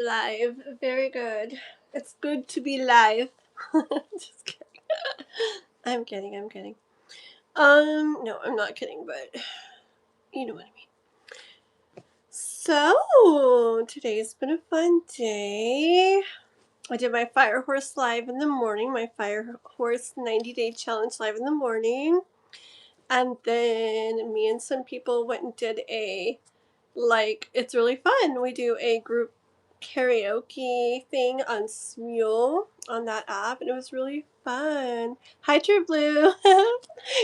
Live. Very good. It's good to be live. Just kidding. I'm kidding. I'm kidding. No, I'm not kidding, but you know what I mean. So, today's been a fun day. I did my Fire Horse live in the morning, my Fire Horse 90-day challenge live in the morning. And then me and some people went and did it's really fun. We do a group karaoke thing on Smule on that app, and it was really fun. Hi, True Blue.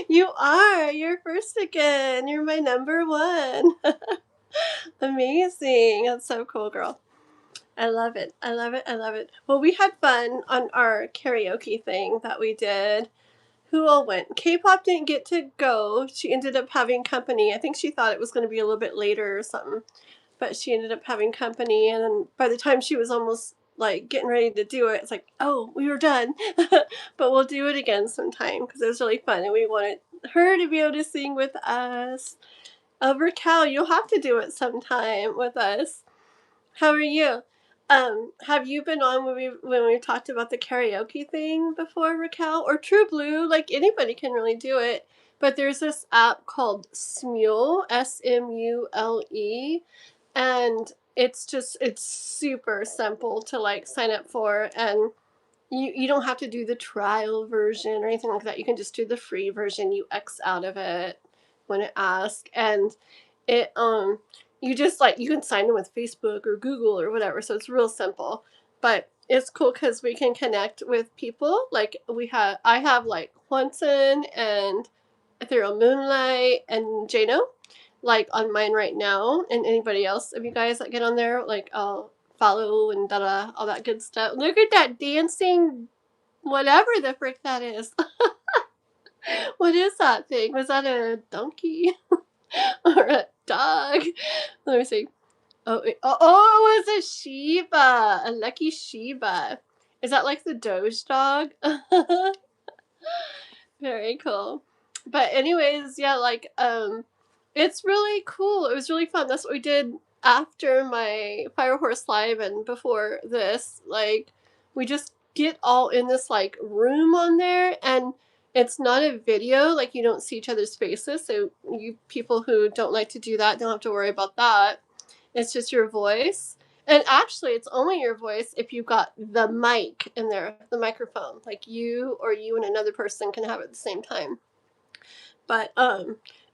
You're first again. You're my number one. Amazing. That's so cool, girl. I love it. I love it. I love it. Well, we had fun on our karaoke thing that we did. Who all went? K-pop didn't get to go. She ended up having company. I think she thought it was going to be a little bit later or something, but she ended up having company. And then by the time she was almost like getting ready to do it, it's like, oh, we were done. But we'll do it again sometime because it was really fun, and we wanted her to be able to sing with us. Raquel, you'll have to do it sometime with us. How are you? Have you been on when we talked about the karaoke thing before, Raquel? Or True Blue? Like, anybody can really do it. But there's this app called Smule, Smule, and it's super simple to like sign up for, and you don't have to do the trial version or anything like that. You can just do the free version. You X out of it when it asks, and it you just like you can sign in with Facebook or Google or whatever, so it's real simple. But it's cool because we can connect with people. Like I have like Hwanson and Ethereal Moonlight and Jano like on mine right now, and anybody else of you guys that get on there, like I'll follow and all that good stuff. Look at that dancing whatever the frick that is. What is that thing? Was that a donkey? Or a dog? Let me see. Oh, it was a Shiba. A lucky Shiba. Is that like the Doge dog? Very cool. But anyways, yeah, it's really cool. It was really fun. That's what we did after my Fire Horse Live and before this. Like, we just get all in this like room on there, and it's not a video, like you don't see each other's faces, so you people who don't like to do that don't have to worry about that. It's just your voice. And actually, it's only your voice if you've got the mic in there, the microphone. Like you and another person can have it at the same time. But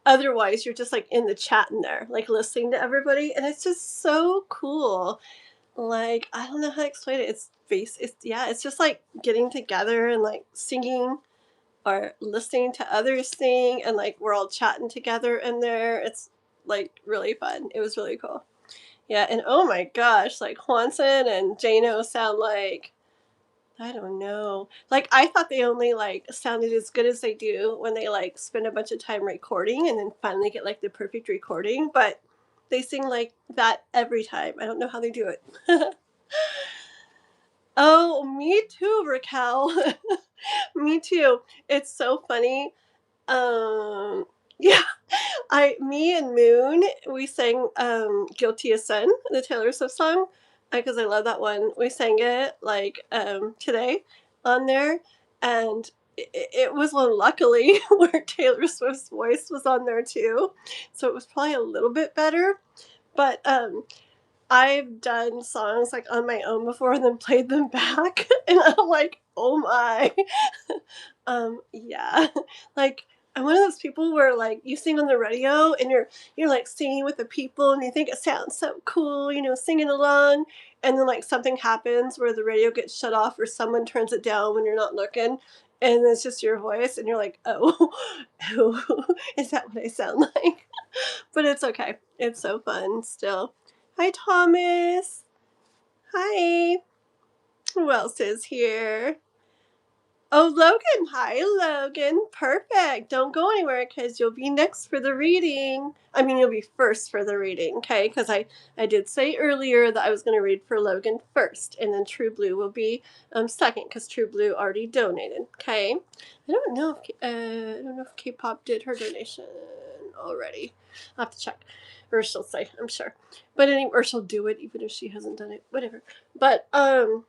otherwise, you're just like in the chat in there, like listening to everybody, and it's just so cool. Like, I don't know how to explain it. It's just like getting together and like singing or listening to others sing, and like we're all chatting together in there. It's like really fun. It was really cool. Yeah, and oh my gosh, like Hwanson and Jano sound like, I don't know. Like, I thought they only like sounded as good as they do when they like spend a bunch of time recording and then finally get like the perfect recording, but they sing like that every time. I don't know how they do it. Oh, me too, Raquel. Me too. It's so funny. Um, yeah, me and Moon, we sang Guilty as Sin, the Taylor Swift song, because I love that one. We sang it like today on there, and it was one luckily where Taylor Swift's voice was on there too, so it was probably a little bit better. But I've done songs like on my own before and then played them back, and I'm like, oh my. Yeah. Like, I'm one of those people where like you sing on the radio and you're like singing with the people and you think it sounds so cool, singing along, and then like something happens where the radio gets shut off or someone turns it down when you're not looking, and it's just your voice and you're like, oh, oh, is that what I sound like? But it's okay. It's so fun still. Hi, Thomas. Hi. Who else is here? Oh, Logan. Hi, Logan. Perfect. Don't go anywhere because you'll be next for the reading. I mean, you'll be first for the reading, okay? Because I did say earlier that I was going to read for Logan first, and then True Blue will be second because True Blue already donated, okay? I don't know if K-pop did her donation already. I'll have to check. or she'll say, I'm sure. But or she'll do it even if she hasn't done it. Whatever. But what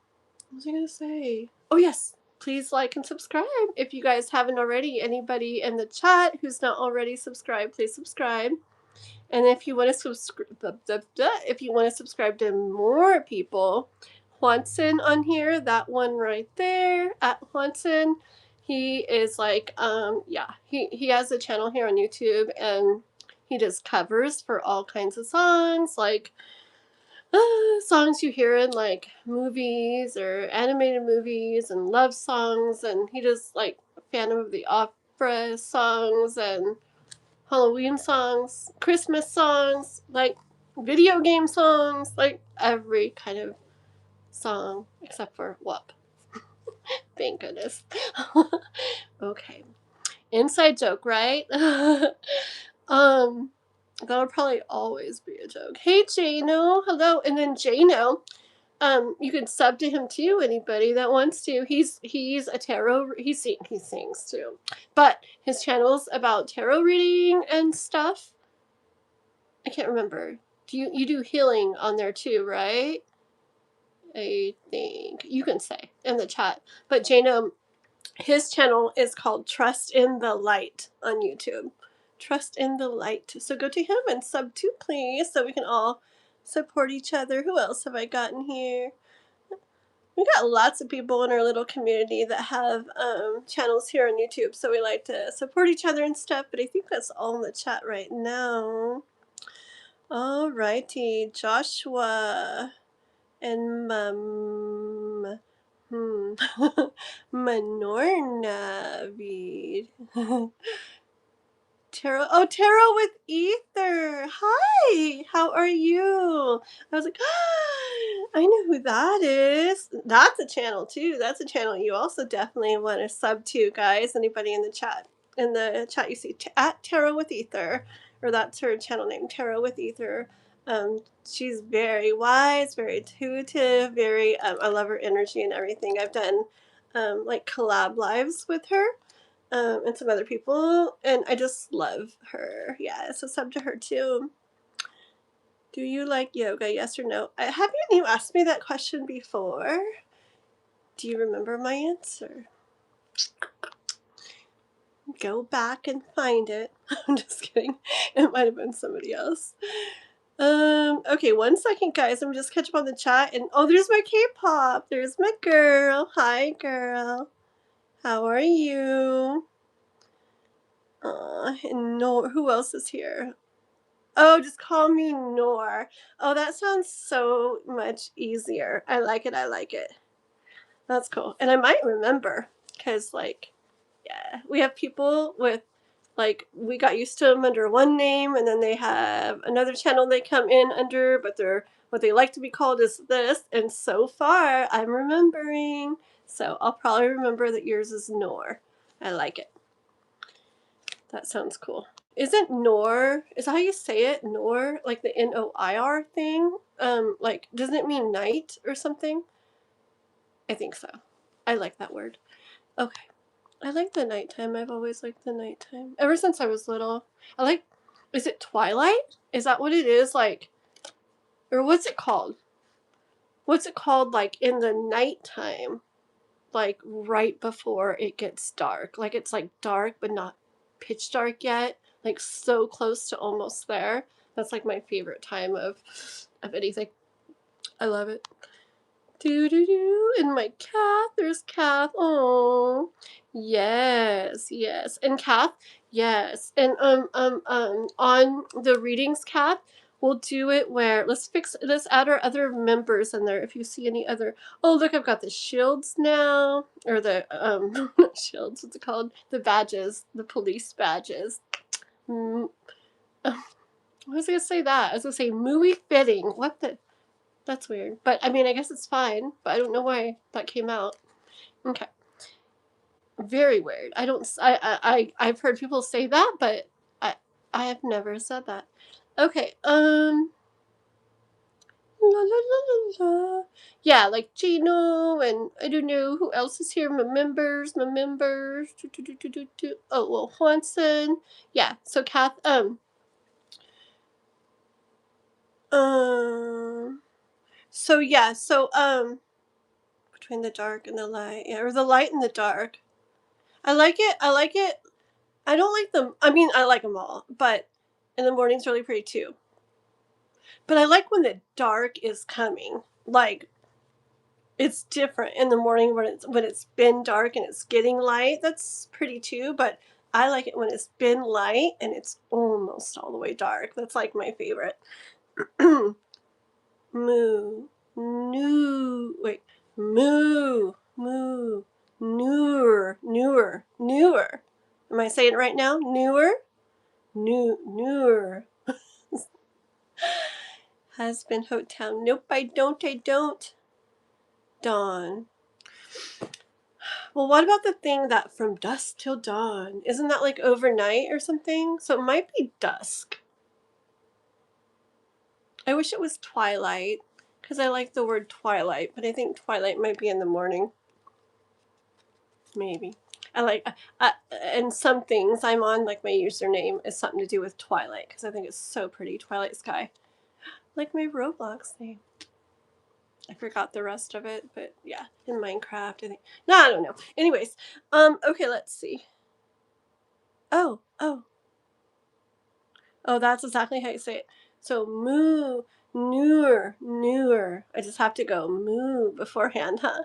was I gonna say? Oh yes, please like and subscribe if you guys haven't already. Anybody in the chat who's not already subscribed, please subscribe. And if you want to subscribe to more people, Juanson on here, that one right there at Juanson, he is like he has a channel here on YouTube, and he does covers for all kinds of songs, like songs you hear in like movies or animated movies and love songs, and he does like Phantom of the Opera songs and Halloween songs, Christmas songs, like video game songs, like every kind of song except for WAP. Thank goodness. Okay. Inside joke, right? That'll probably always be a joke. Hey Jano, hello. And then Jano, you can sub to him too, anybody that wants to. He's a tarot, he sings too. But his channel's about tarot reading and stuff. I can't remember. You do healing on there too, right? I think you can say in the chat. But Jano, his channel is called Trust in the Light on YouTube. Trust in the Light. So go to him and sub too, please, so we can all support each other. Who else have I gotten here? We got lots of people in our little community that have channels here on YouTube, so we like to support each other and stuff. But I think that's all in the chat right now. Alrighty, Joshua and Manorna read. Tarot with Ether. Hi, how are you? I was like, I know who that is. That's a channel too. That's a channel you also definitely want to sub to, guys. Anybody in the chat? In the chat, you see at Tarot with Ether, or that's her channel name, Tarot with Ether. She's very wise, very intuitive, very. I love her energy and everything. I've done like collab lives with her. And some other people, and I just love her. Yeah, so sub to her too. Do you like yoga? Yes or no? Haven't you asked me that question before? Do you remember my answer? Go back and find it. I'm just kidding. It might have been somebody else. Okay, 1 second, guys. I'm just catch up on the chat, and there's my K-pop. There's my girl. Hi, girl. How are you? And Nor, who else is here? Oh, just call me Nor. Oh, that sounds so much easier. I like it. I like it. That's cool. And I might remember, because, like, yeah, we have people with, like, we got used to them under one name, and then they have another channel they come in under, but what they like to be called is this. And so far, I'm remembering. So I'll probably remember that yours is Nor. I like it. That sounds cool. Isn't Nor, is that how you say it? Nor, like the Noir thing? Like, doesn't it mean night or something? I think so. I like that word. Okay. I like the nighttime. I've always liked the nighttime. Ever since I was little. Is it twilight? Is that what it is? Like, or what's it called? What's it called, like, in the nighttime? Like, right before it gets dark. Like, it's, like, dark, but not pitch dark yet. Like, so close to almost there. That's, like, my favorite time of anything. I love it. Do-do-do. And my Kath. There's Kath. Oh, yes, yes. And Kath, yes. And on the readings, Kath, we'll do it where let's add our other members in there. If you see any other, oh look, I've got the shields now, or the not shields. What's it called? The badges, the police badges. I was gonna say that. I was gonna say muy fitting. What the? That's weird. But I mean, I guess it's fine. But I don't know why that came out. Okay. Very weird. I've heard people say that, but I have never said that. Okay. La la la la la. Yeah, like Gino, and I don't know who else is here. My members. Oh well, Juanson. Yeah. So Kath. So yeah, so between the dark and the light, yeah, or the light and the dark. I like it. I like it. I don't like them. I mean, I like them all, but in the morning's really pretty too. But I like when the dark is coming. Like it's different in the morning when it's been dark and it's getting light. That's pretty too, but I like it when it's been light and it's almost all the way dark. That's like my favorite. Moo, new, wait, moo, moo, newer. Am I saying it right now? Newer. Husband hotel. Nope, I don't. Dawn. Well, what about the thing that from dusk till dawn? Isn't that like overnight or something? So it might be dusk. I wish it was twilight, because I like the word twilight, but I think twilight might be in the morning. Maybe. I like, and some things I'm on, like my username, is something to do with twilight, because I think it's so pretty. Twilight sky. Like my Roblox name. I forgot the rest of it, but yeah, in Minecraft, I think. No, I don't know. Anyways, okay, let's see. Oh, that's exactly how you say it. So moo, newer. I just have to go moo beforehand, huh?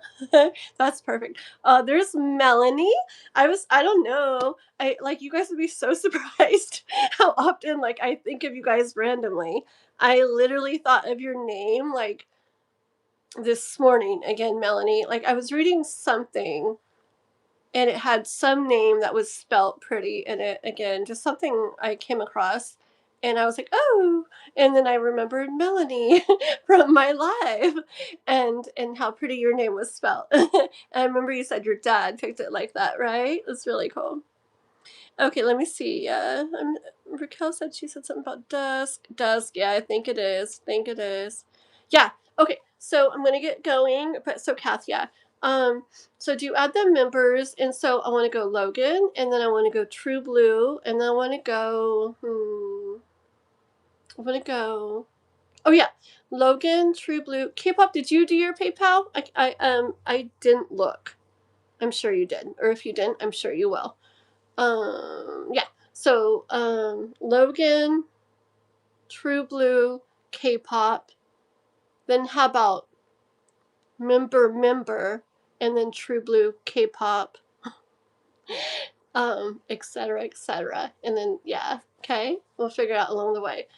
That's perfect. There's Melanie. I don't know. You guys would be so surprised how often like I think of you guys randomly. I literally thought of your name like this morning again, Melanie. Like I was reading something and it had some name that was spelt pretty in it again, just something I came across. And I was like, oh, and then I remembered Melanie from my live and how pretty your name was spelled. I remember you said your dad picked it like that, right? That's really cool. Okay, let me see. Raquel said she said something about dusk. Dusk, yeah, I think it is. Yeah, okay, so I'm gonna get going. But so Kath, yeah. So do you add the members? And so I want to go Logan, and then I want to go True Blue, and then I want to go. I want to go. Oh yeah, Logan, True Blue, K-pop. Did you do your PayPal? I didn't look. I'm sure you did, or if you didn't, I'm sure you will. Yeah. So, Logan, True Blue, K-pop. Then how about member, and then True Blue, K-pop, etc. And then, yeah, okay, we'll figure it out along the way.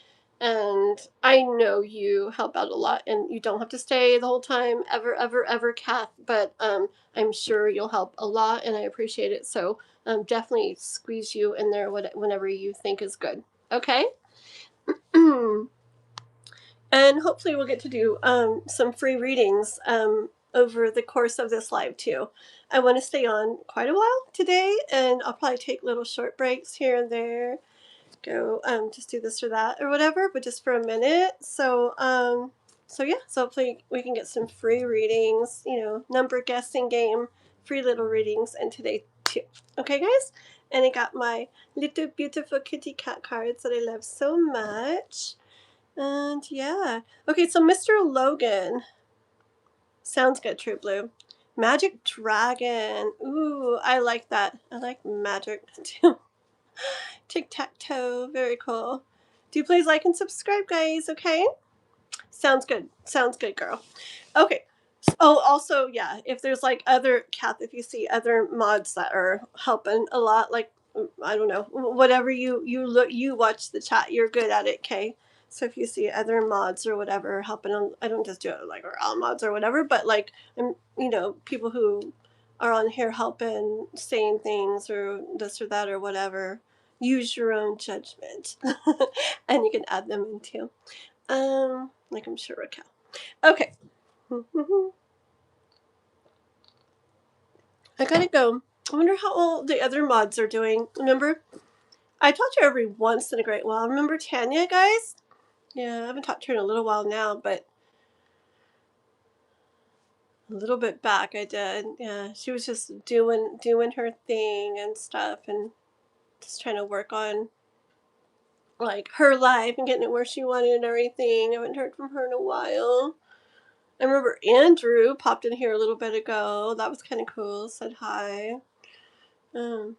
And I know you help out a lot, and you don't have to stay the whole time, ever, Kath, but I'm sure you'll help a lot, and I appreciate it. So definitely squeeze you in there whenever you think is good. Okay? And hopefully we'll get to do some free readings over the course of this live too. I want to stay on quite a while today, and I'll probably take little short breaks here and there. Go just do this or that or whatever, but just for a minute. So yeah, so hopefully we can get some free readings, number guessing game, free little readings, and today too. Okay, guys? And I got my little beautiful kitty cat cards that I love so much. And yeah. Okay, so Mr. Logan. Sounds good, True Blue. Magic Dragon. Ooh, I like that. I like magic too. Tic-tac-toe. Very cool. Do please like and subscribe, guys, okay? Sounds good, girl. Okay. Oh, also, yeah, if there's like other, Kath, if you see other mods that are helping a lot, like, I don't know, whatever you watch the chat, you're good at it, okay? So if you see other mods or whatever helping on, I don't just do it like all mods or whatever, but like, people who are on here helping, saying things or this or that or whatever, use your own judgment. And you can add them in too. Like I'm sure Raquel. Okay. I gotta go. I wonder how all the other mods are doing. Remember, I talk to her every once in a great while. Remember Tanya, guys? Yeah, I haven't talked to her in a little while now, but a little bit back I did. Yeah, she was just doing her thing and stuff, and just trying to work on like her life and getting it where she wanted and everything. I haven't heard from her in a while. I remember Andrew popped in here a little bit ago. That was kind of cool. Said hi. And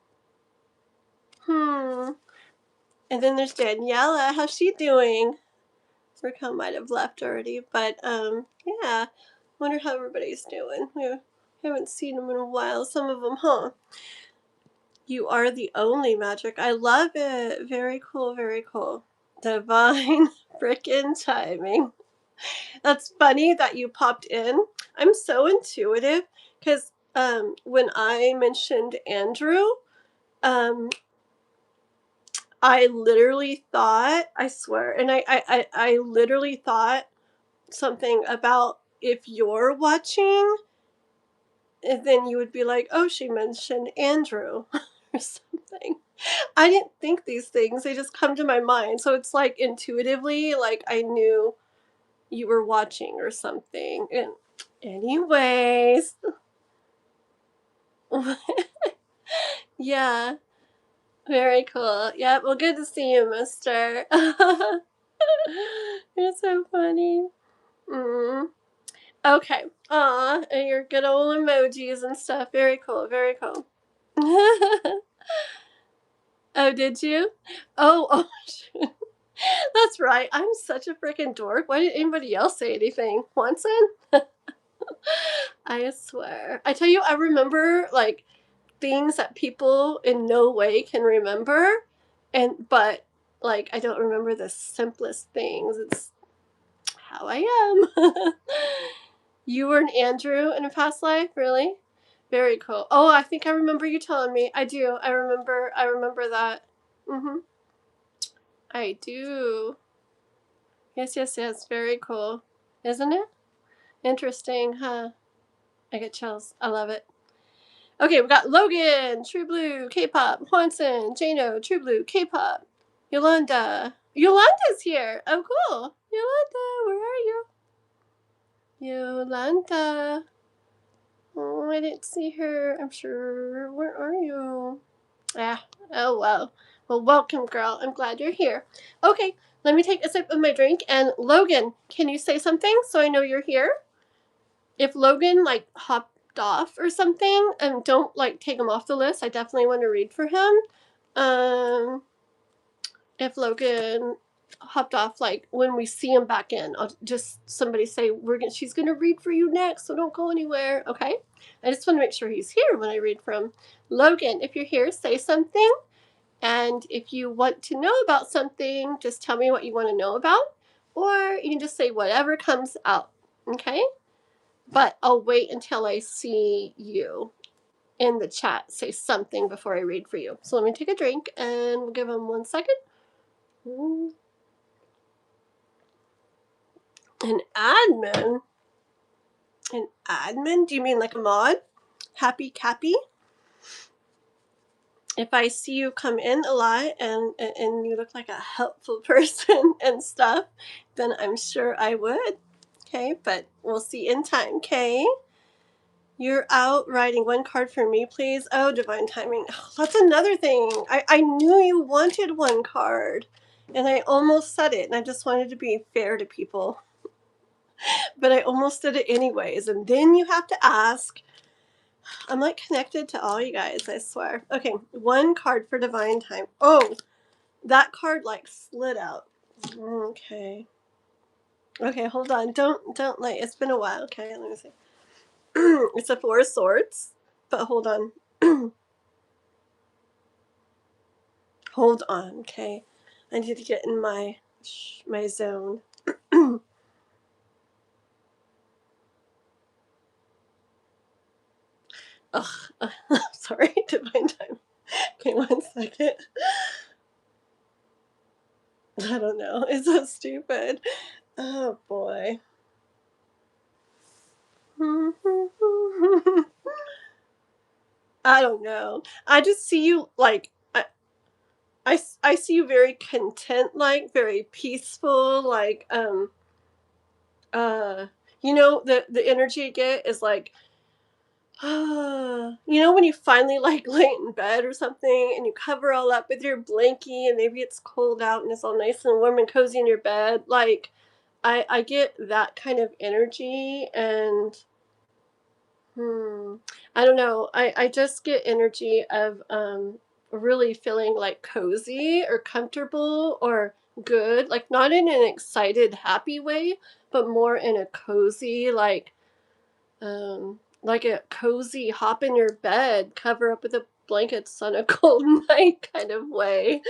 then there's Daniela. How's she doing? Raquel might have left already, but yeah. Wonder how everybody's doing. We haven't seen them in a while. Some of them, huh? You are the only magic. I love it. Very cool. Very cool. Divine frickin' timing. That's funny that you popped in. I'm so intuitive because when I mentioned Andrew, I literally thought, I swear, and I literally thought something about if you're watching, and then you would be like, oh, she mentioned Andrew or something. I didn't think these things. They just come to my mind. So it's like intuitively, like I knew you were watching or something. And anyways, yeah, very cool. Yeah, well, good to see you, mister. You're so funny. Okay. Aw, and your good old emojis and stuff. Very cool, very cool. Oh, did you? Oh, shoot. That's right. I'm such a freaking dork. Why didn't anybody else say anything? Watson? I swear. I tell you, I remember like things that people in no way can remember, but like I don't remember the simplest things. It's how I am. You were an Andrew in a past life, really? Very cool. Oh, I think I remember you telling me. I do. I remember that. I do. Yes. Very cool. Isn't it? Interesting, huh? I get chills. I love it. Okay, we got Logan, True Blue, K-pop, Juanson, Jano, True Blue, K-pop, Yolanda. Yolanda's here. Oh, cool. Yolanda, where are you? Yolanda. Oh, I didn't see her. I'm sure. Where are you? Ah, oh, well. Well, welcome, girl. I'm glad you're here. Okay, let me take a sip of my drink. And Logan, can you say something so I know you're here? If Logan, like, hopped off or something, don't, like, take him off the list. I definitely want to read for him. If Logan hopped off, like, when we see him back in, I'll just somebody say, she's going to read for you next, so don't go anywhere, okay? I just want to make sure he's here when I read from Logan. If you're here, say something. And if you want to know about something, just tell me what you want to know about. Or you can just say whatever comes out, okay? But I'll wait until I see you in the chat say something before I read for you. So let me take a drink and we'll give him 1 second. An admin? An admin? Do you mean like a mod? Happy Cappy? If I see you come in a lot and you look like a helpful person and stuff, then I'm sure I would. Okay, but we'll see in time, okay? You're out writing 1 card for me, please. Oh, divine timing. Oh, that's another thing. I knew you wanted 1 card, and I almost said it, and I just wanted to be fair to people. But I almost did it anyways, and then you have to ask. I'm like connected to all you guys, I swear. Okay, 1 card for divine time. Oh, that card like slid out. Okay. Okay, hold on. Don't like. It's been a while. Okay, let me see. It's a 4 of Swords, but hold on. Hold on, okay. I need to get in my zone. Ugh, sorry, divine time. Okay, 1 second. I don't know. It's so stupid. Oh boy. I don't know. I just see you like I see you very content, like very peaceful, like you know the energy you get is like You know when you finally like lay in bed or something and you cover all up with your blankie and maybe it's cold out and it's all nice and warm and cozy in your bed, like I get that kind of energy. And I don't know, I just get energy of really feeling like cozy or comfortable or good, like not in an excited happy way, but more in a cozy like a cozy hop in your bed, cover up with the blankets on a cold night kind of way.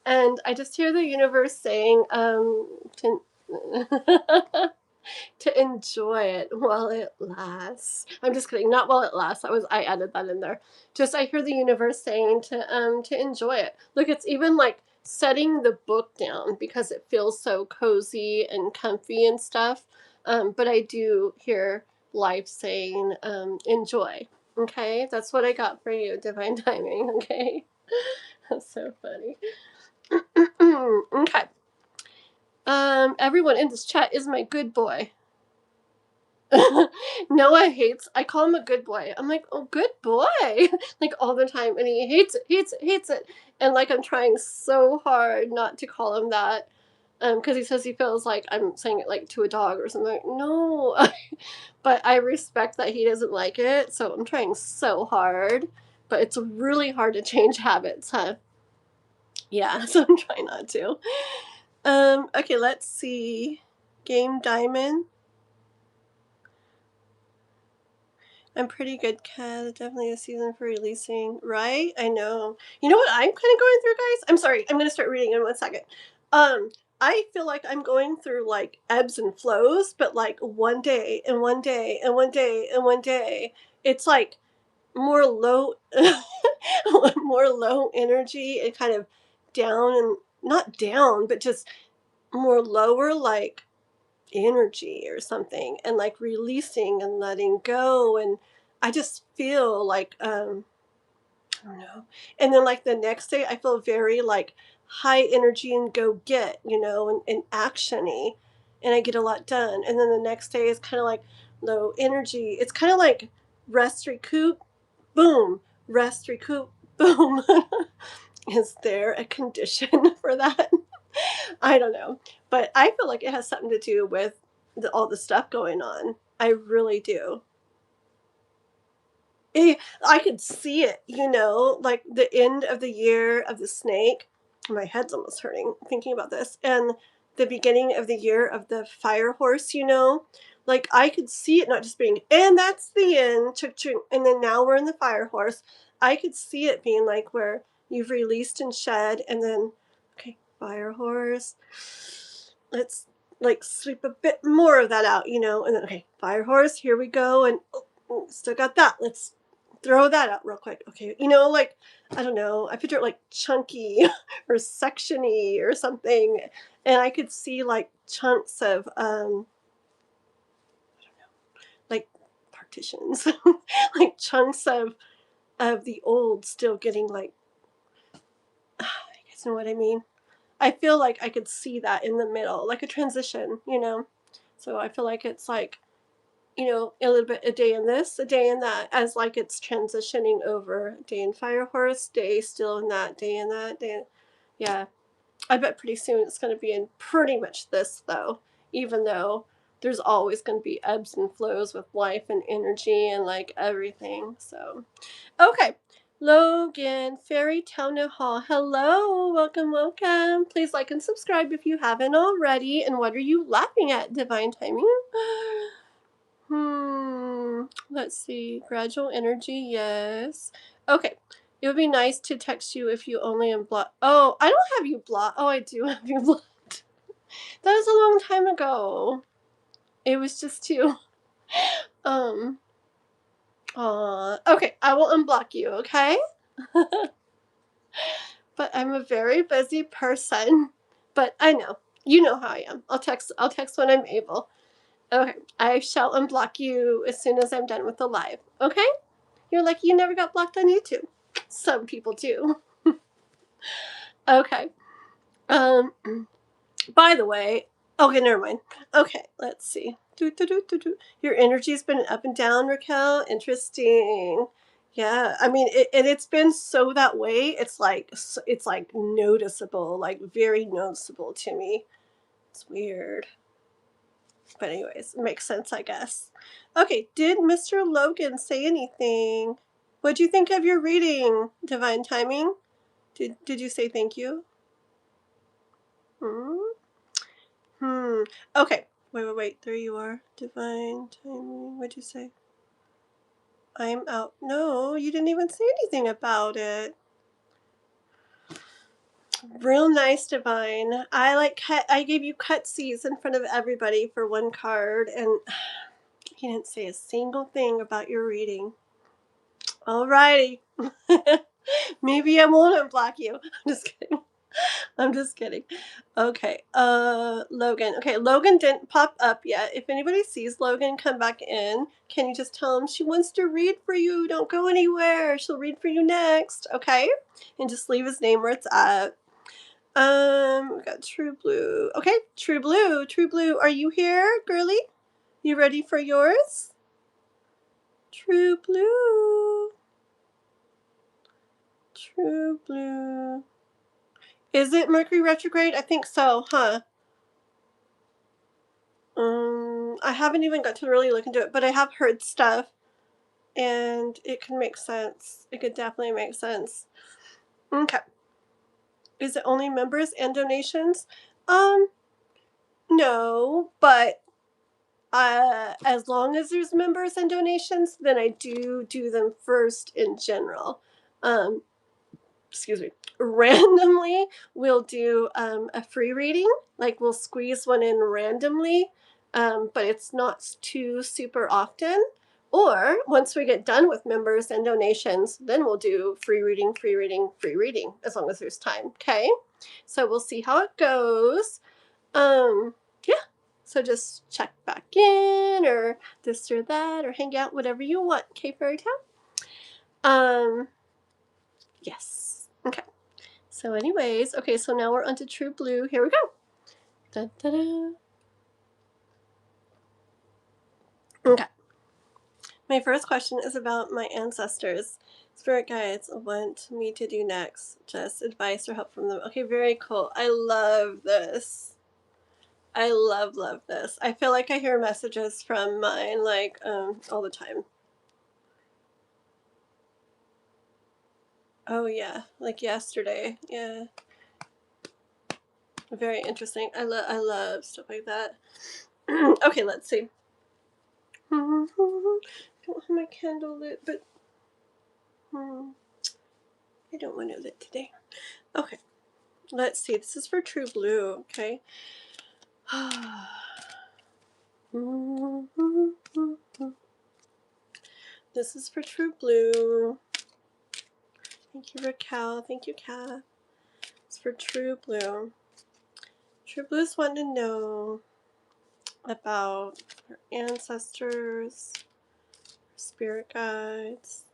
And I just hear the universe saying, to to enjoy it while it lasts. I'm just kidding, not while it lasts. I added that in there. Just I hear the universe saying to enjoy it. Look, it's even like setting the book down because it feels so cozy and comfy and stuff. But I do hear life saying, enjoy. Okay, that's what I got for you, divine timing. Okay, that's so funny. Okay. Everyone in this chat is my good boy. Noah hates, I call him a good boy. I'm like, oh, good boy, like all the time. And he hates it, hates it, hates it. And like, I'm trying so hard not to call him that. Because he says he feels like I'm saying it like to a dog or something. Like, no, but I respect that he doesn't like it. So I'm trying so hard, but it's really hard to change habits, huh? Yeah, so I'm trying not to. Okay, let's see. Game Diamond. I'm pretty good, Kat. Definitely a season for releasing, right? I know. You know what I'm kind of going through, guys? I'm sorry. I'm going to start reading in 1 second. I feel like I'm going through like ebbs and flows, but like one day and one day and one day and one day, it's like more low, more low energy and kind of down and not down, but just more lower, like energy or something, and like releasing and letting go. And I just feel like I don't know. And then like the next day I feel very like high energy and go get, and actiony, and I get a lot done. And then the next day is kind of like low energy. It's kind of like rest, recoup, boom, rest, recoup, boom. Is there a condition for that? I don't know. But I feel like it has something to do with all the stuff going on. I really do. I could see it, like the end of the year of the snake. My head's almost hurting thinking about this. And the beginning of the year of the fire horse, like I could see it not just being, and that's the end, and then now we're in the fire horse. I could see it being like where you've released and shed, and then, okay, fire horse. Let's like sweep a bit more of that out, and then, okay, fire horse, here we go. And still got that. Let's throw that out real quick. Okay, like I don't know. I picture it like chunky or sectiony or something, and I could see like chunks of like partitions, like chunks of the old still getting like. You guys know what I mean? I feel like I could see that in the middle, like a transition, So I feel like it's like, a little bit a day in this, a day in that, as like it's transitioning over. Day in fire horse, day still in that, day in that, day. Yeah, I bet pretty soon it's going to be in pretty much this though, even though there's always going to be ebbs and flows with life and energy and like everything. So, okay. Logan, Fairy Town Hall. Hello, welcome, welcome. Please like and subscribe if you haven't already. And what are you laughing at, Divine Timing? Let's see. Gradual energy, yes. Okay. It would be nice to text you if you only unblock. Oh, I don't have you blocked. Oh, I do have you blocked. That was a long time ago. It was just too. Okay, I will unblock you, okay? But I'm a very busy person. But I know. You know how I am. I'll text when I'm able. Okay, I shall unblock you as soon as I'm done with the live. Okay? You're like, you never got blocked on YouTube. Some people do. Okay. By the way, okay, never mind. Okay, let's see. Your energy's been up and down, Raquel. Interesting. Yeah, I mean, and it's been so that way. It's like noticeable, like very noticeable to me. It's weird. But anyways, it makes sense, I guess. Okay, did Mr. Logan say anything? What do you think of your reading, Divine Timing? Did you say thank you? Hmm? Okay. Wait. There you are. Divine Timing. What'd you say? I'm out. No, you didn't even say anything about it. Real nice, Divine. I gave you cutsies in front of everybody for one card, and he didn't say a single thing about your reading. Alrighty. Maybe I won't unblock you. I'm just kidding. Okay. Logan. Okay, Logan didn't pop up yet. If anybody sees Logan come back in, can you just tell him she wants to read for you? Don't go anywhere. She'll read for you next. Okay? And just leave his name where it's at. We got True Blue. Okay, True Blue. True Blue, are you here, girly? You ready for yours? True Blue. True Blue. Is it Mercury retrograde? I think so, huh? I haven't even got to really look into it, but I have heard stuff, and it can make sense. It could definitely make sense. Okay. Is it only members and donations? No, but as long as there's members and donations, then I do them first in general. Excuse me. Randomly, we'll do a free reading. Like we'll squeeze one in randomly, but it's not too super often. Or once we get done with members and donations, then we'll do free reading, as long as there's time. Okay, so we'll see how it goes. Yeah. So just check back in, or this or that, or hang out, whatever you want. Okay, Fairy Tale. Yes. Okay. So anyways, okay, so now we're onto True Blue. Here we go. Da, da, da. Okay. My first question is about my ancestors. Spirit guides want me to do next. Just advice or help from them. Okay, very cool. I love this. I love this. I feel like I hear messages from mine like all the time. Oh yeah, like yesterday. Yeah. Very interesting. I love stuff like that. Okay, let's see. I don't have my candle lit, but I don't want it lit today. Okay, let's see. This is for True Blue, okay? This is for True Blue. Thank you, Raquel. Thank you, Kath. It's for True Blue. True Blues want to know about her ancestors, spirit guides,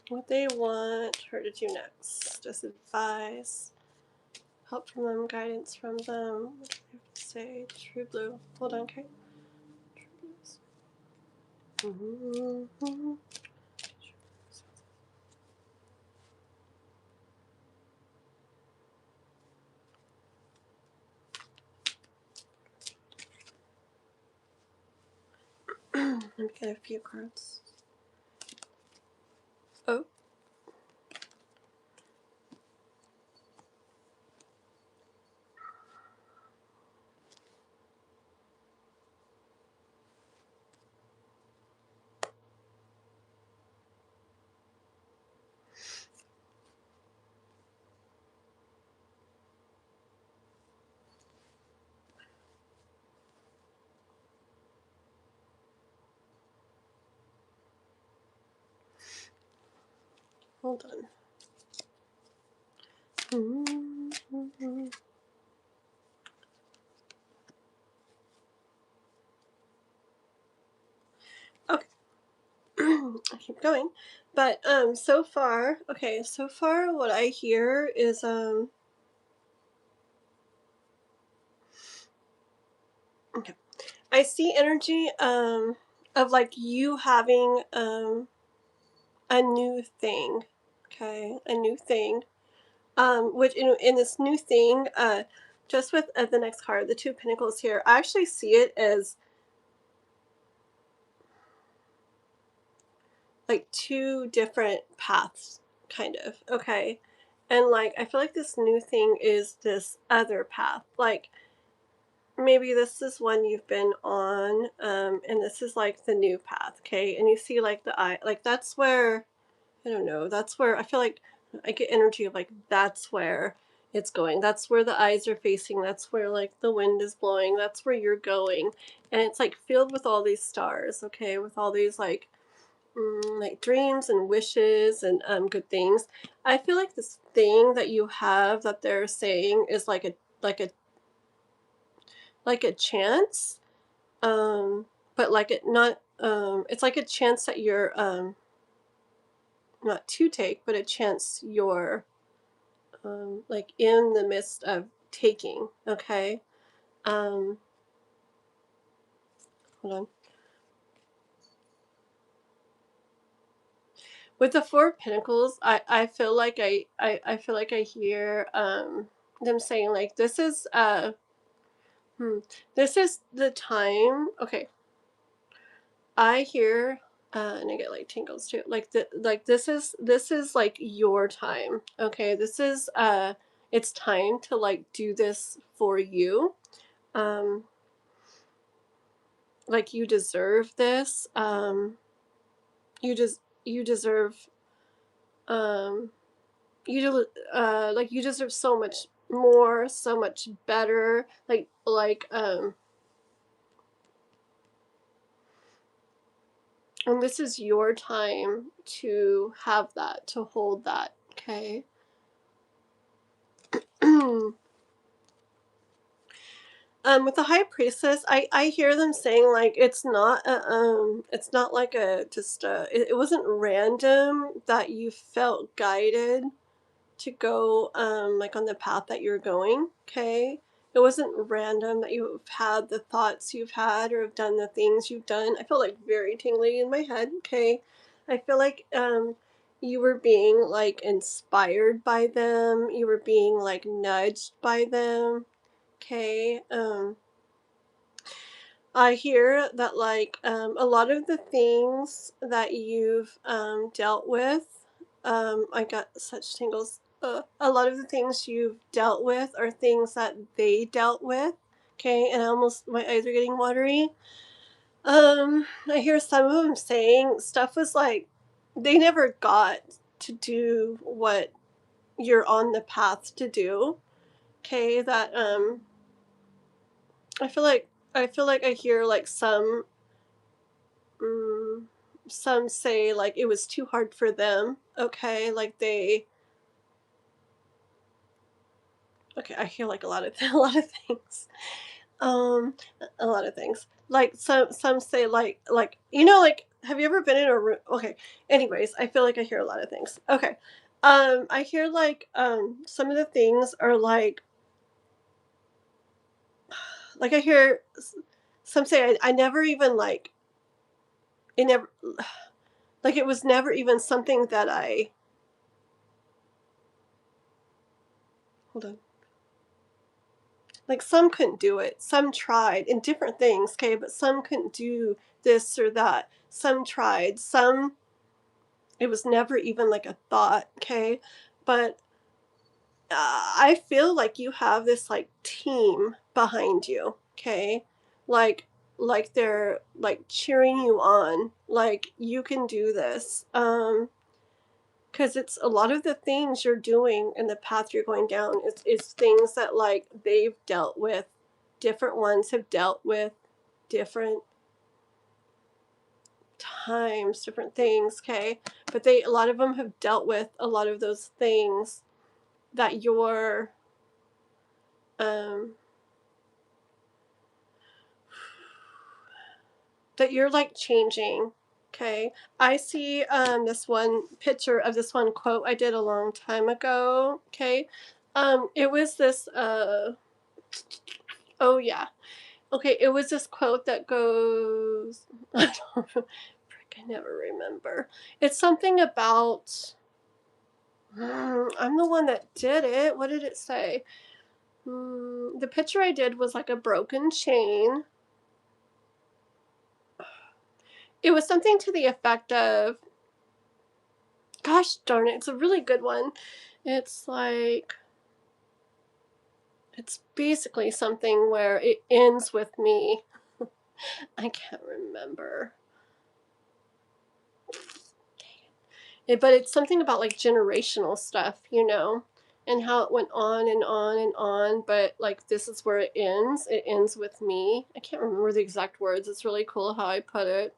what they want her to do next. Just advice, help from them, guidance from them. What do I have to say? True Blue. Hold on, okay? True Blues. Let me get a few cards. Oh. Hold on. Okay. I keep going. But so far what I hear is I see energy of like you having a new thing, okay, a new thing, which in this new thing, just with the next card, the Two of Pentacles here, I actually see it as like two different paths, kind of, okay, and like I feel like this new thing is this other path, like maybe this is one you've been on, and this is like the new path, okay, and you see like the eye, like that's where, I don't know, that's where I feel like I get energy of like that's where it's going, that's where the eyes are facing, that's where like the wind is blowing, that's where you're going, and it's like filled with all these stars, okay, with all these like dreams and wishes and good things. I feel like this thing that you have that they're saying is like a chance, but like it not it's like a chance that you're not to take, but a chance you're like in the midst of taking, okay. Hold on. With the Four of Pentacles, I feel like I feel like I hear them saying like this is this is the time, okay. I hear and I get like tingles too. Like this is like your time. Okay, this is it's time to like do this for you. Like you deserve this. You deserve like you deserve so much more, so much better. And this is your time to have that, to hold that, okay? With the High Priestess, I hear them saying like it's not like a just it wasn't random that you felt guided to go like on the path that you're going, okay? It wasn't random that you've had the thoughts you've had or have done the things you've done. I feel like very tingly in my head, okay? I feel like you were being like inspired by them, you were being like nudged by them, okay? I hear that like a lot of the things that you've dealt with, I got such tingles. A lot of the things you've dealt with are things that they dealt with. Okay, and my eyes are getting watery. I hear some of them saying stuff was like they never got to do what you're on the path to do. Okay, that I feel like I hear like Mm, some say like it was too hard for them. Okay, like I hear like a lot of a lot of things. Um, a lot of things. Like some say like like have you ever been in a room? Okay. Anyways, I feel like I hear a lot of things. Okay. I hear like some of the things are like I hear some say I never even like it never like it was never even something that I hold on. Like some couldn't do it, some tried in different things, okay, but some couldn't do this or that, some tried, some it was never even like a thought, okay, but I feel like you have this like team behind you, okay, like they're like cheering you on, like you can do this, because it's a lot of the things you're doing and the path you're going down is things that like they've dealt with, different ones have dealt with different times, different things, okay, but a lot of them have dealt with a lot of those things that um you're like changing, okay. I see this one picture of this one quote I did a long time ago, okay. It was this oh yeah. Okay, it was this quote that goes, I don't know, frick, I never remember. It's something about, I'm the one that did it. What did it say? The picture I did was like a broken chain. It was something to the effect of, gosh darn it, it's a really good one. It's like, it's basically something where it ends with me. I can't remember. But it's something about like generational stuff, you know, and how it went on and on and on. But like, this is where it ends. It ends with me. I can't remember the exact words. It's really cool how I put it.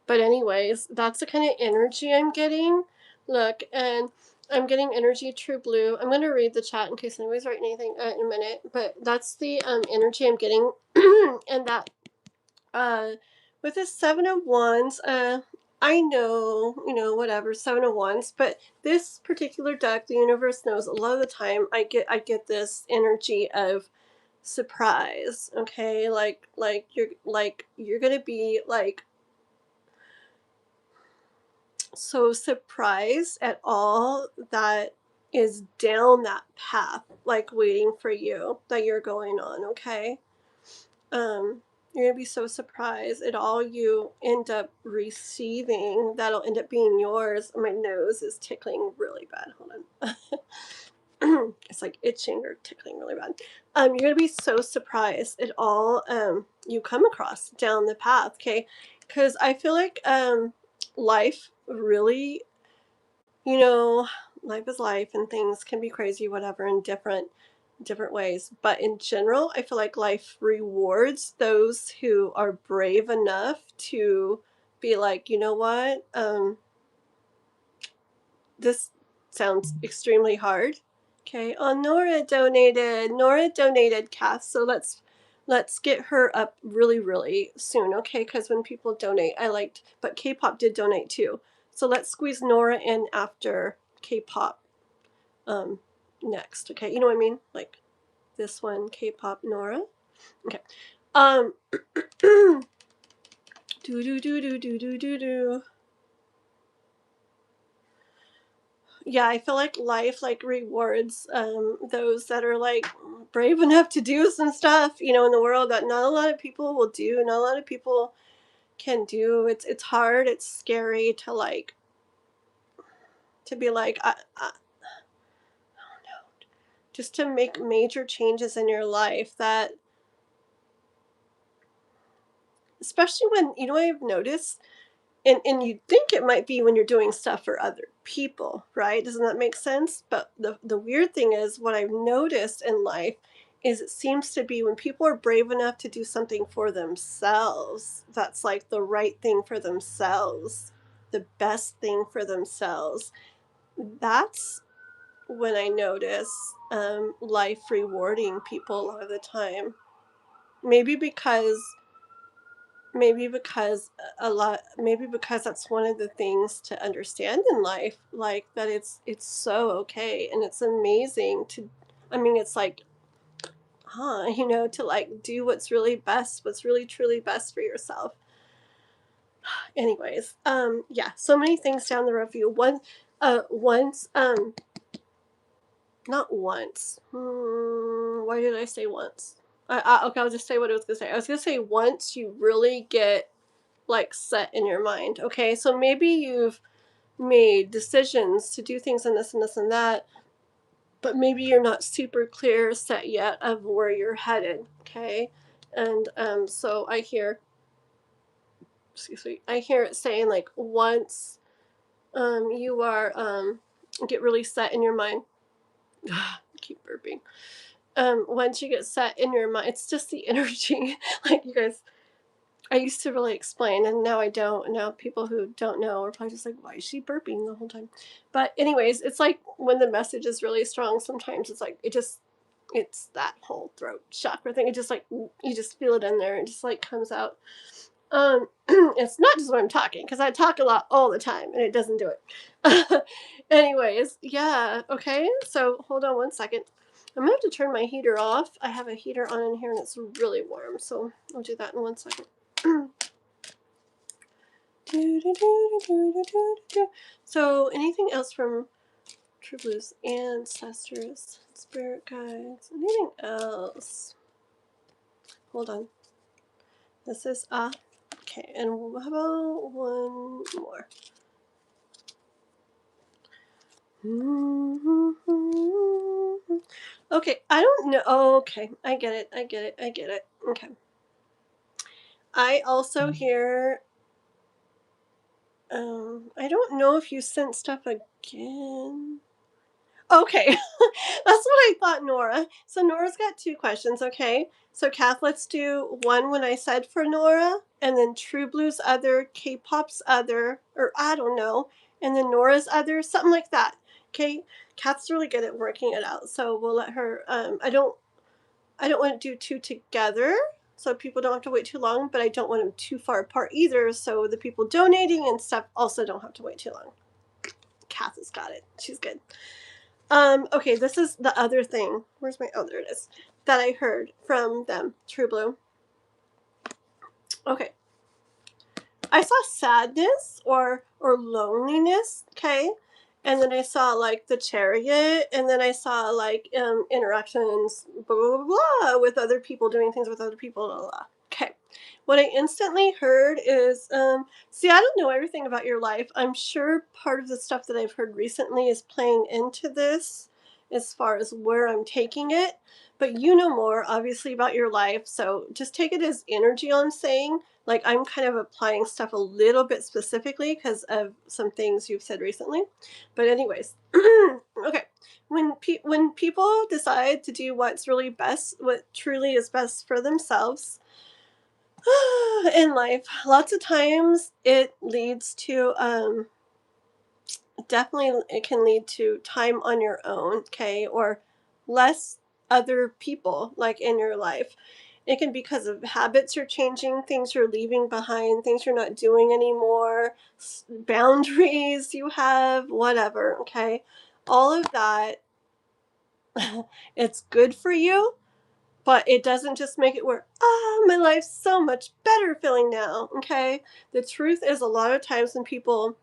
But anyways, that's the kind of energy I'm getting. Look, and I'm getting energy true blue. I'm going to read the chat in case anybody's writing anything in a minute. But that's the energy I'm getting. And that with this 7 of Wands, I know, you know, whatever, 7 of Wands, but this particular deck, the universe knows a lot of the time I get this energy of surprise. Okay, like you're gonna be like so surprised at all that is down that path, like waiting for you, that you're going on. Okay, you're gonna be so surprised at all you end up receiving that'll end up being yours. My nose is tickling really bad. Hold on. It's like itching or tickling really bad. You're gonna be so surprised at all you come across down the path. Okay, because I feel like life really, you know, life is life and things can be crazy, whatever, in different ways. But in general, I feel like life rewards those who are brave enough to be like, you know what, this sounds extremely hard. Okay. Oh, Nora donated, Kath. So let's get her up really, really soon. Okay, because when people donate, but K-pop did donate too. So let's squeeze Nora in after K-pop next. Okay, you know what I mean? Like this one, K-pop Nora. Okay. Do do do do do do do do. Yeah, I feel like life like rewards those that are like brave enough to do some stuff, you know, in the world that not a lot of people will do, not a lot of people can do. It's hard, it's scary to like to be like I don't know, just to make major changes in your life that, especially when, you know, I've noticed, and you'd think it might be when you're doing stuff for other people, right? Doesn't that make sense? But the weird thing is, what I've noticed in life is it seems to be when people are brave enough to do something for themselves, that's like the right thing for themselves, the best thing for themselves. That's when I notice life rewarding people a lot of the time. Maybe because maybe because that's one of the things to understand in life, like that it's so okay and it's amazing to, I mean, it's like, you know, to like do what's really best, what's really truly best for yourself. Anyways, yeah, so many things down the review. Once not once, why did I say once? Okay, I'll just say what I was gonna say. I was gonna say once you really get like set in your mind. Okay, so maybe you've made decisions to do things and this and this and that, but maybe you're not super clear set yet of where you're headed. Okay, and so I hear, excuse me, I hear it saying like once you are get really set in your mind. I keep burping. Once you get set in your mind, it's just the energy. Like, you guys, I used to really explain, and now I don't. And now people who don't know are probably just like, why is she burping the whole time? But anyways, it's like when the message is really strong, sometimes it's like, it's that whole throat chakra thing. It just like, you just feel it in there. It just like comes out. It's not just when I'm talking, because I talk a lot all the time, and it doesn't do it. Anyways, yeah, okay. So hold on one second. I'm going to have to turn my heater off. I have a heater on in here and it's really warm, so I'll do that in 1 second. So, anything else from True Blue's ancestors, spirit guides, anything else? Hold on. This is okay, and how about one more? Okay, I don't know. Oh, okay, I get it. Okay. I also hear. I don't know if you sent stuff again. Okay, that's what I thought, Nora. So Nora's got 2 questions, okay? So Kath, let's do one when I said for Nora, and then True Blue's other, K-pop's other, or I don't know, and then Nora's other, something like that. Okay? Kath's really good at working it out, so we'll let her. I don't want to do 2 together, so people don't have to wait too long, but I don't want them too far apart either, so the people donating and stuff also don't have to wait too long. Kath has got it. She's good. Okay, this is the other thing. Where's my, oh, there it is. That I heard from them, True Blue. Okay. I saw sadness or loneliness, okay? And then I saw like the chariot, and then I saw like interactions, blah, blah, blah, blah, with other people, doing things with other people, blah, blah, blah. Okay. What I instantly heard is, see, I don't know everything about your life. I'm sure part of the stuff that I've heard recently is playing into this as far as where I'm taking it. But you know more, obviously, about your life. So just take it as energy, I'm saying. Like, I'm kind of applying stuff a little bit specifically because of some things you've said recently. But anyways, okay. When people decide to do what's really best, what truly is best for themselves, in life, lots of times it leads to definitely it can lead to time on your own, okay, or less other people like in your life. It can be because of habits you're changing, things you're leaving behind, things you're not doing anymore, boundaries you have, whatever, okay? All of that, it's good for you, but it doesn't just make it where, my life's so much better feeling now, okay? The truth is, a lot of times when people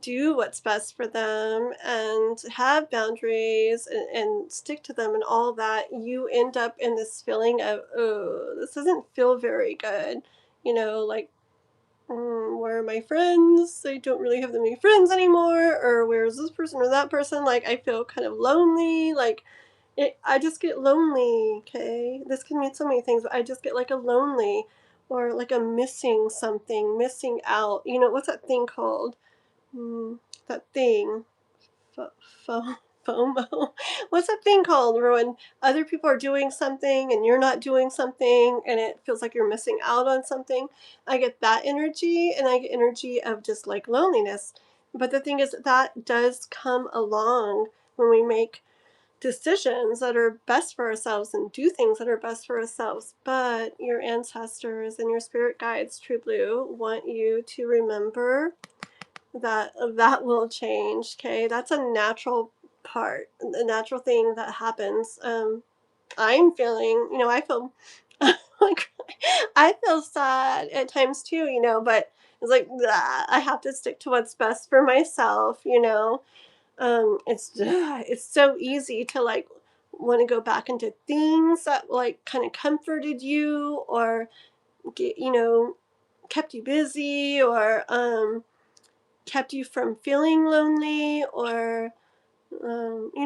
do what's best for them and have boundaries and stick to them and all that, you end up in this feeling of, oh, this doesn't feel very good. You know, like, where are my friends? I don't really have that many friends anymore. Or where's this person or that person? Like, I feel kind of lonely. Like, I just get lonely, okay? This can mean so many things, but I just get like a lonely or like a missing something, missing out. You know, what's that thing called? That thing. FOMO. What's that thing called? Where when other people are doing something and you're not doing something and it feels like you're missing out on something. I get that energy, and I get energy of just like loneliness. But the thing is, that does come along when we make decisions that are best for ourselves and do things that are best for ourselves. But your ancestors and your spirit guides, True Blue, want you to remember that will change, okay? That's a natural part, a natural thing that happens. I'm feeling, I feel like I feel sad at times too, but it's like, I have to stick to what's best for myself. It's so easy to like want to go back into things that like kind of comforted you or get, kept you busy or kept you from feeling lonely or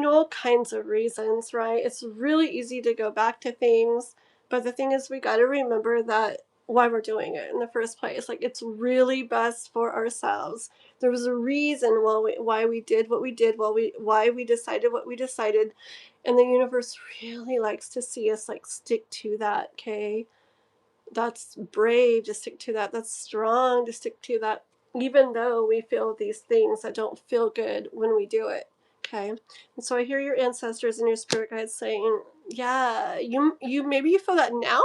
all kinds of reasons, right? It's really easy to go back to things, but the thing is, we got to remember that why we're doing it in the first place. Like, it's really best for ourselves. There was a reason why we did what we did, why we decided what we decided, and the universe really likes to see us like stick to that. Okay, that's brave to stick to that. That's strong to stick to that, even though we feel these things that don't feel good when we do it. Okay. And so I hear your ancestors and your spirit guides saying, yeah, you maybe you feel that now.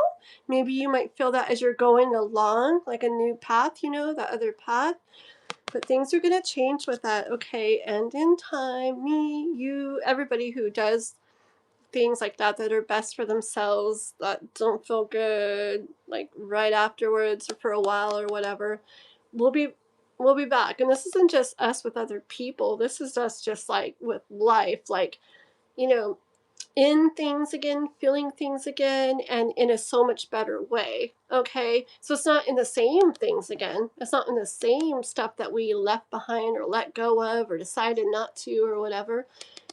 Maybe you might feel that as you're going along, like a new path, that other path. But things are going to change with that, okay? And in time, me, you, everybody who does things like that that are best for themselves, that don't feel good like right afterwards or for a while or whatever, we'll be back. And this isn't just us with other people. This is us just like with life, like, you know, in things again, feeling things again, and in a so much better way. Okay, so it's not in the same things again. It's not in the same stuff that we left behind or let go of or decided not to or whatever.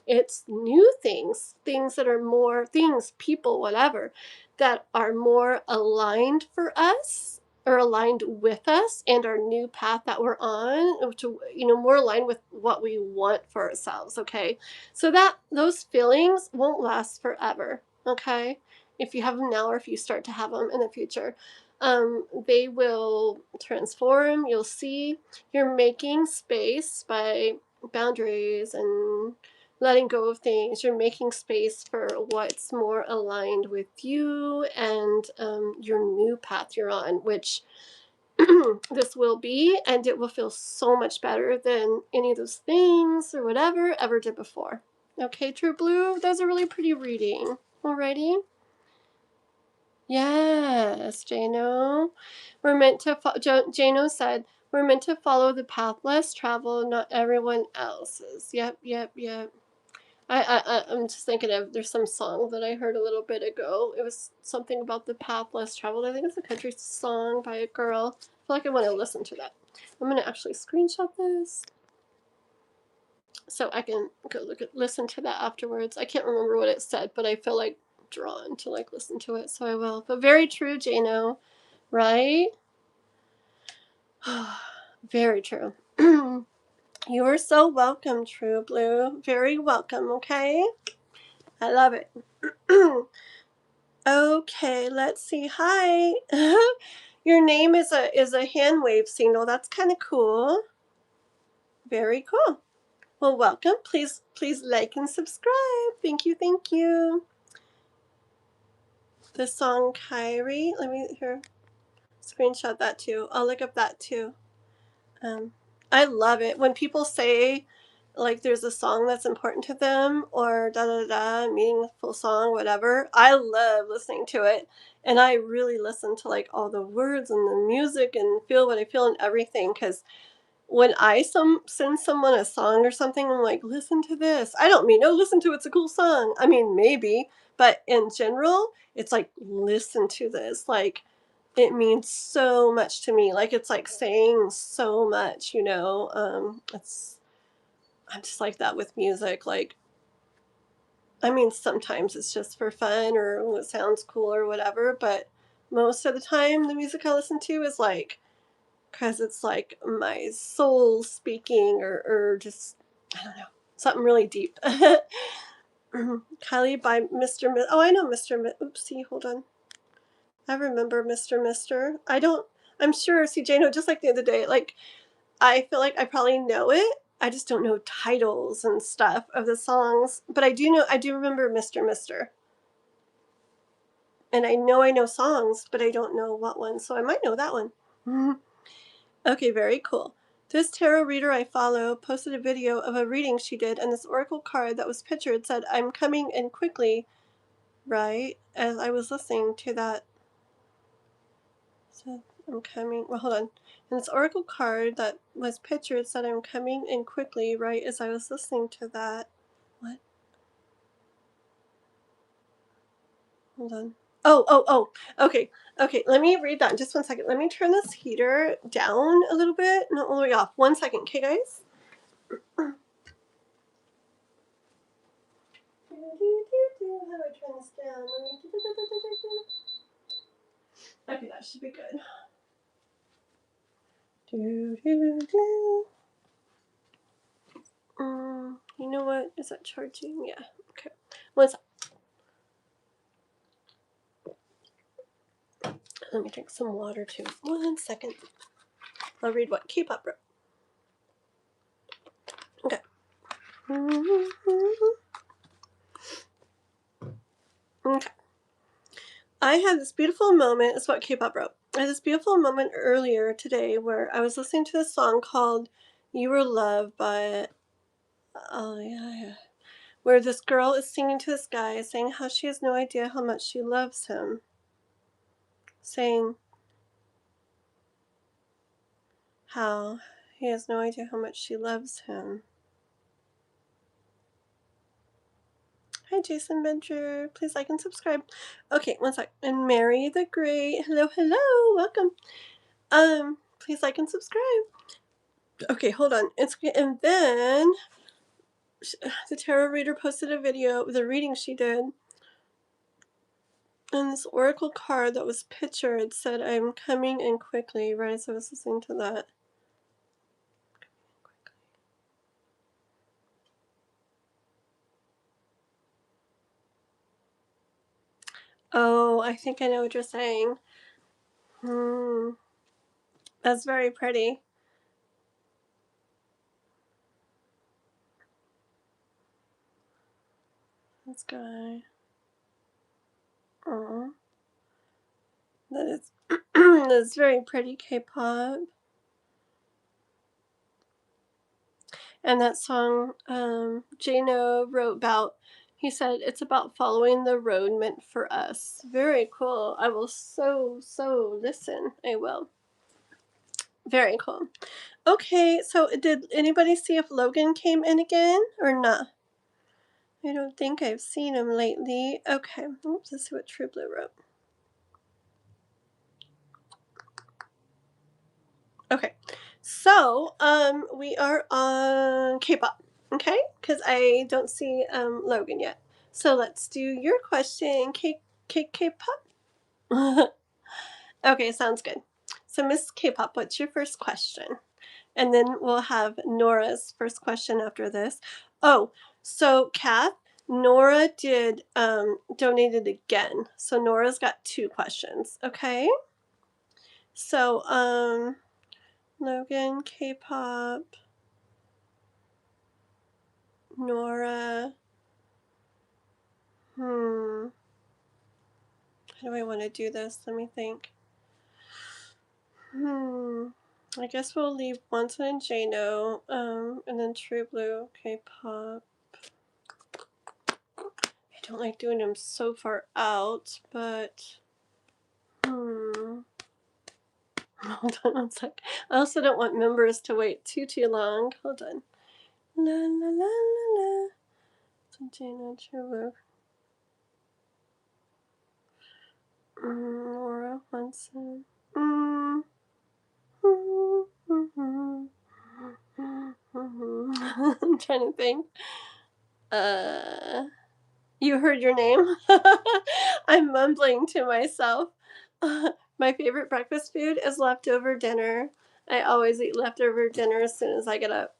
It's new things, things that are more, things, people, whatever, that are more aligned for us or aligned with us and our new path that we're on, to, you know, more aligned with what we want for ourselves. Okay, so that those feelings won't last forever. Okay, if you have them now or if you start to have them in the future, they will transform. You'll see you're making space by boundaries and letting go of things. You're making space for what's more aligned with you and your new path you're on, which this will be, and it will feel so much better than any of those things or whatever ever did before. Okay, True Blue, that was a really pretty reading. Alrighty. Yes, Jano. We're meant to, Jano said, we're meant to follow the path less traveled, not everyone else's. Yep. I'm just thinking of, there's some song that I heard a little bit ago. It was something about the path less traveled. I think it's a country song by a girl. I feel like I want to listen to that. I'm going to actually screenshot this so I can go listen to that afterwards. I can't remember what it said, but I feel like drawn to like listen to it, so I will. But very true, Jano, right? Very true. You are so welcome, True Blue. Very welcome, okay? I love it. Okay, let's see. Hi. Your name is a hand wave signal. That's kind of cool. Very cool. Well, welcome. Please like and subscribe. Thank you. The song Kyrie. Let me here screenshot that too. I'll look up that too. I love it when people say like there's a song that's important to them or meaningful song, whatever. I love listening to it, and I really listen to like all the words and the music and feel what I feel and everything, because when I send someone a song or something, I'm like, listen to this. I don't mean, oh, listen to it's a cool song. I mean, maybe, but in general, it's like, listen to this. Like, it means so much to me. Like, it's like saying so much, you know. I'm just like that with music. Like, I mean, sometimes it's just for fun or it sounds cool or whatever, but most of the time, the music I listen to is like, because it's like my soul speaking or just, I don't know, something really deep. Kylie by Mr. Oh, I know Mr. Oopsie, hold on. I remember Mr. I'm sure, see, Jano, just like the other day, like, I feel like I probably know it. I just don't know titles and stuff of the songs. But I do remember Mr. And I know songs, but I don't know what one. So I might know that one. Okay, very cool. This tarot reader I follow posted a video of a reading she did, and this oracle card that was pictured said, I'm coming in quickly, right? As I was listening to that. Said, I'm coming. Well, hold on. And this oracle card that was pictured said, I'm coming in quickly, right? As I was listening to that. What? Hold on. Oh. Okay. Let me read that in just 1 second. Let me turn this heater down a little bit. Not all the way off. 1 second. Okay, guys? How do I turn this down? Okay, that should be good. You know what? Is that charging? Yeah. Okay. 1 second. Let me drink some water too. 1 second. I'll read what K-pop wrote. Okay. Okay. I had this beautiful moment. It's what K-pop wrote. I had this beautiful moment earlier today where I was listening to a song called "You Were Loved" by where this girl is singing to this guy, saying how she has no idea how much she loves him. Saying how he has no idea how much she loves him. Hi, Jason Bencher. Please like and subscribe. Okay, one sec. And Mary the Great. Hello, hello. Welcome. Please like and subscribe. Okay, hold on. And then the tarot reader posted a video of the reading she did. And this oracle card that was pictured said, I'm coming in quickly, right? So I was listening to that. Oh, I think I know what you're saying. That's very pretty. This guy. Oh, that is that's very pretty K-pop. And that song Jano wrote about, he said it's about following the road meant for us. Very cool. I will so listen. I will. Very cool. Okay, so did anybody see if Logan came in again or not? I don't think I've seen him lately. Okay, oops, let's see what True Blue wrote. Okay, so we are on K-pop, okay? Because I don't see Logan yet. So let's do your question, K-pop. Okay, sounds good. So Miss K-pop, what's your first question? And then we'll have Nora's first question after this. Oh, so Kath, Nora did donated again. So Nora's got 2 questions, okay? So Logan, K-pop, Nora. How do I want to do this? Let me think. I guess we'll leave Wanton and Jano, and then True Blue, K-pop. I don't like doing them so far out, but hold on one sec. I also don't want members to wait too long. Hold on. La la la la la. Jano, True Blue. Nora Wanson. I'm trying to think. You heard your name? I'm mumbling to myself. My favorite breakfast food is leftover dinner. I always eat leftover dinner as soon as I get up.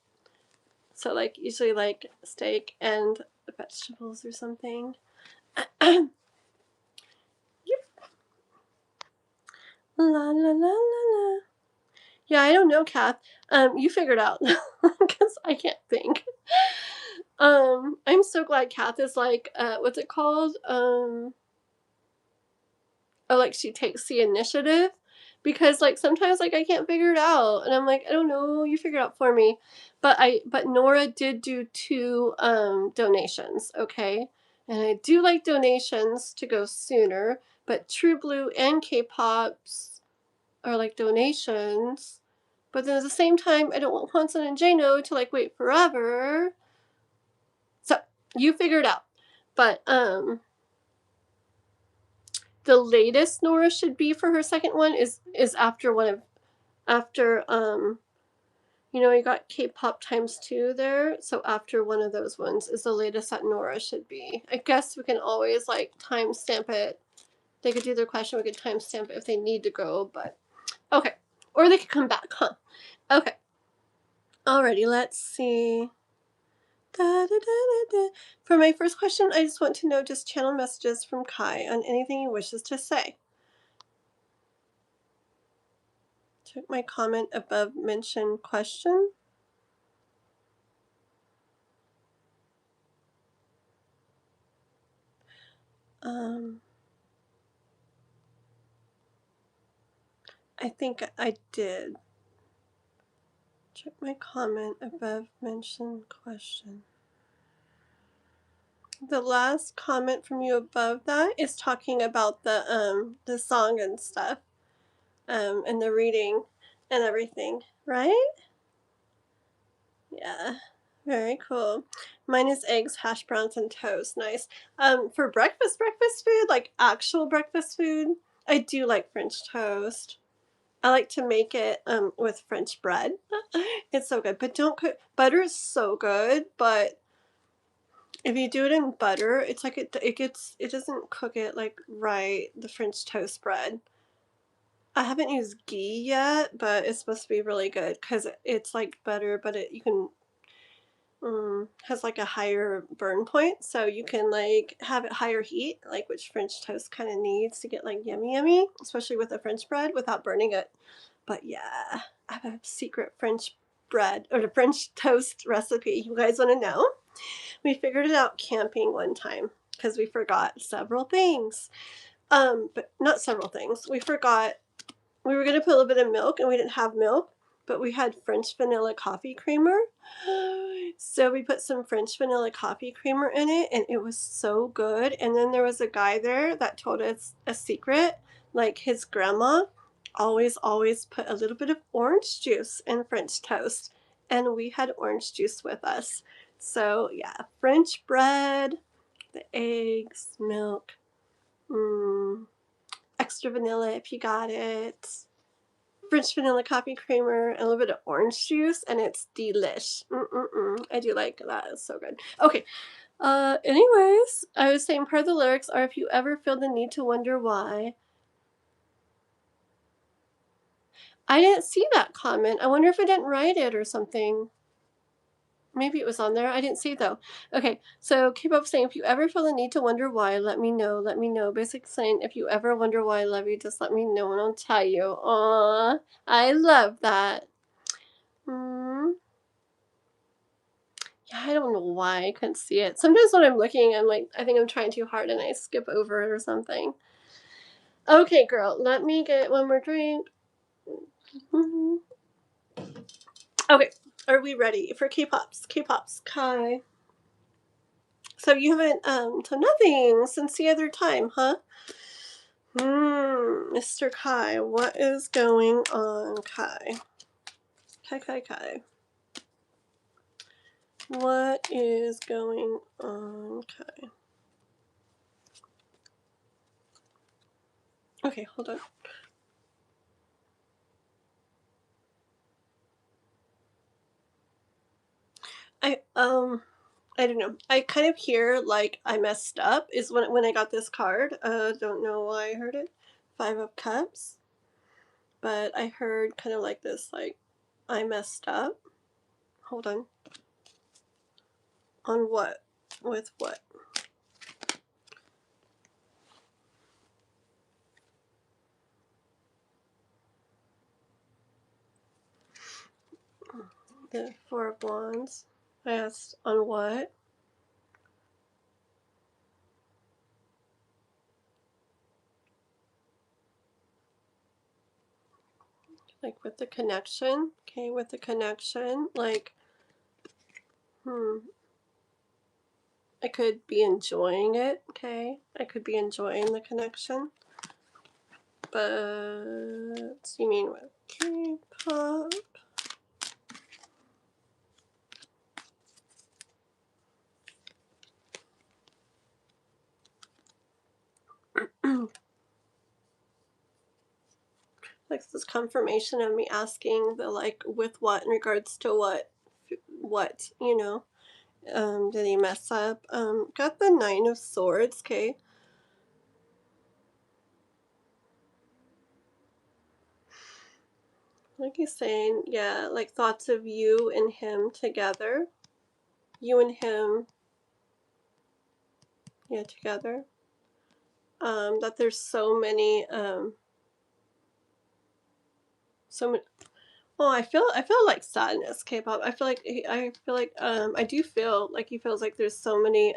So like usually like steak and vegetables or something. Yep. La la la la la. Yeah, I don't know, Kath. You figured out because I can't think. I'm so glad Kath is like, what's it called? Like she takes the initiative, because like sometimes like I can't figure it out, and I'm like, I don't know, you figure it out for me. But Nora did do 2 donations, okay, and I do like donations to go sooner, but True Blue and K-Pops are like donations. But then at the same time, I don't want Hanson and Jano to like wait forever. So you figure it out. But the latest Nora should be for her second one is after you got K-pop ×2 there. So after one of those ones is the latest that Nora should be. I guess we can always like timestamp it. They could do their question. We could timestamp it if they need to go, but okay. Or they could come back, huh? Okay. Alrighty, let's see. Da, da, da, da, da. For my first question, I just want to know just channel messages from Kai on anything he wishes to say. Check my comment above mentioned question. I think I did. Check my comment above mentioned question. The last comment from you above that is talking about the song and stuff, and the reading and everything, right? Yeah. Very cool. Mine is eggs, hash browns, and toast. Nice. For breakfast food, like actual breakfast food, I do like French toast. I like to make it with French bread. It's so good. But don't cook. Butter is so good, but if you do it in butter, it's like it doesn't cook it like right, the French toast bread. I haven't used ghee yet, but it's supposed to be really good because it's like butter, but you can has like a higher burn point, so you can like have it higher heat, like which French toast kind of needs to get like yummy, especially with the French bread without burning it. But yeah, I have a secret French bread or the French toast recipe. You guys want to know? We figured it out camping one time because we forgot several things. But not several things. We forgot we were gonna put a little bit of milk and we didn't have milk, but we had French vanilla coffee creamer. So we put some French vanilla coffee creamer in it and it was so good. And then there was a guy there that told us a secret, like his grandma always put a little bit of orange juice in French toast. And we had orange juice with us. So yeah, French bread, the eggs, milk, extra vanilla if you got it, French vanilla coffee creamer, and a little bit of orange juice, and it's delish. I do like that. It's so good. Okay. Anyways, I was saying part of the lyrics are if you ever feel the need to wonder why. I didn't see that comment. I wonder if I didn't write it or something. Maybe it was on there. I didn't see it though. Okay, so keep up saying if you ever feel the need to wonder why, let me know. Let me know. Basically saying if you ever wonder why I love you, just let me know and I'll tell you. Aww, I love that. Yeah, I don't know why I couldn't see it. Sometimes when I'm looking, I'm like, I think I'm trying too hard and I skip over it or something. Okay, girl, let me get one more drink. Okay, are we ready for K-Pops? K-Pops, Kai. So you haven't, so nothing since the other time, huh? Mr. Kai, what is going on, Kai? Kai. What is going on, Kai? Okay, hold on. I don't know. I kind of hear like I messed up is when I got this card. Don't know why I heard it. 5 of Cups. But I heard kind of like this, like I messed up. Hold on. On what? With what? The 4 of Wands. I asked on what? Like with the connection. Okay, with the connection. Like, I could be enjoying it. Okay, I could be enjoying the connection. But you mean with K-pop? Like this confirmation of me asking the like with what in regards to what did he mess up? Got the 9 of Swords. Okay, like he's saying, yeah, like thoughts of you and him together, you and him, yeah, together. That there's so many oh, I feel like sadness, K-pop. I feel like I do feel like he feels like there's so many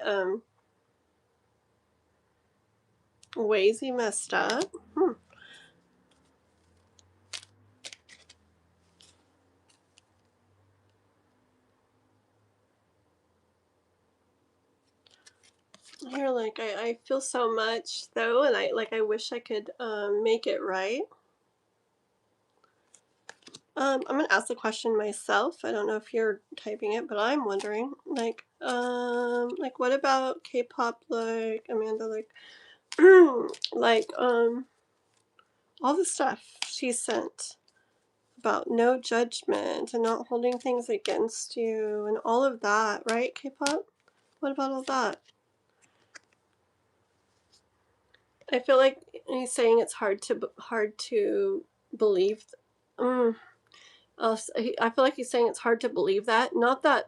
ways he messed up. Like I feel so much though, and I wish I could make it right. I'm gonna ask the question myself. I don't know if you're typing it, but I'm wondering, like what about K-pop, like Amanda, like, like, all the stuff she sent about no judgment and not holding things against you and all of that, right, K-pop? What about all that? I feel like he's saying it's hard to believe. Mm, I feel like he's saying it's hard to believe that. Not that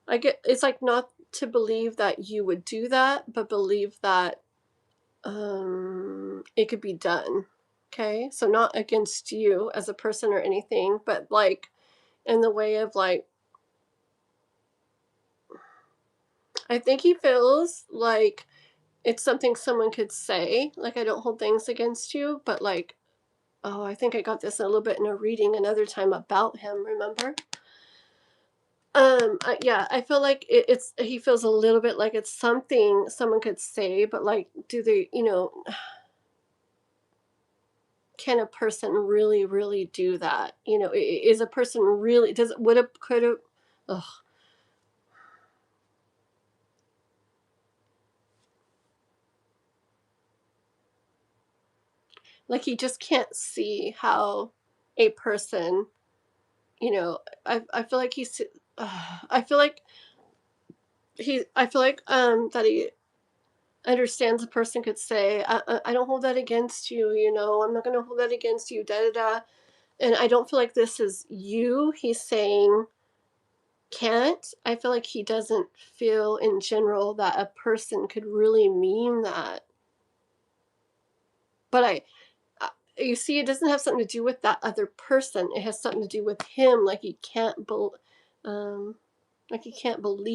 I get. It's like not to believe that you would do that, but believe that it could be done. Okay, so not against you as a person or anything, but like in the way of like, I think he feels like it's something someone could say, like, I don't hold things against you, but like, oh, I think I got this a little bit in a reading another time about him, remember? Yeah, I feel like it's, he feels a little bit like it's something someone could say, but like, do they, can a person really, really do that? Is a person really, would have, could have, ugh. Like, he just can't see how a person, I feel like he's, I feel like I feel like, that he understands a person could say, I don't hold that against you, I'm not going to hold that against you, da da da. And I don't feel like this is you. He's saying can't. I feel like he doesn't feel in general that a person could really mean that. But you see, it doesn't have something to do with that other person. It has something to do with him. Like he can't believe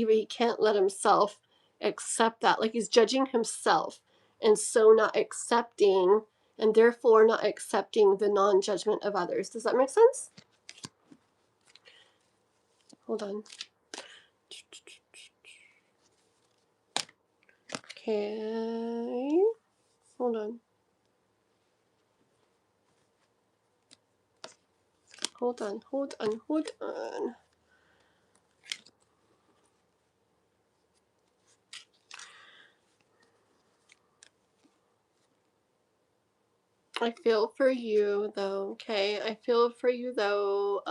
it. He can't let himself accept that. Like he's judging himself, and so not accepting, and therefore not accepting the non-judgment of others. Does that make sense? Hold on. Okay. Hold on. Hold on. Hold on. Hold on. I feel for you though, okay? I feel for you though.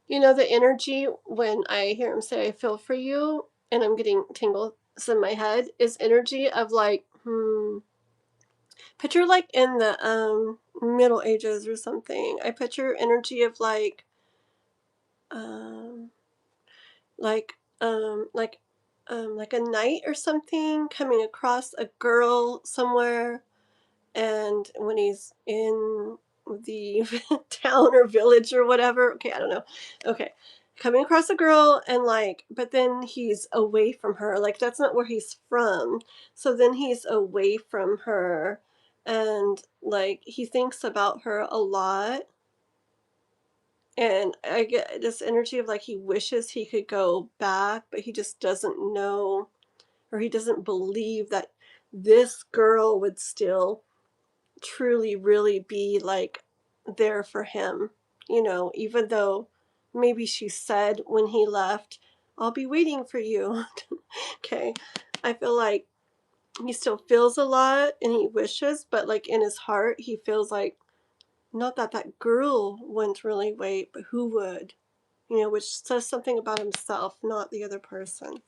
The energy when I hear him say I feel for you and I'm getting tingles in my head is energy of like, picture like in the Middle Ages or something. I picture energy of um like like like a knight or something coming across a girl somewhere, and when he's in the town or village or whatever, okay, I don't know, okay, coming across a girl, and like, but then he's away from her, like that's not where he's from, so then he's away from her, and like he thinks about her a lot, and I get this energy of like he wishes he could go back, but he just doesn't know, or he doesn't believe that this girl would still truly really be like there for him, even though maybe she said when he left, I'll be waiting for you. Okay, I feel like he still feels a lot and he wishes, but like in his heart he feels like not that that girl wouldn't really wait, but who would, which says something about himself, not the other person.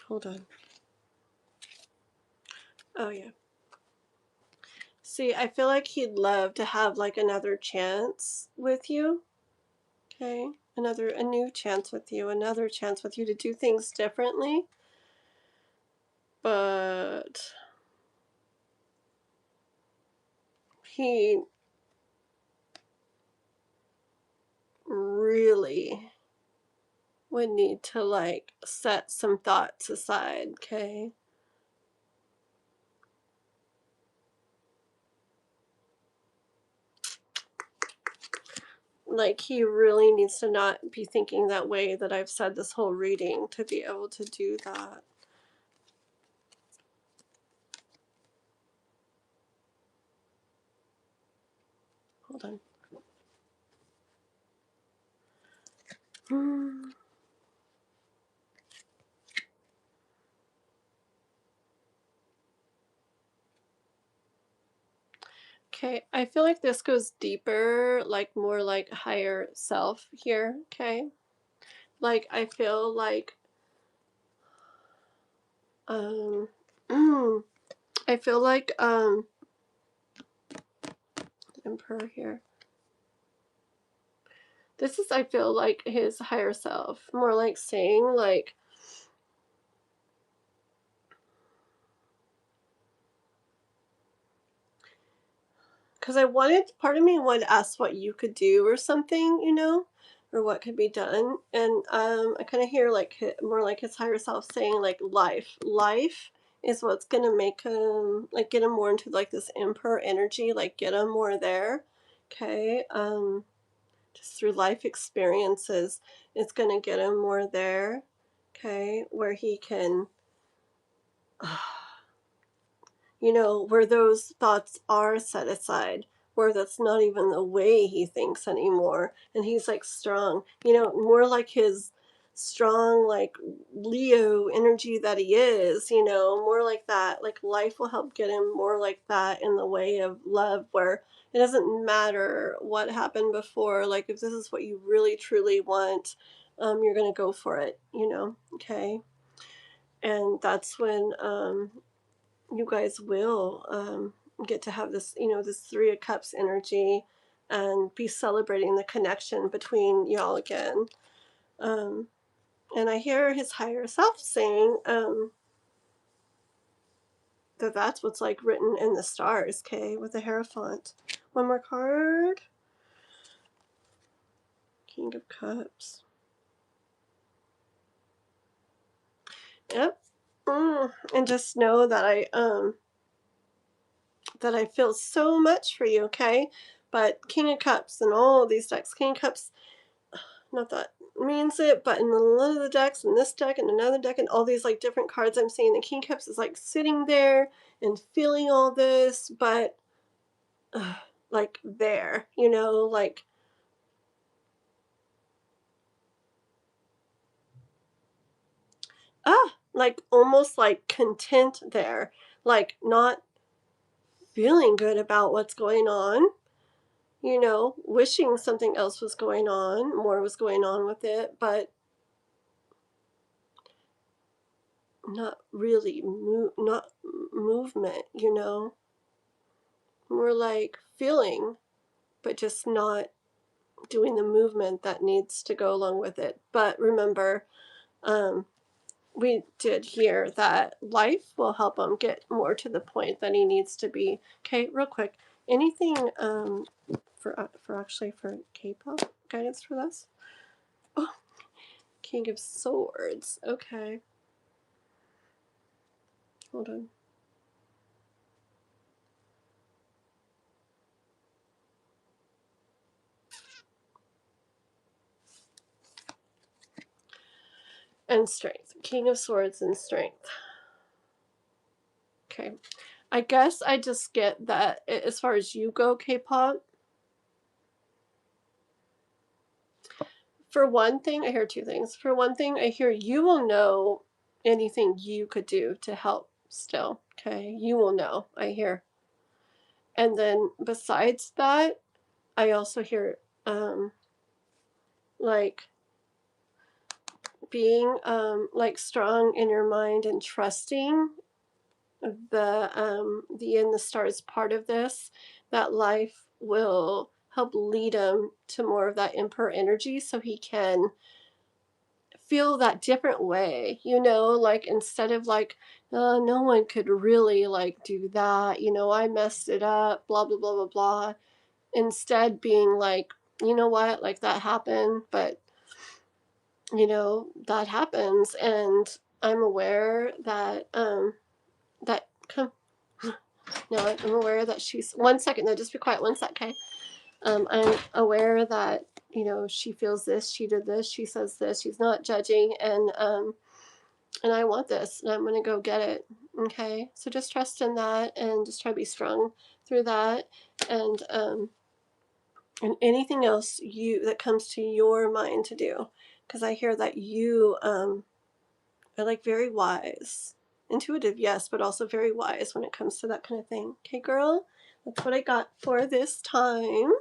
Hold on. Oh yeah. See, I feel like he'd love to have like another chance with you. Okay. A new chance with you, another chance with you to do things differently. But he really would need to like set some thoughts aside, okay? like he really needs to not be thinking that way that I've said this whole reading to be able to do that. Hold on. Okay, I feel like this goes deeper, like more like higher self here, okay? Like I feel like um I feel like Emperor here. This is, I feel like, his higher self, more like saying like, because I wanted, part of me wanted to ask what you could do or something, you know, or what could be done. And I kind of hear like more like his higher self saying like life is what's going to make him, like get him more into like this emperor energy, like get him more there. Okay. Just through life experiences, it's going to get him more there. Okay. Where he can, you know, where those thoughts are set aside, where that's not even the way he thinks anymore. And he's like strong, you know, more like his strong, like Leo energy that he is, you know, more like that. Like life will help get him more like that in the way of love, where it doesn't matter what happened before. Like if this is what you really truly want, you're going to go for it, you know, okay? And that's when you guys will get to have this, you know, this Three of Cups energy and be celebrating the connection between y'all again. And I hear his higher self saying that that's what's like written in the stars, okay, with the Hierophant. One more card. King of Cups. Yep. And just know that I feel so much for you, okay? But King of Cups and all these decks, King of Cups, not that means it, but in a lot of the decks, in this deck and another deck, and all these like different cards I'm seeing, the King of Cups is like sitting there and feeling all this, but like there, you know, like almost like content there, like not feeling good about what's going on, you know, wishing something else was going on, more was going on with it, but not really not movement, you know, more like feeling, but just not doing the movement that needs to go along with it. But remember, we did hear that life will help him get more to the point that he needs to be. Okay, real quick, anything for K-pop guidance for this? Oh, King of Swords. Okay, hold on. And strength. King of Swords and strength. Okay. I guess I just get that as far as you go, K-pop. For one thing, I hear two things. For one thing, I hear you will know anything you could do to help still. Okay. You will know, I hear. And then besides that, I also hear like being like strong in your mind and trusting the in the stars part of this, that life will help lead him to more of that emperor energy so he can feel that different way, you know, like instead of like no one could really like do that, you know, I messed it up, blah blah blah blah blah, instead being like, you know what, like that happened, but you know, that happens, and I'm aware that that come no, I'm aware that she's, one second though, just be quiet one sec, okay? I'm aware that you know, she feels this, she did this, she says this, she's not judging, and I want this, and I'm gonna go get it. Okay, so just trust in that, and just try to be strong through that, and anything else that comes to your mind to do, because I hear that you are like very wise, intuitive, yes, but also very wise when it comes to that kind of thing. Okay, girl, that's what I got for this time.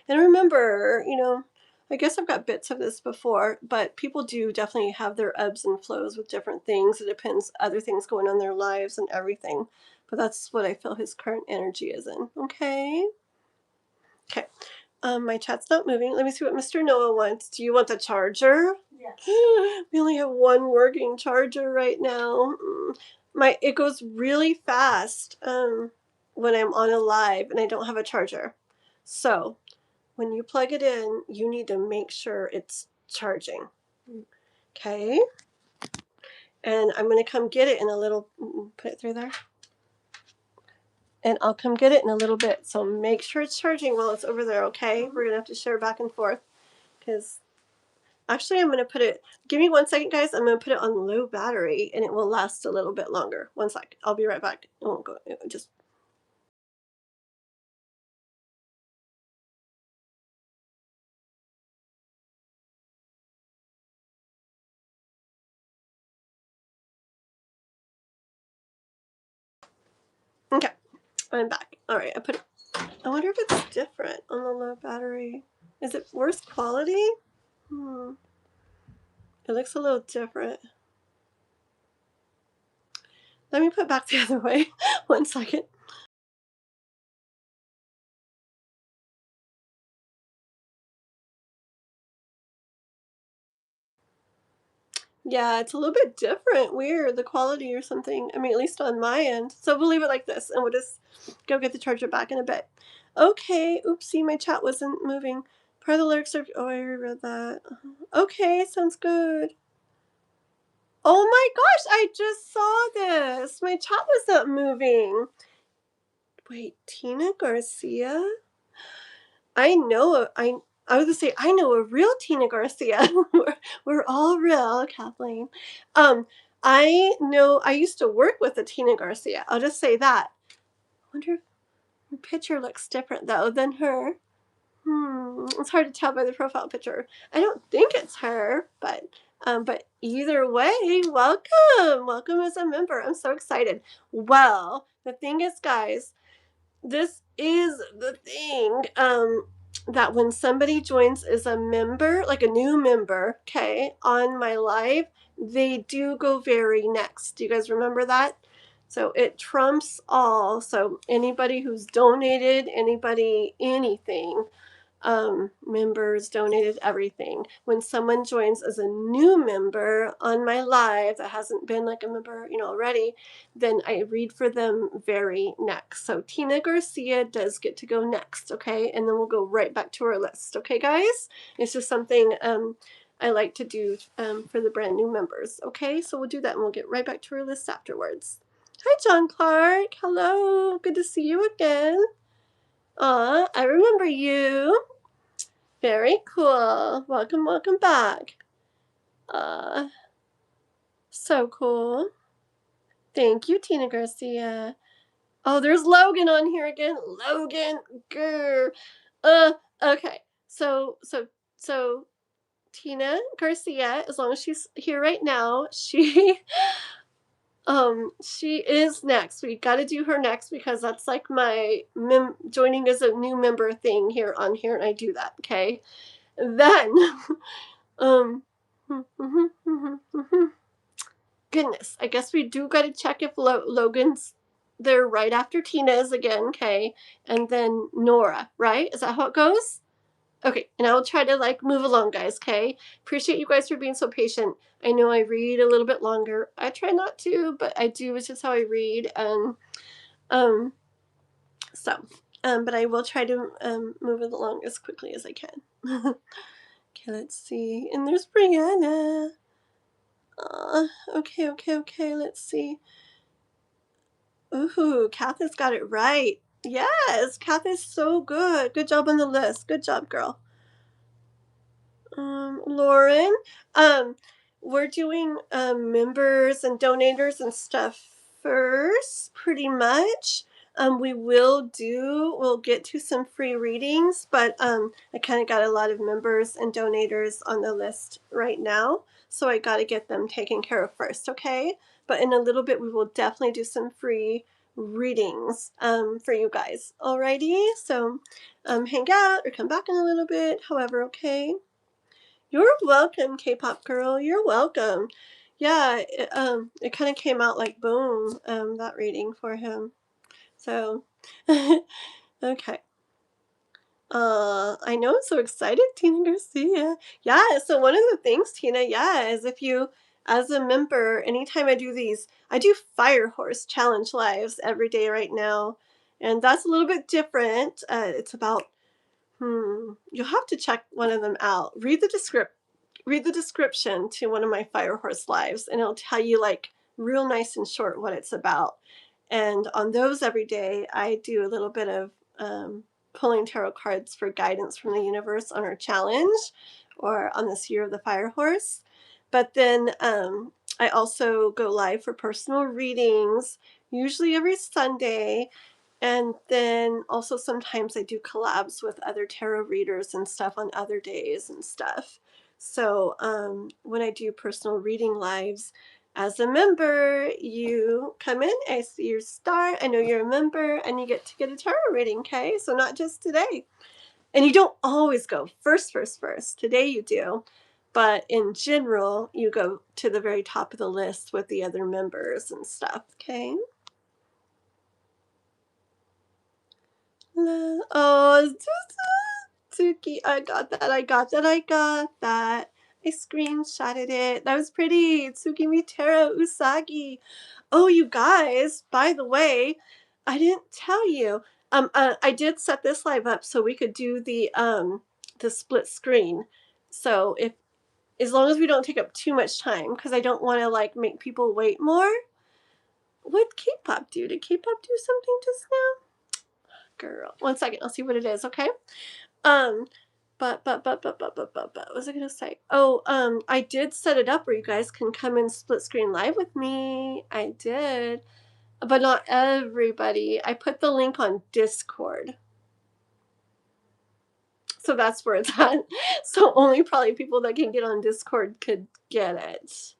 And remember, you know, I guess I've got bits of this before, but people do definitely have their ebbs and flows with different things. It depends, other things going on in their lives and everything. But that's what I feel his current energy is in. Okay? Okay. My chat's not moving. Let me see what Mr. Noah wants. Do you want the charger? Yes. We only have one working charger right now. It goes really fast when I'm on a live and I don't have a charger. So when you plug it in, you need to make sure it's charging. Okay? And I'm going to come get it in a little, put it through there. And I'll come get it in a little bit. So make sure it's charging while it's over there, okay? We're going to have to share back and forth. Because actually, I'm going to put it, give me 1 second, guys. I'm going to put it on low battery and it will last a little bit longer. 1 sec. I'll be right back. It won't go, just. Okay. I'm back. All right. I wonder if it's different on the low battery. Is it worse quality? It looks a little different. Let me put it back the other way. 1 second. Yeah, it's a little bit different. Weird, the quality or something. I mean, at least on my end. So we'll leave it like this, and we'll just go get the charger back in a bit. Okay, oopsie, my chat wasn't moving. Part of the lyrics are, oh, I read that. Okay, sounds good. Oh my gosh, I just saw this. My chat was not moving. Wait, Tina Garcia? I know, I was gonna say, I know a real Tina Garcia. we're all real, Kathleen. I know, I used to work with a Tina Garcia. I'll just say that. I wonder if her picture looks different, though, than her. It's hard to tell by the profile picture. I don't think it's her, but either way, welcome as a member. I'm so excited. Well, the thing is, guys, this is the thing, that when somebody joins as a member, like a new member, okay, on my live, they do go very next. Do you guys remember that? So it trumps all. So anybody who's donated, anybody, anything, members donated everything. When someone joins as a new member on my live that hasn't been like a member, you know, already, then I read for them very next. So Tina Garcia does get to go next, okay? And then we'll go right back to our list, okay, guys? It's just something I like to do for the brand new members, okay? So we'll do that and we'll get right back to our list afterwards. Hi, John Clark. Hello. Good to see you again. I remember you. Very cool. Welcome back. So cool. Thank you, Tina Garcia. Oh, there's Logan on here again. Logan, grr. Okay. So Tina Garcia, as long as she's here right now, she is next. We got to do her next because that's like my joining as a new member thing here on here, and I do that. Okay. Then, goodness, I guess we do got to check if Logan's there right after Tina's again, okay, and then Nora, right? Is that how it goes? Okay, and I'll try to like move along, guys. Okay, appreciate you guys for being so patient. I know I read a little bit longer. I try not to, but I do. It's just how I read, and but I will try to move it along as quickly as I can. Okay, let's see. And there's Brianna. Okay. Let's see. Ooh, Kath has got it right. Yes, Kath is so good. Good job on the list. Good job, girl. Lauren, we're doing members and donators and stuff first, pretty much. We'll get to some free readings, but I kind of got a lot of members and donators on the list right now, so I got to get them taken care of first, okay? But in a little bit, we will definitely do some free readings for you guys. Alrighty, so hang out or come back in a little bit, however, okay? You're welcome, K-pop girl. You're welcome. Yeah, it kind of came out like boom, that reading for him. So, okay. I know, I'm so excited, Tina Garcia. Yeah, so one of the things, Tina, yeah, is if you, as a member, anytime I do Fire Horse Challenge lives every day right now, and that's a little bit different. It's about, you'll have to check one of them out. Read the description to one of my Fire Horse lives, and it'll tell you like real nice and short what it's about. And on those every day, I do a little bit of pulling tarot cards for guidance from the universe on our challenge or on this year of the Fire Horse. But then I also go live for personal readings, usually every Sunday. And then also sometimes I do collabs with other tarot readers and stuff on other days and stuff. So when I do personal reading lives, as a member, you come in, I see your star, I know you're a member, and you get to get a tarot reading, okay? So not just today. And you don't always go first. Today you do. But in general, you go to the very top of the list with the other members and stuff, okay? Oh, Suki, I got that. I screenshotted it. That was pretty. Tsuki Mitero Usagi. Oh, you guys, by the way, I didn't tell you. I did set this live up so we could do the split screen. So as long as we don't take up too much time, because I don't want to like make people wait more. What K-pop do? Did K-pop do something just now? Girl, 1 second. I'll see what it is. Okay. What was I gonna say? Oh, I did set it up where you guys can come and split screen live with me. I did, but not everybody. I put the link on Discord, so that's where it's at. So only probably people that can get on Discord could get it.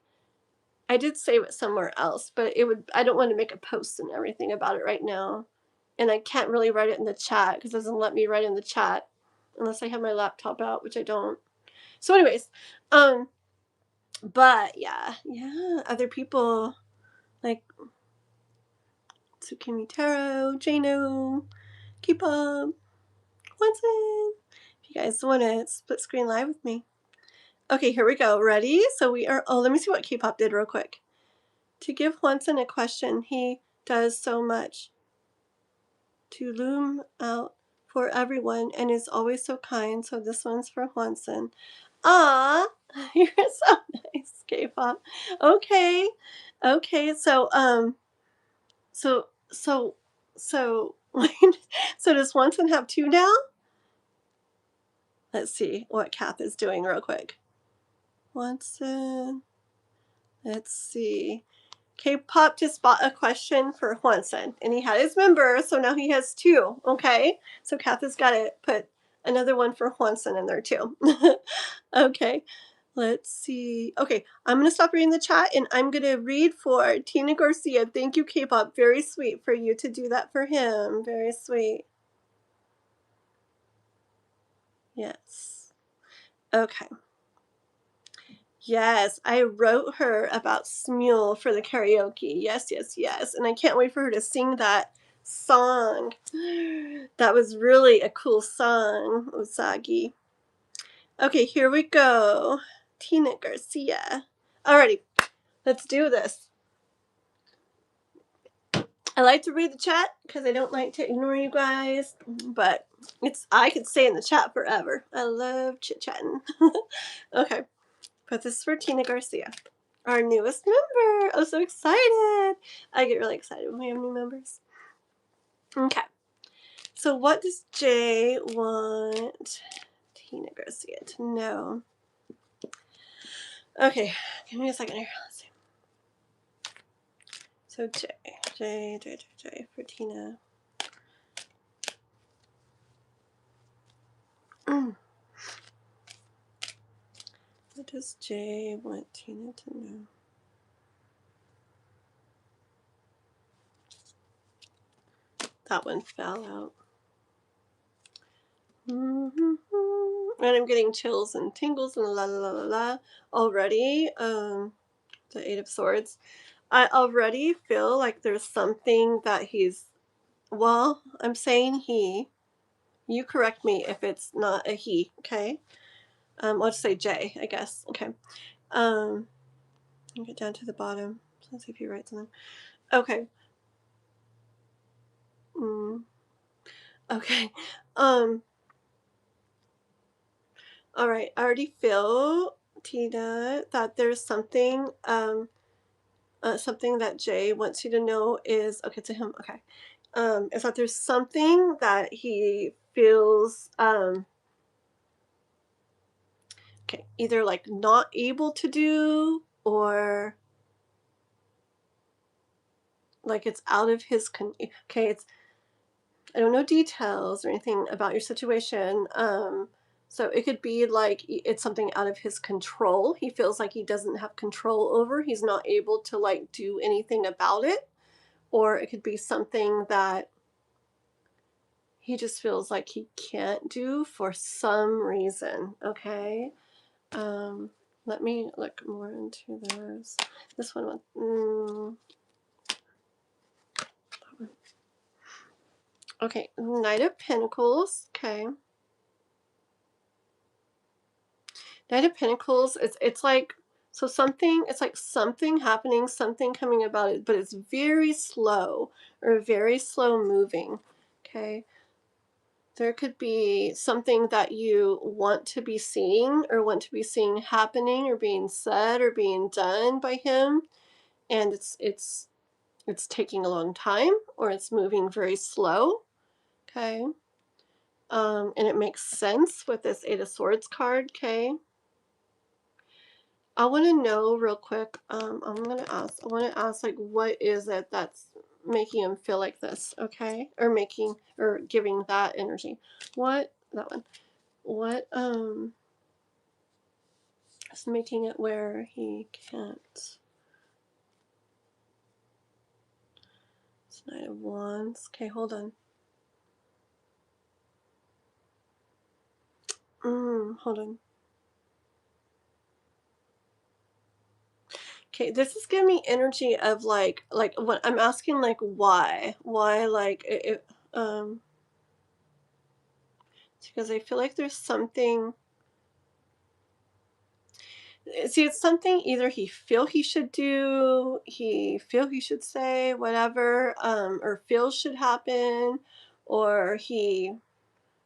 I did save it somewhere else, but I don't want to make a post and everything about it right now, and I can't really write it in the chat because it doesn't let me write in the chat unless I have my laptop out, which I don't. So anyways, but yeah, other people like Tsukimi Taro, Jano, K-pop, Watson. If you guys want to split screen live with me. Okay, here we go. Ready? So we are, let me see what K-pop did real quick. To give Watson a question, he does so much to loom out for everyone and is always so kind. So this one's for Watson. Ah, you're so nice, K-pop. Okay, so so so so so does Watson have two now? Let's see what Kath is doing real quick. Watson, let's see. K-pop just bought a question for Watson, and he had his member, so now he has two. Okay, so Kath has got to put another one for Watson in there too. Okay. Let's see. Okay, I'm going to stop reading the chat and I'm going to read for Tina Garcia. Thank you, K-pop. Very sweet for you to do that for him. Very sweet. Yes. Okay. Yes, I wrote her about Smule for the karaoke. Yes. And I can't wait for her to sing that song. That was really a cool song, Usagi. Okay, here we go. Tina Garcia. Alrighty, let's do this. I like to read the chat because I don't like to ignore you guys, but I could stay in the chat forever. I love chit-chatting. Okay, but this is for Tina Garcia, our newest member. I'm so excited. I get really excited when we have new members. Okay, so what does Jay want Tina Garcia to know? Okay, give me a second here. Let's see. So J for Tina. What does J want Tina to know? That one fell out. And I'm getting chills and tingles and la la la la la already. The Eight of Swords. I already feel like there's something that he's, well, I'm saying he. You correct me if it's not a he, okay? I'll just say J, I guess. Okay. I'll get down to the bottom. Let's see if you write something. Okay. Okay. All right. I already feel, Tina, that there's something, something that Jay wants you to know is, okay, to him, okay, is that there's something that he feels, okay, either like not able to do or like it's out of his, okay, it's, I don't know details or anything about your situation, so it could be like it's something out of his control. He feels like he doesn't have control over, he's not able to like do anything about it. Or it could be something that he just feels like he can't do for some reason, okay? Let me look more into this. This one, okay, Knight of Pentacles, okay. Knight of Pentacles, it's like, so something, it's like something happening, something coming about it, but it's very slow or very slow moving, okay? There could be something that you want to be seeing or want to be seeing happening or being said or being done by him, and it's taking a long time or it's moving very slow, okay? And it makes sense with this Eight of Swords card, okay? I want to know real quick, I want to ask, like, what is it that's making him feel like this, okay? Or making, or giving that energy. What, that one. What, is making it where he can't? It's Knight of Wands. Okay, hold on. Hold on. Okay, this is giving me energy of like what I'm asking, like why, like it it's because I feel like there's something. See, it's something either he feel he should do, he feel he should say, whatever, or feels should happen, or he,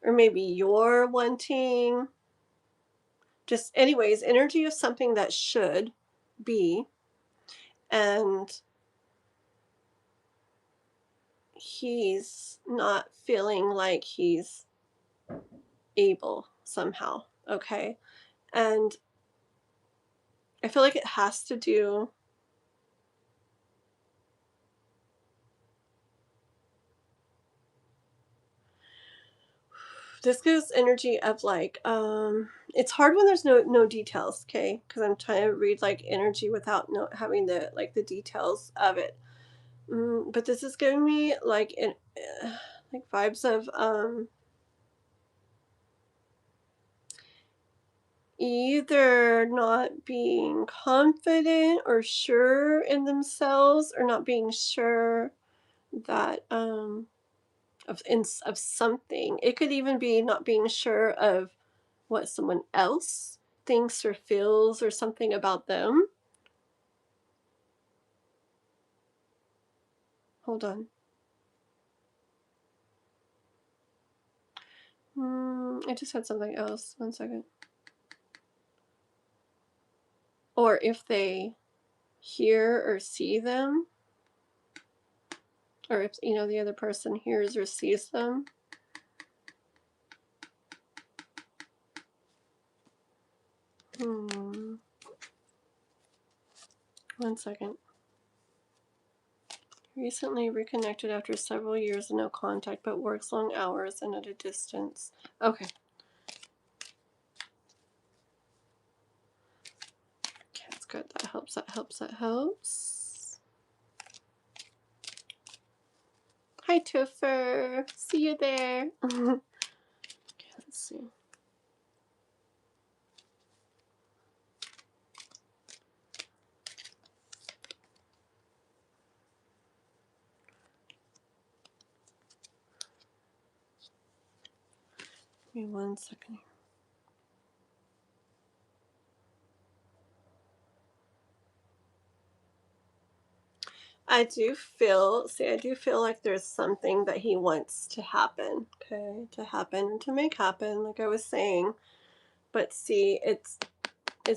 or maybe you're wanting. Just anyways, energy of something that should be, and he's not feeling like he's able somehow, okay? And I feel like it has to do, this gives energy of like, it's hard when there's no details, okay? Because I'm trying to read like energy without having the like the details of it. But this is giving me like like vibes of either not being confident or sure in themselves, or not being sure that of something. It could even be not being sure of what someone else thinks or feels or something about them. Hold on. I just had something else. 1 second. Or if they hear or see them, or if the other person hears or sees them. 1 second. Recently reconnected after several years of no contact, but works long hours and at a distance. Okay. Okay, that's good. That helps, that helps, that helps. Hi, Topher. See you there. Okay, let's see. Give me 1 second here. I do feel like there's something that he wants to happen, okay? To happen and to make happen, like I was saying. But see, it's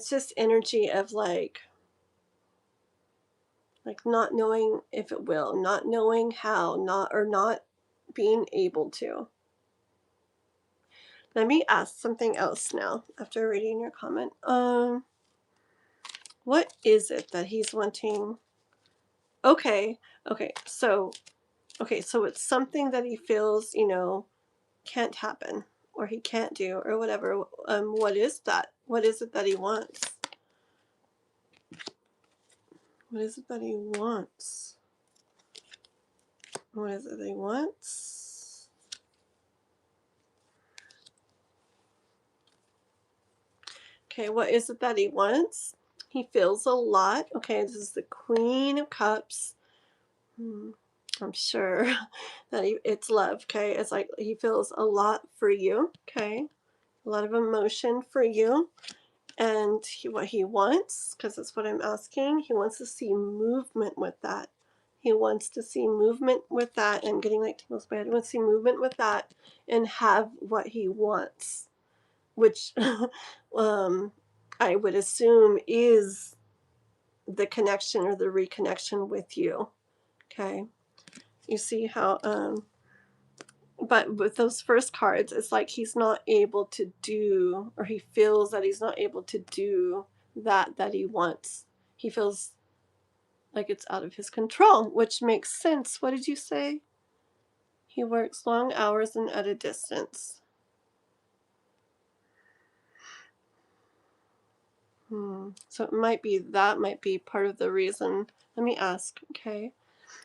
just energy of like not knowing if it will, not knowing how, not being able to. Let me ask something else now after reading your comment. What is it that he's wanting? Okay, so it's something that he feels, can't happen or he can't do or whatever. What is that? What is it that he wants? What is it that he wants? What is it that he wants? Okay, what is it that he wants? He feels a lot. Okay, this is the Queen of Cups. I'm sure that it's love. Okay, it's like he feels a lot for you. Okay, a lot of emotion for you. And what he wants, because that's what I'm asking, he wants to see movement with that. He wants to see movement with that. I'm getting like tingles by head. He wants to see movement with that and have what he wants, which I would assume is the connection or the reconnection with you. Okay, you see how but with those first cards, it's like he's not able to do, or he feels that he's not able to do that he wants. He feels like it's out of his control, which makes sense. What did you say? He works long hours and at a distance. So it might be part of the reason. Let me ask, okay,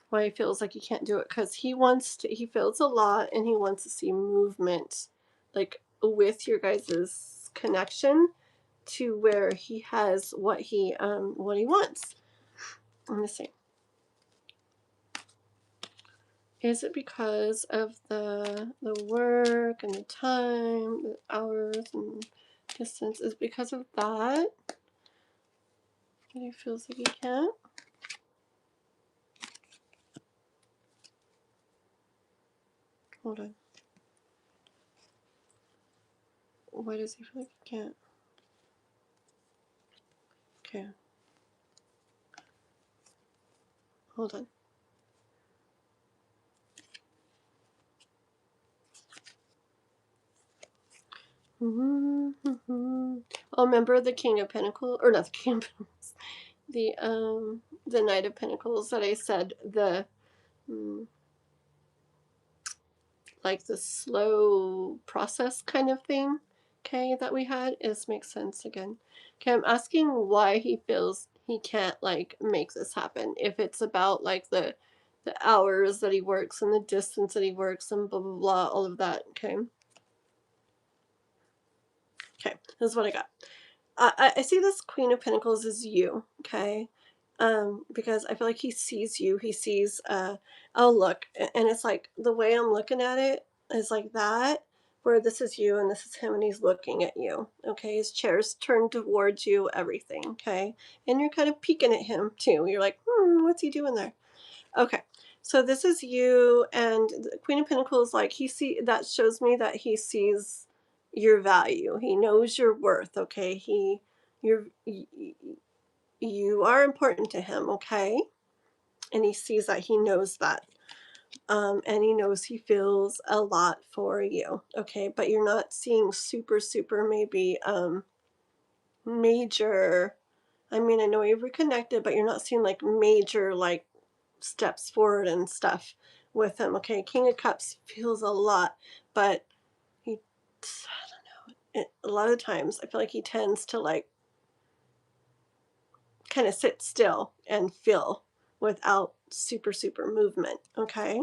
why he feels like he can't do it, because he feels a lot and he wants to see movement, like with your guys' connection to where he has what he wants. Let me see. Is it because of the work and the time, the hours and distance? Is it because of that he feels like he can't? Hold on. Why does he feel like he can't? Okay. Hold on. Oh, remember the King of Pentacles, or not the King of Pentacles, the Knight of Pentacles that I said like the slow process kind of thing, okay, that we had. Is makes sense again. Okay, I'm asking why he feels he can't like make this happen. If it's about like the hours that he works and the distance that he works and blah blah blah, all of that. Okay. Okay, this is what I got. I see this Queen of Pentacles as you, okay? Because I feel like he sees you. He sees, oh, look. And it's like the way I'm looking at it is like that, where this is you and this is him and he's looking at you, okay? His chair's turned towards you, everything, okay? And you're kind of peeking at him too. You're like, what's he doing there? Okay. So this is you, and the Queen of Pentacles, like that shows me that he sees your value. He knows your worth, okay? You are important to him, okay? And he sees that, he knows that. And he knows he feels a lot for you, okay? But you're not seeing super maybe major I mean, I know you've reconnected, but you're not seeing like major like steps forward and stuff with him. Okay, King of Cups feels a lot, but he, I don't know, a lot of the times I feel like he tends to like kind of sit still and feel without super movement. Okay,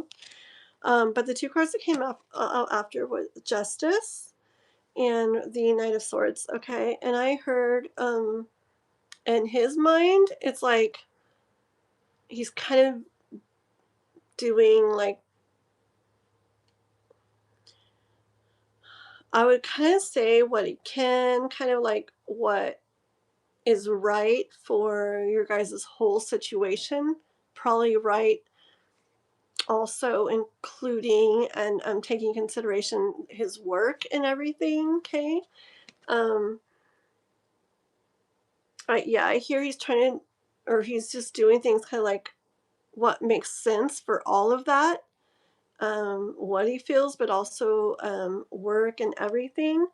but the two cards that came up after was Justice and the Knight of Swords. Okay, and I heard in his mind it's like he's kind of doing like, I would kind of say what he can, kind of like what is right for your guys' whole situation. Probably right, also including and taking consideration his work and everything. Okay. Um, I hear he's trying to, or he's just doing things kind of like what makes sense for all of that, what he feels, but also work and everything.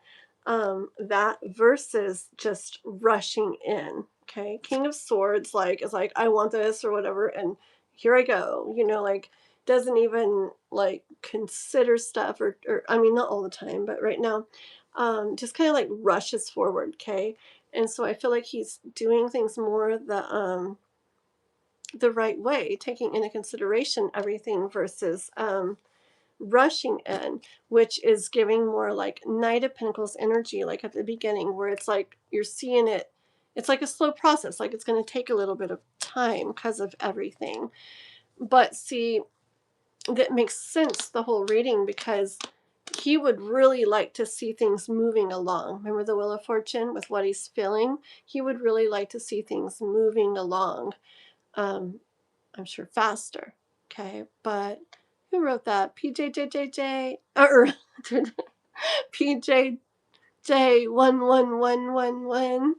That versus just rushing in. Okay, King of Swords like is like, I want this or whatever, and here I go. You know, like doesn't even like consider stuff, or I mean not all the time, but right now, just kind of like rushes forward. Okay, and so I feel like he's doing things more the right way, taking into consideration everything versus rushing in, which is giving more like Knight of Pentacles energy, like at the beginning, where it's like you're seeing it. It's like a slow process, like it's going to take a little bit of time because of everything. But see, that makes sense, the whole reading, because he would really like to see things moving along. Remember the Wheel of Fortune with what he's feeling? He would really like to see things moving along. I'm sure faster. Okay, but who wrote that? PJJJJ or PJJ11111.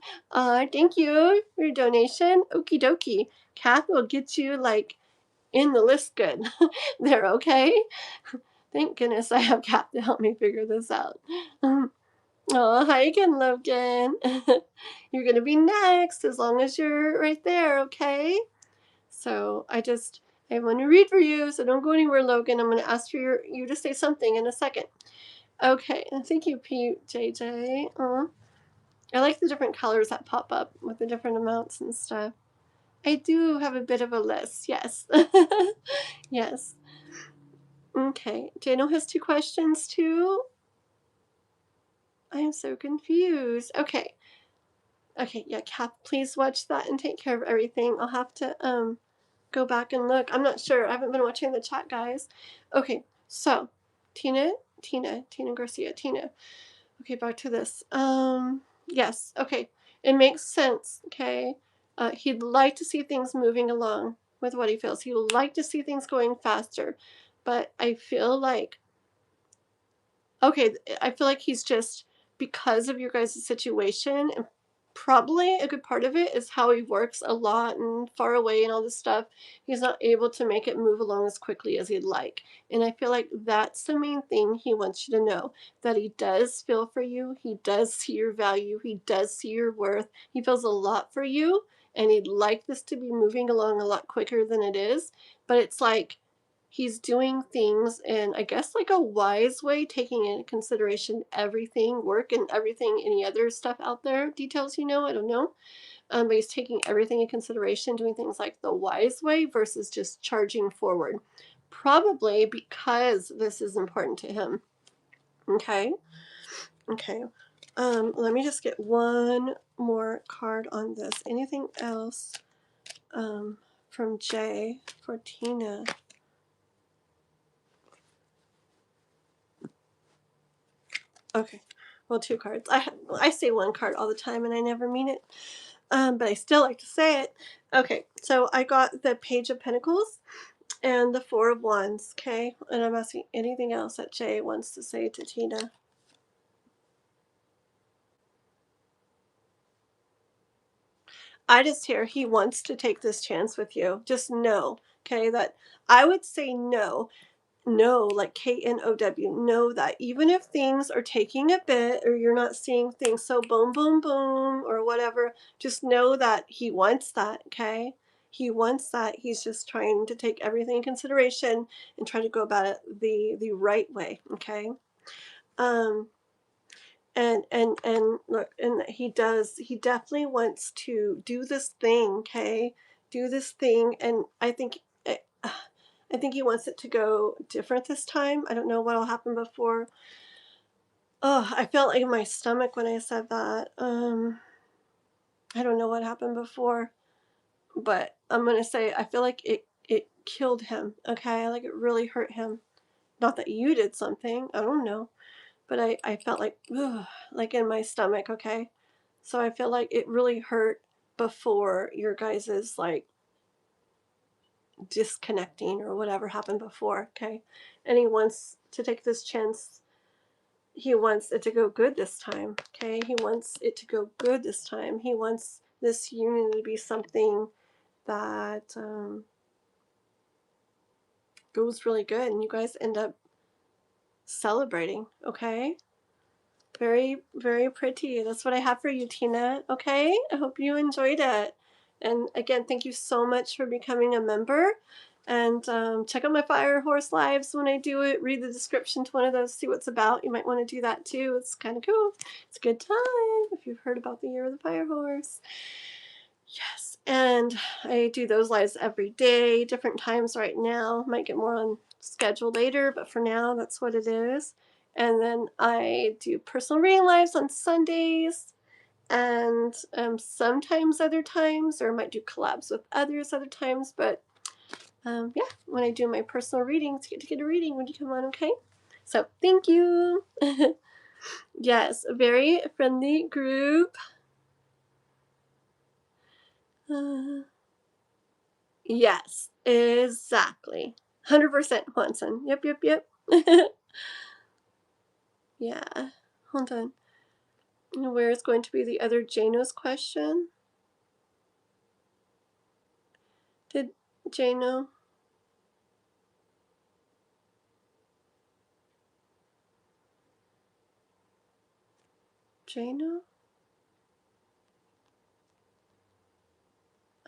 Thank you for your donation. Okie dokie. Kath will get you like in the list good there. Okay. Thank goodness I have Kath to help me figure this out. Oh, hi again, Logan. You're gonna be next as long as you're right there. Okay. So I want to read for you, so don't go anywhere, Logan. I'm going to ask for you to say something in a second. Okay, thank you, PJJ. I like the different colors that pop up with the different amounts and stuff. I do have a bit of a list, yes. Yes. Okay, Daniel has 2 questions too. I am so confused. Okay, yeah, Kath, please watch that and take care of everything. I'll have to go back and look. I'm not sure. I haven't been watching the chat, guys. Okay, so Tina Garcia. Okay, back to this. Yes. Okay, it makes sense. Okay, he'd like to see things moving along with what he feels. He would like to see things going faster, but I feel like, okay, I feel like he's just, because of your guys' situation, and probably a good part of it is how he works a lot and far away and all this stuff. He's not able to make it move along as quickly as he'd like. And I feel like that's the main thing he wants you to know, that he does feel for you. He does see your value. He does see your worth. He feels a lot for you, and he'd like this to be moving along a lot quicker than it is. But it's like, he's doing things in, I guess, like a wise way, taking into consideration everything, work and everything, any other stuff out there, details, I don't know. But he's taking everything in consideration, doing things like the wise way versus just charging forward. Probably because this is important to him. Okay. Let me just get one more card on this. Anything else from Jay for Tina? Okay. Well, 2 cards. I say 1 card all the time, and I never mean it. But I still like to say it. Okay. So I got the Page of Pentacles and the 4 of Wands. Okay. And I'm asking anything else that Jay wants to say to Tina. I just hear he wants to take this chance with you. Just know, okay, that I would say no. know, like K-N-O-W, know that even if things are taking a bit or you're not seeing things so boom, boom, boom or whatever, just know that he wants that, okay? He wants that. He's just trying to take everything in consideration and try to go about it the right way, okay? Um, and look, and he definitely wants to do this thing, okay? Do this thing, and I think he wants it to go different this time. I don't know what'll happen before. Oh, I felt like in my stomach when I said that. I don't know what happened before, but I'm gonna say I feel like it killed him. Okay, like it really hurt him. Not that you did something. I don't know, but I felt like ugh, like in my stomach. Okay, so I feel like it really hurt before your guys's like disconnecting or whatever happened before. Okay, and he wants to take this chance. He wants it to go good this time. Okay, he wants it to go good this time. He wants this union to be something that goes really good and you guys end up celebrating. Okay, very, very pretty. That's what I have for you, Tina. Okay, I hope you enjoyed it. And again, thank you so much for becoming a member. And check out my Fire Horse Lives when I do it. Read the description to one of those, see what's about. You might want to do that too. It's kind of cool. It's a good time if you've heard about the Year of the Fire Horse. Yes, and I do those lives every day, different times right now. Might get more on schedule later, but for now, that's what it is. And then I do personal reading lives on Sundays, and sometimes other times, or I might do collabs with others other times. But yeah, when I do my personal readings, you get to get a reading when you come on, okay? So thank you. Yes, a very friendly group. Yes, exactly. 100% Juanson. Yep, yep, yep. Yeah. Hold on. Where is going to be the other Jano's question? Did Jano? Jano?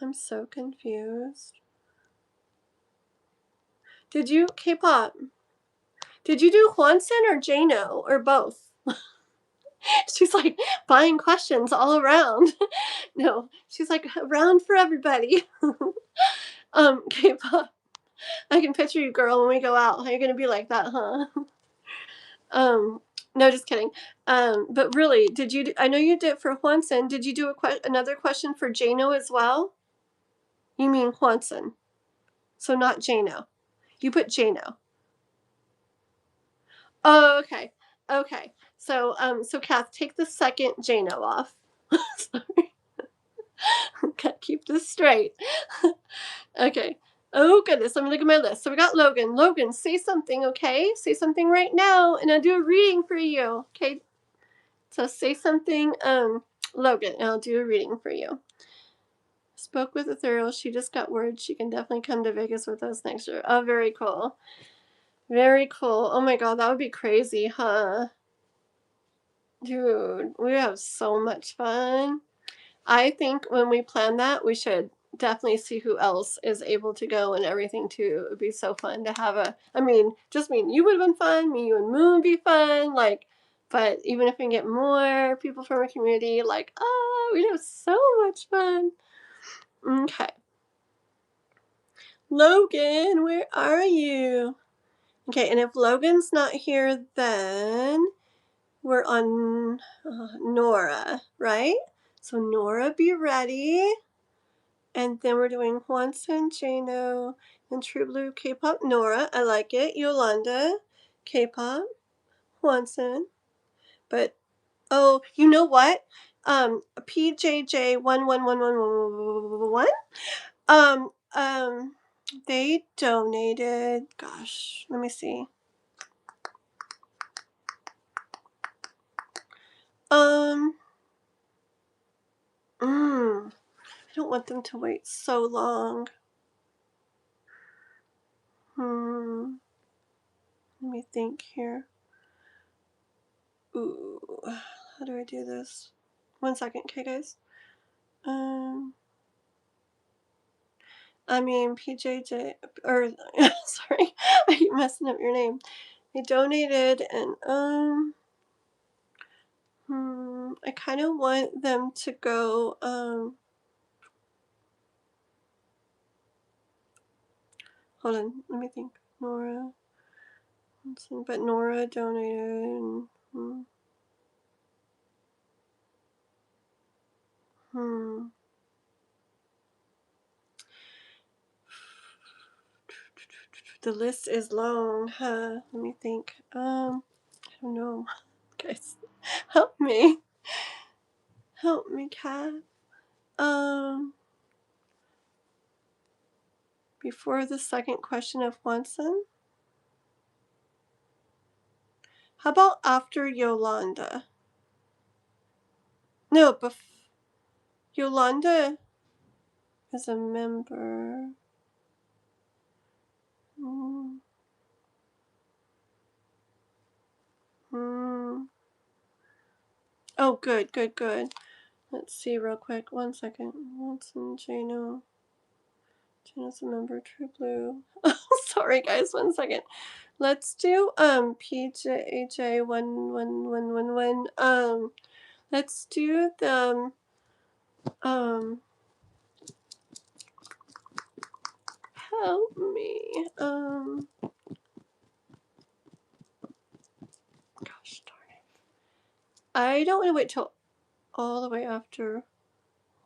I'm so confused. Did you, K-pop, did you do Juanson or Jano or both? She's like buying questions all around. No, she's like around for everybody. K-pop, I can picture you, girl, when we go out. How you gonna be like that, huh? No, just kidding. But really, did you? I know you did for Juanson. Did you do another question for Jano as well? You mean Juanson, so not Jano. You put Jano. Oh, okay, okay. So Kath, take the second Jano off. Sorry, gotta keep this straight. Okay. Oh goodness, let me look at my list. So we got Logan. Logan, say something, okay? Say something right now, and I'll do a reading for you. Okay. So say something, Logan, and I'll do a reading for you. Spoke with a thorough. She just got word she can definitely come to Vegas with us next year. Oh, very cool. Very cool. Oh my god, that would be crazy, huh? Dude, we have so much fun. I think when we plan that, we should definitely see who else is able to go and everything too. It would be so fun to have just me and you would have been fun, me, you, and Moon would be fun, like, but even if we can get more people from our community, like, oh, we'd have so much fun. Okay. Logan, where are you? Okay, and if Logan's not here, then we're on Nora, right? So Nora, be ready. And then we're doing Juanson, Jano, and True Blue, K-pop, Nora. I like it. Yolanda, K-pop, Juanson. But, oh, you know what? PJJ11111, they donated, gosh, let me see. I don't want them to wait so long. me think here. Ooh, how do I do this? 1 second, okay, guys? I mean, PJJ, or, sorry, I keep messing up your name. They donated, and, I kind of want them to go, hold on, let me think. Nora, but Nora donated, The list is long, huh? Let me think. I don't know. Guys, help me. Help me, Kat. Before the second question of Watson? How about after Yolanda? No, Yolanda is a member. Oh, good. Let's see real quick. 1 second. Watson, Jano. Jano's a member. True Blue. Sorry, guys. 1 second. Let's do PJJ 11111. Let's do the help me. Gosh darn it. I don't want to wait till all the way after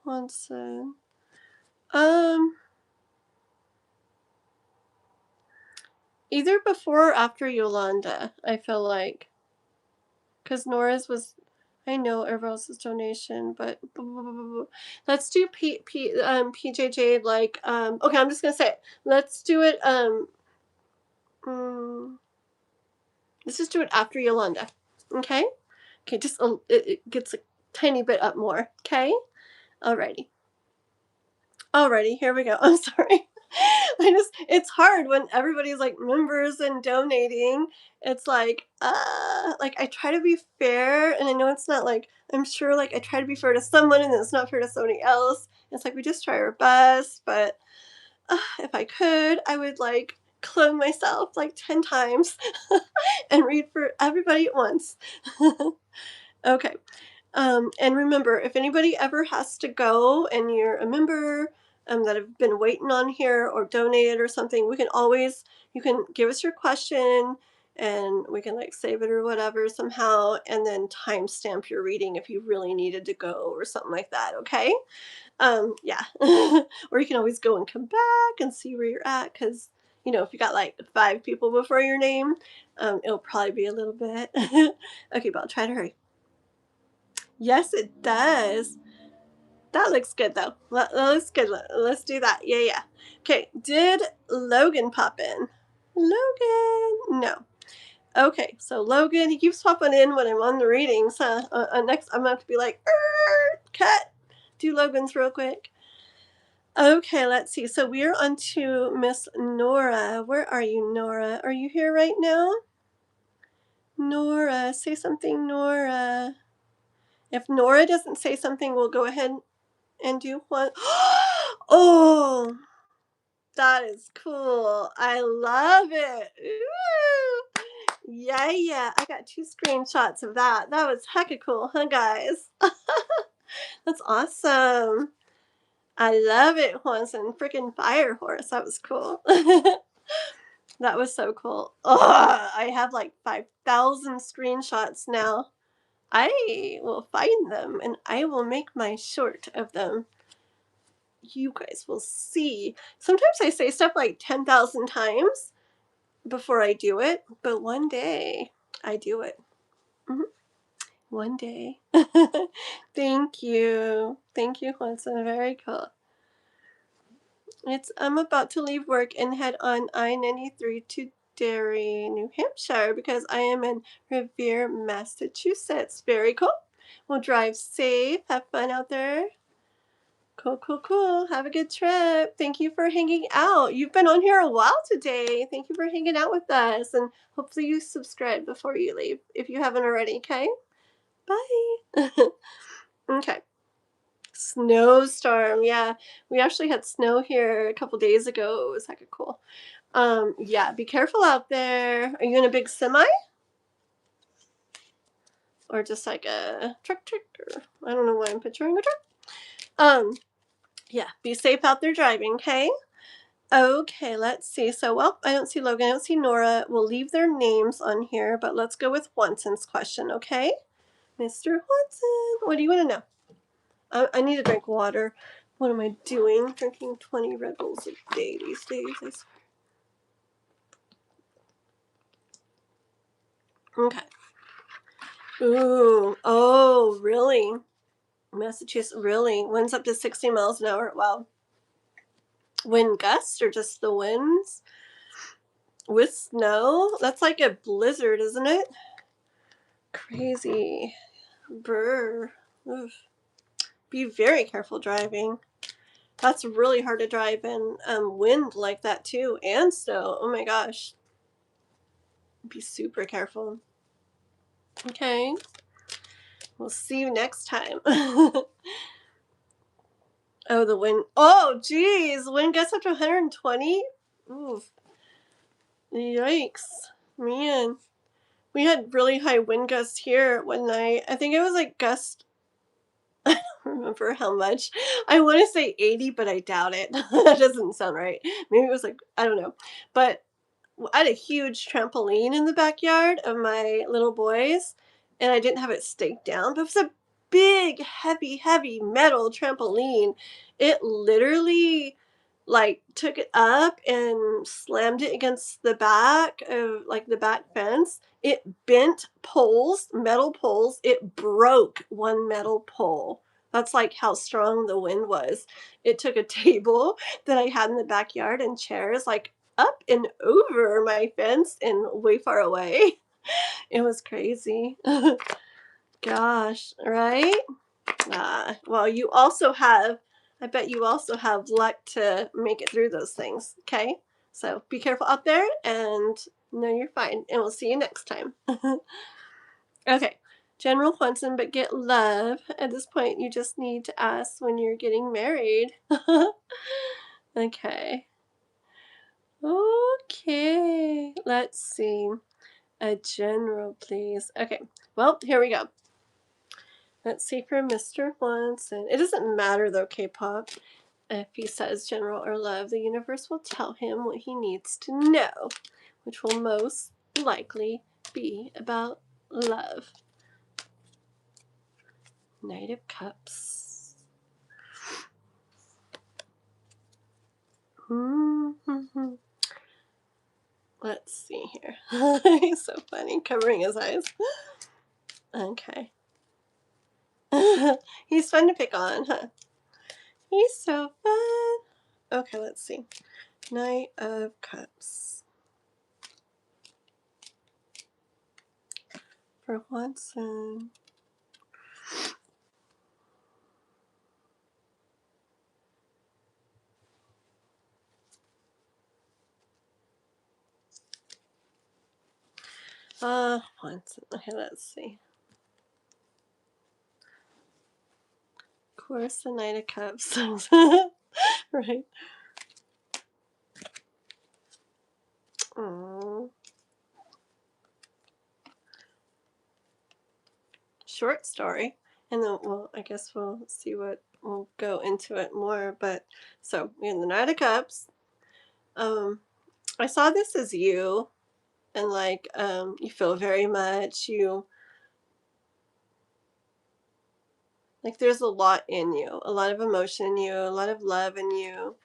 Watson. Either before or after Yolanda, I feel like. Because Nora's was, I know everyone else's donation, but let's do PJJ, like, okay, I'm just going to say it. Let's do it, let's just do it after Yolanda, okay? Okay, just, it gets a tiny bit up more, okay? Alrighty, here we go. I'm sorry. It's hard when everybody's like members and donating. It's like I try to be fair, and I know it's not like, I'm sure like I try to be fair to someone and it's not fair to somebody else. It's like we just try our best, but if I could, I would like clone myself like 10 times and read for everybody at once. Okay. And remember, if anybody ever has to go and you're a member that have been waiting on here or donated or something, you can give us your question and we can like save it or whatever somehow, and then timestamp your reading if you really needed to go or something like that, okay? Yeah. Or you can always go and come back and see where you're at, because, you know, if you got like 5 people before your name, it'll probably be a little bit. Okay, but I'll try to hurry. Yes, it does. That looks good, though. That looks good. Let's do that. Yeah. Okay, did Logan pop in? Logan? No. Okay, so Logan, he keeps popping in when I'm on the readings. Next, I'm going to have to be like, cut. Do Logan's real quick. Okay, let's see. So we're on to Miss Nora. Where are you, Nora? Are you here right now? Nora, say something, Nora. If Nora doesn't say something, we'll go ahead and do one. Oh, that is cool. I love it. Ooh. Yeah. I got 2 screenshots of that. That was hecka cool, huh, guys? That's awesome. I love it, Juanson. Freaking fire horse. That was cool. That was so cool. Oh, I have like 5,000 screenshots now. I will find them and I will make my short of them. You guys will see. Sometimes I say stuff like 10,000 times before I do it, but one day I do it. One day. Thank you, Juanson. Very cool. I'm about to leave work and head on I-93 to Derry, New Hampshire, because I am in Revere, Massachusetts. Very cool. We'll drive safe. Have fun out there. Cool, cool, cool. Have a good trip. Thank you for hanging out. You've been on here a while today. Thank you for hanging out with us. And hopefully you subscribe before you leave if you haven't already, okay? Bye. Okay. Snowstorm. Yeah. We actually had snow here a couple days ago. It was hecka cool. Yeah, be careful out there. Are you in a big semi? Or just like a truck? Or, I don't know why I'm picturing a truck. Yeah, be safe out there driving, okay? Okay, let's see. So, well, I don't see Logan. I don't see Nora. We'll leave their names on here, but let's go with Watson's question, okay? Mr. Watson, what do you want to know? I need to drink water. What am I doing? Drinking 20 Red Bulls a day these days, I swear. Okay. Ooh, oh, really? Massachusetts, really? Winds up to 60 miles an hour. Wow. Wind gusts or just the winds? With snow? That's like a blizzard, isn't it? Crazy. Brr. Oof. Be very careful driving. That's really hard to drive in wind like that too, and snow. Oh my gosh. Be super careful. Okay. We'll see you next time. Oh, the wind. Oh, geez. Wind gusts up to 120? Oof. Yikes. Man. We had really high wind gusts here one night. I think it was like gust. I don't remember how much. I want to say 80, but I doubt it. That doesn't sound right. Maybe it was like, I don't know. But I had a huge trampoline in the backyard of my little boys, and I didn't have it staked down, but it was a big, heavy, heavy metal trampoline. It literally like took it up and slammed it against the back of like the back fence. It bent poles, metal poles. It broke one metal pole. That's like how strong the wind was. It took a table that I had in the backyard and chairs like up and over my fence and way far away. It was crazy. Gosh, right? Well, I bet you also have luck to make it through those things, okay? So be careful out there and know you're fine. And we'll see you next time. Okay. General Quentin, but get love. At this point, you just need to ask when you're getting married. Okay. Okay. Let's see. A general, please. Okay. Well, here we go. Let's see for Mr. Watson. It doesn't matter though, K-pop. If he says general or love, the universe will tell him what he needs to know, which will most likely be about love. Knight of Cups. Let's see here. He's so funny, covering his eyes. Okay. He's fun to pick on, huh? He's so fun. Okay, let's see. Knight of Cups. For Watson. Watson. Okay, let's see. Of course, the Knight of Cups. Right. Aww. Short story. And then, well, I guess we'll see what we'll go into it more. But so we have the Knight of Cups. I saw this as you, and like, you feel very much. You like, there's a lot in you, a lot of emotion in you, a lot of love in you.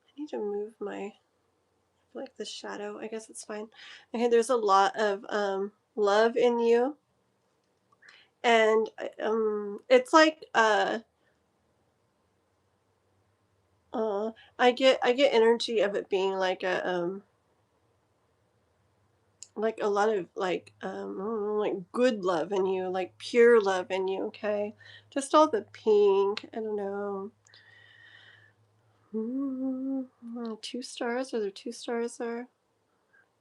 I need to move my like the shadow. I guess it's fine. Okay, there's a lot of love in you, and it's like I get energy of it being like a like a lot of like like good love in you, like pure love in you, okay? Just all the pink, I don't know. 2 stars, are there 2 stars there?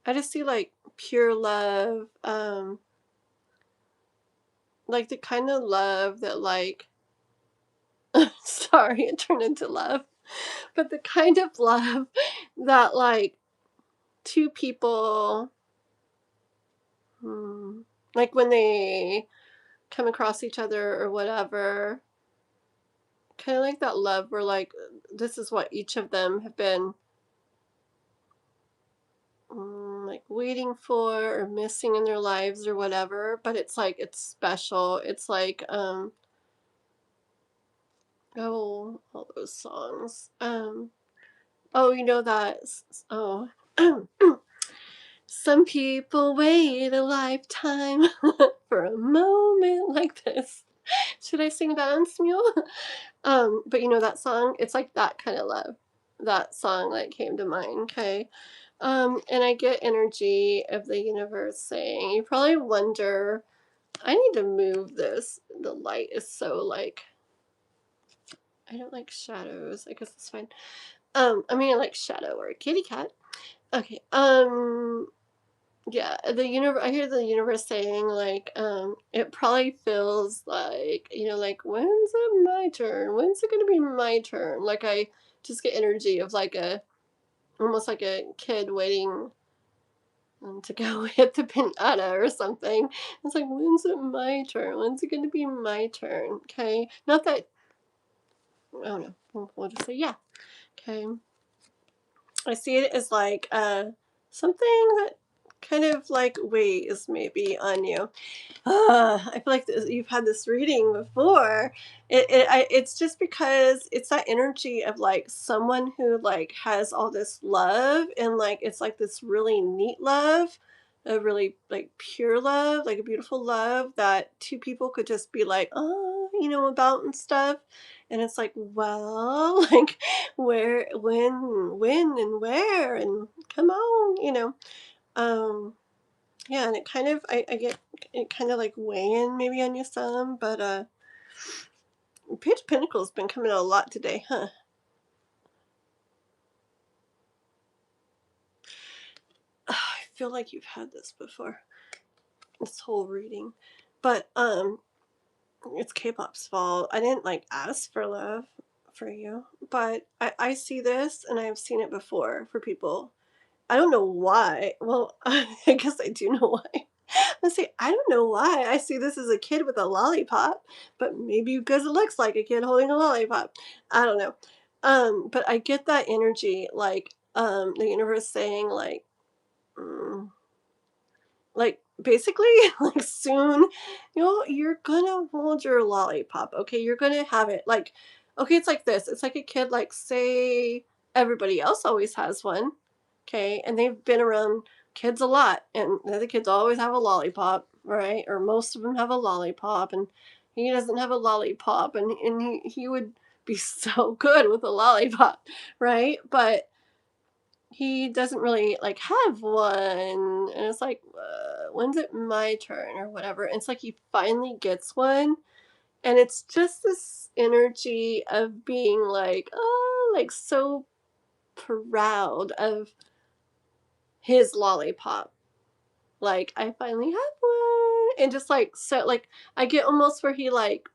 I just see like pure love, like the kind of love that like sorry, it turned into love. But the kind of love that like two people like when they come across each other or whatever, kind of like that love where like this is what each of them have been like waiting for or missing in their lives or whatever, but it's like it's special. It's like oh, all those songs. Oh, you know that oh some people wait a lifetime for a moment like this. Should I sing Dance Mule? But you know that song? It's like that kind of love. That song like came to mind, okay? And I get energy of the universe saying, you probably wonder, I need to move this. The light is so like, I don't like shadows. I guess it's fine. I mean, I like shadow or a kitty cat. Okay. Yeah, the universe, I hear the universe saying like it probably feels like, you know, like when's it my turn, when's it gonna be my turn, like I just get energy of like a almost like a kid waiting to go hit the pinata or something. It's like when's it my turn, when's it gonna be my turn, okay? Not that, oh no, we'll just say yeah, okay. I see it as like something that kind of like weighs maybe on you. I feel like you've had this reading before. It's just because it's that energy of like someone who like has all this love and like it's like this really neat love, a really like pure love, like a beautiful love that two people could just be like, oh, you know, about and stuff. And it's like, well, like where, when, and where, and come on, you know. Um, yeah, and it kind of I get it kind of like weighing maybe on you some, but Page of Pentacles been coming out a lot today, huh? I feel like you've had this before, this whole reading, but it's K-pop's fault. I didn't like ask for love for you, but I see this and I've seen it before for people. I don't know why. Well, I guess I do know why. Let's see, I don't know why I see this as a kid with a lollipop, but maybe because it looks like a kid holding a lollipop. I don't know. But I get that energy, like, the universe saying, mm, like, basically, like, soon, you know, you're gonna hold your lollipop, okay? You're gonna have it. Like, okay, it's like this. It's like a kid, like, say everybody else always has one, okay? And they've been around kids a lot, and the other kids always have a lollipop, right? Or most of them have a lollipop, and he doesn't have a lollipop, and he would be so good with a lollipop, right? But he doesn't really like have one, and it's like when's it my turn or whatever, and it's like he finally gets one, and it's just this energy of being like oh, like so proud of his lollipop, like I finally have one, and just like so like I get almost where he like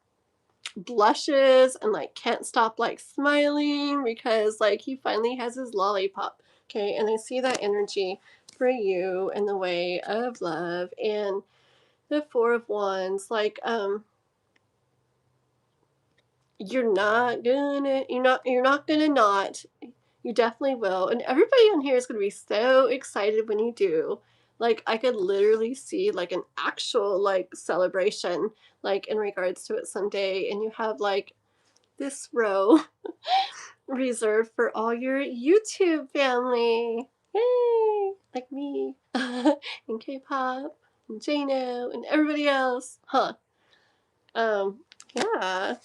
blushes and like can't stop like smiling because like he finally has his lollipop. Okay, and I see that energy for you in the way of love and the Four of Wands. Like you're not gonna not. You definitely will. And everybody on here is gonna be so excited when you do. Like I could literally see like an actual like celebration like in regards to it someday, and you have like this row reserved for all your YouTube family. Yay! Like me, and K-pop, and Jano, and everybody else. Huh. Um, yeah.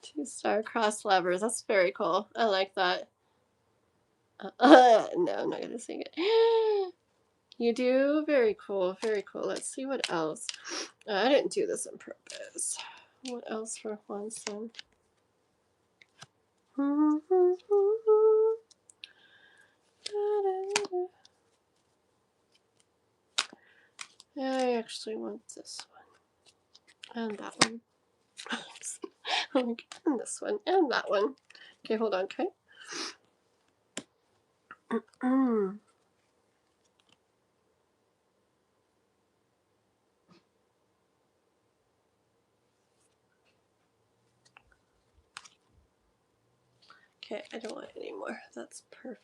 2 star-crossed lovers. That's very cool. I like that. No, I'm not gonna sing it. You do? Very cool. Very cool. Let's see what else. I didn't do this on purpose. What else for Juanson? I actually want this one. And that one. And this one. And that one. Okay, hold on, okay? Okay, I don't want any more. That's perfect.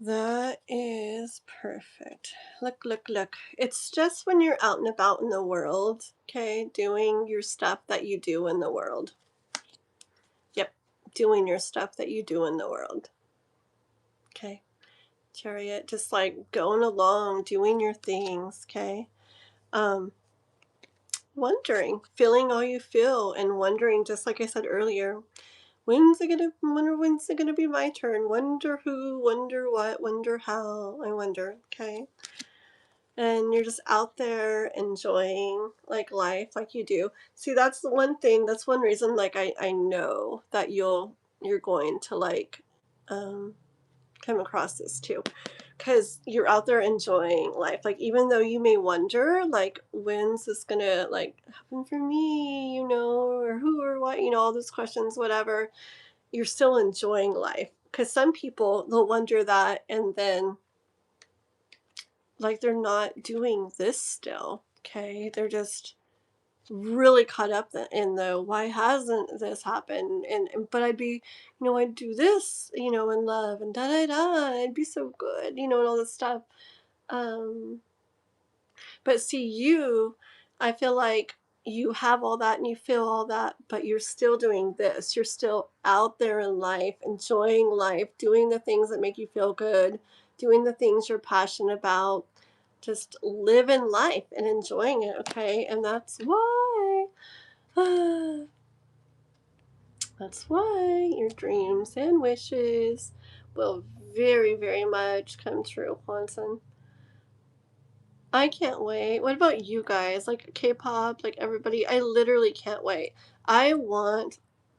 That is perfect. Look, look, look. It's just when you're out and about in the world, okay, doing your stuff that you do in the world. Yep, doing your stuff that you do in the world. Okay, Chariot, just like going along, doing your things, okay? Wondering, feeling all you feel and wondering, just like I said earlier, when's it gonna be my turn? Wonder who, wonder what, wonder how, I wonder, okay? And you're just out there enjoying like life like you do. See, that's the one thing, that's one reason like I know that you're going to like come across this too. Because you're out there enjoying life. Like even though you may wonder like when's this gonna like happen for me, you know, or who or what, you know, all those questions, whatever, you're still enjoying life. Because some people they'll wonder that and then like they're not doing this still, okay? They're just really caught up in the why hasn't this happened, and but I'd be, you know, I'd do this, you know, in love and da da da, it'd be so good, you know, and all this stuff. um but see, you, I feel like you have all that and you feel all that, but you're still doing this. You're still out there in life, enjoying life, doing the things that make you feel good, doing the things you're passionate about, just living life and enjoying it, okay? And that's why, that's why your dreams and wishes will very, very much come true, Juanson. I can't wait. What about you guys? Like K-pop, like everybody, I literally can't wait. I want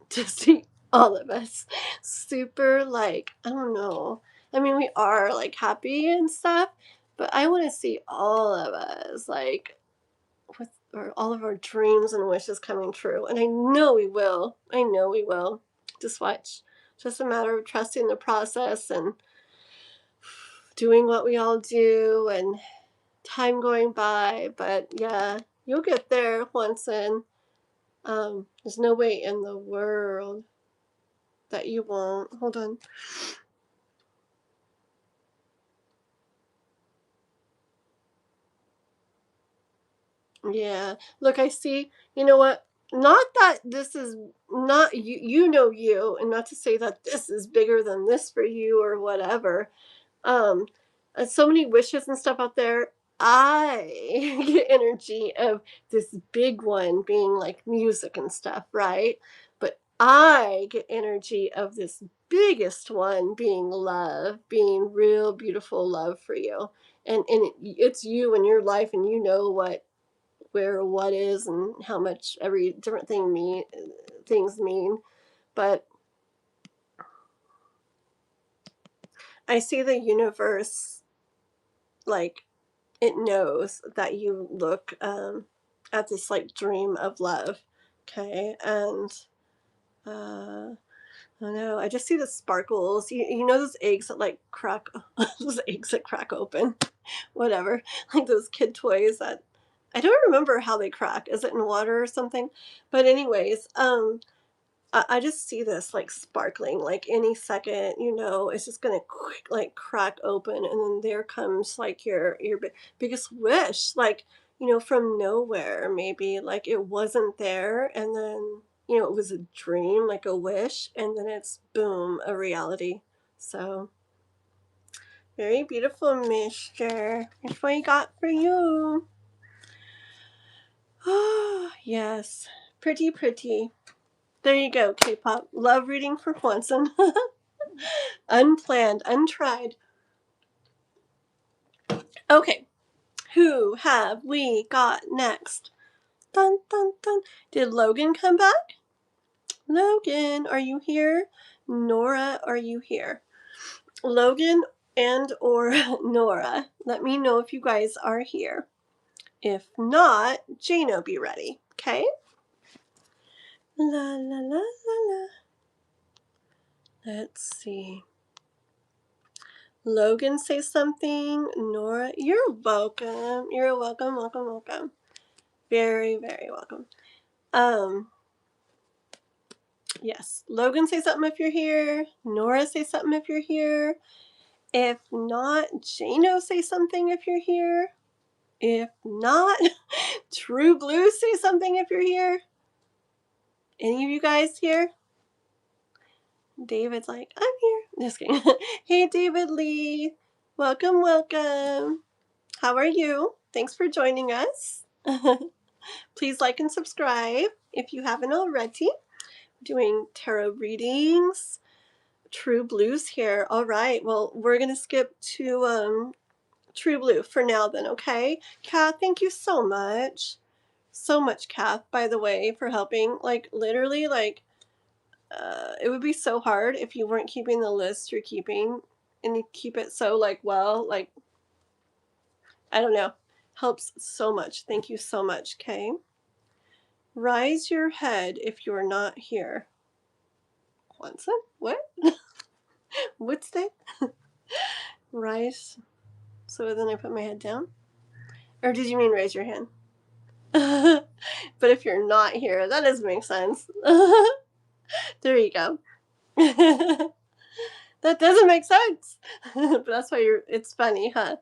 to see all of us super, like, I don't know. I mean, we are like happy and stuff, but I want to see all of us like with all of our dreams and wishes coming true. And I know we will. I know we will. Just watch. Just a matter of trusting the process and doing what we all do and time going by, but yeah, you'll get there, Juanson. There's no way in the world that you won't. Hold on. Yeah. Look, I see. You know what? Not that this is not you. You know you, and not to say that this is bigger than this for you or whatever. um so many wishes and stuff out there. I get energy of this big one being like music and stuff, right? But I get energy of this biggest one being love, being real beautiful love for you. And it's you and your life, and you know what, where, what is, and how much every different things mean. But I see the universe like it knows that you look at this like dream of love, okay? And I don't know, I just see the sparkles. You know those eggs that like crack, those eggs that crack open, whatever, like those kid toys that I don't remember how they crack. Is it in water or something? But anyways, I just see this like sparkling, like any second, you know, it's just gonna quick like crack open, and then there comes like your biggest wish, like, you know, from nowhere, maybe like it wasn't there, and then, you know, it was a dream, like a wish, and then it's boom, a reality. So very beautiful, Mister. That's what I got for you. Oh yes, pretty, pretty. There you go, K-pop. Love reading for Juanson. Unplanned, untried. Okay, who have we got next? Dun, dun, dun. Did Logan come back? Logan, are you here? Nora, are you here? Logan and or Nora, let me know if you guys are here. If not, Jano, be ready, okay? La la la la la. Let's see. Logan say something. Nora, you're welcome. You're welcome, welcome, welcome. Very, very welcome. Yes. Logan say something if you're here. Nora say something if you're here. If not, Jano say something if you're here. If not, True Blue say something if you're here. Any of you guys here? David's like, I'm here. Just kidding. Hey, David Lee. Welcome, welcome. How are you? Thanks for joining us. Please like and subscribe if you haven't already. Doing tarot readings. True Blues here. All right. Well, we're going to skip to True Blue for now then, okay? Kath, thank you so much. So much, Kath, by the way, for helping. Like, literally, like, it would be so hard if you weren't keeping the list you're keeping, and you keep it so, like, well, like, I don't know. Helps so much. Thank you so much, okay? Rise your head if you're not here. Kwanzaa? What? What's that? Rise. So then I put my head down? Or did you mean raise your hand? But if you're not here, that doesn't make sense. There you go. That doesn't make sense. But that's why it's funny, huh?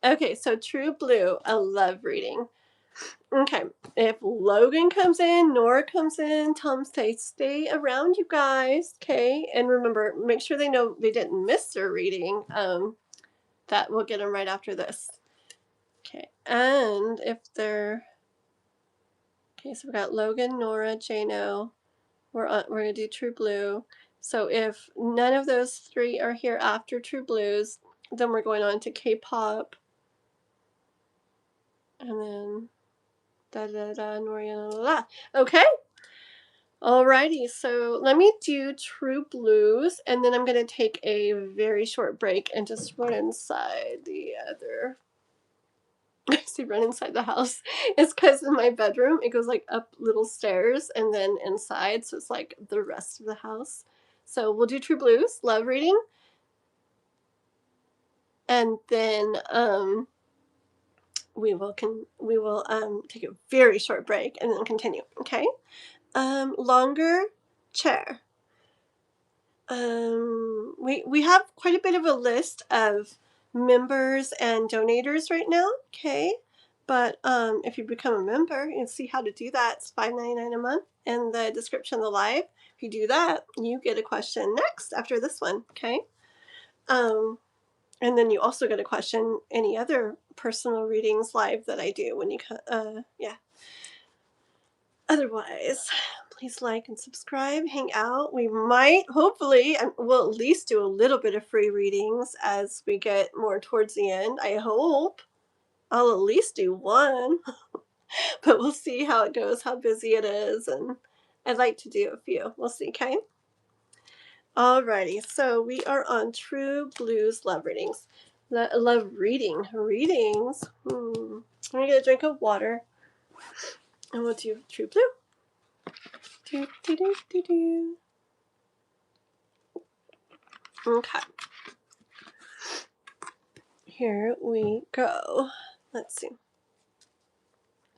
Okay, so True Blue, a love reading. Okay, if Logan comes in, Nora comes in, tell them stay around, you guys, okay? And remember, make sure they know they didn't miss their reading. That will get them right after this. Okay, and if they're... Okay, so we got Logan, Nora, Jano. We're going to do True Blue. So if none of those three are here after True Blues, then we're going on to K-pop. And then da-da-da, Nora, la la la. Okay. Alrighty, so let me do True Blues, and then I'm going to take a very short break and just run inside the other... I say run inside the house. It's because in my bedroom, it goes like up little stairs and then inside, so it's like the rest of the house. So we'll do True Blues, love reading, and then we will take a very short break and then continue. Okay, longer chair. We have quite a bit of a list of members and donators right now, okay? But if you become a member, you can see how to do that. It's $5.99 a month in the description of the live. If you do that, you get a question next after this one, okay? And then you also get a question any other personal readings live that I do when you yeah. Otherwise, please like and subscribe, hang out. We might, hopefully, we'll at least do a little bit of free readings as we get more towards the end. I hope I'll at least do one, but we'll see how it goes, how busy it is, and I'd like to do a few. We'll see, okay? Alrighty, so we are on True Blues love readings. Love readings. I'm gonna get a drink of water, and we'll do True Blue. Okay. Here we go. Let's see.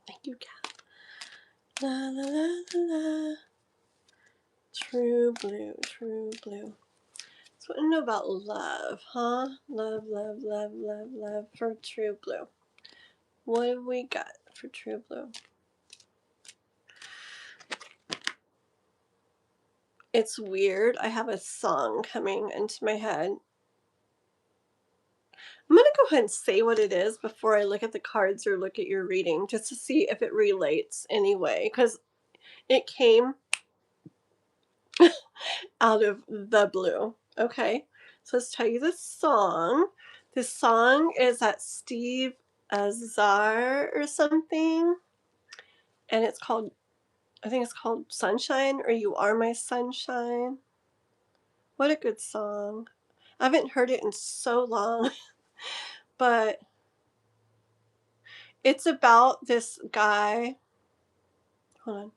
Thank you, Kat. La la la la la. True Blue, True Blue. So I know about love, huh? Love, love, love, love, love for True Blue. What have we got for True Blue? It's weird. I have a song coming into my head. I'm going to go ahead and say what it is before I look at the cards or look at your reading, just to see if it relates anyway, because it came out of the blue. Okay, so let's tell you the song. This song is that Steve Azar or something, and it's called, I think it's called Sunshine, or You Are My Sunshine. What a good song. I haven't heard it in so long, but it's about this guy. Hold on.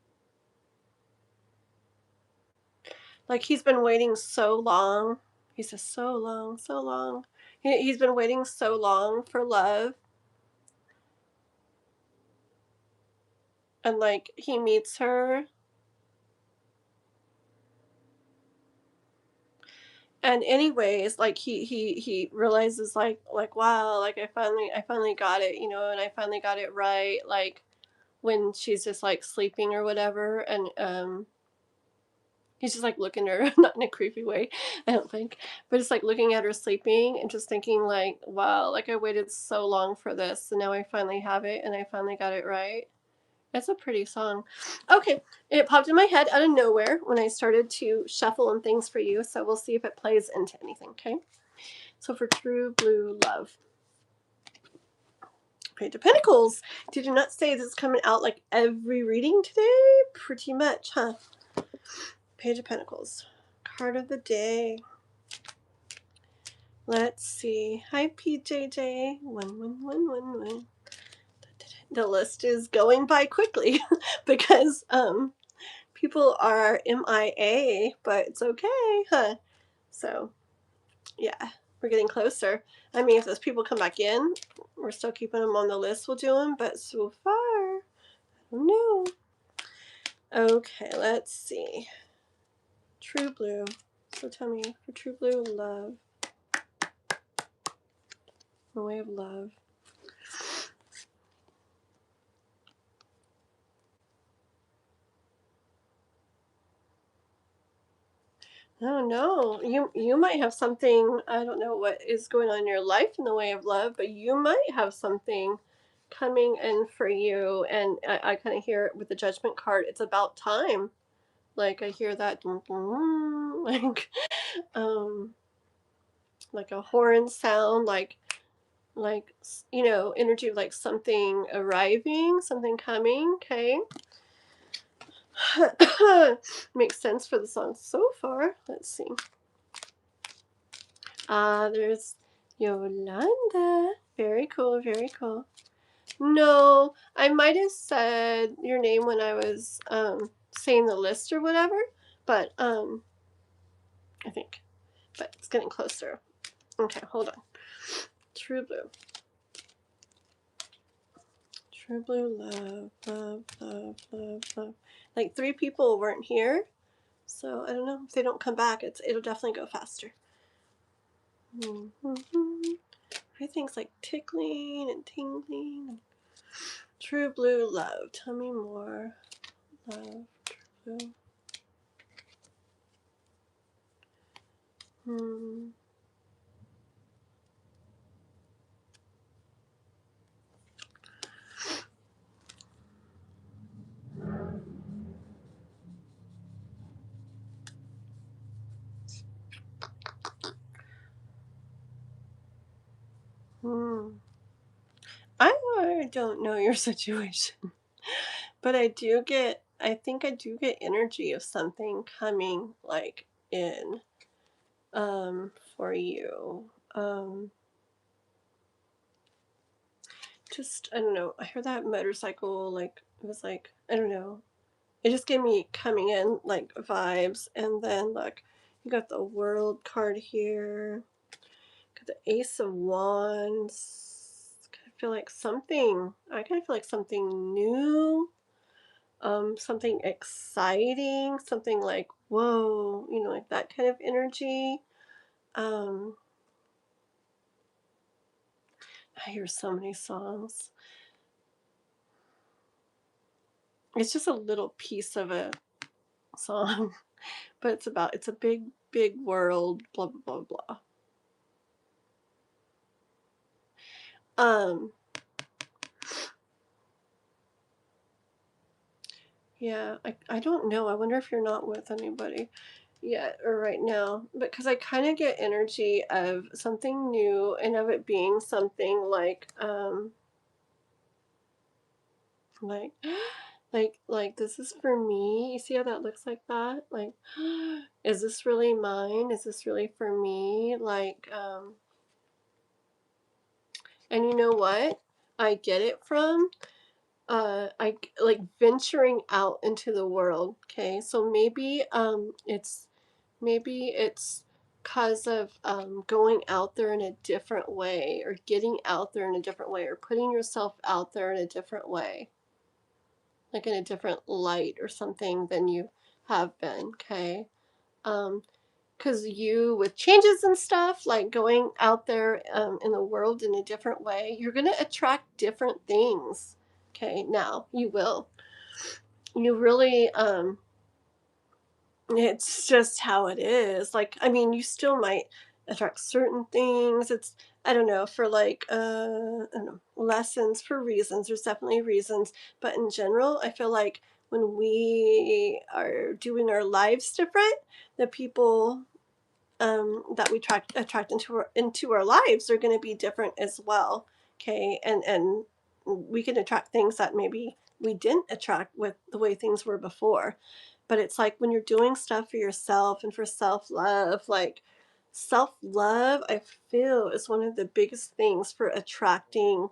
Like, he's been waiting so long. He says, so long, so long. He's been waiting so long for love. And, like, he meets her. And anyways, like, he realizes, like, wow, like, I finally got it, you know, and I finally got it right. Like, when she's just, like, sleeping or whatever. And, he's just like looking at her, not in a creepy way, I don't think, but it's like looking at her sleeping and just thinking like, wow, like I waited so long for this and now I finally have it and I finally got it right. It's a pretty song. Okay, it popped in my head out of nowhere when I started to shuffle and things for you, so we'll see if it plays into anything, okay? So for True Blue Love. Page of Pentacles. Did you not say this is coming out like every reading today? Pretty much, huh? Page of Pentacles. Card of the day. Let's see. Hi, PJJ. One. The list is going by quickly because people are MIA, but it's okay, huh? So yeah, we're getting closer. I mean, if those people come back in, we're still keeping them on the list. We'll do them, but so far, I don't know. Okay, let's see. True Blue. So tell me, for True Blue love, the way of love. Oh no, you might have something. I don't know what is going on in your life in the way of love, but you might have something coming in for you. And I kind of hear it with the Judgment card. It's about time. Like I hear that, um, like a horn sound, like you know, energy, like something arriving, something coming. Okay, makes sense for the song so far. Let's see. There's Yolanda. Very cool, very cool. No, I might have said your name when I was saying the list or whatever, but I think. But it's getting closer. Okay, hold on. True Blue. True Blue love, love, love, love, love. Like 3 people weren't here, so I don't know if they don't come back. It'll definitely go faster. Everything's like tickling and tingling. True Blue love. Tell me more. Love. True Blue. I don't know your situation, but I think I do get energy of something coming like in for you. Just I don't know. I heard that motorcycle, like it was like I don't know. It just gave me coming in like vibes, and then look, you got the World card here. Got the Ace of Wands. I kind of feel like something new, something exciting, something like whoa, you know, like that kind of energy. Um, I hear so many songs. It's just a little piece of a song, but it's a big world. Blah blah blah blah. Um, yeah, I don't know. I wonder if you're not with anybody. yet or right now, because I kind of get energy of something new and of it being something like like this is for me. You see how that looks like that? Like, is this really mine? Is this really for me? Like, and you know what? I get it from I like venturing out into the world. Okay, so maybe it's cause of going out there in a different way, or getting out there in a different way, or putting yourself out there in a different way, like in a different light or something than you have been. Okay, because you, with changes and stuff, like going out there in the world in a different way, you're going to attract different things. Okay, now you will. You really, it's just how it is. Like, I mean, you still might attract certain things. It's, I don't know, for like, I don't know, lessons, for reasons. There's definitely reasons. But in general, I feel like when we are doing our lives different, the people that we attract into our lives are going to be different as well. Okay, and we can attract things that maybe we didn't attract with the way things were before. But it's like when you're doing stuff for yourself and for self-love, like self-love, I feel is one of the biggest things for attracting,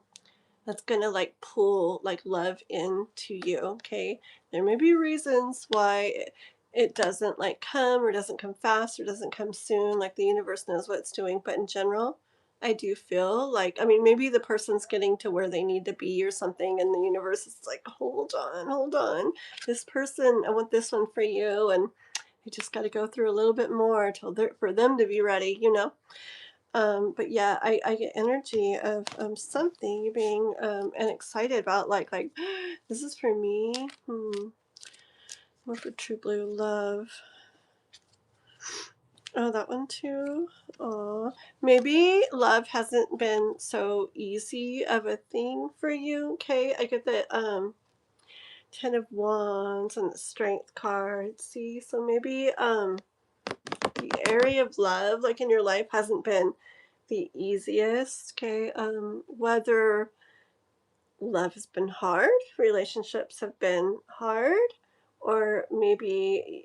that's gonna like pull like love into you. Okay, there may be reasons why it doesn't like come, or doesn't come fast, or doesn't come soon, like the universe knows what it's doing. But in general, I do feel like, I mean, maybe the person's getting to where they need to be or something, and the universe is like, hold on, this person, I want this one for you, and you just got to go through a little bit more till for them to be ready, you know. But yeah, I get energy of something being and excited about, like this is for me. More for true blue love. Oh, that one too. Oh, maybe love hasn't been so easy of a thing for you. Okay, I get the 10 of Wands and the Strength card. See, so maybe the area of love, like in your life, hasn't been the easiest. Okay, whether love has been hard, relationships have been hard, or maybe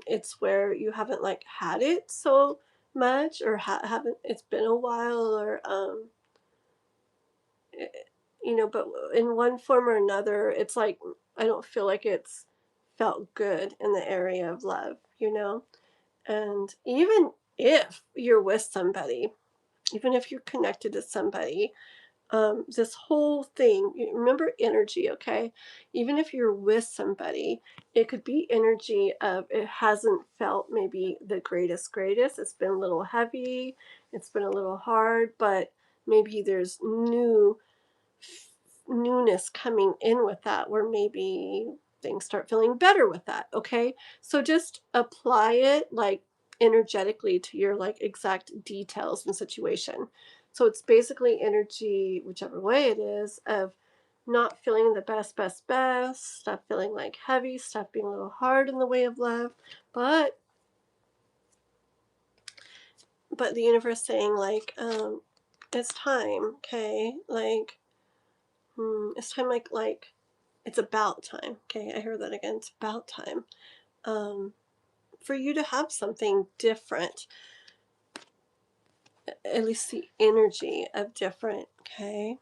it's where you haven't like had it so much, or haven't, it's been a while, or eh, you know, but in one form or another, it's like I don't feel like it's felt good in the area of love, you know. And even if you're with somebody, even if you're connected to somebody, this whole thing, remember energy, okay? Even if you're with somebody, it could be energy of it hasn't felt maybe the greatest. It's been a little heavy, it's been a little hard, but maybe there's newness coming in with that, where maybe things start feeling better with that. Okay, so just apply it like energetically to your like exact details and situation. So it's basically energy, whichever way it is, of not feeling the best, stuff feeling like heavy, stuff being a little hard in the way of love, but the universe saying like it's time. Okay, like it's time, like it's about time. Okay, I heard that again. It's about time for you to have something different, at least the energy of different. Okay,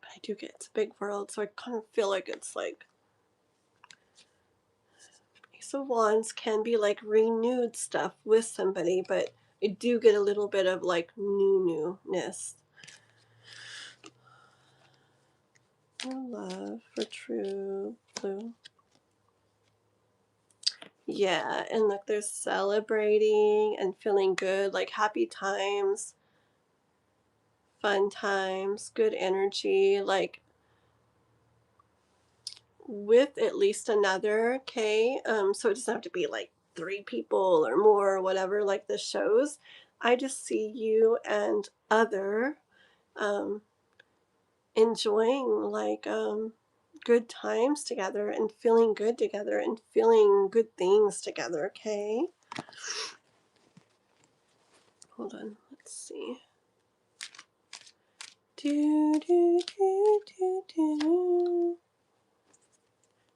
but I do get, it's a big world, so I kind of feel like it's like Ace of Wands can be like renewed stuff with somebody, but I do get a little bit of like newness. Love for true blue. Yeah, and look, they're celebrating and feeling good, like happy times, fun times, good energy, like with at least another. Okay, so it doesn't have to be like 3 people or more or whatever, like this shows. I just see you and other um, enjoying like good times together and feeling good together and feeling good things together, okay? Hold on, let's see.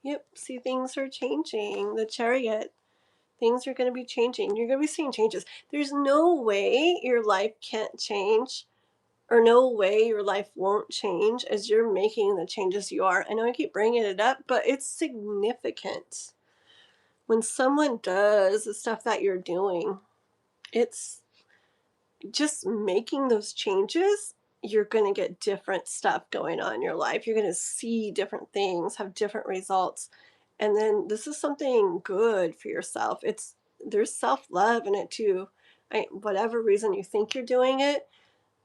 Yep, see, things are changing. The Chariot. Things are going to be changing. You're going to be seeing changes. There's no way your life can't change, or no way your life won't change as you're making the changes you are. I know I keep bringing it up, but it's significant. When someone does the stuff that you're doing, it's just making those changes. You're going to get different stuff going on in your life. You're going to see different things, have different results. And then this is something good for yourself. There's self-love in it too. Whatever reason you think you're doing it,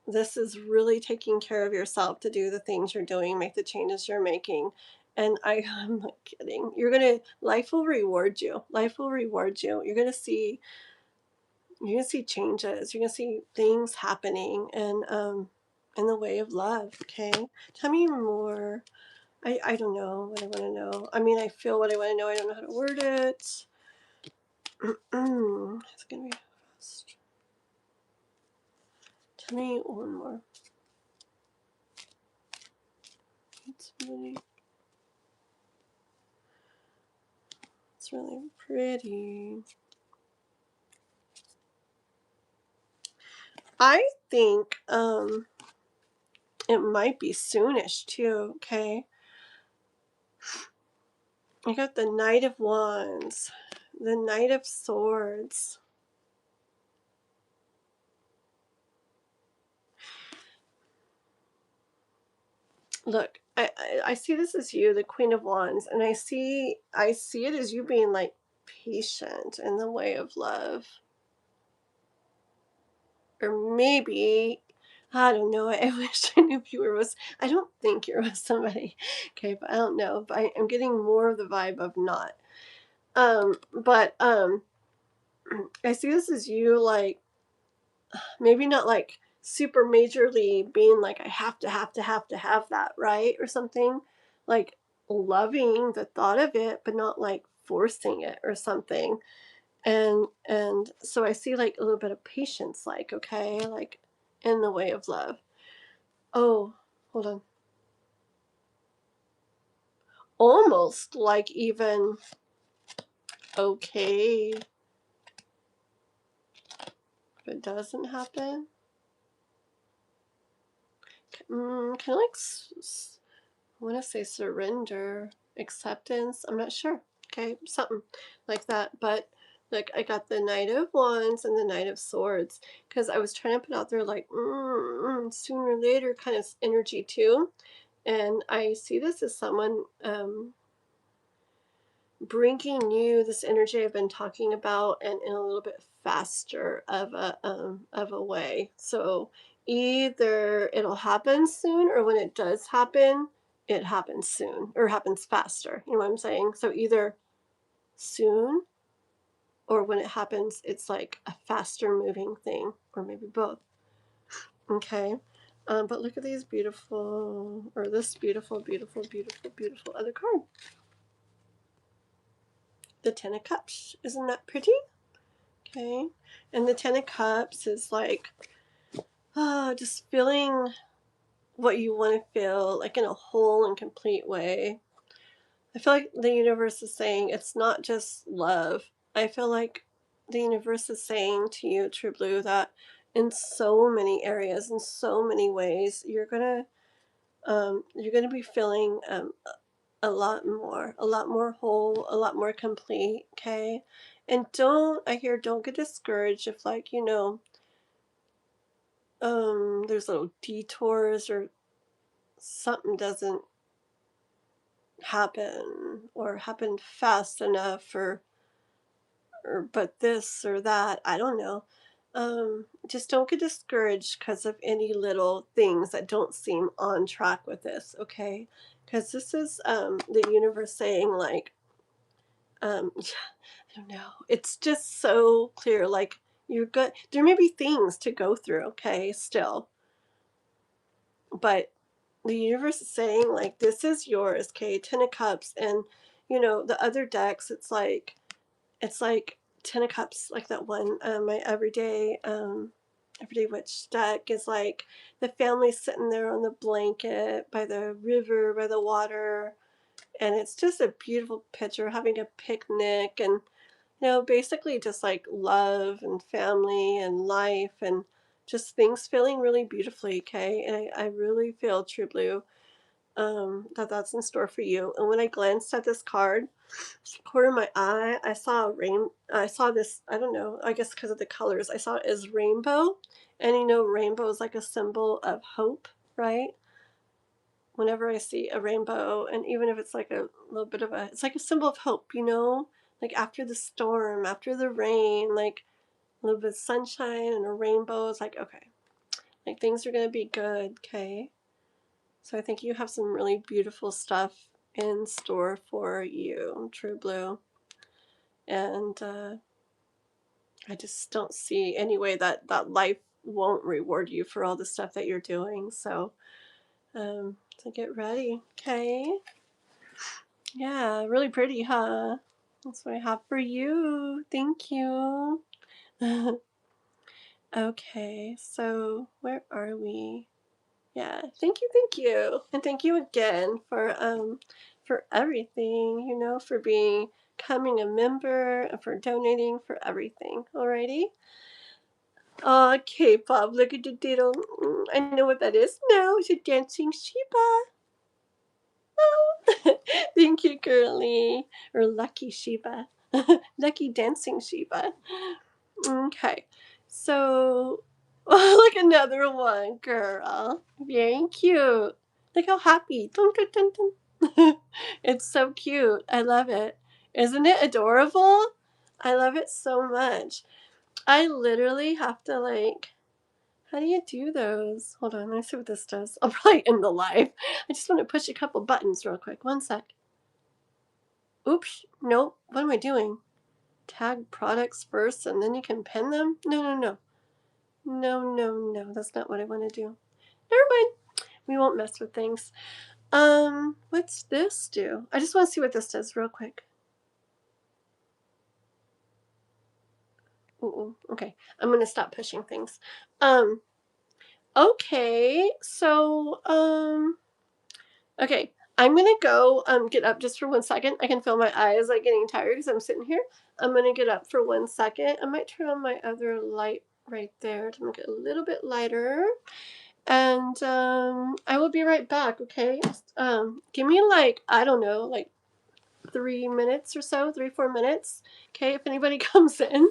this is really taking care of yourself to do the things you're doing, make the changes you're making. And I'm not kidding. Life will reward you. Life will reward you. You're going to see changes. You're going to see things happening and in the way of love, okay? Tell me more. I don't know what I want to know. I mean, I feel what I want to know. I don't know how to word it. It's going to be fast. Tell me one more. It's really pretty. I think it might be soonish too, okay? I got the Knight of Wands, the Knight of Swords. Look, I see this as you, the Queen of Wands, and I see it as you being like patient in the way of love. Or maybe, I don't know, I wish I knew if you were with, I don't think you're with somebody, okay, but I don't know, but I'm getting more of the vibe of not. But I see this as you, like, maybe not like super majorly being like, I have to have that, right? Or something, like loving the thought of it, but not like forcing it or something. And so I see like a little bit of patience, like, okay, like in the way of love. Oh, hold on. Almost like even okay if it doesn't happen. Kind of like I want to say surrender, acceptance. I'm not sure. Okay, something like that. But like I got the Knight of Wands and the Knight of Swords because I was trying to put out there like sooner or later kind of energy too. And I see this as someone bringing you this energy I've been talking about, and in a little bit faster of a way. So either it'll happen soon, or when it does happen, it happens soon or happens faster. You know what I'm saying? So either soon, or when it happens, it's like a faster moving thing, or maybe both. Okay. But look at these beautiful, or this beautiful, beautiful, beautiful, beautiful other card. The Ten of Cups. Isn't that pretty? Okay. And the Ten of Cups is like, just feeling what you want to feel, like in a whole and complete way. I feel like the universe is saying it's not just love. I feel like the universe is saying to you, True Blue, that in so many areas, in so many ways, you're gonna be feeling a lot more whole, a lot more complete. Okay. And don't get discouraged if, like, there's little detours or something doesn't happen or happen fast enough, or but this or that, I don't know. Just don't get discouraged because of any little things that don't seem on track with this, okay? Because this is the universe saying, like, I don't know. It's just so clear. Like, you're good. There may be things to go through, okay, still. But the universe is saying, like, this is yours, okay? Ten of Cups. And, you know, the other decks, it's like Ten of Cups, like that one, my everyday witch deck is like the family sitting there on the blanket by the river, by the water, and it's just a beautiful picture, having a picnic, and you know, basically just like love and family and life and just things feeling really beautifully, okay? And I really feel, True Blue, that that's in store for you. And when I glanced at this card, corner of my eye, I saw I saw this, I don't know, I guess because of the colors, I saw it as rainbow. And you know, rainbow is like a symbol of hope, right? Whenever I see a rainbow, and even if it's like a little bit of it's like a symbol of hope, you know? Like after the storm, after the rain, like a little bit of sunshine and a rainbow. It's like, okay, like things are going to be good, okay? So I think you have some really beautiful stuff in store for you, True Blue. And I just don't see any way that life won't reward you for all the stuff that you're doing. So get ready, okay? Yeah, really pretty, huh? That's what I have for you. Thank you. Okay, so where are we? Yeah, thank you. And thank you again for everything, you know, for becoming a member and for donating, for everything. Alrighty? Okay, Bob, look at the diddle. I know what that is now. It's a dancing Sheba. Oh. Thank you, girly. Or lucky Sheba. Lucky dancing Sheba. Okay, so look, another one, girl. Very cute. Look how happy. Dun, dun, dun, dun. It's so cute. I love it. Isn't it adorable? I love it so much. I literally have to like, how do you do those? Hold on, let me see what this does. I'll probably end the live. I just want to push a couple buttons real quick. One sec. Oops. Nope. What am I doing? Tag products first and then you can pin them? No, no, no. No. That's not what I want to do. Never mind. We won't mess with things. What's this do? I just want to see what this does real quick. Ooh, okay. I'm going to stop pushing things. Okay. So, okay. I'm going to go get up just for 1 second. I can feel my eyes like getting tired because I'm sitting here. I'm going to get up for 1 second. I might turn on my other light right there to make it a little bit lighter. And I will be right back, okay? Give me like, I don't know, like 3 minutes or so, 3-4 minutes. Okay, if anybody comes in,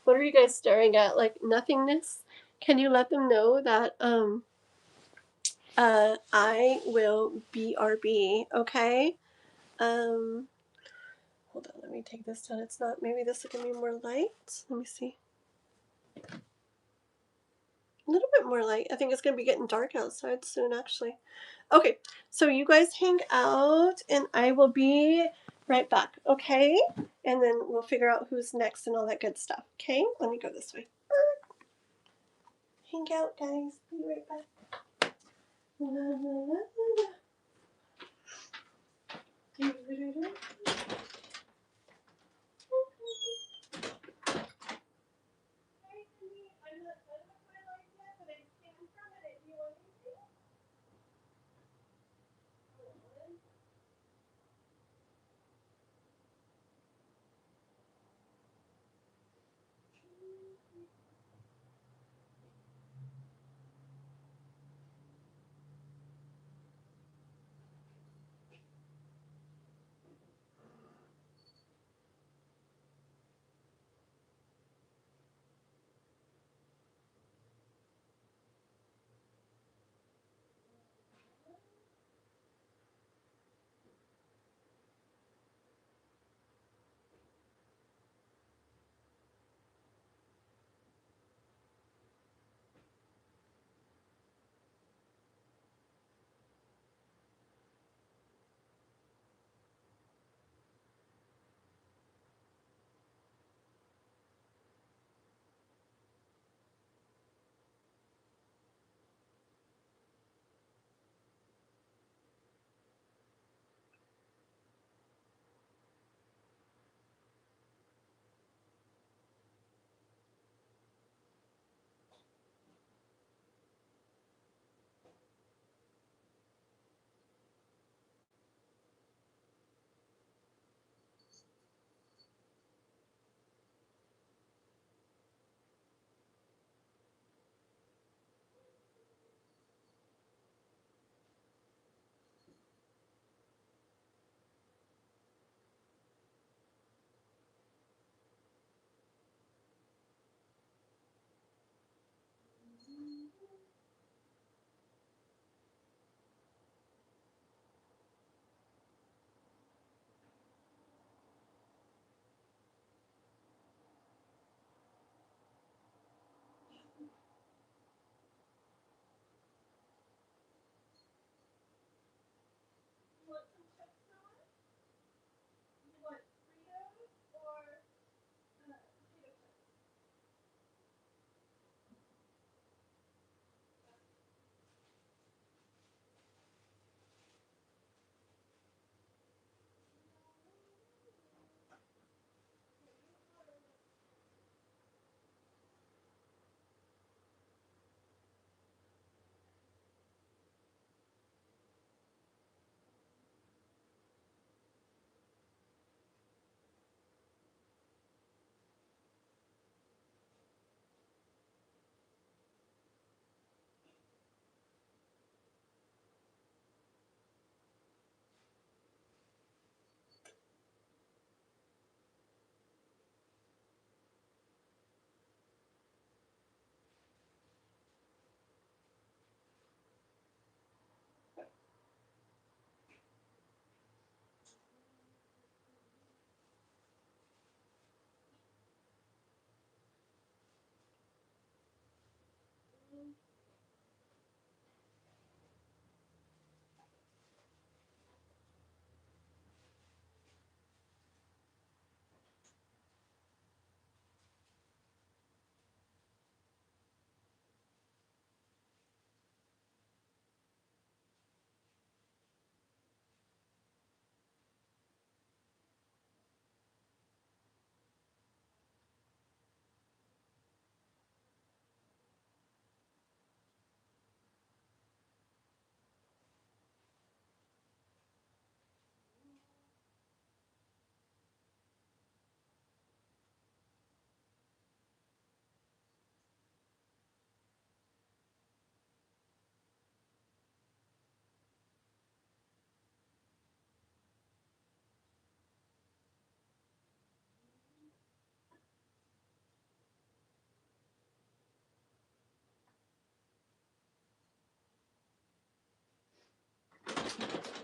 what are you guys staring at? Like nothingness? Can you let them know that I will BRB, okay? Hold on, let me take this down. It's not, maybe this will give me more light. Let me see. A little bit more light. I think it's going to be getting dark outside soon, actually. Okay, so you guys hang out, and I will be right back, okay? And then we'll figure out who's next and all that good stuff, okay? Let me go this way. Hang out, guys. Be right back. La, la, la, la.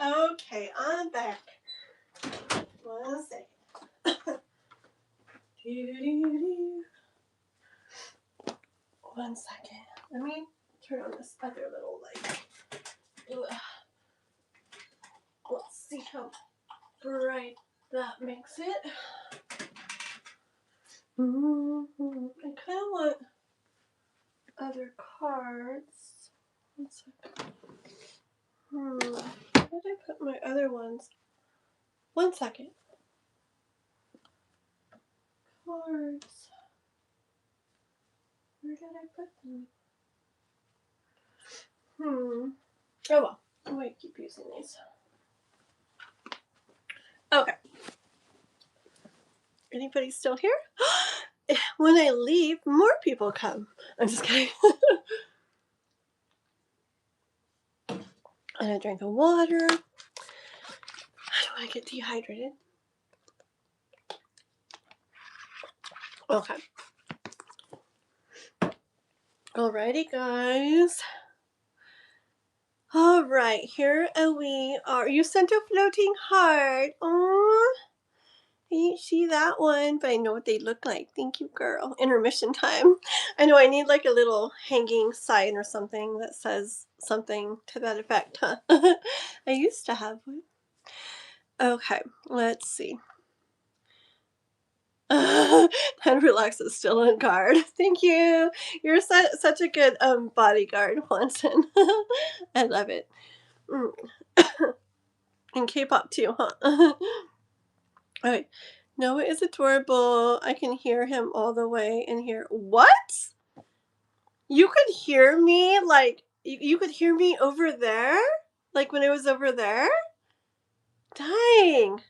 Okay, I'm back. 1 second. 1 second. Let me turn on this other little light. Ugh. Let's see how bright that makes it. I kind of want other cards. 1 second. Where did I put my other ones? 1 second. Cards. Where did I put them? Oh well. I might keep using these. Okay. Anybody still here? When I leave, more people come. I'm just kidding. And I drank the water. I don't want to get dehydrated. Okay. Alrighty, guys. Alright, here we are. You sent a floating heart. Aww. I didn't see that one, but I know what they look like. Thank you, girl. Intermission time. I know I need like a little hanging sign or something that says something to that effect, huh? I used to have one. Okay, let's see. And Relax is still on guard. Thank you. You're such a good bodyguard, Watson. I love it. And K-pop too, huh? Okay. Noah is adorable. I can hear him all the way in here. What? You could hear me? Like, you could hear me over there? Like when it was over there? Dang.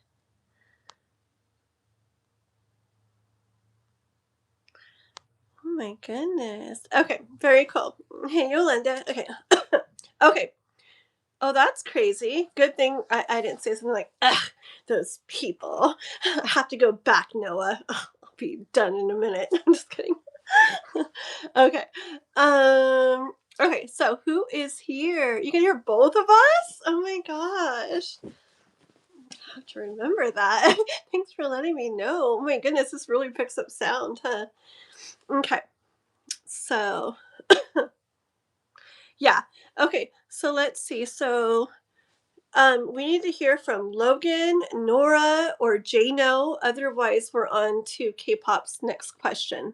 Oh my goodness. Okay, very cool. Hey, Yolanda. Okay. Okay. Oh, that's crazy. Good thing I didn't say something like, ugh, those people. I have to go back, Noah. Ugh, I'll be done in a minute. I'm just kidding. Okay. Okay, so who is here? You can hear both of us? Oh my gosh. I have to remember that. Thanks for letting me know. Oh my goodness, this really picks up sound, huh? Okay. So, yeah. Okay, so let's see. So, we need to hear from Logan, Nora, or Jano. Otherwise, we're on to K-pop's next question.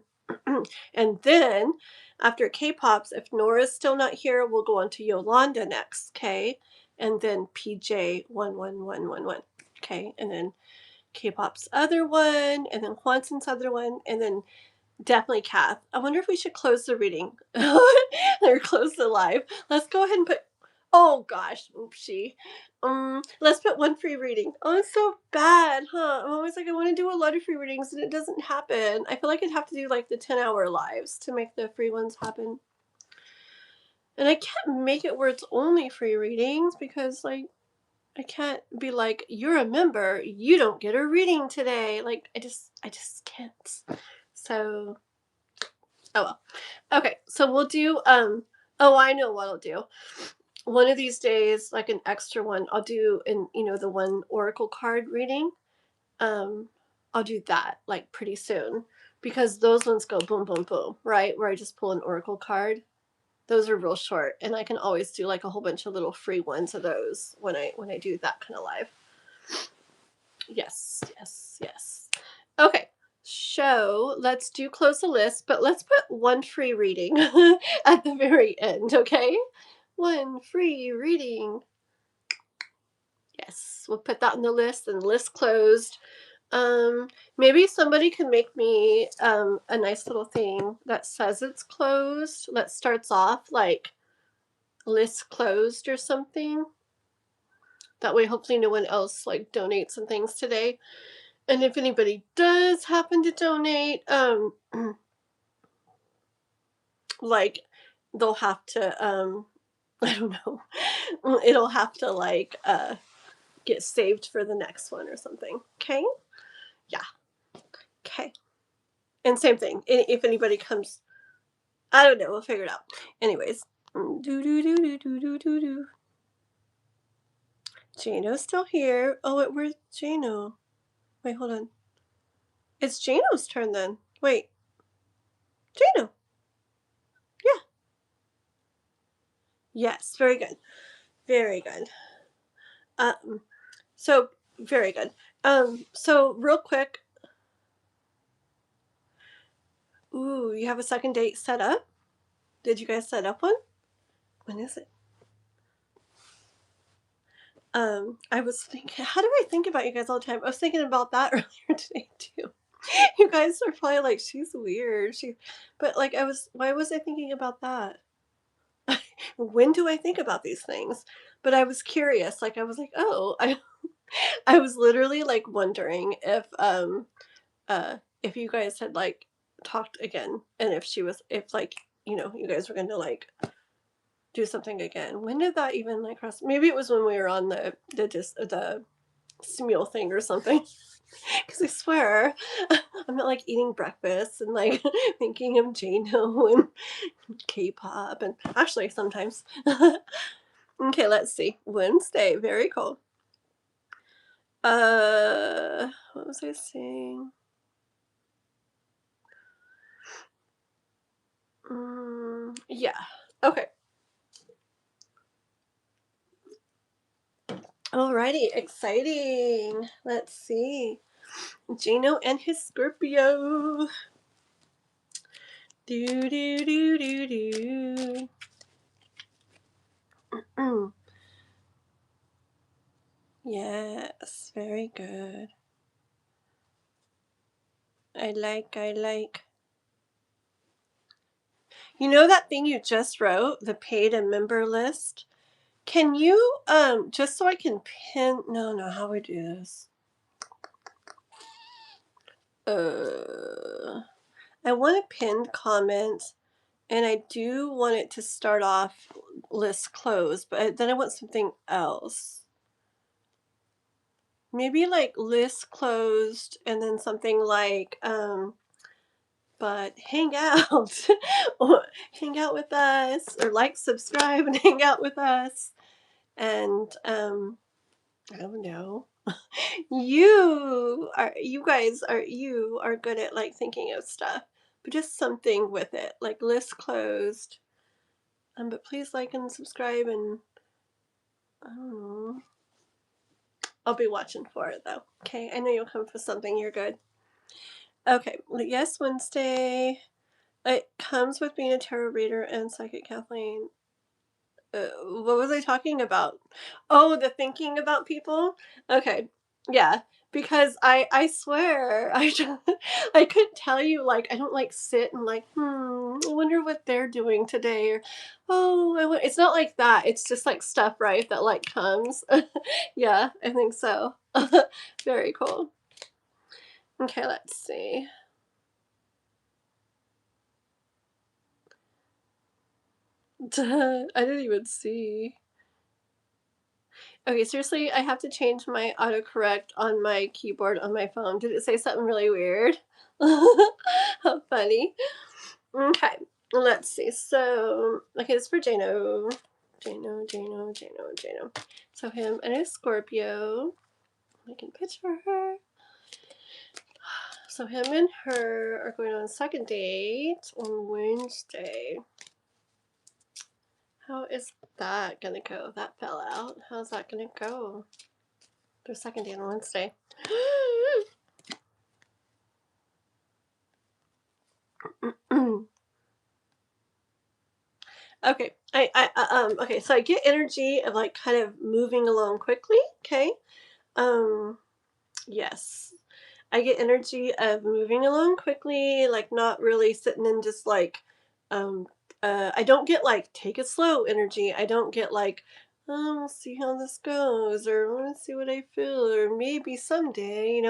And then, after K-pop's, if Nora's still not here, we'll go on to Yolanda next, okay? And then PJ 11111, okay? And then K-pop's other one, and then Hwanson's other one, and then definitely Kath. I wonder if we should close the reading or close the live. Let's go ahead and put. Oh gosh, oopsie. Let's put one free reading. Oh, it's so bad, huh? I'm always like, I want to do a lot of free readings, and it doesn't happen. I feel like I'd have to do like the 10-hour lives to make the free ones happen. And I can't make it where it's only free readings because like I can't be like, you're a member, you don't get a reading today. Like I just can't. So, oh well. Okay, so we'll do, oh, I know what I'll do. One of these days, like an extra one, I'll do the one oracle card reading. I'll do that like pretty soon because those ones go boom, boom, boom, right? Where I just pull an oracle card. Those are real short, and I can always do like a whole bunch of little free ones of those when I do that kind of live. Yes. Okay, so let's do close the list, but let's put one free reading at the very end, okay? One free reading. Yes, we'll put that on the list and the list closed. Maybe somebody can make me a nice little thing that says it's closed, that starts off like list closed or something. That way hopefully no one else like donates and things today. And if anybody does happen to donate, like they'll have to I don't know. It'll have to like get saved for the next one or something. Okay? Yeah. Okay. And same thing. If anybody comes, I don't know, we'll figure it out. Anyways. Jano's still here. Oh, where's Jano? Wait, hold on. It's Jano's turn then. Wait. Jano. Yeah. Yes, very good. Very good. So very good. So real quick. Ooh, you have a second date set up? Did you guys set up one? When is it? I was thinking, how do I think about you guys all the time? I was thinking about that earlier today too. You guys are probably like, she's weird. But like, why was I thinking about that? When do I think about these things? But I was curious. Like, I was like, oh, I was literally like wondering if you guys had like talked again, and if like, you guys were gonna like do something again. When did that even like cross? Maybe it was when we were on the Smule thing or something. Because I swear, I'm not like eating breakfast and like thinking of J-Lo and K-pop, and actually sometimes. Okay, let's see. Wednesday, very cool. What was I saying? Yeah. Okay. Alrighty, exciting. Let's see. Gino and his Scorpio. Do do do do do. Yes, very good. I like. You know that thing you just wrote, the paid and member list? Can you, just so I can pin, no, how we do this? I want a pinned comment, and I do want it to start off list closed, but then I want something else. Maybe like list closed, and then something like, but hang out, or hang out with us, or like, subscribe, and hang out with us. And, I don't know. You guys are good at like thinking of stuff, but just something with it, like list closed. But please like and subscribe, and I don't know. I'll be watching for it though. Okay, I know you'll come for something. You're good. Okay, yes, Wednesday. It comes with being a tarot reader and psychic Kathleen. What was I talking about? Oh, the thinking about people? Okay. Yeah, because I swear I couldn't tell you, like, I don't like sit and like, I wonder what they're doing today, or it's not like that. It's just like stuff, right, that like comes. Yeah, I think so. Very cool. Okay, let's see. I didn't even see. Okay, seriously, I have to change my autocorrect on my keyboard on my phone. Did it say something really weird? How funny. Okay, let's see. So, okay, this is for Jano. Jano. So him and his Scorpio. I can picture her. So him and her are going on a second date on Wednesday. How is that gonna go? That fell out. How's that gonna go? Their second date on Wednesday. Okay, okay, so I get energy of like kind of moving along quickly. Okay, yes, I get energy of moving along quickly, like not really sitting and just like, um, I don't get like take it slow energy. I don't get like, oh, we'll see how this goes, or let's see what I feel, or maybe someday,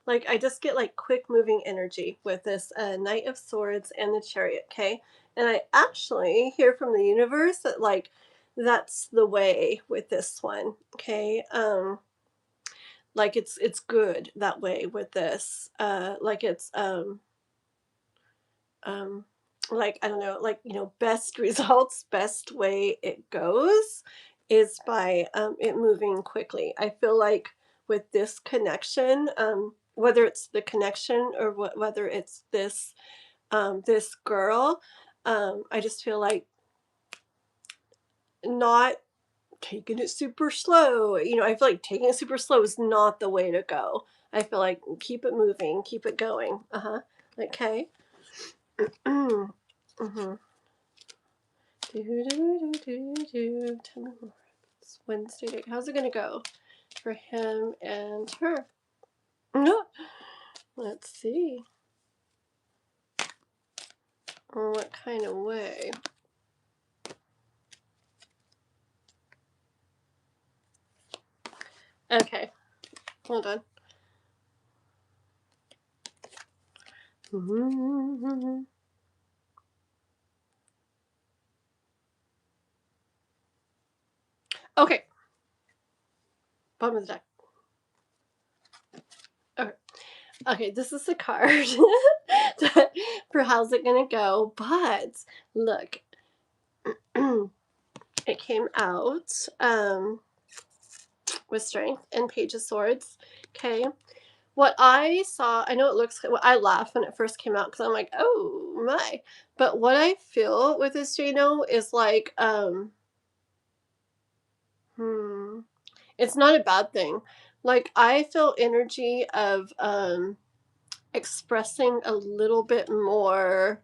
like I just get like quick moving energy with this Knight of Swords and the Chariot. Okay, and I actually hear from the universe that like that's the way with this one. Okay, like it's good that way with this, like it's um like I don't know, like best results, best way it goes, is by it moving quickly. I feel like with this connection, whether it's the connection or whether it's this this girl, I just feel like not taking it super slow. You know, I feel like taking it super slow is not the way to go. I feel like keep it moving, keep it going. Okay. Mm-hmm. Tell me more. It's Wednesday. How's it gonna go for him and her? No. Let's see. What kind of way? Okay. Hold on. Okay. Bottom of the deck. Okay. Okay, this is the card for how's it gonna go. But look, it came out with Strength and Page of Swords. Okay. What I saw, I know it looks, well, I laughed when it first came out because I'm like, oh my. But what I feel with this Jano is like, it's not a bad thing. Like, I feel energy of expressing a little bit more,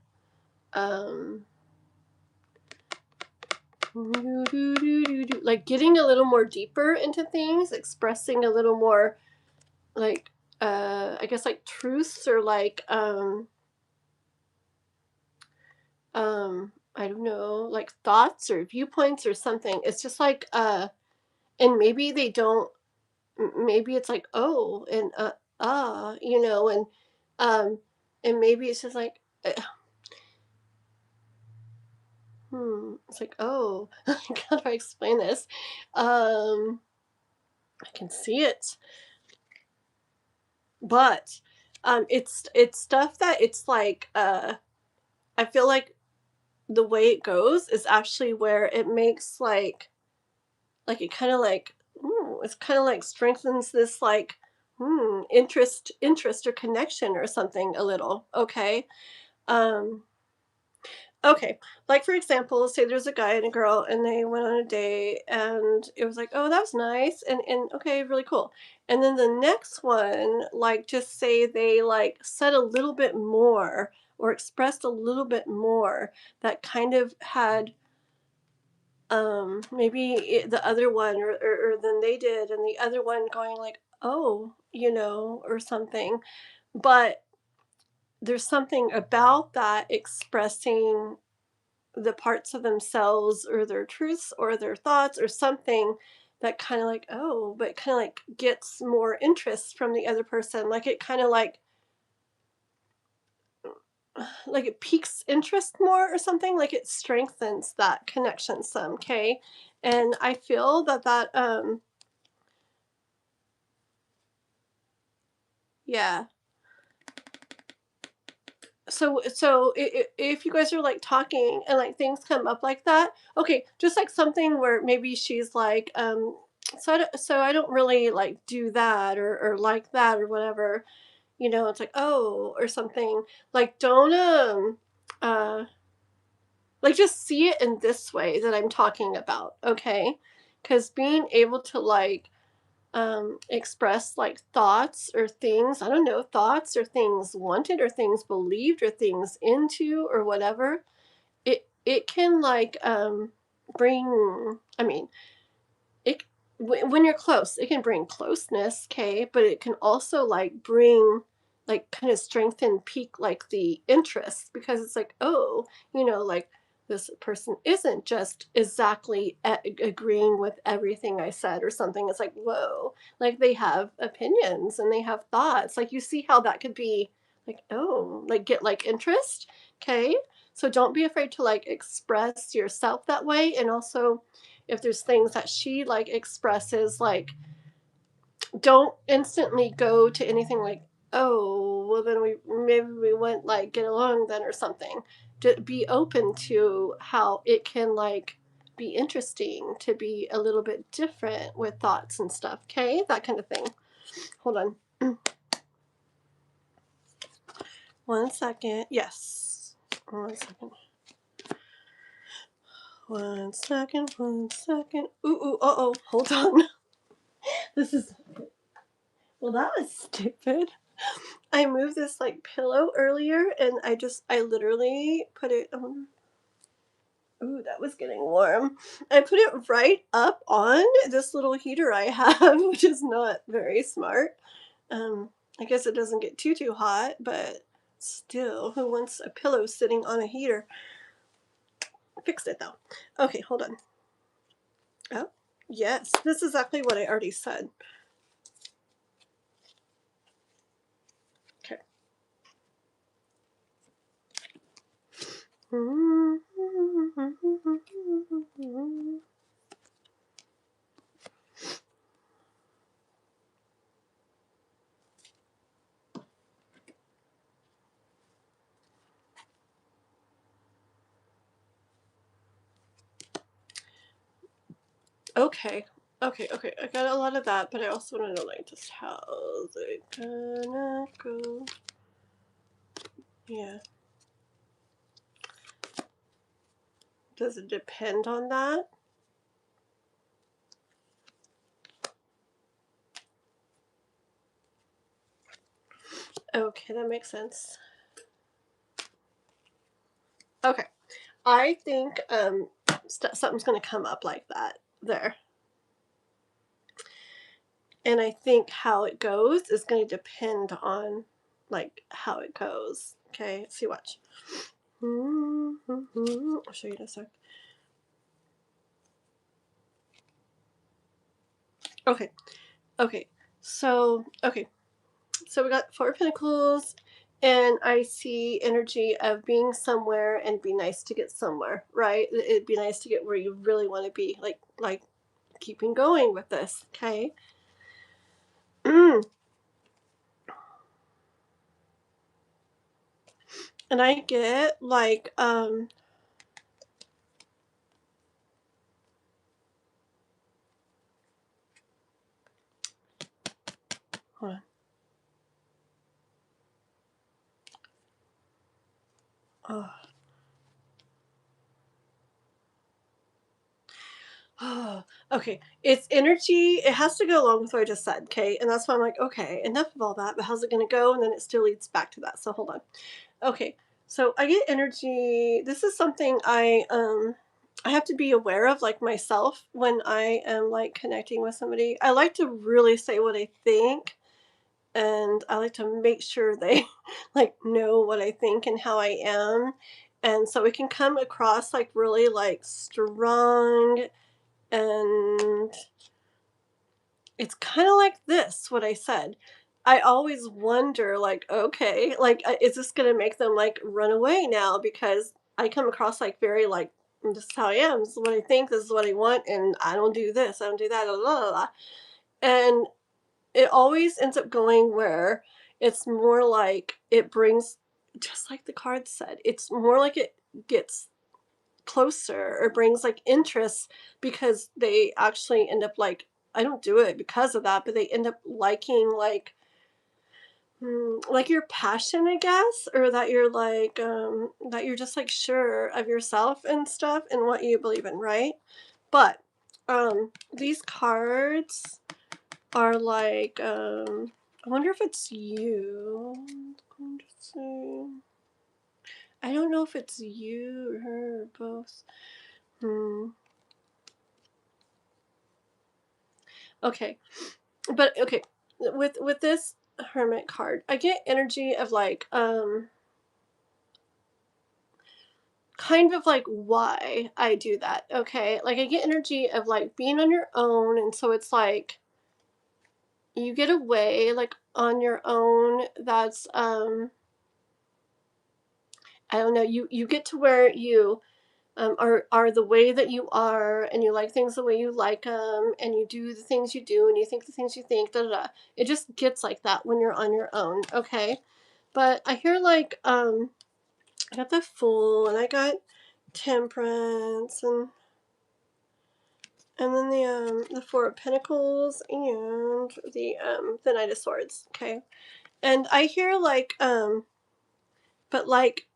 like getting a little more deeper into things, expressing a little more, like, I guess like truths or like, I don't know, like thoughts or viewpoints or something. It's just like, and maybe they don't, maybe it's like, oh, and, you know, and maybe it's just like, it's like, oh, how do I explain this? I can see it, but, it's stuff that it's like, I feel like the way it goes is actually where it makes like it kind of like it's kind of like strengthens this like interest or connection or something a little. Okay. um okay, like for example, say there's a guy and a girl and they went on a date and it was like, oh, that was nice, and okay, really cool. And then the next one, like just say they like said a little bit more or expressed a little bit more that kind of had maybe the other one or than they did, and the other one going like, oh, you know, or something. But there's something about that expressing the parts of themselves or their truths or their thoughts or something that kind of like, oh, but kind of like gets more interest from the other person, like it kind of like it piques interest more or something, like it strengthens that connection some. Okay. And I feel that yeah. So if you guys are like talking and like things come up like that, okay, just like something where maybe she's like, so I don't really like do that or like that or whatever, you know, it's like, oh, or something. Like don't uh like just see it in this way that I'm talking about, okay? Because being able to like express like thoughts or things, I don't know, thoughts or things wanted or things believed or things into or whatever, it can like bring, I mean, it when you're close, it can bring closeness, okay, but it can also like bring like kind of strengthen peak like the interest, because it's like, oh, you know, like this person isn't just exactly agreeing with everything I said or something. It's like, whoa, like they have opinions and they have thoughts. Like you see how that could be like, oh, like get like interest. Okay. So don't be afraid to like express yourself that way. And also, if there's things that she like expresses, like don't instantly go to anything like, oh, well then we wouldn't like get along then or something. To be open to how it can like be interesting, to be a little bit different with thoughts and stuff, okay? That kind of thing. Hold on. 1 second. Yes. 1 second. 1 second. 1 second. Ooh, uh-oh. Hold on. This is... Well, that was stupid. I moved this, like, pillow earlier, and I literally put it... Ooh, that was getting warm. I put it right up on this little heater I have, which is not very smart. I guess it doesn't get too hot, but still, who wants a pillow sitting on a heater? Fixed it, though. Okay, hold on. Oh, yes, this is exactly what I already said. Okay. Okay. I got a lot of that, but I also want to know, like, just how's it gonna go? Yeah. Does it depend on that? Okay, that makes sense. Okay. I think something's going to come up like that there. And I think how it goes is going to depend on, like, how it goes. Okay, let's see, watch. I'll show you in a sec. Okay, so we got 4 of Pentacles, and I see energy of being somewhere, and be nice to get somewhere, right? It'd be nice to get where you really want to be, like keeping going with this, okay? And I get, like, hold on. Oh, okay. It's energy. It has to go along with what I just said, okay? And that's why I'm like, okay, enough of all that, but how's it going to go? And then it still leads back to that. So hold on. Okay. So I get energy. This is something I have to be aware of, like, myself, when I am, like, connecting with somebody. I like to really say what I think, and I like to make sure they like know what I think and how I am. And so it can come across like really like strong, and it's kind of like this, what I said. I always wonder, like, okay, like, is this going to make them like run away now? Because I come across like very like, this is how I am, this is what I think, this is what I want, and I don't do this, I don't do that, blah, blah, blah, blah. And it always ends up going where it's more like it brings, just like the card said, it's more like it gets closer or brings like interest, because they actually end up like, I don't do it because of that, but they end up liking like your passion, I guess, or that you're like that you're just like sure of yourself and stuff and what you believe in, right? But these cards are like, I wonder if it's you. I'm going to say, I don't know if it's you or her or both. Okay, but okay, with this Hermit card, I get energy of like kind of like why I do that. Okay, like I get energy of like being on your own, and so it's like you get away like on your own. That's I don't know, you get to where you are the way that you are, and you like things the way you like them, and you do the things you do, and you think the things you think, da da da. It just gets like that when you're on your own, okay? But I hear like, I got the Fool, and I got Temperance, and And then the Four of Pentacles and the Knight of Swords. Okay. And I hear like but like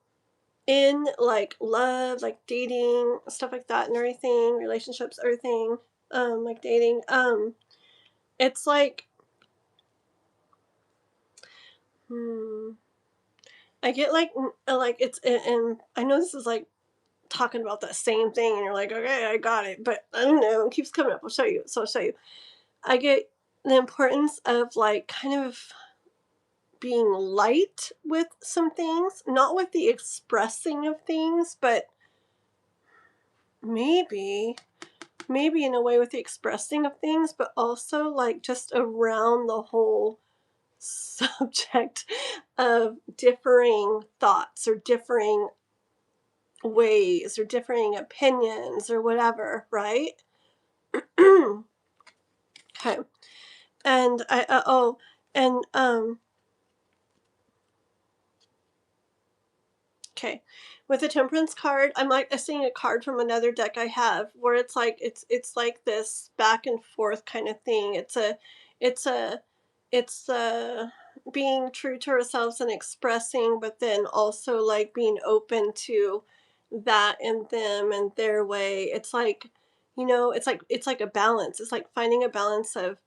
in like love, like dating, stuff like that and everything, relationships, everything, like dating, it's like I get like it's, and I know this is like talking about the same thing and you're like, okay, I got it, but I don't know, it keeps coming up. I'll show you. So I'll show you. I get the importance of like kind of being light with some things, not with the expressing of things, but maybe in a way with the expressing of things, but also like just around the whole subject of differing thoughts or differing ways or differing opinions or whatever, right? Okay. And okay. With the Temperance card, I'm seeing a card from another deck I have where it's like it's like this back and forth kind of thing. It's being true to ourselves and expressing, but then also like being open to that and them and their way. It's like, it's like a balance. It's like finding a balance of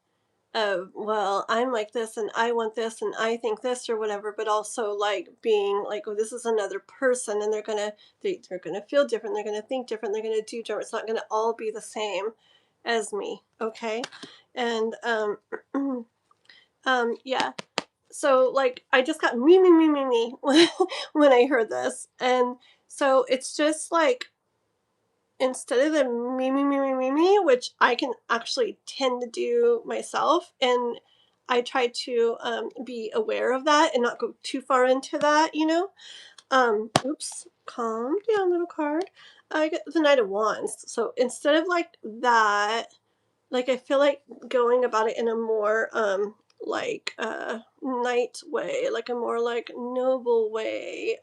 well, I'm like this and I want this and I think this or whatever, but also like being like, oh, this is another person and they're gonna feel different, they're gonna think different, they're gonna do different. It's not gonna all be the same as me, okay? And yeah. So like I just got me when I heard this, and so it's just like instead of the me, which I can actually tend to do myself, and I try to be aware of that and not go too far into that, oops, calm down, little card. I get the Knight of Wands. So instead of like that, like I feel like going about it in a more like knight way, like a more like noble way.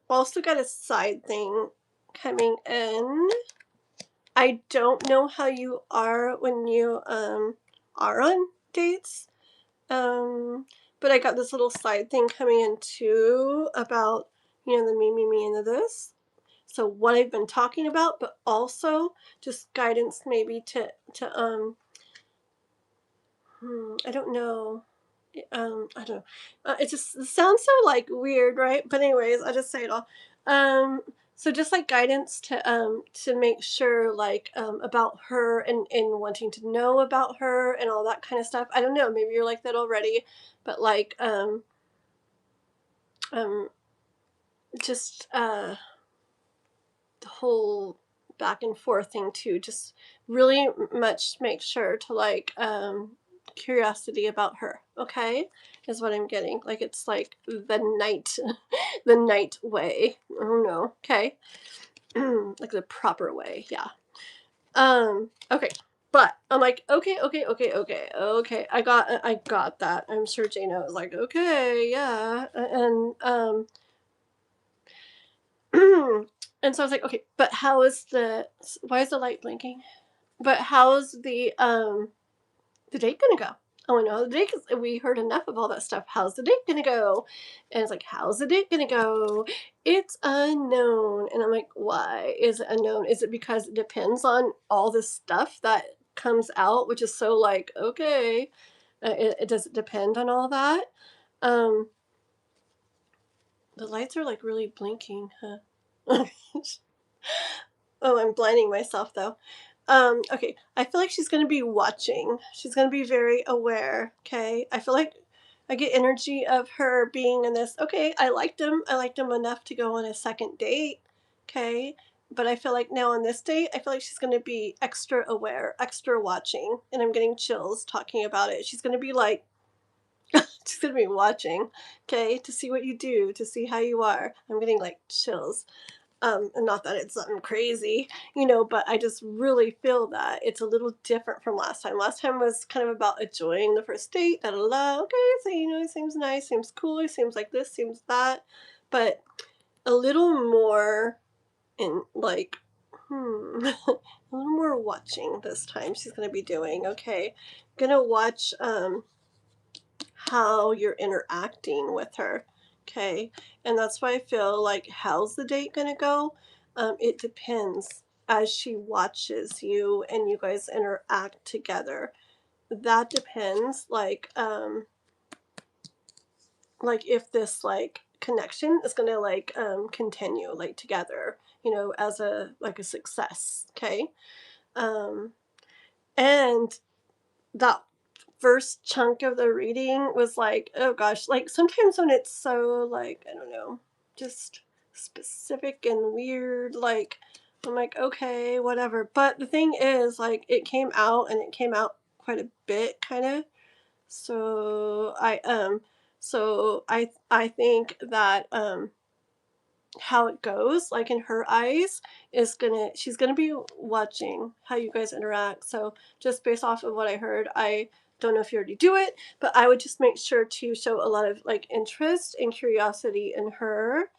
Also got a side thing coming in. I don't know how you are when you are on dates. But I got this little side thing coming in too about, the me and the this. So what I've been talking about, but also just guidance maybe to I don't know. I don't know. It just sounds so like weird, right? But anyways, I'll just say it all. So just like guidance to make sure like about her and wanting to know about her and all that kind of stuff. I don't know. Maybe you're like that already, but like just the whole back and forth thing too. Just really much make sure to like curiosity about her, okay, is what I'm getting. Like it's like the night the night way. I don't know, okay. Like the proper way, yeah. Okay. But I'm like, okay. I got that. I'm sure Jana was like, okay, yeah. And and so I was like, okay, but why is the light blinking? But how's the date gonna go? Oh no, the date, we heard enough of all that stuff. How's the date gonna go? And it's like, how's the date gonna go? It's unknown. And I'm like, why is it unknown? Is it because it depends on all this stuff that comes out, which is so like, okay, it does it depend on all that? The lights are like really blinking, huh? Oh, I'm blinding myself though. Okay, I feel like she's gonna be watching. She's gonna be very aware. Okay, I feel like I get energy of her being in this. Okay, I liked him. I liked him enough to go on a second date. Okay, but I feel like now on this date, I feel like she's gonna be extra aware, extra watching, and I'm getting chills talking about it. She's gonna be like, she's gonna be watching. Okay, to see what you do, to see how you are. I'm getting like chills. And not that it's something crazy, but I just really feel that it's a little different from last time. Last time was kind of about enjoying the first date, da da da. Okay, so he seems nice, seems cool, he seems like this, seems that, but a little more in like, a little more watching this time. She's gonna be doing okay. Gonna watch how you're interacting with her. Okay. And that's why I feel like, how's the date going to go? It depends as she watches you and you guys interact together. That depends. Like if this like connection is going to continue like together, as a success. Okay. Um, and that first chunk of the reading was like, oh gosh, like sometimes when it's so like, I don't know, just specific and weird, like I'm like, okay, whatever. But the thing is, like, it came out and it came out quite a bit, kind of. So I think that how it goes, like in her eyes, she's gonna be watching how you guys interact. So just based off of what I heard, I don't know if you already do it, but I would just make sure to show a lot of like interest and curiosity in her.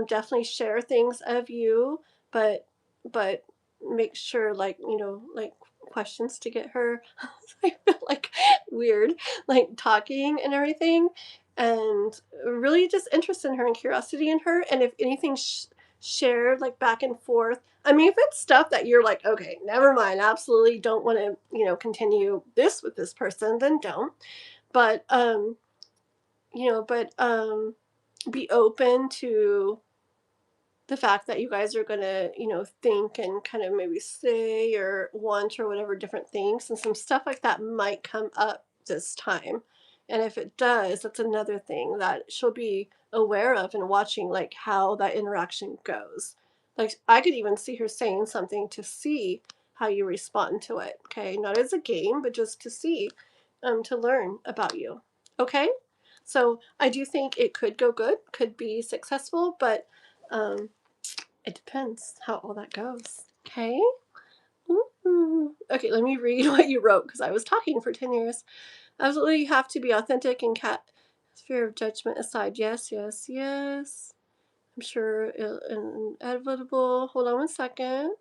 Definitely share things of you, but but make sure, like, like questions to get her. I feel like weird, like talking and everything, and really just interest in her and curiosity in her. And if anything shared like back and forth, I mean, if it's stuff that you're like, okay, never mind, absolutely don't want to, continue this with this person, then don't. But be open to the fact that you guys are gonna, think and kind of maybe say or want or whatever different things, and some stuff like that might come up this time. And if it does, that's another thing that she'll be aware of and watching, like how that interaction goes. Like I could even see her saying something to see how you respond to it. Okay, not as a game, but just to see, to learn about you. Okay, so I do think it could go good, could be successful, but it depends how all that goes. Okay? Ooh. Okay, let me read what you wrote because I was talking for 10 years. Absolutely, you have to be authentic and fear of judgment aside. Yes, yes, yes. I'm sure inevitable. Hold on one second.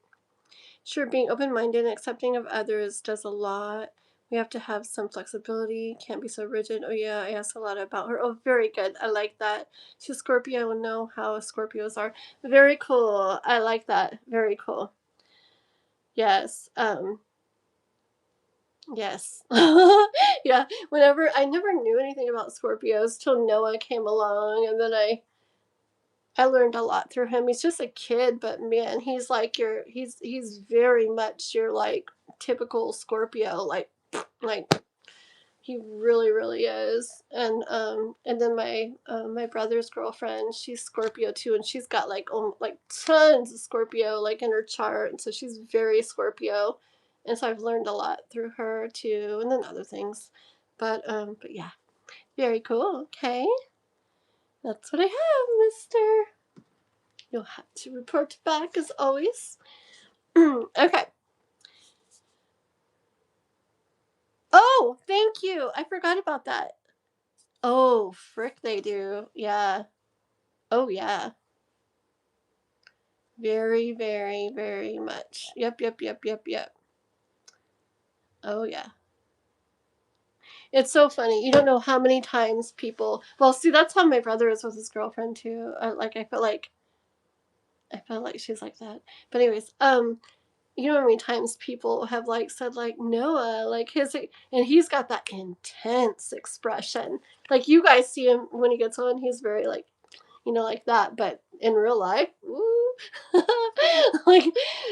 Sure, being open minded and accepting of others does a lot. We have to have some flexibility. Can't be so rigid. Oh, yeah, I asked a lot about her. Oh, very good. I like that. She's Scorpio. I will know how Scorpios are. Very cool. I like that. Very cool. Yes. Yes. Yeah. Whenever I never knew anything about Scorpios till Noah came along, and then I learned a lot through him. He's just a kid, but man, he's like he's very much your like typical Scorpio, like he really really is. And then my brother's girlfriend, she's Scorpio too, and she's got like tons of Scorpio like in her chart, and so she's very Scorpio. And so I've learned a lot through her too, and then other things. But yeah, very cool. Okay. That's what I have, mister. You'll have to report back as always. Okay. Oh, thank you. I forgot about that. Oh, frick, they do. Yeah. Oh, yeah. Very, very, very much. Yep, yep, yep, yep, yep. Oh, yeah. It's so funny. You don't know how many times people. Well, see, that's how my brother is with his girlfriend too. I felt like she's like that. But anyways, you know how many times people have like said like Noah, like and he's got that intense expression. Like you guys see him when he gets on, he's very like, like that. But in real life, woo. Like,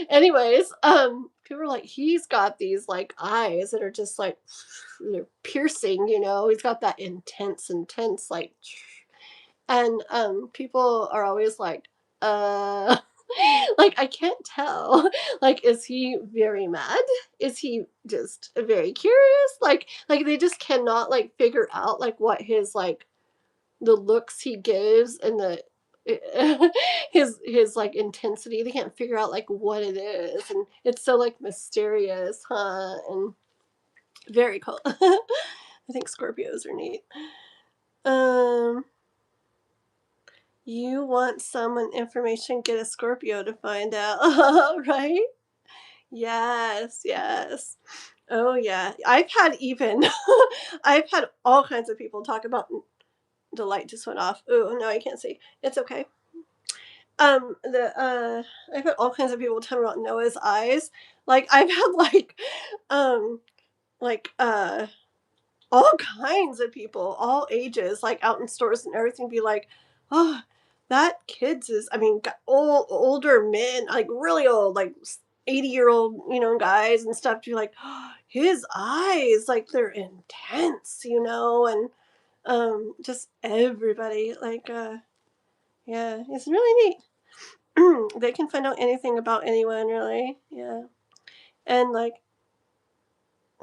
anyways, people are like, he's got these like eyes that are just like they're piercing. He's got that intense like, and people are always like, uh. Like I can't tell. Like, is he very mad? Is he just very curious? Like they just cannot like figure out like what his like the looks he gives and his like intensity. They can't figure out like what it is, and it's so like mysterious, huh? And very cool. I think Scorpios are neat. Um, you want someone information, get a Scorpio to find out, right? Yes, yes. Oh yeah. I've had even I've had all kinds of people talk about the light just went off. Oh no, I can't see. It's okay. The I've had all kinds of people tell me about Noah's eyes. Like I've had um like all kinds of people, all ages, like out in stores and everything, be like, "Oh, that kid's is." I mean, older men, like really old, like 80-year-old, guys and stuff. Be like, oh, his eyes, like they're intense, and just everybody, like, yeah, it's really neat. They can find out anything about anyone, really. Yeah, and like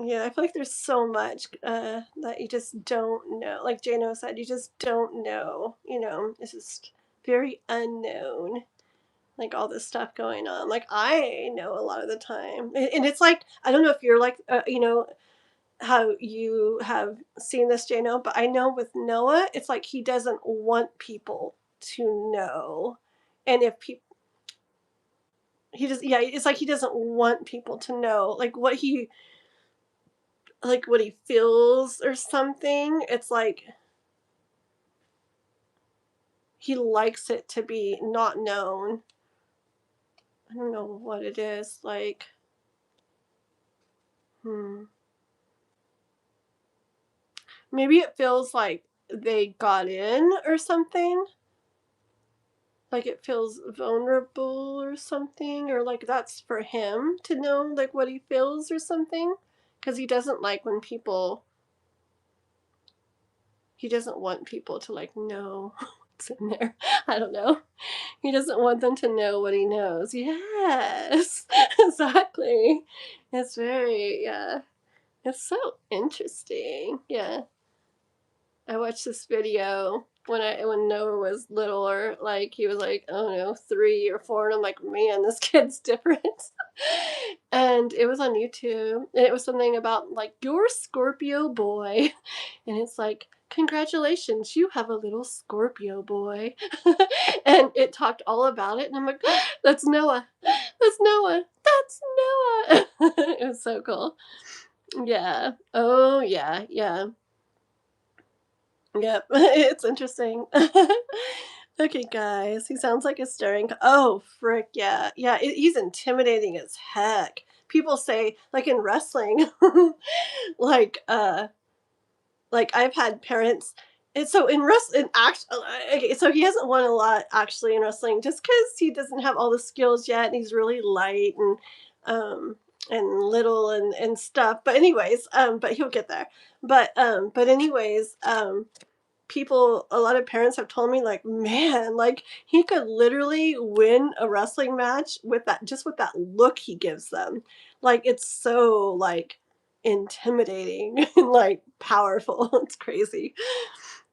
yeah, I feel like there's so much that you just don't know. Like Jano said, you just don't know. It's just very unknown. Like all this stuff going on. Like I know a lot of the time, and it's like I don't know if you're like how you have seen this, Jano, but I know with Noah, it's like he doesn't want people to know, and if people. He just yeah, it's like he doesn't want people to know what he feels or something. It's like he likes it to be not known. I don't know what it is. Like, maybe it feels like they got in or something. Like it feels vulnerable or something, or like that's for him to know like what he feels or something. Because he doesn't like when he doesn't want people to like know what's in there. I don't know. He doesn't want them to know what he knows. Yes, exactly. It's very, yeah. It's so interesting. Yeah. I watched this video when Noah was littler, like he was like, I don't know, 3 or 4, and I'm like, man, this kid's different. And it was on YouTube, and it was something about like your Scorpio boy, and it's like, congratulations, you have a little Scorpio boy. And it talked all about it, and I'm like, that's Noah, that's Noah, that's Noah. It was so cool. Yeah. Oh yeah, yeah. Yep, it's interesting. Okay, guys, he sounds like a staring. Oh, frick, yeah, yeah. He's intimidating as heck. People say, like in wrestling, like like I've had parents. And so in wrestling, actually, okay, so he hasn't won a lot actually in wrestling, just because he doesn't have all the skills yet, and he's really light um and little and stuff. But anyways, but he'll get there. But anyways, a lot of parents have told me like, man, like he could literally win a wrestling match with that look he gives them. Like it's so like intimidating and like powerful. It's crazy.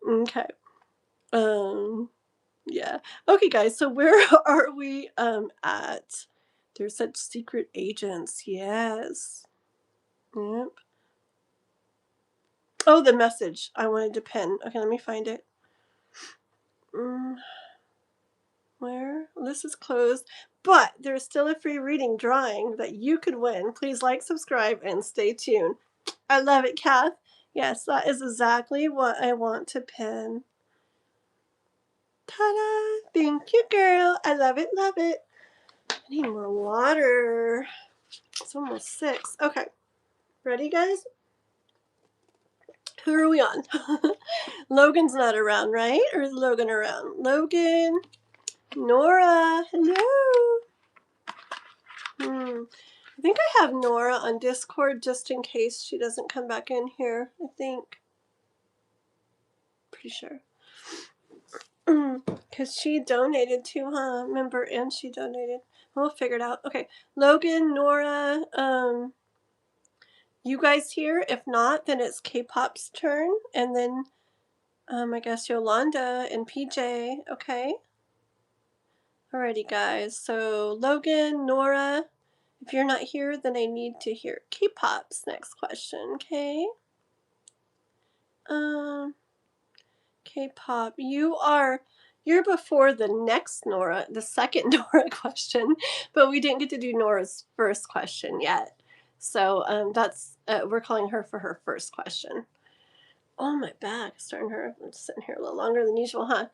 Okay. um yeah. Okay, guys, so where are we at? There's such secret agents. Yes. Yep. Oh, the message I wanted to pin. Okay, let me find it. mm. Where? This is closed, but there's still a free reading drawing that you could win. Please like, subscribe, and stay tuned. I love it, Kath. Yes, that is exactly what I want to pin. Ta-da! Thank you, girl. I love it, love it. I need more water. It's almost 6. Okay. Ready, guys? Who are we on? Logan's not around, right? Or is Logan around? Logan. Nora. Hello. I think I have Nora on Discord just in case she doesn't come back in here. I think. Pretty sure. Because she donated too, huh? Remember, and she donated. We'll figure it out. Okay. Logan, Nora, you guys here? If not, then it's K-Pop's turn. And then, I guess Yolanda and PJ. Okay. Alrighty, guys. So Logan, Nora, if you're not here, then I need to hear K-pop's next question, okay? K-pop, you're before the next Nora, the second Nora question, but we didn't get to do Nora's first question yet. So that's we're calling her for her first question. Oh, my back is starting to hurt. I'm sitting here a little longer than usual, huh?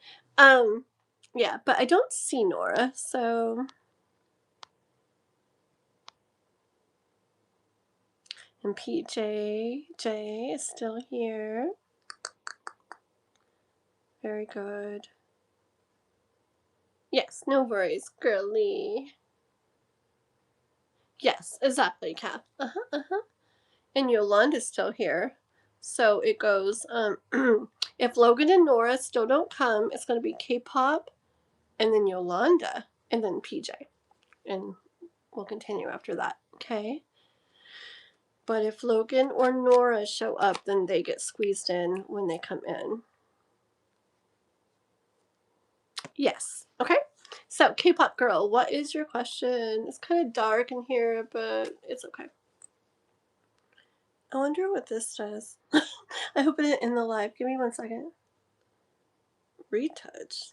Yeah, but I don't see Nora, so. And J is still here. Very good. Yes, no worries, girly. Yes, exactly, Kath. And Yolanda's still here. So it goes, if Logan and Nora still don't come, it's going to be K-pop, and then Yolanda, and then PJ. And we'll continue after that, okay? But if Logan or Nora show up, then they get squeezed in when they come in. Yes, okay? So, K-pop girl, what is your question? It's kind of dark in here, but it's okay. I wonder what this does. I open it in the live. Give me 1 second. Retouch.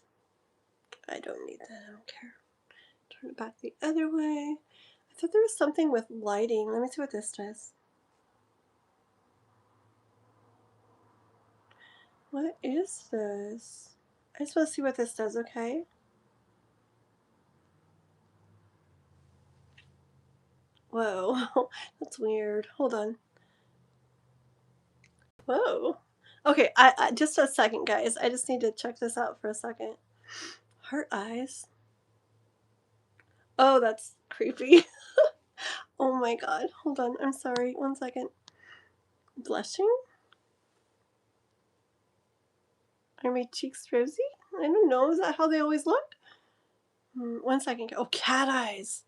I don't need that. I don't care. Turn it back the other way. I thought there was something with lighting. Let me see what this does. What is this? I just want to see what this does, okay? Whoa, that's weird. Hold on. Whoa. Okay, I just a second, guys. I just need to check this out for a second. Heart eyes. Oh, that's creepy. Oh my god. Hold on. I'm sorry. 1 second. Blushing? Are my cheeks rosy? I don't know. Is that how they always look? 1 second. Oh, cat eyes.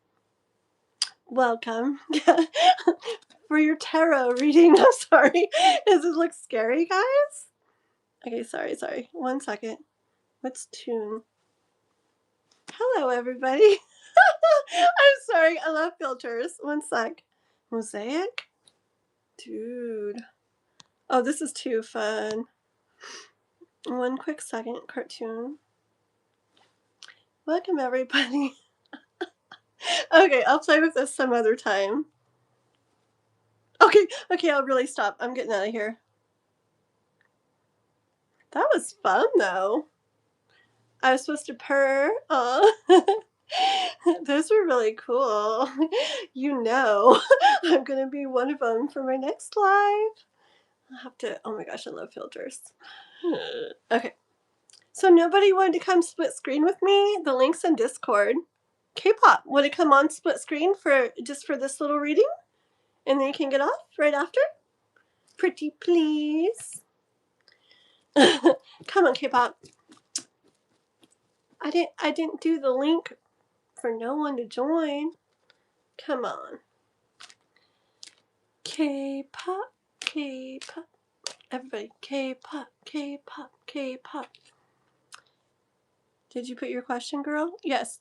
Welcome. For your tarot reading. I'm sorry. Does it look scary, guys? Okay, sorry. 1 second. Let's tune. Hello, everybody. I'm sorry. I love filters. 1 sec. Mosaic? Dude. Oh, this is too fun. 1 quick second. Cartoon. Welcome, everybody. Okay, I'll play with this some other time. Okay, I'll really stop. I'm getting out of here. That was fun, though. I was supposed to purr. Aw. Those were really cool. You know, I'm going to be one of them for my next live. I'll have to, oh my gosh, I love filters. Okay. So nobody wanted to come split screen with me? The link's in Discord. K-pop, want to come on split screen for just for this little reading? And then you can get off right after? Pretty please. Come on, K-pop. I didn't do the link for no one to join. Come on. K-pop, K-pop. Everybody, K-pop, K-pop, K-pop. Did you put your question, girl? Yes.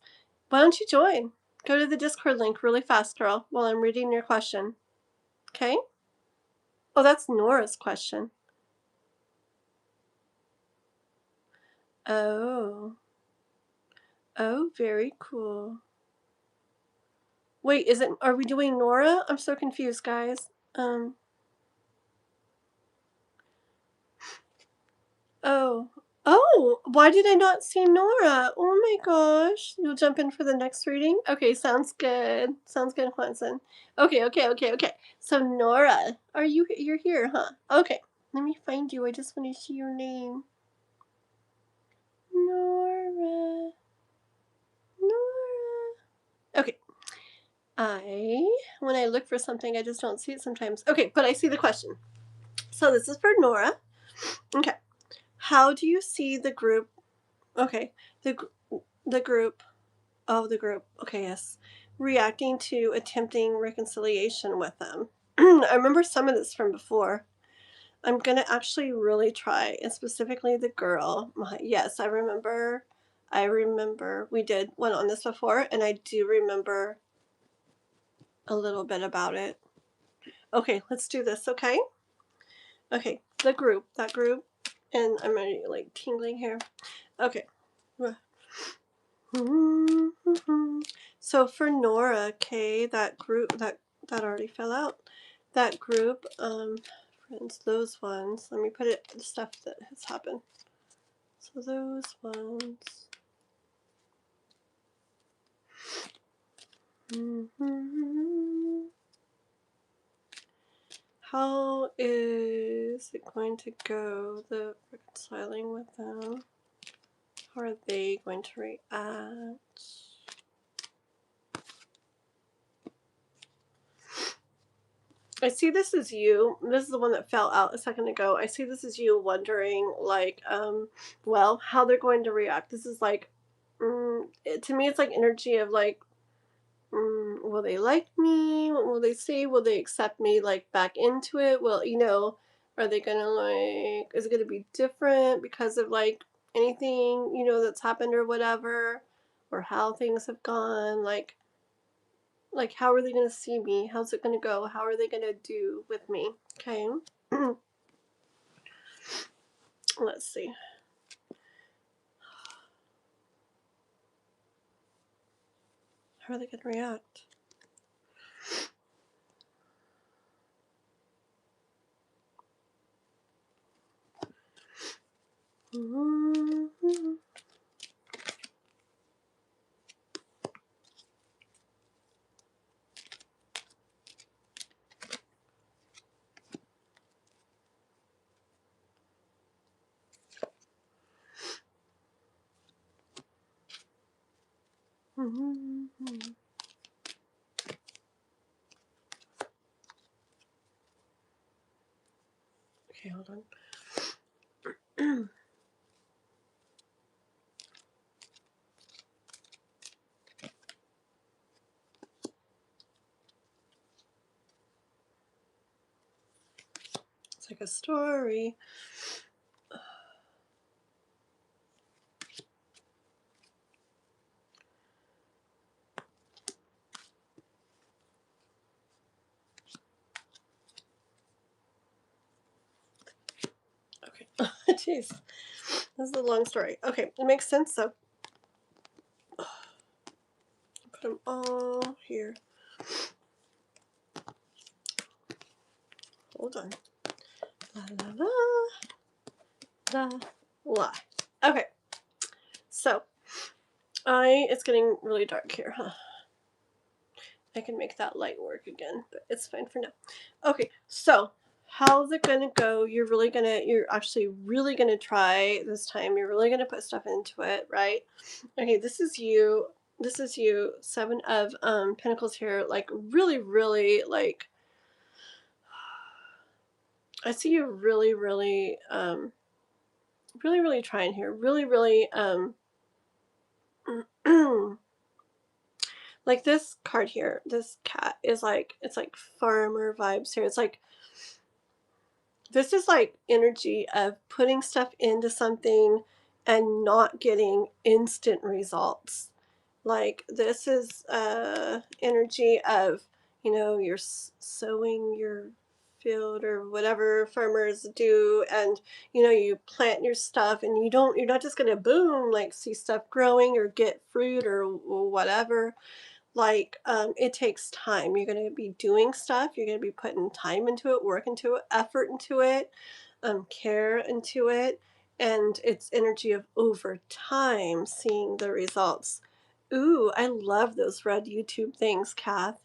Why don't you join? Go to the Discord link really fast, girl, while I'm reading your question. Okay? Oh, that's Nora's question. Oh. Oh, very cool. Wait, are we doing Nora? I'm so confused, guys. Oh, why did I not see Nora? Oh my gosh. You'll jump in for the next reading? Okay, sounds good. Sounds good, Hanson. Okay. So Nora, you're here, huh? Okay. Let me find you. I just want to see your name. Nora. Okay. When I look for something, I just don't see it sometimes. Okay, but I see the question. So this is for Nora. Okay. How do you see the group? Okay. The group. Oh, the group. Okay, yes. Reacting to attempting reconciliation with them. I remember some of this from before. I'm going to actually really try, and specifically the girl. Yes, I remember I remember we did one on this before, and I do remember a little bit about it. Okay, let's do this, okay? Okay, that group, and I'm already like tingling here. Okay. So for Nora, okay, that group, that already fell out. That group, friends, those ones. Let me put it, the stuff that has happened. So those ones. How is it going to go, the reconciling with them? How are they going to react? I see this as you. This is the one that fell out a second ago. I see this as you wondering, like, well, how they're going to react. This is like, to me, it's like energy of like, will they like me? What will they say? Will they accept me like back into it? Well, you know, are they gonna like, is it gonna be different because of like anything, you know, that's happened or whatever, or how things have gone? Like how are they gonna see me? How's it gonna go? How are they gonna do with me? Okay. Let's see. How are they gonna react? Okay, hold on. It's like a story. Okay. Jeez. This is a long story. Okay, it makes sense though. Put them all here. Hold on. La la la. La la. Okay. So, it's getting really dark here, huh? I can make that light work again, but it's fine for now. Okay, so how's it gonna go? You're actually really gonna try this time. You're really gonna put stuff into it, right? Okay, this is you. This is you. 7 of Pentacles here. Like really, like I see you really, really trying here. Really, like this card here, this cat is like, it's like farmer vibes here. It's like, this is like energy of putting stuff into something and not getting instant results. Like this is energy of, you know, you're sowing your field or whatever farmers do, and you know, you plant your stuff and you're not just gonna boom like see stuff growing or get fruit or whatever. Like it takes time. You're going to be doing stuff, you're going to be putting time into it, work into it, effort into it, care into it, and it's energy of over time seeing the results. Ooh, I love those red YouTube things, Kath.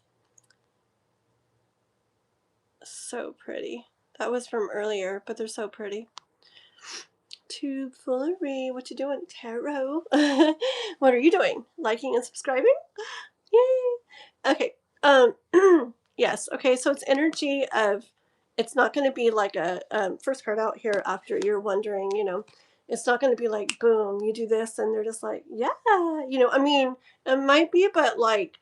So pretty. That was from earlier, but they're so pretty. Tube Foolery, what you doing, Tarot? What are you doing? Liking and subscribing? Yay! Okay. Yes. Okay. So it's energy of. It's not going to be like a first card out here. After you're wondering, you know, it's not going to be like boom, you do this, and they're just like, yeah, you know. I mean, it might be, but like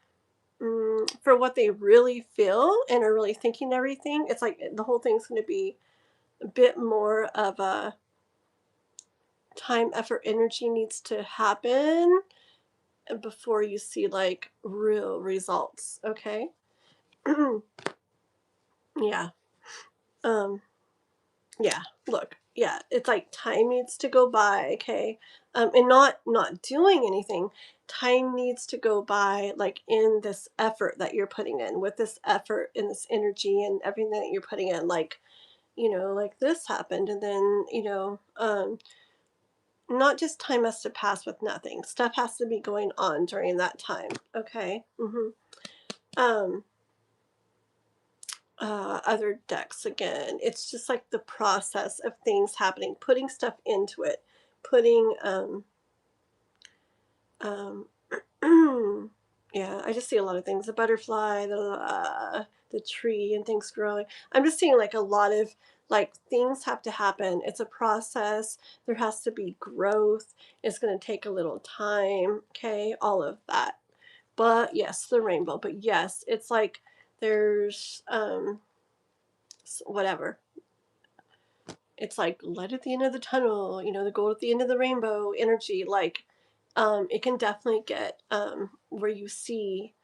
for what they really feel and are really thinking everything, it's like the whole thing's going to be a bit more of a time, effort, energy needs to happen before you see like real results. Okay. Yeah. Um, yeah. Look, yeah, it's like time needs to go by, okay? And not doing anything. Time needs to go by like in this effort that you're putting in, with this effort and this energy and everything that you're putting in, like, like this happened, and then, not just time has to pass with nothing. Stuff has to be going on during that time, okay? Um Other decks again. It's just like the process of things happening, putting stuff into it, putting um yeah, I just see a lot of things. The butterfly, the tree, and things growing. I'm just seeing like a lot of like things have to happen. It's a process. There has to be growth. It's going to take a little time. Okay, all of that. But yes, the rainbow. But yes, it's like there's whatever. It's like light at the end of the tunnel, the gold at the end of the rainbow energy. Like, it can definitely get where you see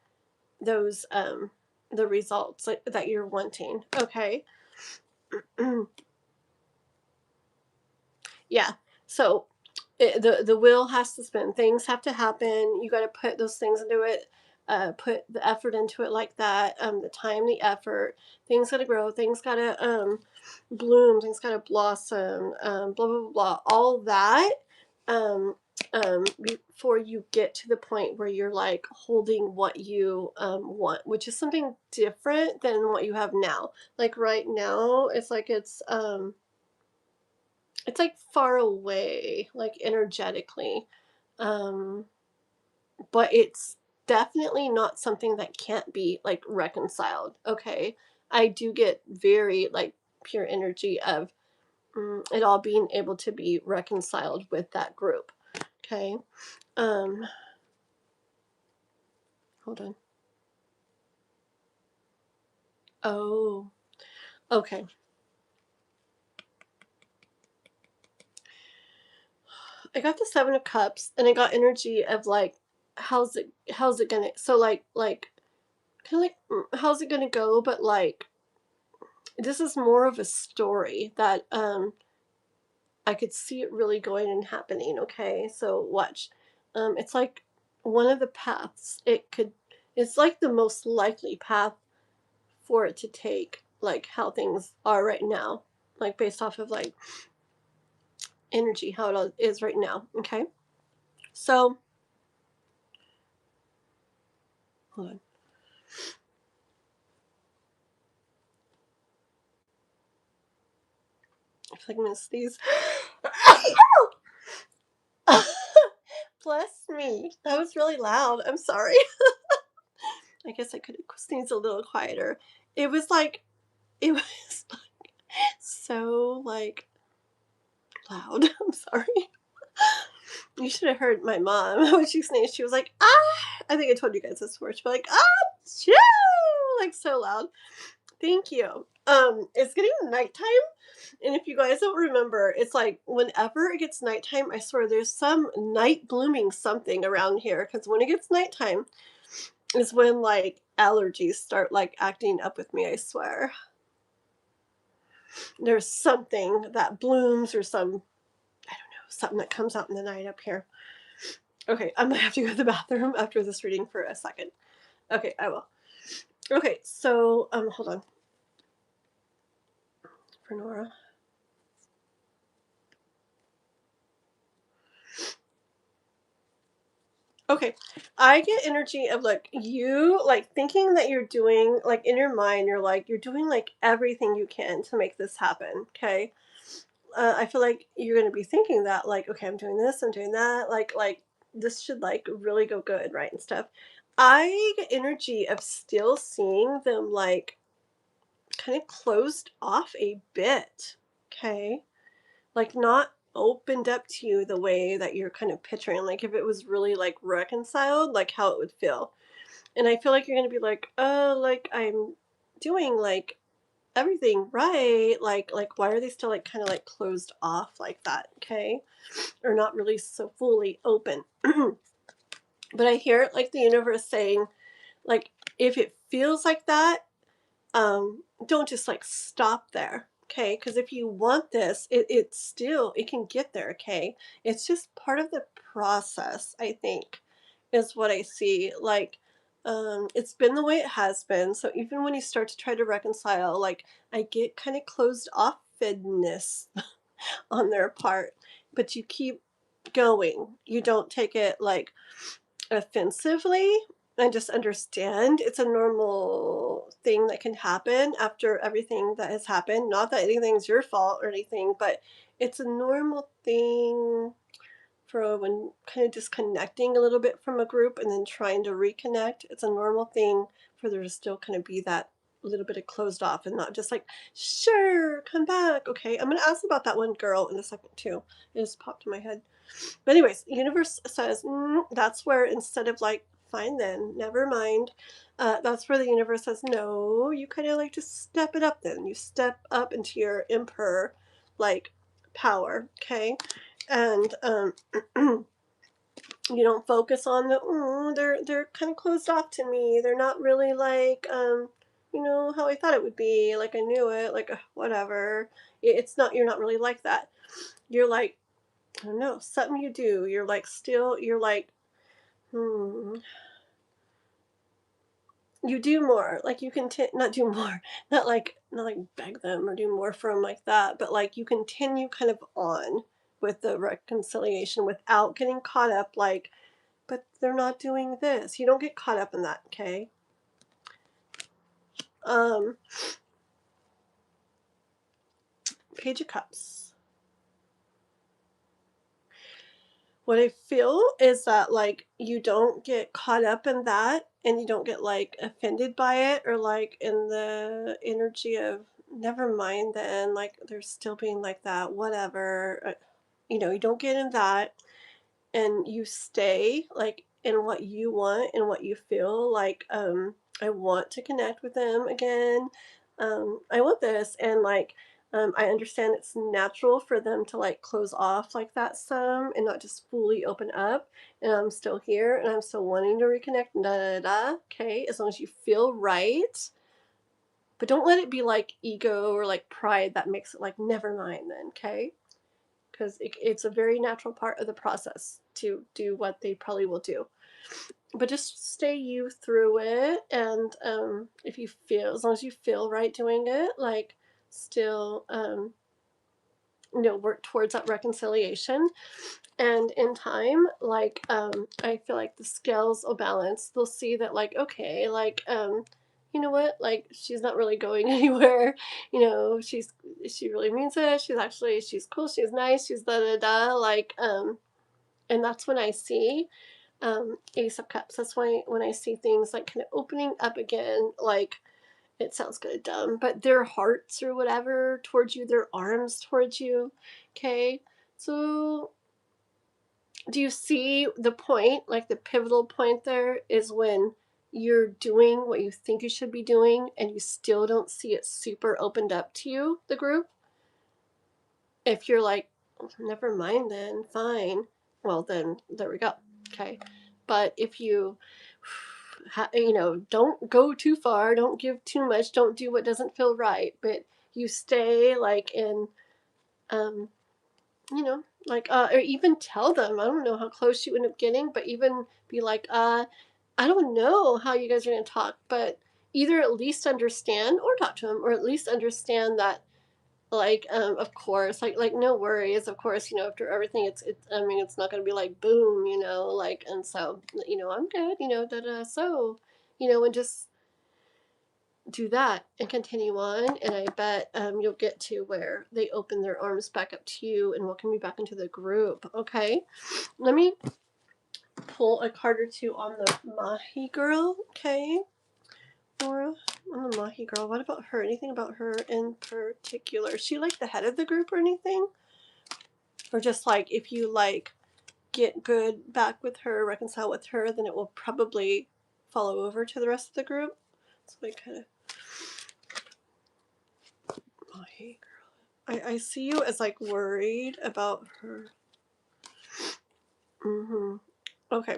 those the results that you're wanting. Okay. Yeah. So the wheel has to spin. Things have to happen. You got to put those things into it. Put the effort into it like that. The time, the effort. Things got to grow. Things got to bloom. Things got to blossom. Blah blah blah blah. All that. Um, Before you get to the point where you're like holding what you want, which is something different than what you have now. Like right now, it's like far away, like energetically. Um, but it's definitely not something that can't be like reconciled. Okay. I do get very like pure energy of it all being able to be reconciled with that group. Okay. Um, Hold on. Oh, okay. I got the 7 of Cups, and I got energy of like, how's it gonna, so like kind of like how's it gonna go, but like this is more of a story that I could see it really going and happening. Okay, so watch. It's like one of the paths. It's like the most likely path for it to take, like how things are right now, like based off of like energy, how it is right now. Okay, so hold on. I feel like I'm gonna sneeze. Bless me. That was really loud. I'm sorry. I guess I could have sneezed a little quieter. It was like, it was like so like loud. I'm sorry. You should have heard my mom when she sneezed. She was like, ah. I think I told you guys this before. She'd be like, ah, choo, like so loud. Thank you. It's getting nighttime, and if you guys don't remember, it's like whenever it gets nighttime, I swear there's some night blooming something around here. Because when it gets nighttime, is when like allergies start like acting up with me. I swear. There's something that blooms, or I don't know, something that comes out in the night up here. Okay, I might have to go to the bathroom after this reading for a second. Okay, I will. Okay, so hold on. For Nora. Okay, I get energy of like you like thinking that you're doing like in your mind, you're doing like everything you can to make this happen. Okay, I feel like you're gonna be thinking that like, okay, I'm doing this, I'm doing that, like this should like really go good, right, and stuff. I get energy of still seeing them like kind of closed off a bit. Okay, like not opened up to you the way that you're kind of picturing, like if it was really like reconciled, like how it would feel. And I feel like you're gonna be like, oh, like I'm doing like everything right, like why are they still like kind of like closed off like that, okay? Or not really so fully open. But I hear it like the universe saying, like, if it feels like that, don't just like stop there, okay? Because if you want this, it still, it can get there, okay? It's just part of the process, I think, is what I see. Like, it's been the way it has been. So even when you start to try to reconcile, like, I get kind of closed offedness on their part, but you keep going. You don't take it like offensively, and just understand it's a normal thing that can happen after everything that has happened. Not that anything's your fault or anything, but it's a normal thing for when kind of disconnecting a little bit from a group and then trying to reconnect. It's a normal thing for there to still kind of be that little bit of closed off and not just like, sure, come back. Okay, I'm going to ask about that one girl in a second too. It just popped in my head. But anyways, universe says, that's where instead of like, fine then, never mind, that's where the universe says, no, you kind of like just step it up then. You step up into your emperor like power, okay? And you don't focus on the, they're kind of closed off to me. They're not really like, how I thought it would be. Like I knew it, like whatever. It's not, you're not really like that. You're like, I don't know, something you do. You're like still, you're like, you do more. Like you can not do more, not like beg them or do more for them like that, but like you continue kind of on with the reconciliation without getting caught up like, but they're not doing this. You don't get caught up in that, okay? Page of Cups. What I feel is that like you don't get caught up in that and you don't get like offended by it or like in the energy of never mind then, like they're still being like that, whatever. You don't get in that, and you stay like in what you want and what you feel like. I want to connect with them again. I want this, and like I understand it's natural for them to like close off like that some and not just fully open up, and I'm still here and I'm still wanting to reconnect, da da da. Okay, as long as you feel right, but don't let it be like ego or like pride that makes it like never mind then, okay? Because it's a very natural part of the process to do what they probably will do. But just stay you through it, and if you feel, as long as you feel right doing it, like still, work towards that reconciliation. And in time, like I feel like the scales will balance. They'll see that, like, okay, like you know what, like she's not really going anywhere. She really means it. She's cool, she's nice, she's da da da, like and that's when I see Ace of Cups. That's why when I see things like kind of opening up again, like it sounds kind of dumb, but their hearts or whatever towards you, their arms towards you. Okay, so do you see the point? Like the pivotal point there is when you're doing what you think you should be doing and you still don't see it super opened up to you, the group. If you're like, never mind then, fine, well then there we go. Okay, but if you don't go too far, don't give too much, don't do what doesn't feel right, but you stay like in like or even tell them, I don't know how close you end up getting, but even be like, I don't know how you guys are going to talk, but either at least understand or talk to them, or at least understand that, like, of course, like no worries, of course, after everything, I mean, it's not going to be like boom, like, and so, I'm good, so, and just do that and continue on, and I bet you'll get to where they open their arms back up to you and welcome you back into the group. Okay, let me pull a card or two on the Mahi girl. Okay, Laura, on the Mahi girl, what about her? Anything about her in particular? Is she like the head of the group or anything, or just like if you like get good back with her, reconcile with her, then it will probably follow over to the rest of the group? So I kind of I see you as like worried about her. Okay.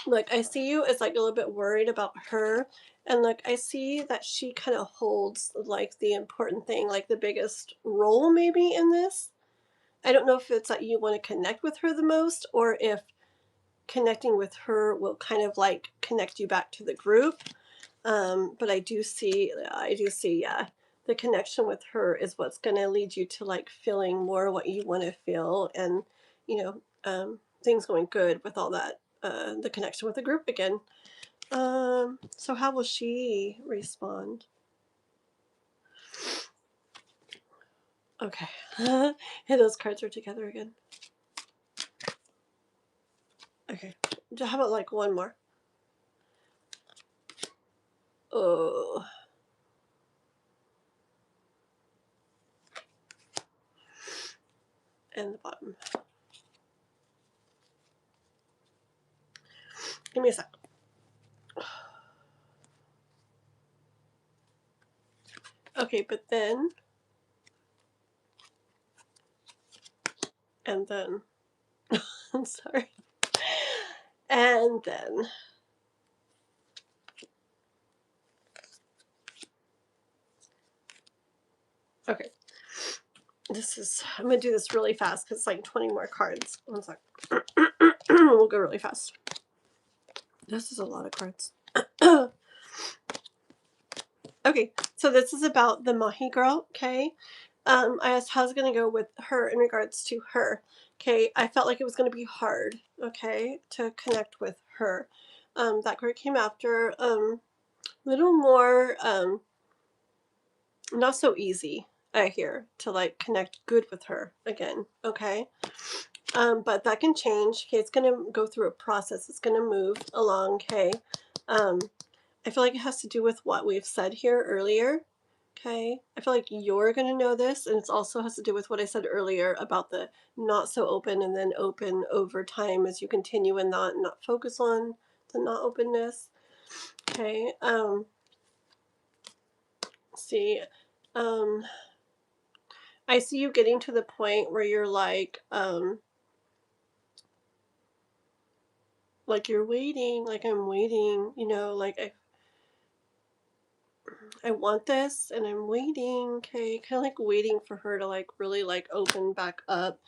Like I see you as like a little bit worried about her, and like I see that she kind of holds like the important thing, like the biggest role maybe in this. I don't know if it's that you want to connect with her the most, or if connecting with her will kind of like connect you back to the group. But I do see, yeah, the connection with her is what's going to lead you to like feeling more what you want to feel, and you know, things going good with all that, the connection with the group again. So how will she respond? Okay. And those cards are together again. Okay. How about like one more? Oh. And the bottom. Give me a sec. Okay, but then, and then, I'm sorry. And then, okay. I'm going to do this really fast because it's like 20 more cards. One sec. We'll go really fast. This is a lot of cards. Okay, so this is about the Mahi girl, okay? I asked how's it going to go with her in regards to her. Okay, I felt like it was going to be hard, okay, to connect with her. That card came after, a little more, not so easy, I hear, to like connect good with her again, okay? But that can change. Okay, it's going to go through a process. It's going to move along, okay? I feel like it has to do with what we've said here earlier. Okay, I feel like you're going to know this, and it also has to do with what I said earlier about the not so open and then open over time as you continue and not focus on the not openness. Okay, see, I see you getting to the point where you're like you're waiting, like I'm waiting, you know, like I want this and I'm waiting, okay, kind of like waiting for her to like really like open back up.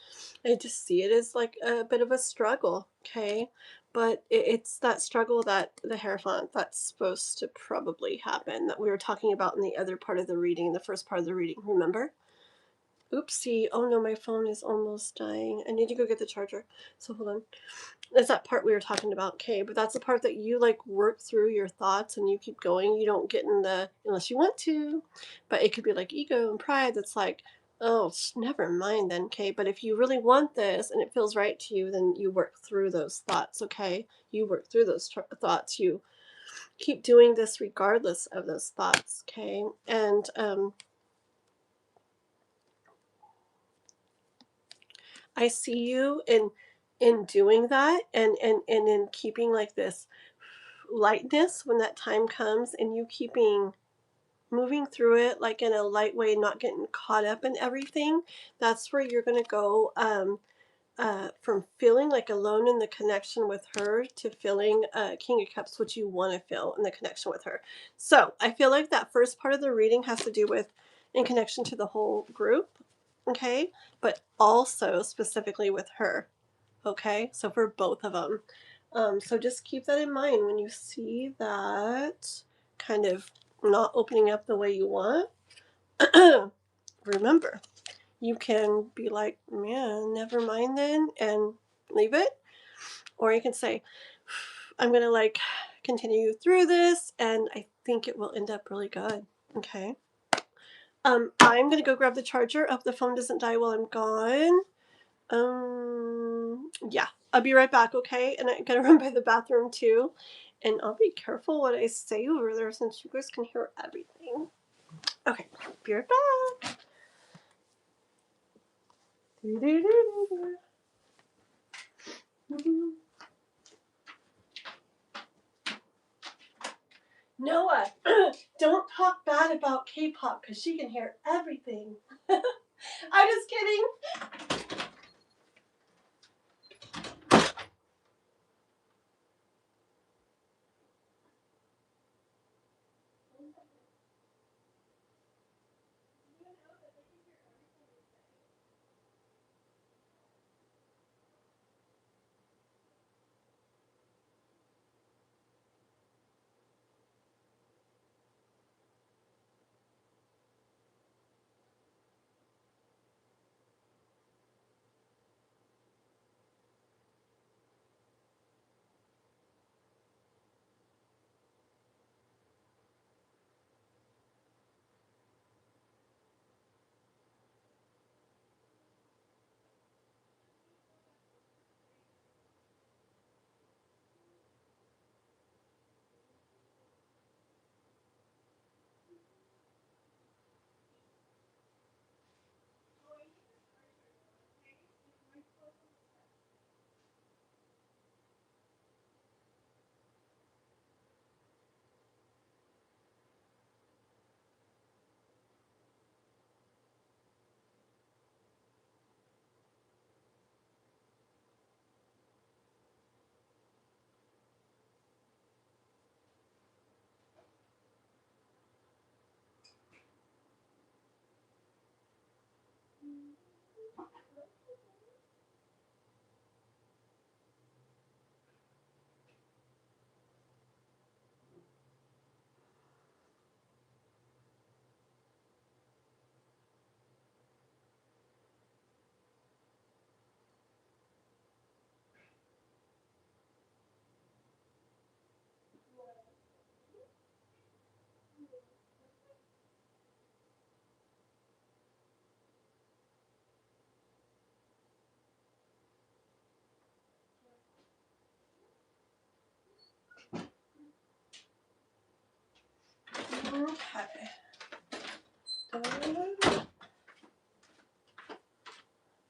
I just see it as like a bit of a struggle, okay, but it's that struggle, that the Hierophant, that's supposed to probably happen, that we were talking about in the other part of the reading, the first part of the reading, remember? Oopsie, oh no, my phone is almost dying. I need to go get the charger, so hold on. That's that part we were talking about, okay, but that's the part that you like work through your thoughts and you keep going. You don't get in the, unless you want to, but it could be like ego and pride that's like, oh, never mind then, okay, but if you really want this and it feels right to you, then you work through those thoughts, okay? You work through those thoughts. You keep doing this regardless of those thoughts, okay? And I see you in doing that, and in keeping like this lightness when that time comes, and you keeping moving through it like in a light way, not getting caught up in everything. That's where you're going to go, from feeling like alone in the connection with her to feeling King of Cups, what you want to feel in the connection with her. So I feel like that first part of the reading has to do with in connection to the whole group, okay, but also specifically with her, okay, so for both of them. So just keep that in mind when you see that kind of not opening up the way you want. Remember, you can be like, man, never mind then, and leave it. Or you can say, I'm going to like continue through this, and I think it will end up really good. Okay. I'm going to go grab the charger. I hope the phone doesn't die while I'm gone. Yeah, I'll be right back, okay? And I gotta run by the bathroom too. And I'll be careful what I say over there since you guys can hear everything. Okay, be right back. Noah, Don't talk bad about K-pop because she can hear everything. I'm just kidding.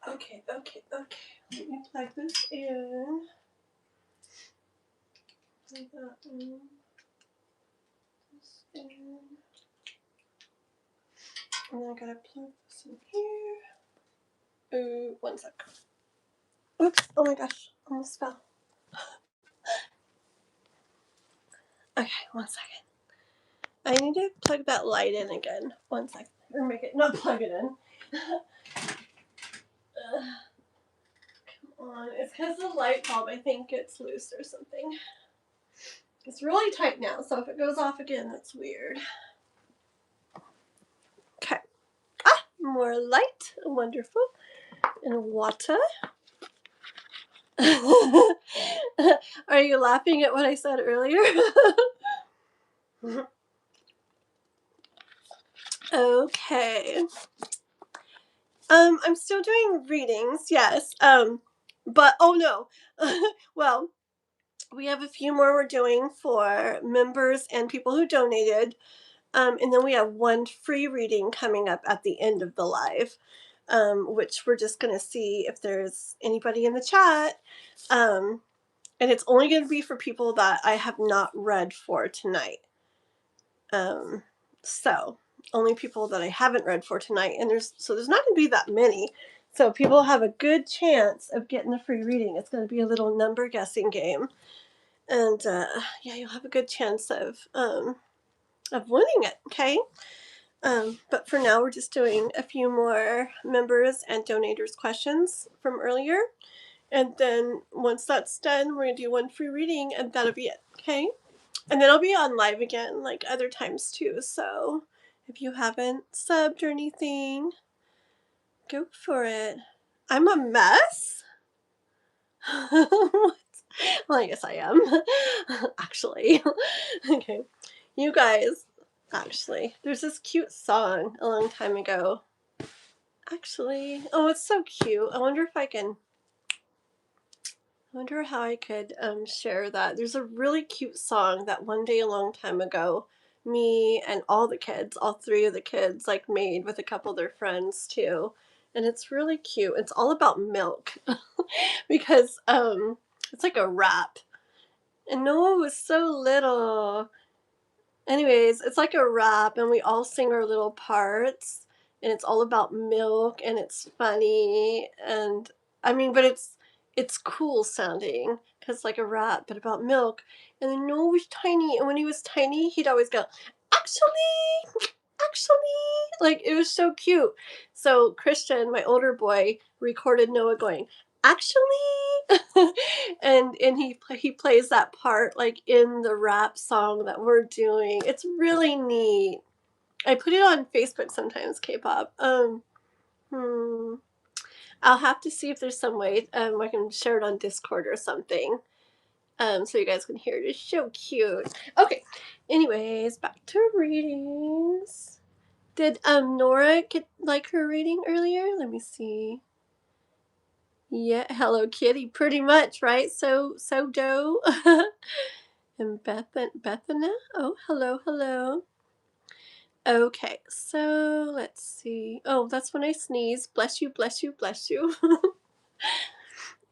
Okay. Okay. Let me plug this in. Plug that in. This in. And then I gotta plug this in here. Ooh, one sec. Oops, oh my gosh, almost fell. Okay, 1 second. I need to plug that light in again. 1 second. Or make it, not plug it in. Come on, it's because the light bulb, I think, gets loose or something. It's really tight now, so if it goes off again, that's weird. Okay. Ah, more light. Wonderful. And water. Are you laughing at what I said earlier? Okay. I'm still doing readings, yes. But oh no. Well, we have a few more we're doing for members and people who donated. And then we have one free reading coming up at the end of the live, which we're just going to see if there's anybody in the chat. And it's only going to be for people that I have not read for tonight. So only people that I haven't read for tonight. And there's not going to be that many. So people have a good chance of getting the free reading. It's going to be a little number guessing game. And yeah, you'll have a good chance of winning it, okay? But for now, we're just doing a few more members and donators questions from earlier. And then once that's done, we're going to do one free reading, and that'll be it, okay? And then I'll be on live again, like other times too. So if you haven't subbed or anything, go for it. I'm a mess? What? Well, I guess I am. Actually. Okay. You guys, actually, there's this cute song a long time ago. Actually, oh, it's so cute. I wonder how I could share that. There's a really cute song that one day a long time ago, me and all three of the kids, like made with a couple of their friends too. And it's really cute. It's all about milk because it's like a rap. And Noah was so little. Anyways, it's like a rap, and we all sing our little parts, and it's all about milk, and it's funny, and I mean, but it's cool sounding because like a rap, but about milk. And then Noah was tiny, and when he was tiny, he'd always go, actually, like it was so cute. So Christian, my older boy, recorded Noah going, actually, and he plays that part like in the rap song that we're doing. It's really neat. I put it on Facebook sometimes, K-pop. I'll have to see if there's some way I can share it on Discord or something. So you guys can hear it. It's so cute. Okay. Anyways, back to readings. Did Nora get like her reading earlier? Let me see. Yeah, Hello Kitty, pretty much, right? So Doe. And Bethana. Oh, hello. Okay, so let's see. Oh, that's when I sneeze. Bless you.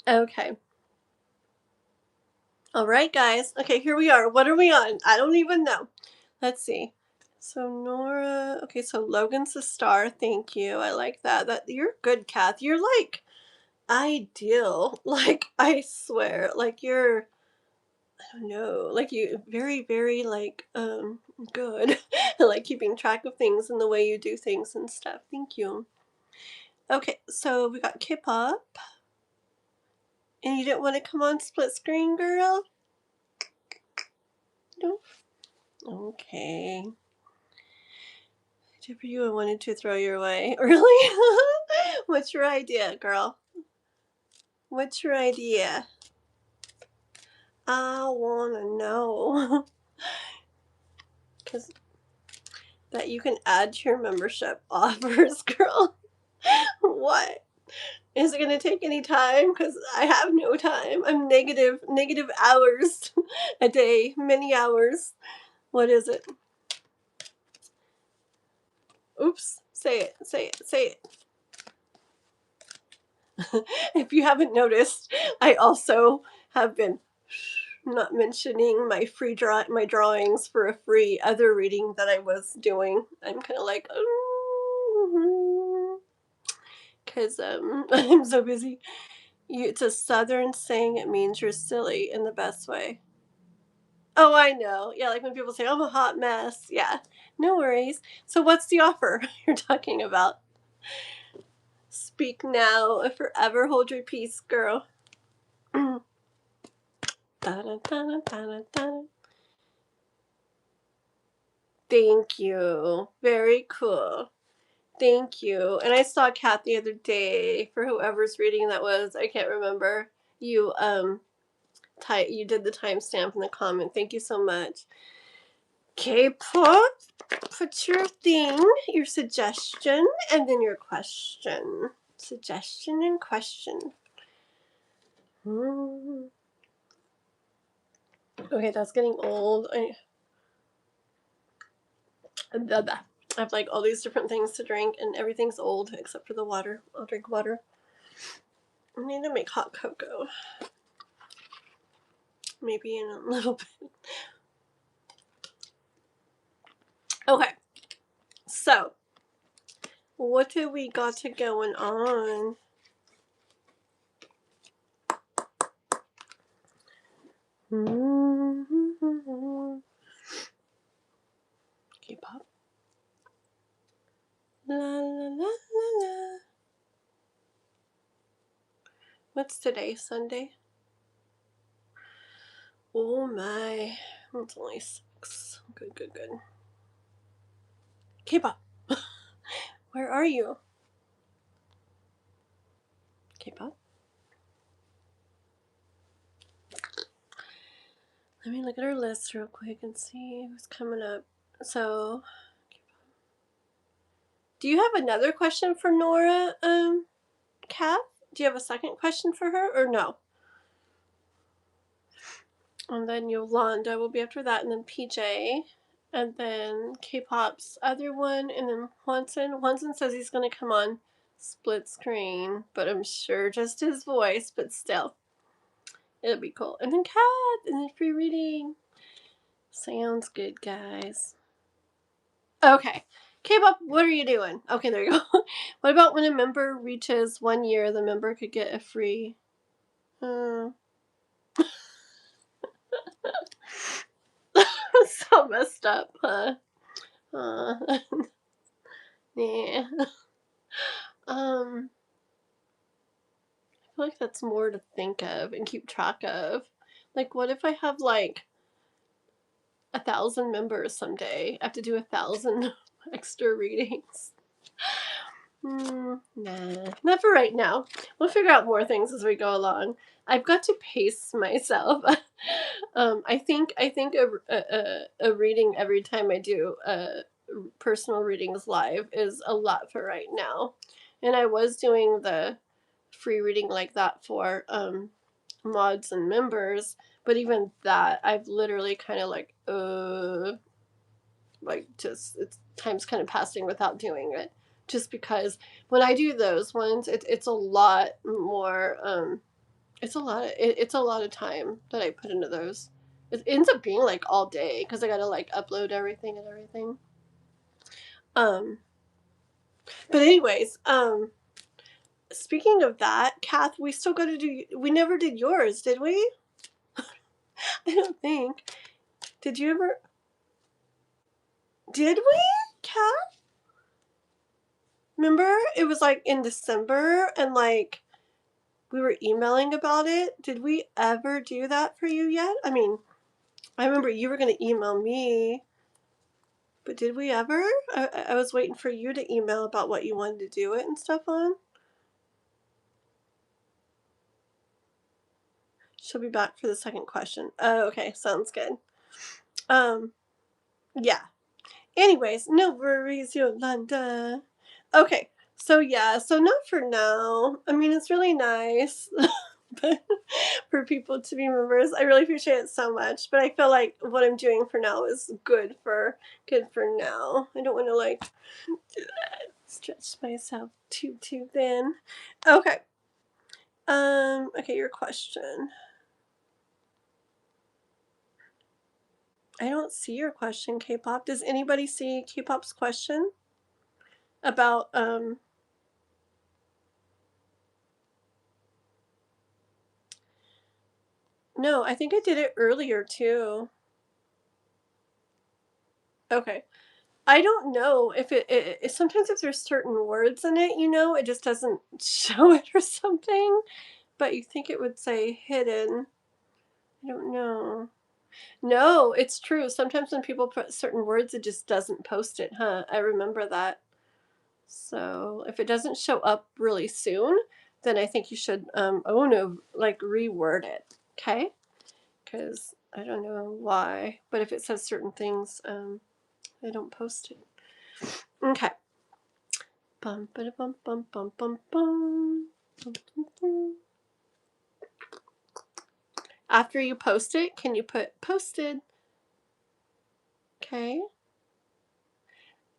Okay. All right, guys. Okay, here we are. What are we on? I don't even know. Let's see. So Nora. Okay, so Logan's a star. Thank you. I like that. You're good, Kath. You're like ideal. Like I swear. Like you're. I don't know. Like you very like good. Like keeping track of things and the way you do things and stuff. Thank you. Okay, so we got K-pop. And you didn't want to come on split screen, girl? No. Okay. Tip for you, I wanted to throw your way. Really? What's your idea, girl? What's your idea? I wanna know. Because that you can add to your membership offers, girl. What? Is it gonna take any time? Because I have no time. I'm negative hours a day, many hours. What is it? Oops. Say it. If you haven't noticed, I also have been not mentioning my my drawings for a free other reading that I was doing. I'm kind of like, because I'm so busy. It's a southern saying. It means you're silly in the best way. Oh, I know. Yeah, like when people say, I'm a hot mess. Yeah, no worries. So what's the offer you're talking about? Speak now or forever hold your peace, girl. Thank you. Very cool. Thank you. And I saw Kat the other day, for whoever's reading that was, I can't remember. You you did the timestamp in the comment. Thank you so much. K-pop, put your thing, your suggestion, and then your question. Suggestion and question. Okay, that's getting old. I have like all these different things to drink, and everything's old except for the water. I'll drink water. I need to make hot cocoa. Maybe in a little bit. Okay, so what do we got to going on? K-pop. La la la la la. What's today? Sunday? Oh my. It's only 6. Good. K-pop. Where are you? K-pop. Let me look at our list real quick and see who's coming up. So, do you have another question for Nora, Kat? Do you have a second question for her, or no? And then Yolanda will be after that, and then PJ, and then K-pop's other one, and then Juanson. Juanson says he's going to come on split screen, but I'm sure just his voice, but still. It'll be cool. And then Kat, and then free reading. Sounds good, guys. Okay. K-pop, what are you doing? Okay, there you go. What about when a member reaches 1 year, the member could get a free... so messed up, huh? Yeah. I feel like that's more to think of and keep track of. Like, what if I have like 1,000 members someday? I have to do 1,000 extra readings. Nah, not for right now. We'll figure out more things as we go along. I've got to pace myself. I think a reading every time I do personal readings live is a lot for right now. And I was doing the free reading like that for mods and members, but even that I've literally kind of like just it's time's kind of passing without doing it, just because when I do those ones it's a lot more it's a lot of time that I put into those. It ends up being like all day because I gotta like upload everything and everything. But anyways, speaking of that, Kath, we still gotta do, we never did yours, did we? I don't think. Did you ever? Did we, Kath? Remember? It was like in December and like we were emailing about it. Did we ever do that for you yet? I mean, I remember you were going to email me, but did we ever? I was waiting for you to email about what you wanted to do it and stuff on. She'll be back for the second question. Oh, okay. Sounds good. Yeah. Anyways, no worries, Yolanda. Okay. So yeah, so not for now. I mean, it's really nice. But for people to be members, I really appreciate it so much. But I feel like what I'm doing for now is good for now. I don't want to like stretch myself too thin. Okay. Okay, your question. I don't see your question, K-pop. Does anybody see K-pop's question about No, I think I did it earlier too. Okay. I don't know if it sometimes if there's certain words in it, you know, it just doesn't show it or something. But you think it would say hidden. I don't know. No, it's true. Sometimes when people put certain words, it just doesn't post it, huh? I remember that. So if it doesn't show up really soon, then I think you should, oh no, like reword it. Okay? Because I don't know why. But if it says certain things, they don't post it. Okay. Bum, ba, bum, bum, bum, bum, bum. After you post it, can you put posted? Okay.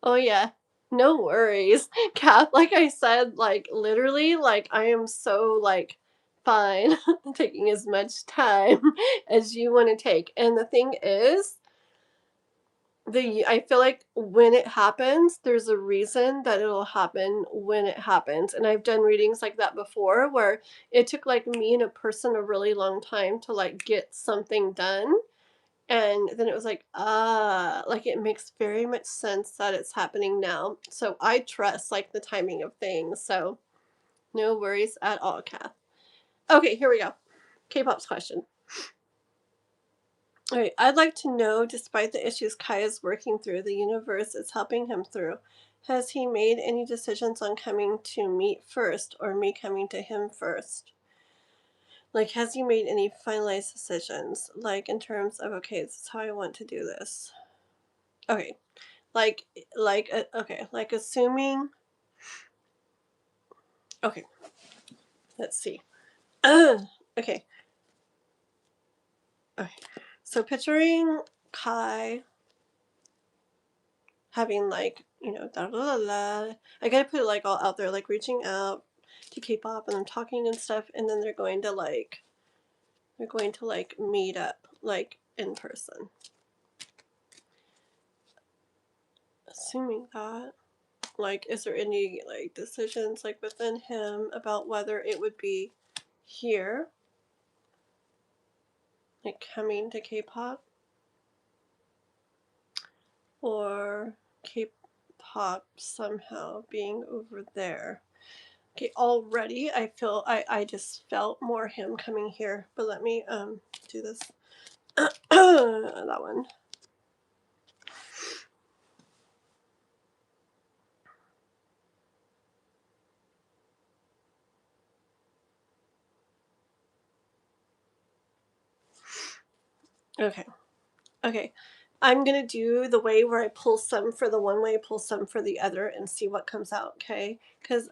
Oh yeah. No worries. Kath, like I said, like literally, like I am so like fine taking as much time as you want to take. And the thing is, I feel like when it happens, there's a reason that it'll happen when it happens. And I've done readings like that before where it took like me and a person a really long time to like get something done. And then it was like it makes very much sense that it's happening now. So I trust like the timing of things. So no worries at all, Kath. Okay, here we go. K-pop's question. All right, I'd like to know, despite the issues Kai is working through, the universe is helping him through. Has he made any decisions on coming to me first or me coming to him first? Like, has he made any finalized decisions? Like, in terms of, okay, this is how I want to do this. Okay, okay, like assuming, okay, let's see. Okay, okay. So picturing Kai having like, you know, da da da da. I gotta put it like all out there, like reaching out to K-pop and them talking and stuff, and then they're going to like meet up like in person. assuming that. Like, is there any, like, decisions, like, within him about whether it would be here, like, coming to K-pop, or K-pop somehow being over there? Okay, already I feel, I just felt more him coming here, but let me, do this. That one. Okay. Okay. I'm going to do the way where I pull some for the one way, pull some for the other, and see what comes out, okay? Because,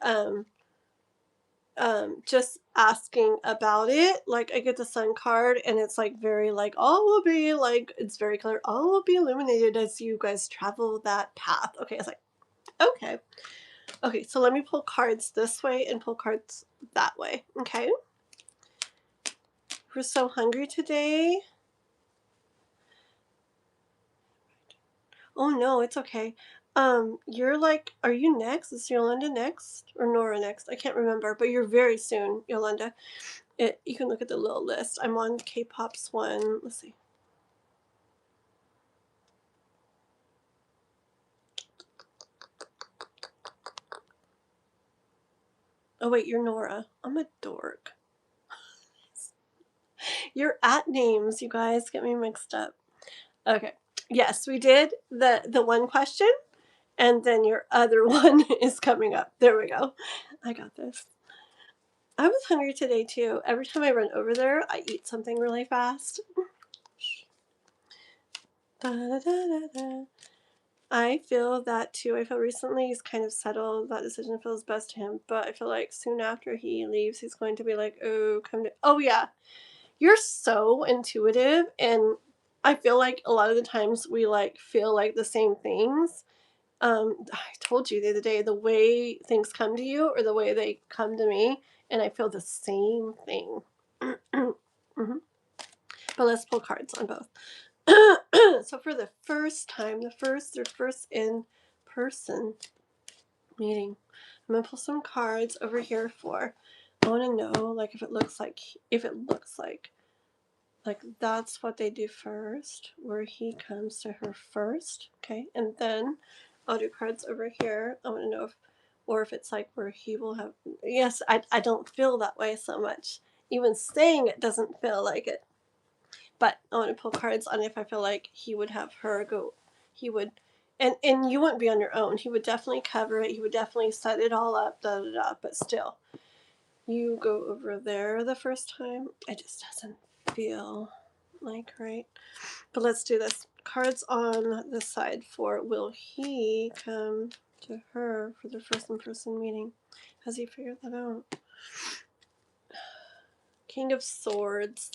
just asking about it, like, I get the sun card, and it's, like, very, like, all will be, like, it's very clear, all will be illuminated as you guys travel that path. Okay, it's like, okay. Okay, so let me pull cards this way and pull cards that way, okay? We're so hungry today. Oh no, it's okay. You're like, are you next? Is Yolanda next or Nora next? I can't remember, but you're very soon, Yolanda. You can look at the little list. I'm on K-pop's one. Let's see. Oh wait, you're Nora. I'm a dork. Your at names, you guys, get me mixed up. Okay. Yes, we did the one question, and then your other one is coming up. There we go. I got this. I was hungry today too. Every time I run over there, I eat something really fast. Da, da, da, da. I feel that too. I feel recently he's kind of settled. That decision feels best to him. But I feel like soon after he leaves, he's going to be like, oh, come to. Oh, yeah. You're so intuitive. And I feel like a lot of the times we like feel like the same things. I told you the other day, the way things come to you or the way they come to me. And I feel the same thing. Mm-hmm. But let's pull cards on both. So for the first time, their first in-person meeting, I'm gonna pull some cards over here for. I want to know, like, if it looks like that's what they do first, where he comes to her first, okay, and then I'll do cards over here. I want to know if it's like where he will have. Yes, I don't feel that way so much. Even saying it doesn't feel like it. But I want to pull cards on if I feel like he would have her go. He would, and you wouldn't be on your own. He would definitely cover it. He would definitely set it all up. Da da da. But still, you go over there the first time. It just doesn't feel like right. But let's do this. Cards on the side for will he come to her for their first in-person meeting? Has he figured that out? King of Swords.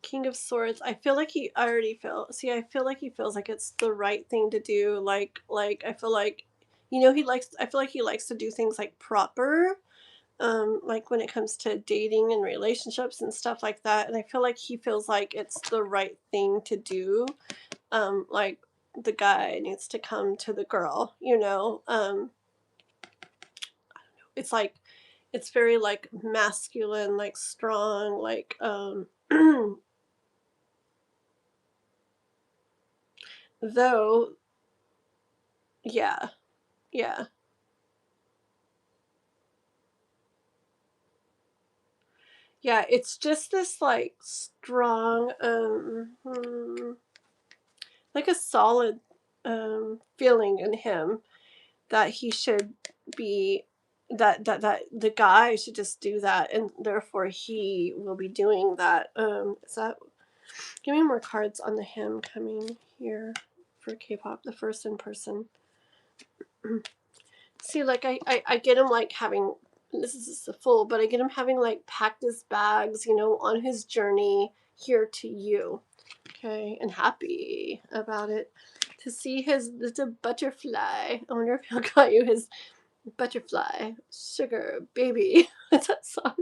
King of Swords. I feel like he already feels. See, I feel like he feels like it's the right thing to do. Like I feel like, he likes. I feel like he likes to do things like proper. Like when it comes to dating and relationships and stuff like that. And I feel like he feels like it's the right thing to do. Like the guy needs to come to the girl. It's like, it's very like masculine, like strong, like though, yeah, yeah. Yeah, it's just this like strong, like a solid feeling in him that he should be that the guy should just do that, and therefore he will be doing that. Is that? Give me more cards on the him coming here for K-pop, the first in person. See, like I get him like having, this is just a full, but I get him having like packed his bags, on his journey here to you. Okay, and happy about it. To see his little butterfly. I wonder if he'll got you his butterfly. Sugar baby. What's that song?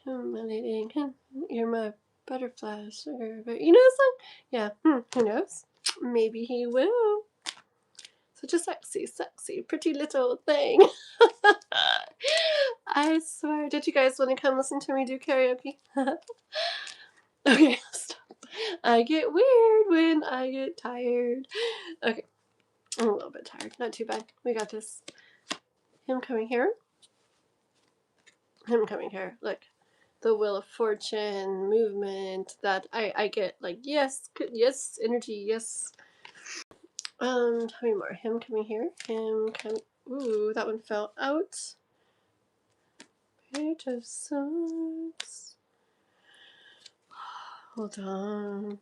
Come, my lady, come. You're my butterfly, sugar baby. You know the song? Yeah. Who knows? Maybe he will. Such a sexy, sexy, pretty little thing. I swear. Did you guys want to come listen to me do karaoke? Okay, stop. I get weird when I get tired. Okay, I'm a little bit tired. Not too bad. We got this. Him coming here. Him coming here. Look. The Wheel of Fortune movement that I get, like, yes, yes, energy, yes. Tell me more. Him coming here. Him coming. Ooh, that one fell out. Page of Swords. Hold on.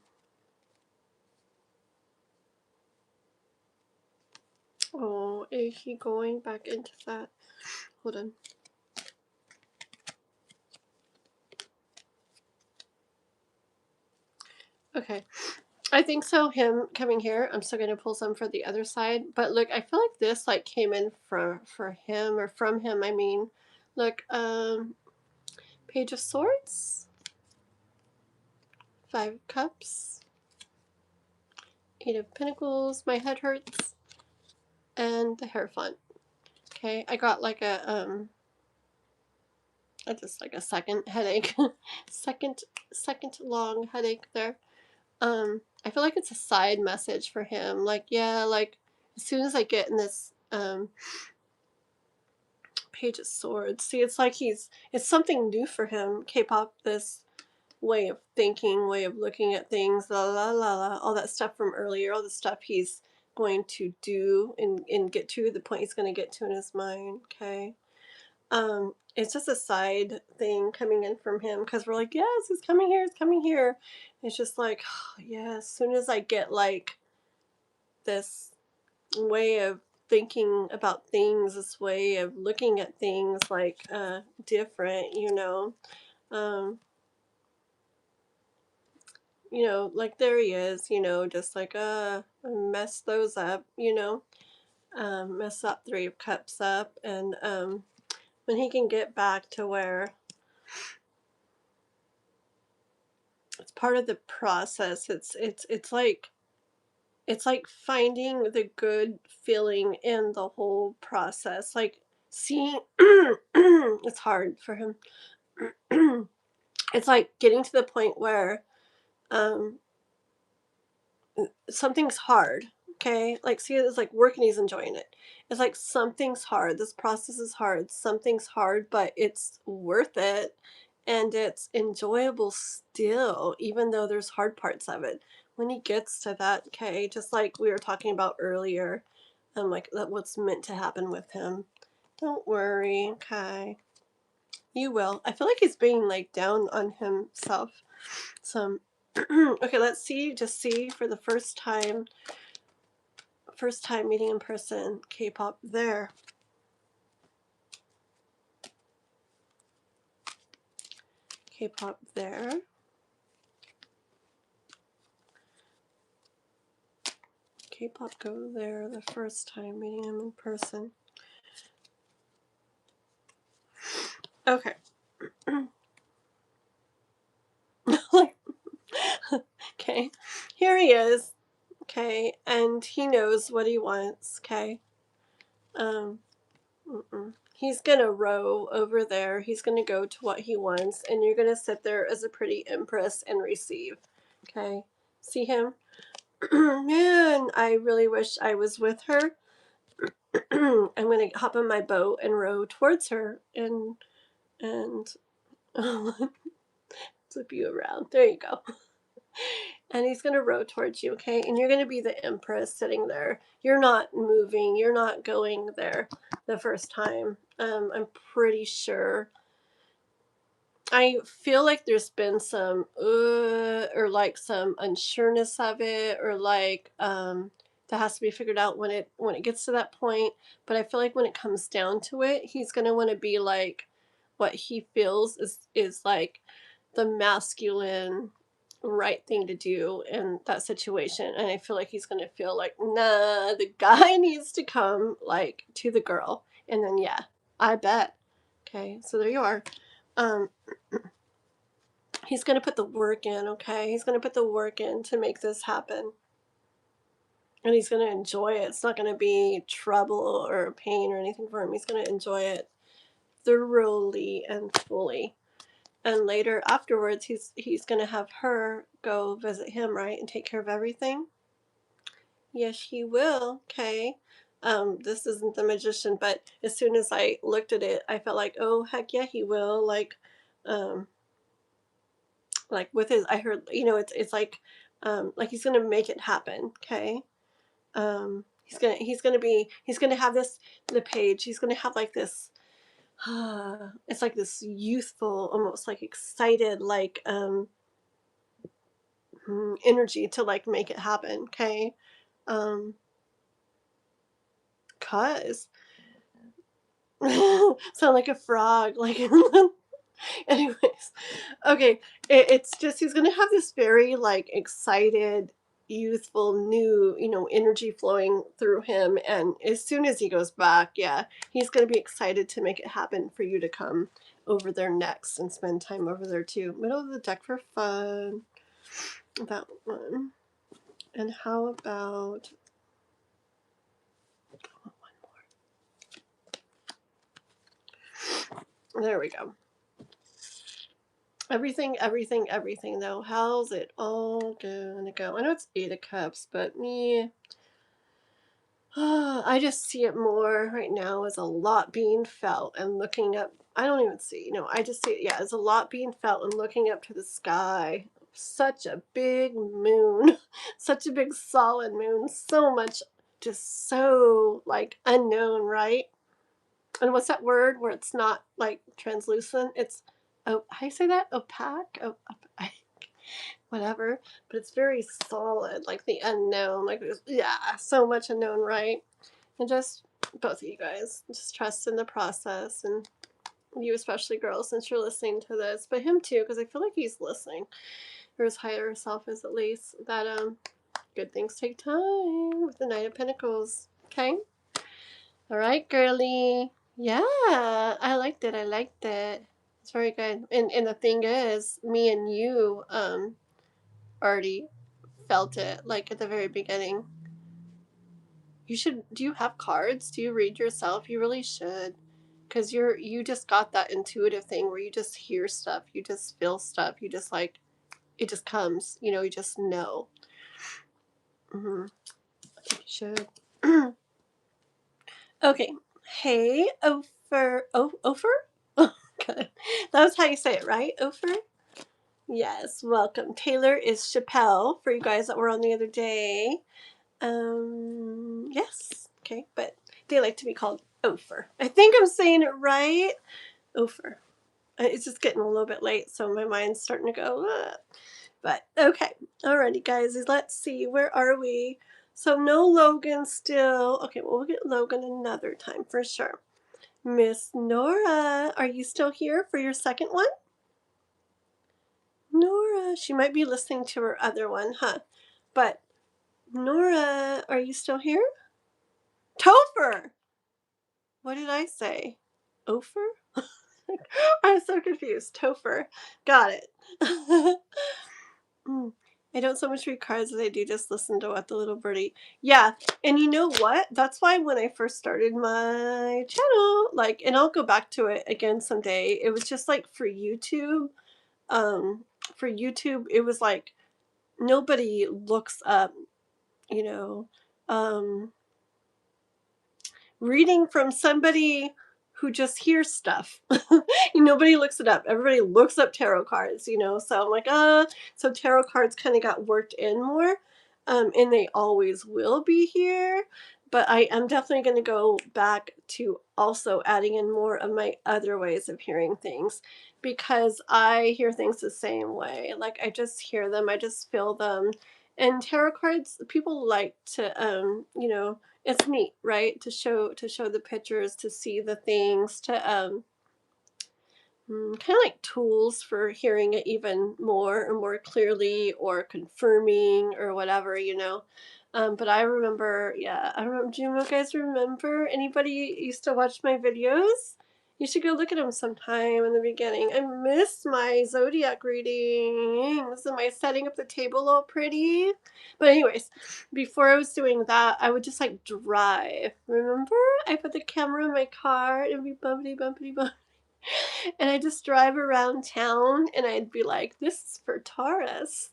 Oh, is he going back into that? Hold on. Okay. I think so. Him coming here. I'm still gonna pull some for the other side. But look, I feel like this like came in for him, or from him. I mean, look. Page of Swords. 5 of Cups. 8 of Pentacles. My head hurts. And the Hierophant. Okay, I got like a just like a second headache. second long headache there. I feel like it's a side message for him. Like, yeah, like as soon as I get in this Page of Swords, see, it's like it's something new for him. K-pop, this way of thinking, way of looking at things, la la la la, all that stuff from earlier, all the stuff he's going to do and get to, the point he's going to get to in his mind. Okay. It's just a side thing coming in from him, because we're like, yes, he's coming here, he's coming here. It's just like, oh, yeah, as soon as I get like this way of thinking about things, this way of looking at things like different, like there he is, just like mess those up, mess up 3 of Cups up, and when he can get back to where it's part of the process. It's like finding the good feeling in the whole process. Like seeing it's hard for him. It's like getting to the point where something's hard. Okay, like see, it's like work and he's enjoying it. It's like something's hard. This process is hard. Something's hard, but it's worth it. And it's enjoyable still, even though there's hard parts of it. When he gets to that, okay, just like we were talking about earlier, like what's meant to happen with him. Don't worry, okay. You will. I feel like he's being like down on himself. Some okay, let's see, just see for the first time meeting in person, K-pop there. K-pop there. K-pop go there the first time meeting him in person. Okay. Okay. Here he is. Okay. And he knows what he wants. Okay. He's gonna row over there. He's gonna go to what he wants, and you're gonna sit there as a pretty empress and receive. Okay. See him? Man, I really wish I was with her. I'm gonna hop on my boat and row towards her and flip you around. There you go. And he's gonna row towards you, okay? And you're gonna be the empress sitting there. You're not moving. You're not going there the first time. I'm pretty sure. I feel like there's been some or like some unsureness of it, or like that has to be figured out when it gets to that point. But I feel like when it comes down to it, he's gonna want to be like what he feels is like the masculine right thing to do in that situation. And I feel like he's gonna feel like, nah, the guy needs to come like to the girl. And then yeah, I bet. Okay, so there you are. He's going to put the work in, okay? He's going to put the work in to make this happen. And he's going to enjoy it. It's not going to be trouble or pain or anything for him. He's going to enjoy it thoroughly and fully. And later afterwards, he's going to have her go visit him, right? And take care of everything. Yes, he will. Okay. This isn't the magician, but as soon as I looked at it, I felt like, oh, heck yeah, he will. Like with his, I heard, it's like he's going to make it happen. Okay. He's gonna have this, the page, he's gonna have like this, it's like this youthful, almost like excited, like, energy to like make it happen. Okay. Cause sound like a frog, like, anyways. Okay. It's just, he's gonna have this very like excited, youthful, new, energy flowing through him. And as soon as he goes back, yeah, he's gonna be excited to make it happen for you to come over there next and spend time over there too. Middle of the deck for fun. That one. And how about one more? There we go. Everything, though. How's it all gonna go? I know it's 8 of Cups, but me, I just see it more right now as a lot being felt and looking up. I don't even see, I just see it, yeah, as a lot being felt and looking up to the sky. Such a big moon, such a big solid moon, so much, just so like unknown, right? And what's that word where it's not like translucent? It's, oh, how do you say that? Opaque? Oh, whatever. But it's very solid, like the unknown. Like, yeah, so much unknown, right? And just both of you guys, just trust in the process. And you especially, girls, since you're listening to this. But him too, because I feel like he's listening. Or his higher self is, at least. That, good things take time with the Knight of Pentacles. Okay? All right, girly. Yeah, I liked it. It's very good. And the thing is, me and you already felt it, like at the very beginning. You should, do you have cards? Do you read yourself? You really should. Because you just got that intuitive thing where you just hear stuff, you just feel stuff, you just like, it just comes, you just know. I think you should. Okay. Hey, Ofer. Ofer? Okay. That was how you say it, right? Ofer? Yes, welcome. Taylor is Chappelle, for you guys that were on the other day. Yes. Okay, but they like to be called Ofer. I think I'm saying it right. Ofer. It's just getting a little bit late, so my mind's starting to go, ugh. But okay. Alrighty, guys. Let's see. Where are we? So no Logan still. Okay, well, we'll get Logan another time for sure. Miss Nora, are you still here for your second one? Nora, she might be listening to her other one, huh? But Nora, are you still here? Topher! What did I say? Ofer? I'm so confused. Topher. Got it. I don't so much read cards as I do just listen to what the little birdie. Yeah, and you know what? That's why when I first started my channel, like, and I'll go back to it again someday, it was just like for YouTube. For YouTube, it was like nobody looks up, you know, reading from somebody who just hears stuff. Nobody looks it up. Everybody looks up tarot cards, so I'm like, so tarot cards kind of got worked in more, and they always will be here, but I am definitely going to go back to also adding in more of my other ways of hearing things, because I hear things the same way. Like, I just hear them, I just feel them. And tarot cards, people like to, it's neat, right? To show the pictures, to see the things, to kind of like tools for hearing it even more or more clearly, or confirming or whatever. But I remember, yeah, I remember. Do you guys remember? Anybody used to watch my videos? You should go look at them sometime in the beginning. I missed my zodiac readings. Am I setting up the table all pretty? But anyways, before I was doing that, I would just like drive. Remember? I put the camera in my car and be bumpity, bumpity, bumpity. And I just drive around town and I'd be like, this is for Taurus.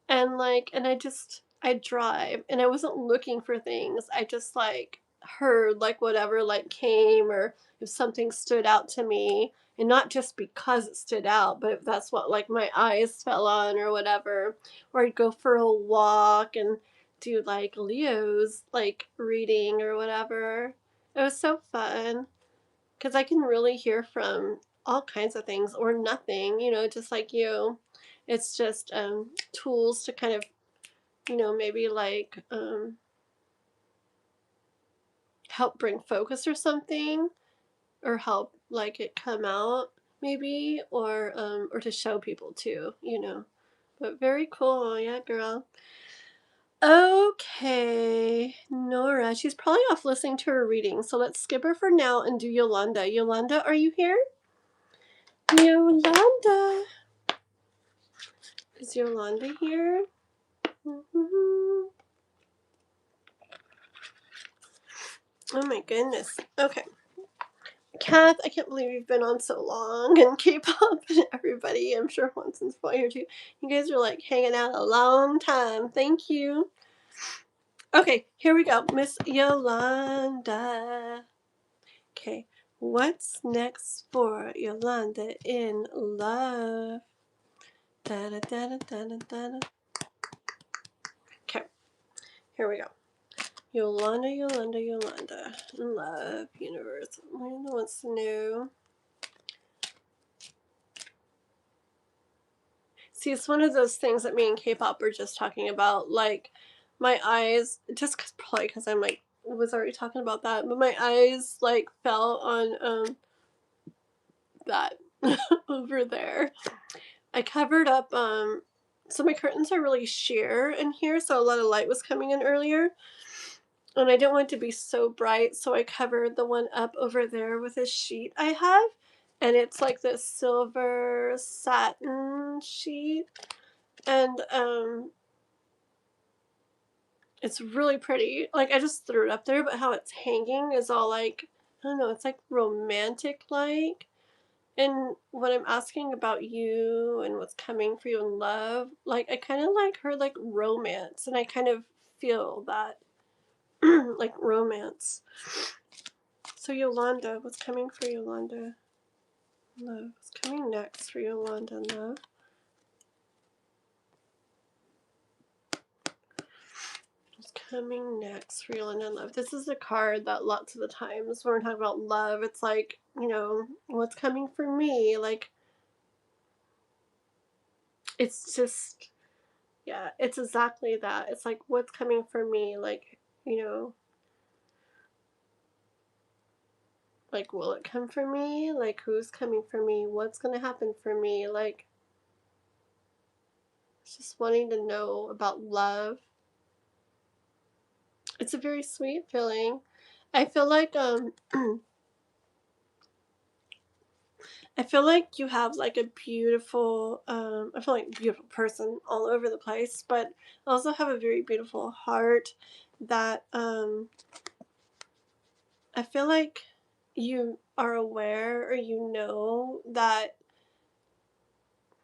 And like, and I'd drive and I wasn't looking for things. I just like heard like whatever like came, or if something stood out to me, and not just because it stood out, but if that's what like my eyes fell on or whatever. Or I'd go for a walk and do like Leo's like reading or whatever. It was so fun because I can really hear from all kinds of things or nothing, you know, just like you. It's just tools to kind of, you know, maybe like help bring focus or something, or help like it come out maybe, or to show people too, you know. But very cool, yeah, girl. Okay, Nora, she's probably off listening to her reading, so let's skip her for now and do Yolanda. Yolanda, are you here? Yolanda. Is Yolanda here? Mm-hmm. Oh my goodness. Okay. Kath, I can't believe you've been on so long, and K-pop and everybody, I'm sure Watson's probably here too. You guys are like hanging out a long time. Thank you. Okay, here we go. Miss Yolanda. Okay, what's next for Yolanda in love? Da, da, da, da, da, da, da. Okay, here we go. Yolanda, Yolanda, Yolanda. In love, universe. Yolanda wants to know. See, it's one of those things that me and K-pop were just talking about. Like, my eyes, just probably because I'm like, was already talking about that, but my eyes like fell on that over there. I covered up so my curtains are really sheer in here, so a lot of light was coming in earlier. And I didn't want it to be so bright, so I covered the one up over there with a sheet I have. And it's like this silver satin sheet. And it's really pretty. Like, I just threw it up there, but how it's hanging is all like, I don't know, it's like romantic like. And what I'm asking about you and what's coming for you in love, like, I kind of like heard like romance, and I kind of feel that like romance. So Yolanda, what's coming for Yolanda? Love. What's coming next for Yolanda? Love. What's coming next for Yolanda? Love. This is a card that lots of the times when we're talking about love, it's like, you know, what's coming for me? Like, it's just, yeah, it's exactly that. It's like, what's coming for me? Like, you know, like, will it come for me? Like, who's coming for me? What's going to happen for me? Like, it's just wanting to know about love. It's a very sweet feeling. I feel like I feel like you have like a beautiful I feel like a beautiful person all over the place, but I also have a very beautiful heart that I feel like you are aware, or you know that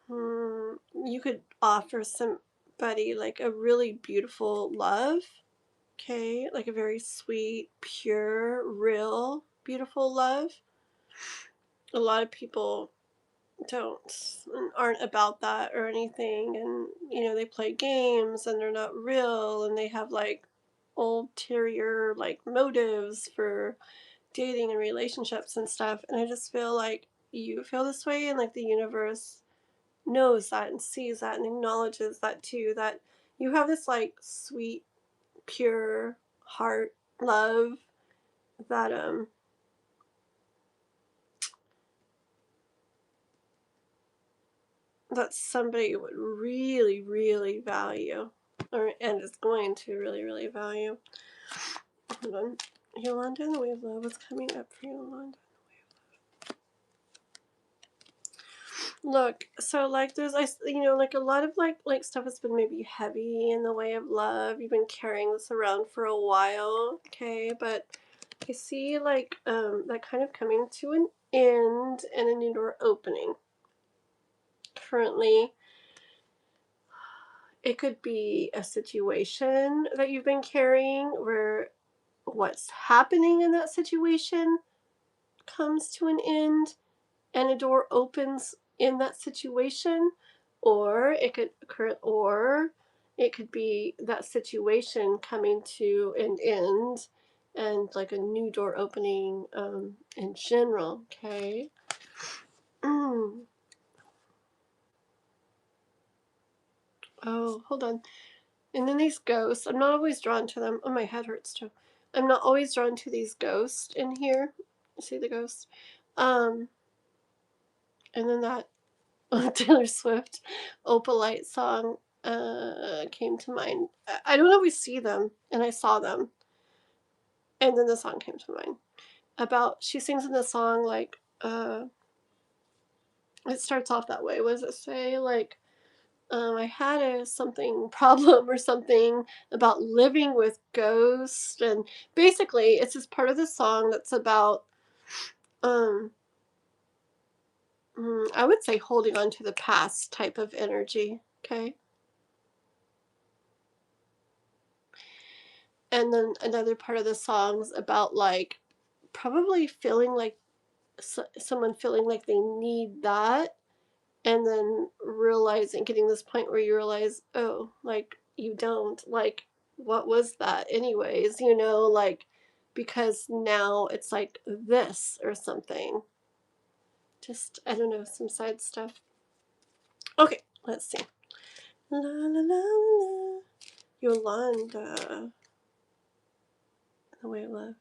you could offer somebody like a really beautiful love. Okay, like a very sweet, pure, real, beautiful love. A lot of people aren't about that or anything, and you know, they play games and they're not real, and they have like ulterior like motives for dating and relationships and stuff. And I just feel like you feel this way, and like the universe knows that and sees that and acknowledges that too, that you have this like sweet, pure heart love that that somebody would really, really value, and is going to really, really value. Hold on. Yolanda in the way of love. What's coming up for Yolanda? Look, so like there's you know, like a lot of like stuff has been maybe heavy in the way of love. You've been carrying this around for a while, okay? But I see like that kind of coming to an end and a new door opening. Currently, it could be a situation that you've been carrying where what's happening in that situation comes to an end and a door opens in that situation, or it could occur, or it could be that situation coming to an end and like a new door opening in general, okay? Oh, hold on. And then these ghosts, I'm not always drawn to them. Oh, my head hurts too. I'm not always drawn to these ghosts in here. See the ghost? Um, and then that Taylor Swift Opalite song came to mind. I don't always see them, and I saw them, and then the song came to mind. About she sings in the song like it starts off that way. What does it say? Like I had a something problem or something about living with ghosts, and basically it's just part of the song that's about um I would say holding on to the past type of energy. Okay. And then another part of the song's about like probably feeling like someone feeling like they need that, and then realizing, getting this point where you realize, oh, like you don't, like what was that anyways, you know, like because now it's like this or something. Just, I don't know, some side stuff. Okay, let's see. La la la la. Yolanda. The way of love.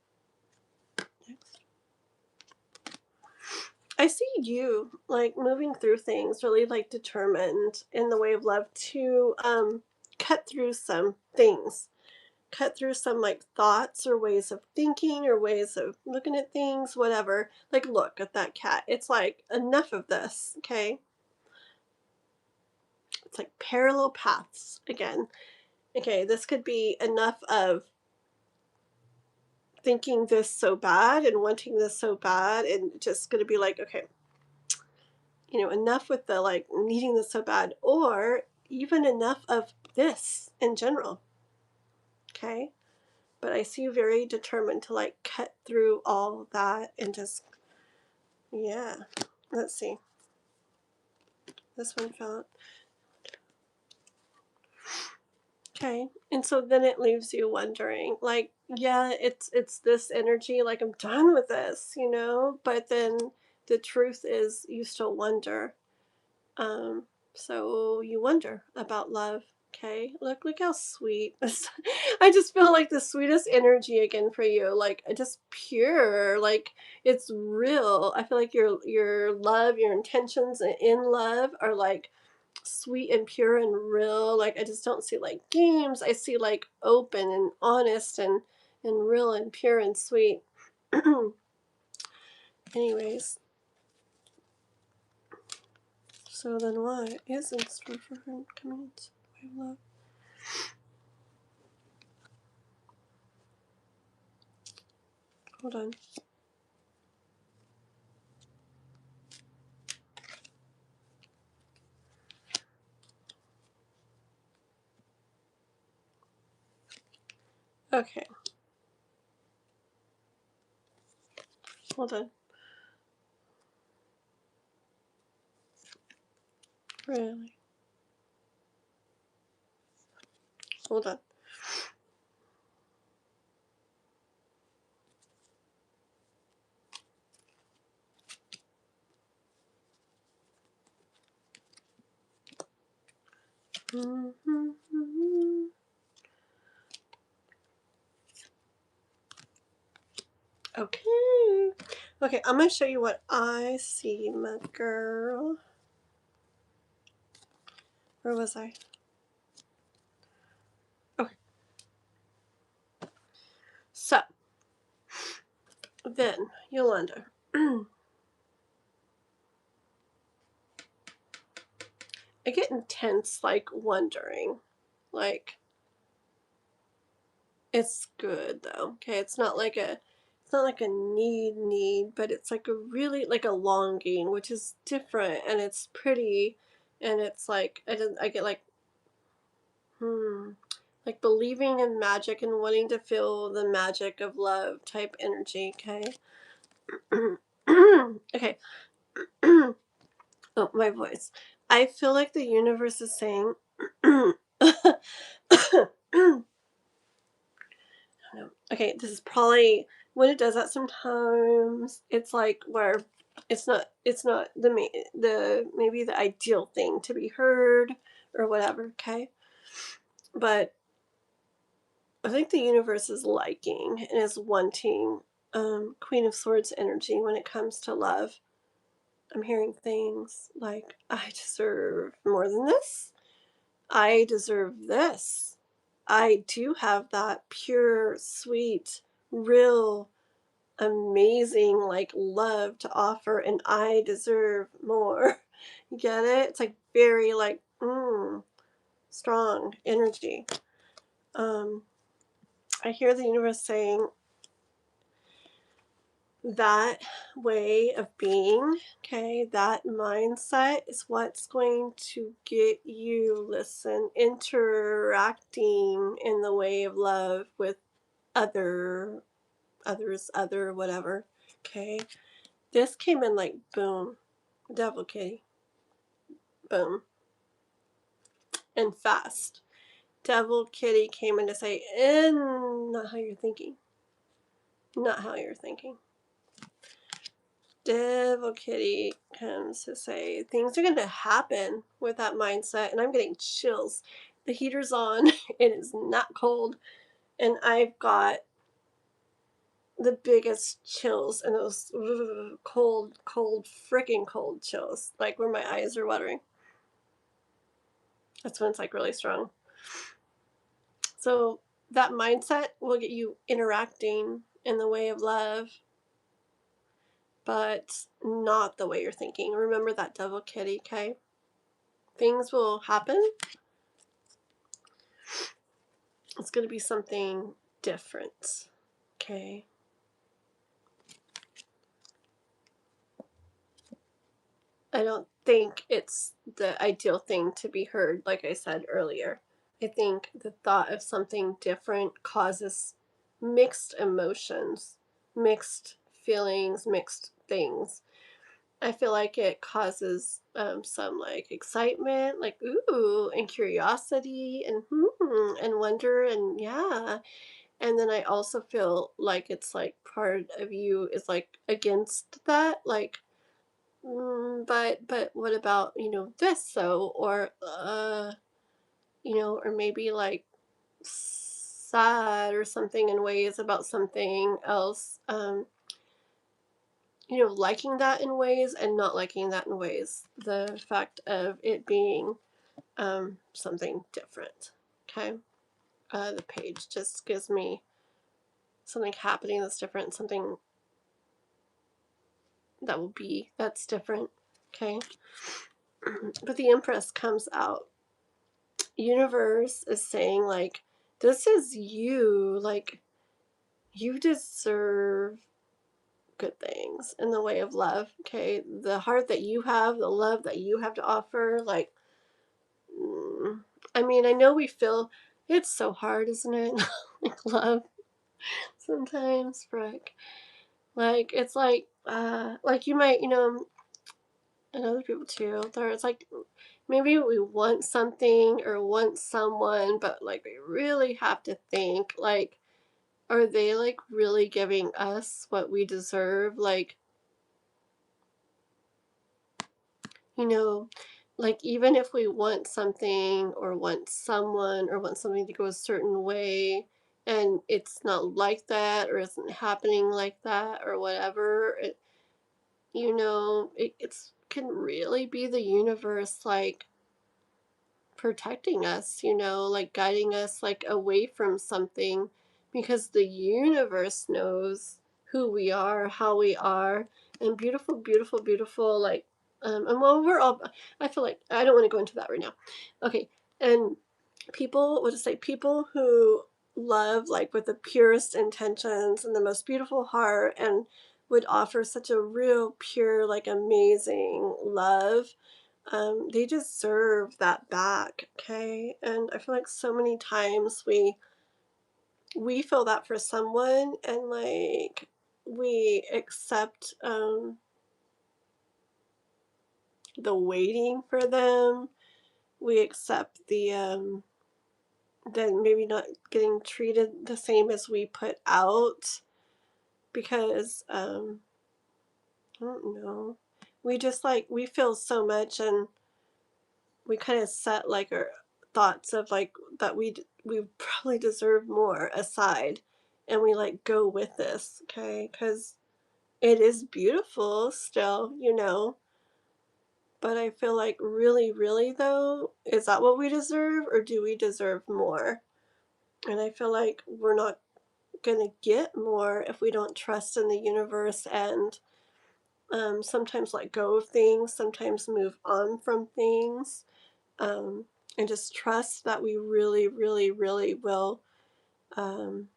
Next. I see you like moving through things, really like determined in the way of love to cut through some things, cut through some like thoughts or ways of thinking or ways of looking at things, whatever. Like, look at that cat. It's like enough of this, okay? It's like parallel paths again. Okay, this could be enough of thinking this so bad and wanting this so bad, and just going to be like, okay, you know, enough with the like needing this so bad, or even enough of this in general. Okay. But I see you very determined to like cut through all that and just, yeah. Let's see. This one fell out. Okay. And so then it leaves you wondering, like, yeah, it's this energy, like I'm done with this, you know, but then the truth is you still wonder. Um, so you wonder about love. Okay, look how sweet. I just feel like the sweetest energy again for you, like just pure, like it's real. I feel like your love, your intentions in love are like sweet and pure and real. Like I just don't see like games. I see like open and honest and real and pure and sweet. Anyways, so then what is in store for her coming into the way of love? Hold on. Okay. Hold on. Really? Hold on. Okay. Okay, I'm going to show you what I see, my girl. Where was I? Okay. So, then, Yolanda. I get intense, like, wondering. Like, it's good though. Okay, it's not like a need, but it's like a really like a longing, which is different, and it's pretty, and it's like I get like like believing in magic and wanting to feel the magic of love type energy. Okay. Okay. Oh, my voice. I feel like the universe is saying okay, this is probably when it does that sometimes it's like where it's not the maybe the ideal thing to be heard or whatever, okay? But I think the universe is liking and is wanting Queen of Swords energy when it comes to love. I'm hearing things like, I deserve more than this. I deserve this. I do have that pure, sweet, real, amazing, like, love to offer, and I deserve more. You get it? It's like very, like, strong energy. I hear the universe saying that way of being, okay, that mindset is what's going to get you, listen, interacting in the way of love with others, other, whatever, okay? This came in like boom, devil kitty, boom, and fast. Devil kitty came in to say, not how you're thinking. Not how you're thinking. Devil kitty comes to say things are going to happen with that mindset, and I'm getting chills. The heater's on. It is not cold, and I've got the biggest chills, and those cold, freaking cold chills, like where my eyes are watering. That's when it's like really strong. So that mindset will get you interacting in the way of love, but not the way you're thinking. Remember that devil kitty, okay? Things will happen. It's going to be something different, okay? I don't think it's the ideal thing to be heard, like I said earlier. I think the thought of something different causes mixed emotions, mixed feelings, mixed things. I feel like it causes some like excitement, like ooh, and curiosity, and wonder, and yeah. And then I also feel like it's like part of you is like against that, like, but what about this though, or or maybe like sad or something in ways about something else. Liking that in ways and not liking that in ways. The fact of it being something different. Okay. The page just gives me something happening that's different, something that's different. Okay. But the Empress comes out. Universe is saying, like, this is you. Like, you deserve good things in the way of love. Okay. The heart that you have, the love that you have to offer, like, I mean, I know we feel it's so hard, isn't it? Like love sometimes, frick. Like it's like you might, and other people too. It's like maybe we want something or want someone, but like we really have to think like, are they like really giving us what we deserve? Like, you know, like even if we want something or want someone or want something to go a certain way and it's not like that or isn't happening like that or whatever, it's can really be the universe like protecting us, like guiding us like away from something, because the universe knows who we are, how we are, and beautiful, beautiful, beautiful, like And well, we're all, I feel like, I don't want to go into that right now. Okay. And people, we'll just say people who love like with the purest intentions and the most beautiful heart and would offer such a real pure, like amazing love, they deserve that back. Okay. And I feel like so many times we feel that for someone, and like we accept the waiting for them, we accept the then maybe not getting treated the same as we put out, because I don't know, we just like we feel so much, and we kind of set like our thoughts of like that we probably deserve more aside, and we like go with this. Okay, because it is beautiful still, you know, but I feel like really, really though, is that what we deserve, or do we deserve more? And I feel like we're not gonna get more if we don't trust in the universe, and sometimes let go of things, sometimes move on from things, and just trust that we really, really, really will um,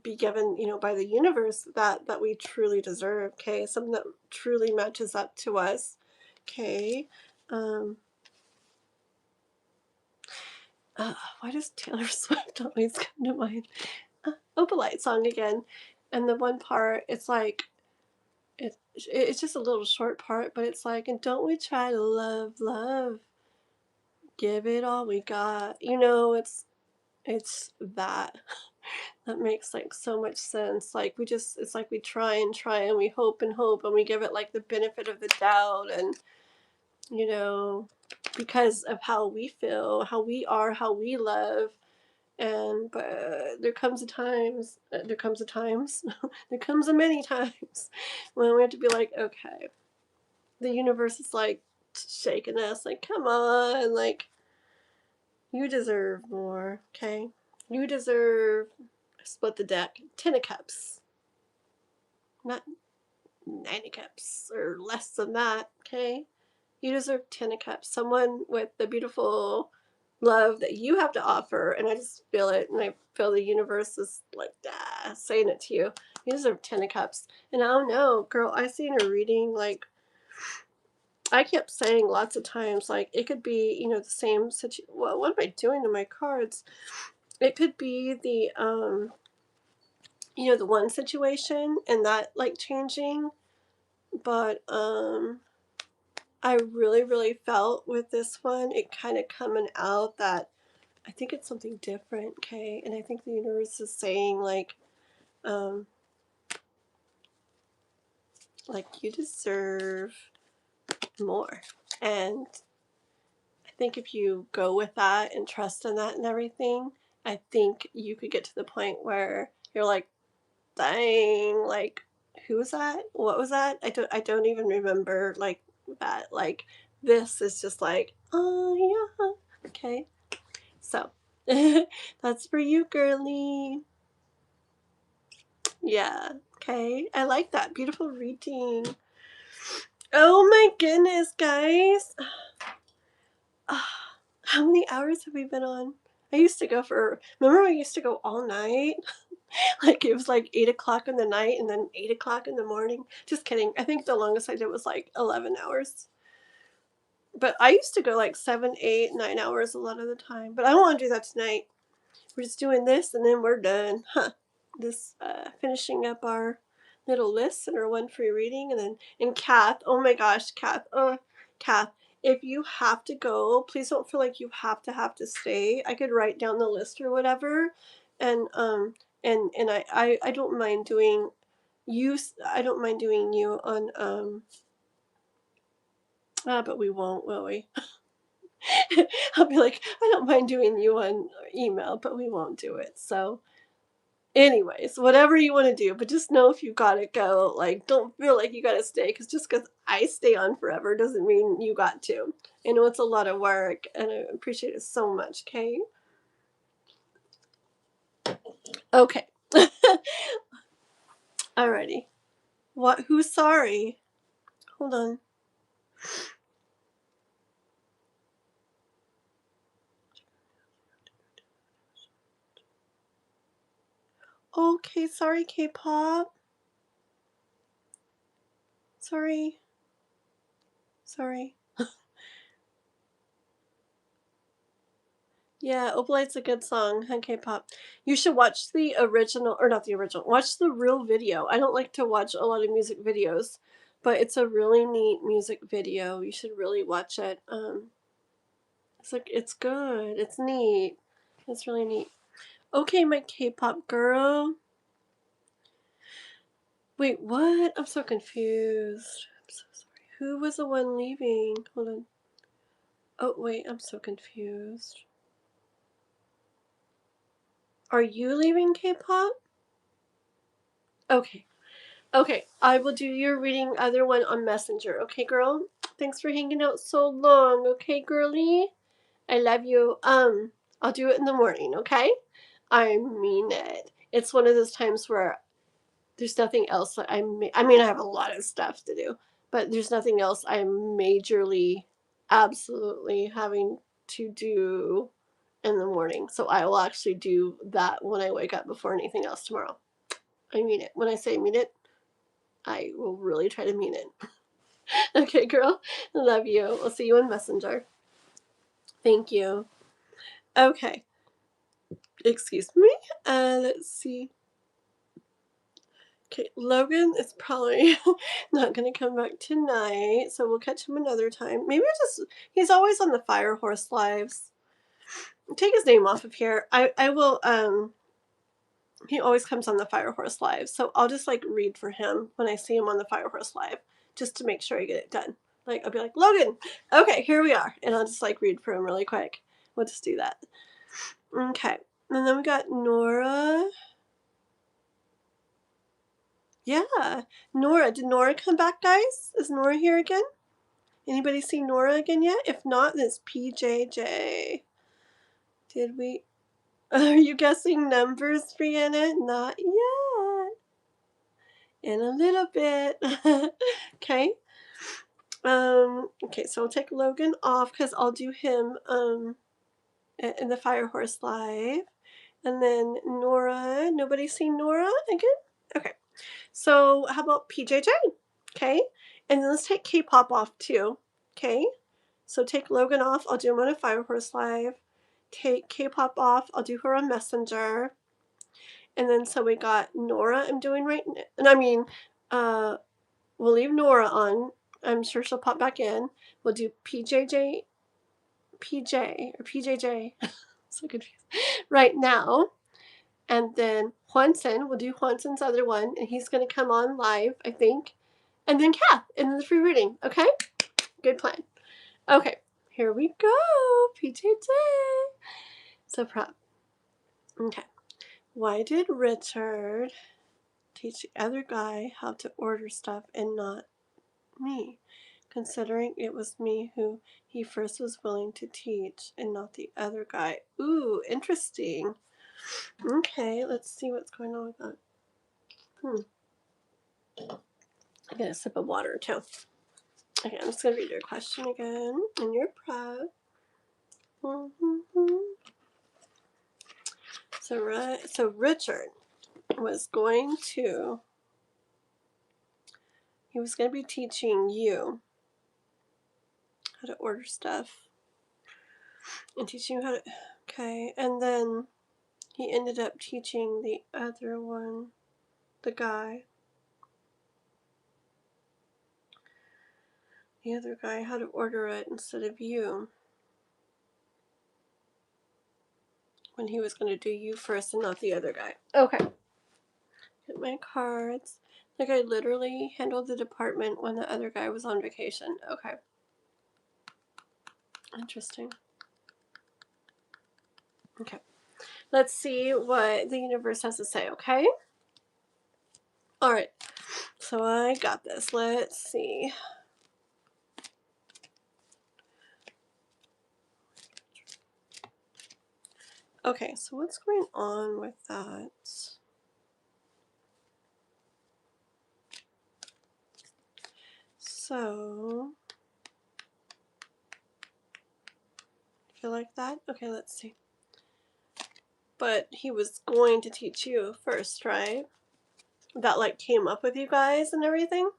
be given, you know, by the universe that we truly deserve. Okay, something that truly matches up to us. Okay. Um, why does Taylor Swift always come to mind? Opalite song again. And the one part, it's like, it's just a little short part, but it's like, and don't we try to love, give it all we got. You know, it's that. That makes like so much sense. Like we just, it's like we try and we hope and hope, and we give it like the benefit of the doubt, and you know, because of how we feel, how we are, how we love. And but there comes a times, there comes a times, there comes a many times when we have to be like, okay, the universe is like shaking us, like, come on, like you deserve more. Okay, you deserve, split the deck, 10 of cups, not 9 of cups or less than that. Okay, you deserve 10 of cups, someone with the beautiful love that you have to offer. And I just feel it, and I feel the universe is like saying it to you. You deserve 10 of cups. And I don't know, girl, I seen her reading, like I kept saying lots of times, like it could be, you know, the same situation. Well, what am I doing to my cards? It could be the you know, the one situation and that like changing, but I really, really felt with this one, it kind of coming out that I think it's something different. Okay, and I think the universe is saying um like you deserve more. And I think if you go with that and trust in that and everything, I think you could get to the point where you're like, dang, like who was that? What was that? I don't even remember like that. Like this is just like, oh yeah. Okay. So that's for you, girly. Yeah. Okay. I like that. Beautiful reading. Oh my goodness, guys. How many hours have we been on? I used to go for, remember I used to go all night? Like it was like 8 o'clock in the night and then 8 o'clock in the morning. Just kidding. I think the longest I did was like 11 hours. But I used to go like 7, 8, 9 hours a lot of the time. But I don't want to do that tonight. We're just doing this and then we're done. Huh. This finishing up our little list and our one free reading, and then and Kath, oh my gosh, Kath, Kath, if you have to go, please don't feel like you have to stay. I could write down the list or whatever, and and I don't mind doing you. I don't mind doing you on but we won't, will we? I'll be like, I don't mind doing you on email, but we won't do it. So anyways, whatever you want to do, but just know if you gotta go, like, don't feel like you gotta stay, because just because I stay on forever doesn't mean you got to. I know it's a lot of work, and I appreciate it so much, okay? Okay. Alrighty. What? Who's sorry? Hold on. Okay, sorry, K-pop. Sorry. Sorry. Yeah, Opalite's a good song on K-pop. You should watch the original, or not the original, watch the real video. I don't like to watch a lot of music videos, but it's a really neat music video. You should really watch it. It's like, it's good. It's neat. It's really neat. Okay, my K-pop girl. Wait, what? I'm so confused. I'm so sorry. Who was the one leaving? Hold on. Oh, wait, I'm so confused. Are you leaving K-pop? Okay. Okay, I will do your reading other one on Messenger. Okay, girl? Thanks for hanging out so long. Okay, girly? I love you. I'll do it in the morning, okay? I mean it. It's one of those times where there's nothing else I mean, I have a lot of stuff to do, but there's nothing else I'm majorly, absolutely having to do in the morning. So I will actually do that when I wake up before anything else tomorrow. I mean it. When I say mean it, I will really try to mean it. Okay, girl. Love you. I'll see you in Messenger. Thank you. Okay. Excuse me. Let's see. Okay, Logan is probably not going to come back tonight, so we'll catch him another time. Maybe he's always on the Fire Horse lives. Take his name off of here. I will, he always comes on the Fire Horse live, so I'll just like read for him when I see him on the Fire Horse live, just to make sure I get it done. Like, I'll be like, Logan, okay, here we are, and I'll just like read for him really quick. We'll just do that. Okay, and then we got Nora. Yeah, Nora. Did Nora come back, guys? Is Nora here again? Anybody see Nora again yet? If not, then it's PJJ. Did we? Are you guessing numbers, Brianna? Not yet. In a little bit. Okay. Okay, so I'll take Logan off because I'll do him in the Fire Horse live. And then Nora. Nobody seen Nora again? Okay. So how about PJJ? Okay. And then let's take K-pop off too. Okay. So take Logan off. I'll do him on a Fire Horse live. Take K-pop off. I'll do her on Messenger. And then so we got Nora I'm doing right now. And I mean, we'll leave Nora on. I'm sure she'll pop back in. We'll do PJJ, PJ, or PJJ. So confused. Right now. And then Juanson, we'll do Juanson's other one. And he's going to come on live, I think. And then Kath, and then the free reading. Okay? Good plan. Okay. Here we go. PJJ. So proud. Okay. Why did Richard teach the other guy how to order stuff and not me? Considering it was me who he first was willing to teach and not the other guy. Ooh, interesting. Okay, let's see what's going on with that. I get a sip of water too. Okay, I'm just gonna read your question again in your prep. So Richard was going to be teaching you how to order stuff and teaching you how to, okay, and then he ended up teaching the other one, the other guy how to order it instead of you, when he was going to do you first and not the other guy. Okay. Get my cards. Like, I literally handled the department when the other guy was on vacation. Okay. Interesting. Okay. Let's see what the universe has to say, okay? Alright. So I got this. Let's see. Okay, so what's going on with that? So, feel like that? Okay, let's see. But he was going to teach you first, right? That like came up with you guys and everything?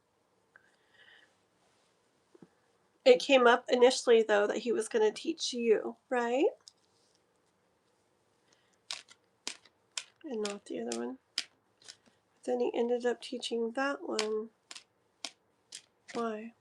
It came up initially though that he was going to teach you, right? And not the other one. Then he ended up teaching that one. Why?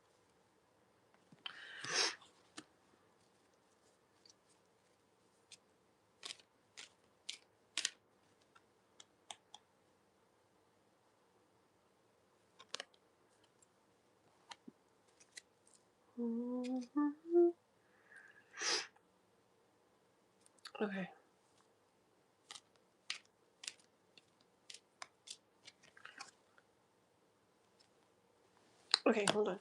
Okay. Okay, hold on.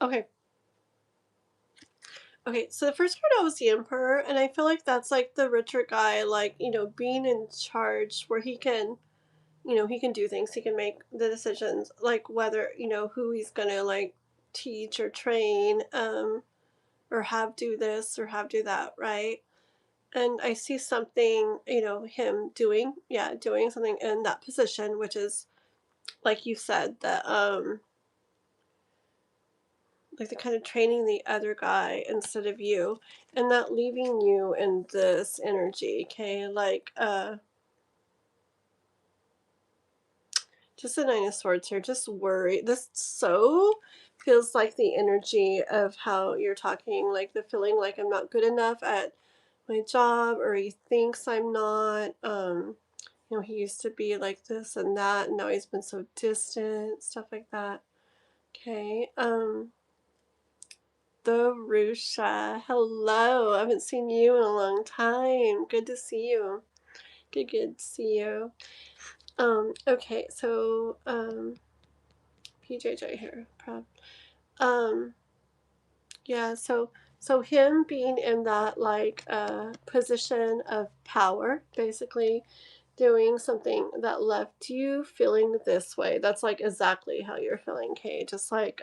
Okay. Okay, so the first card out was the Emperor, and I feel like that's like the richer guy, like, you know, being in charge where he can, you know, he can do things, he can make the decisions, like whether, you know, who he's gonna like teach or train, or have do this or have do that, right? And I see something, you know, him doing, yeah, doing something in that position, which is, like you said, that, like the kind of training the other guy instead of you, and not leaving you in this energy, okay? Like, just the Nine of Swords here, just worry. This so feels like the energy of how you're talking, like the feeling like I'm not good enough at my job, or he thinks I'm not. You know, he used to be like this and that, and now he's been so distant, stuff like that. Okay. The Rusha. Hello. I haven't seen you in a long time. Good to see you. Good to see you. Okay, so PJJ here. Um, yeah, so him being in that like position of power, basically doing something that left you feeling this way. That's like exactly how you're feeling, Kay. Just like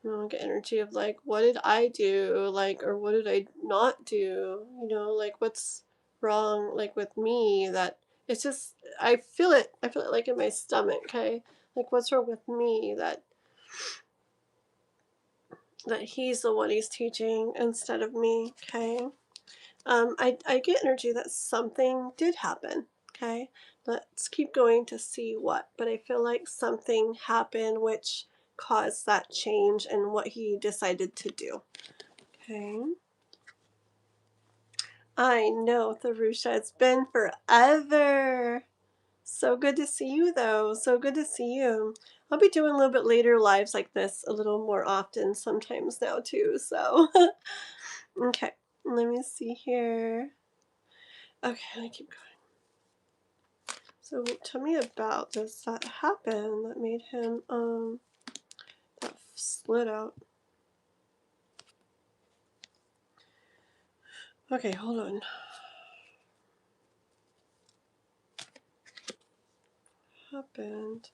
you know, like energy of like, what did I do? Like, or what did I not do? You know, like what's wrong like with me, that it's just I feel it. I feel it like in my stomach, okay? Like what's wrong with me that he's the one he's teaching instead of me, okay? I get energy that something did happen, okay? Let's keep going to see what, but I feel like something happened which caused that change in what he decided to do, okay? I know, Tharusha, it's been forever. So good to see you, though. So good to see you. I'll be doing a little bit later lives like this a little more often sometimes now, too, so. Okay, let me see here. Okay, I keep going. So tell me about this that happened that made him, that slid out. Okay, hold on. Happened.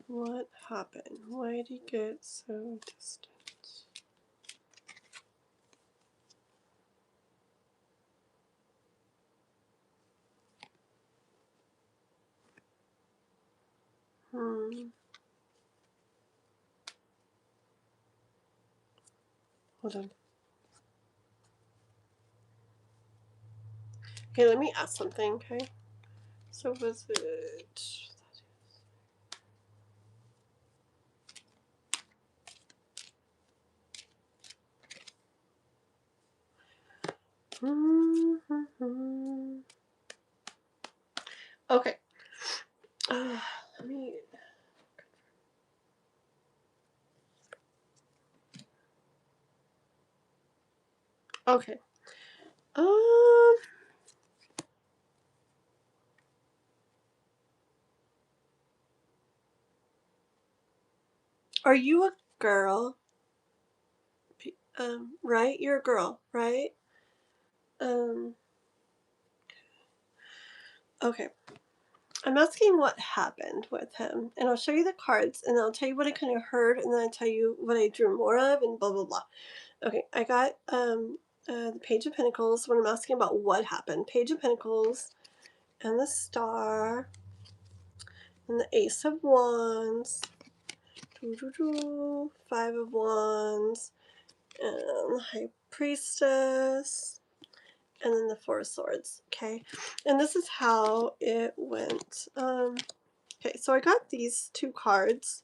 What happened? Why did he get so distant? Hold on. Okay, let me ask something, okay? So was it... Okay. Let me... Okay. Are you a girl? Right? You're a girl, right? Um, okay. I'm asking what happened with him, and I'll show you the cards, and I'll tell you what I kind of heard, and then I'll tell you what I drew more of, and blah blah blah. Okay, I got the Page of Pentacles when I'm asking about what happened. Page of Pentacles, and the Star, and the Ace of Wands, Five of Wands, and the High Priestess, and then the Four of Swords. Okay, and this is how it went. Okay, so I got these two cards,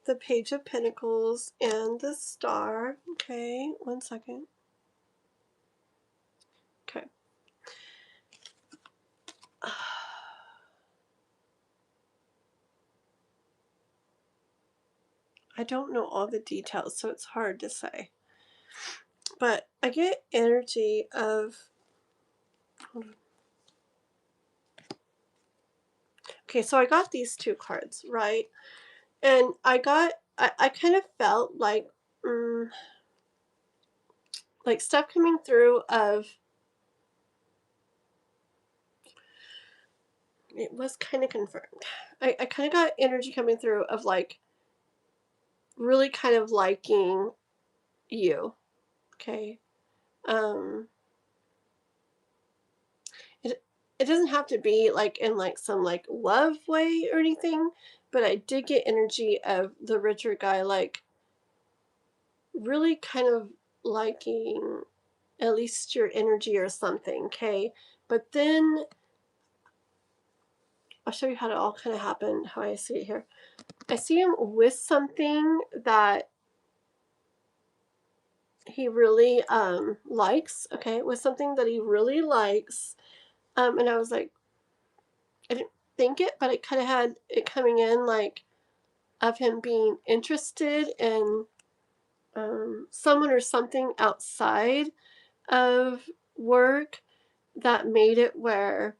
the Page of Pentacles and the Star. Okay, one second. Okay. I don't know all the details, so it's hard to say. But I get energy of... Hold on. Okay, so I got these two cards, right? And I kind of felt like stuff coming through of... It was kind of confirmed. I kind of got energy coming through of like really kind of liking you. Okay. It doesn't have to be like in like some like love way or anything, but I did get energy of the richer guy like really kind of liking at least your energy or something. Okay. But then I'll show you how it all kind of happened, how I see it here. I see him with something that he really likes. Okay, with something that he really likes. And I was like, I didn't think it, but I kind of had it coming in like of him being interested in someone or something outside of work that made it where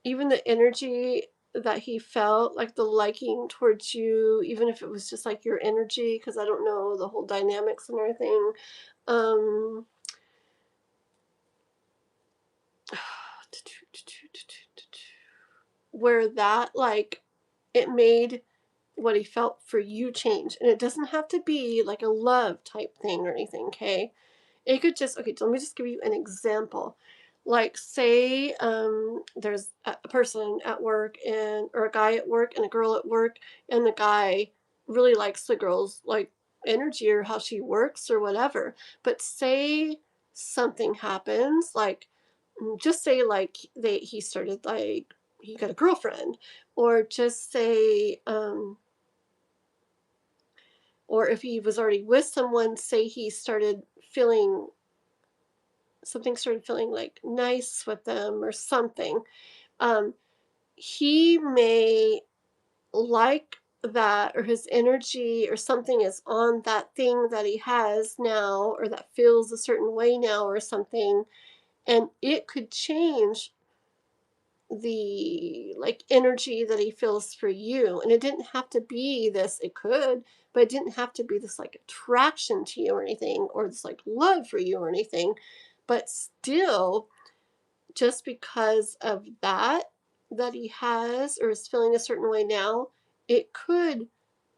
even the energy that he felt, like the liking towards you, even if it was just like your energy, because I don't know the whole dynamics and everything, where that like it made what he felt for you change. And it doesn't have to be like a love type thing or anything. Okay, it could just... Okay, so let me just give you an example. Like say there's a person at work and or a guy at work and a girl at work, and the guy really likes the girl's like energy or how she works or whatever. But say something happens, like just say like he started like he got a girlfriend, or just say or if he was already with someone, say he started feeling like nice with them or something. He may like that, or his energy or something is on that thing that he has now, or that feels a certain way now or something, and it could change the like energy that he feels for you. And it didn't have to be this, it could, but it didn't have to be this like attraction to you or anything, or this like love for you or anything. But still, just because of that he has or is feeling a certain way now, it could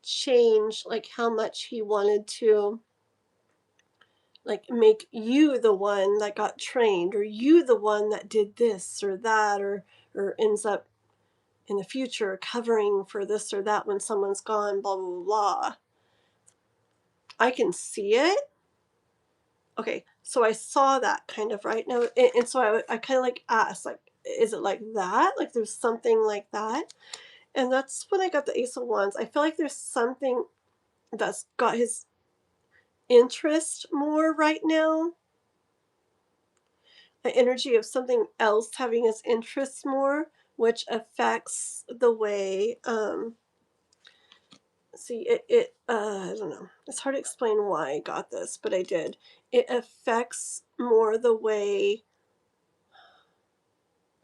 change like how much he wanted to like make you the one that got trained, or you the one that did this or that, or ends up in the future covering for this or that when someone's gone, blah blah blah. I can see it. Okay, so I saw that kind of right now, and so I kind of like asked, like, is it like that? Like there's something like that? And that's when I got the Ace of Wands. I feel like there's something that's got his interest more right now. The energy of something else having his interest more, which affects the way see, I don't know. It's hard to explain why I got this, but I did. It affects more the way,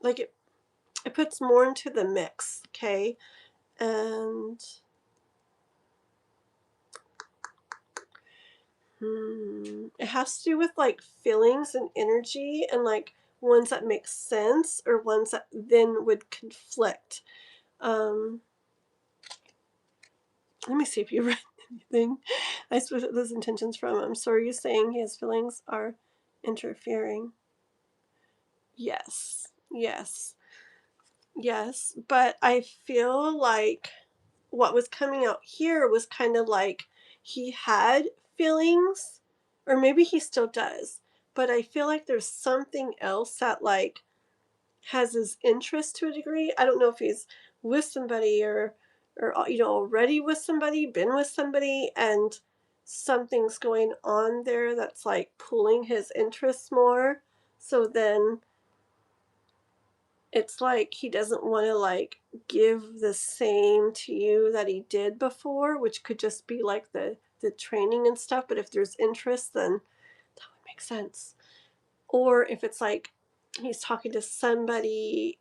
like it puts more into the mix, okay? And it has to do with like feelings and energy, and like ones that make sense or ones that then would conflict. Let me see if you read anything. I suppose those intentions from him. So are you saying his feelings are interfering? Yes. Yes. Yes. But I feel like what was coming out here was kind of like he had feelings, or maybe he still does. But I feel like there's something else that like has his interest to a degree. I don't know if he's with somebody or already with somebody, been with somebody, and something's going on there that's like pulling his interest more. So then it's like he doesn't want to like give the same to you that he did before, which could just be like the training and stuff. But if there's interest, then that would make sense. Or if it's like he's talking to somebody,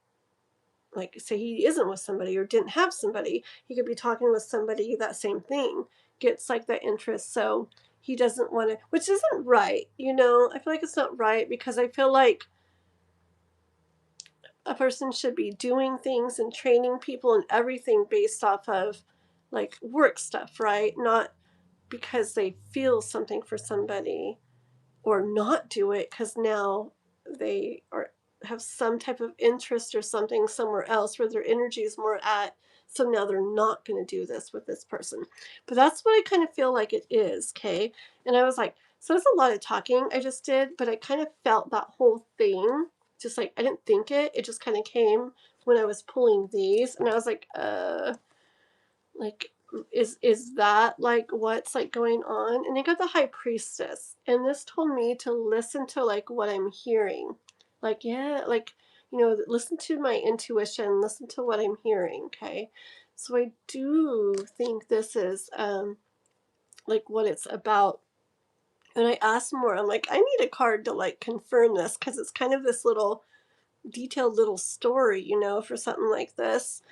like say he isn't with somebody or didn't have somebody, he could be talking with somebody, that same thing gets like that interest. So he doesn't want to, which isn't right. I feel like it's not right, because I feel like a person should be doing things and training people and everything based off of like work stuff, right? Not because they feel something for somebody, or not do it because now they have some type of interest or something somewhere else where their energy is more at. So now they're not going to do this with this person. But that's what I kind of feel like it is, okay? And I was like, so it's a lot of talking I just did, but I kind of felt that whole thing. Just like, I didn't think it. It just kind of came when I was pulling these. And I was like, is that like what's like going on? And I got the high priestess, and this told me to listen to like what I'm hearing, like, yeah, like, listen to my intuition, listen to what I'm hearing. Okay, so I do think this is like what it's about. And I asked more, I'm like, I need a card to like confirm this, because it's kind of this little detailed little story, for something like this.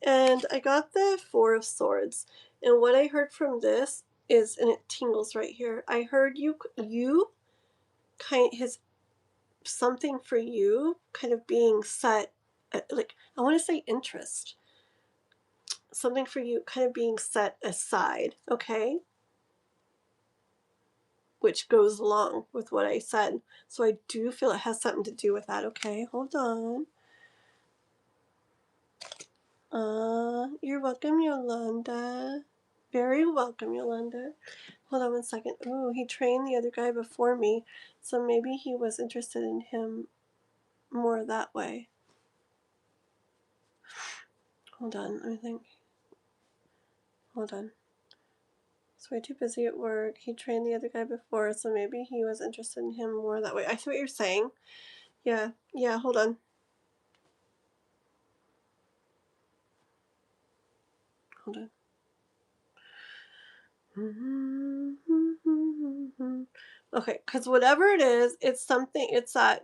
And I got the Four of Swords. And what I heard from this is, and it tingles right here, I heard you his something for you kind of being set, like, I want to say interest. Something for you kind of being set aside, okay? Which goes along with what I said. So I do feel it has something to do with that, okay? Hold on. You're welcome, Yolanda. Very welcome, Yolanda. Hold on one second. Oh, he trained the other guy before me, so maybe he was interested in him more that way. Hold on, I think. Hold on. He's way too busy at work. He trained the other guy before, so maybe he was interested in him more that way. I see what you're saying. Yeah, hold on. Hold on. Okay, because whatever it is, it's something, it's that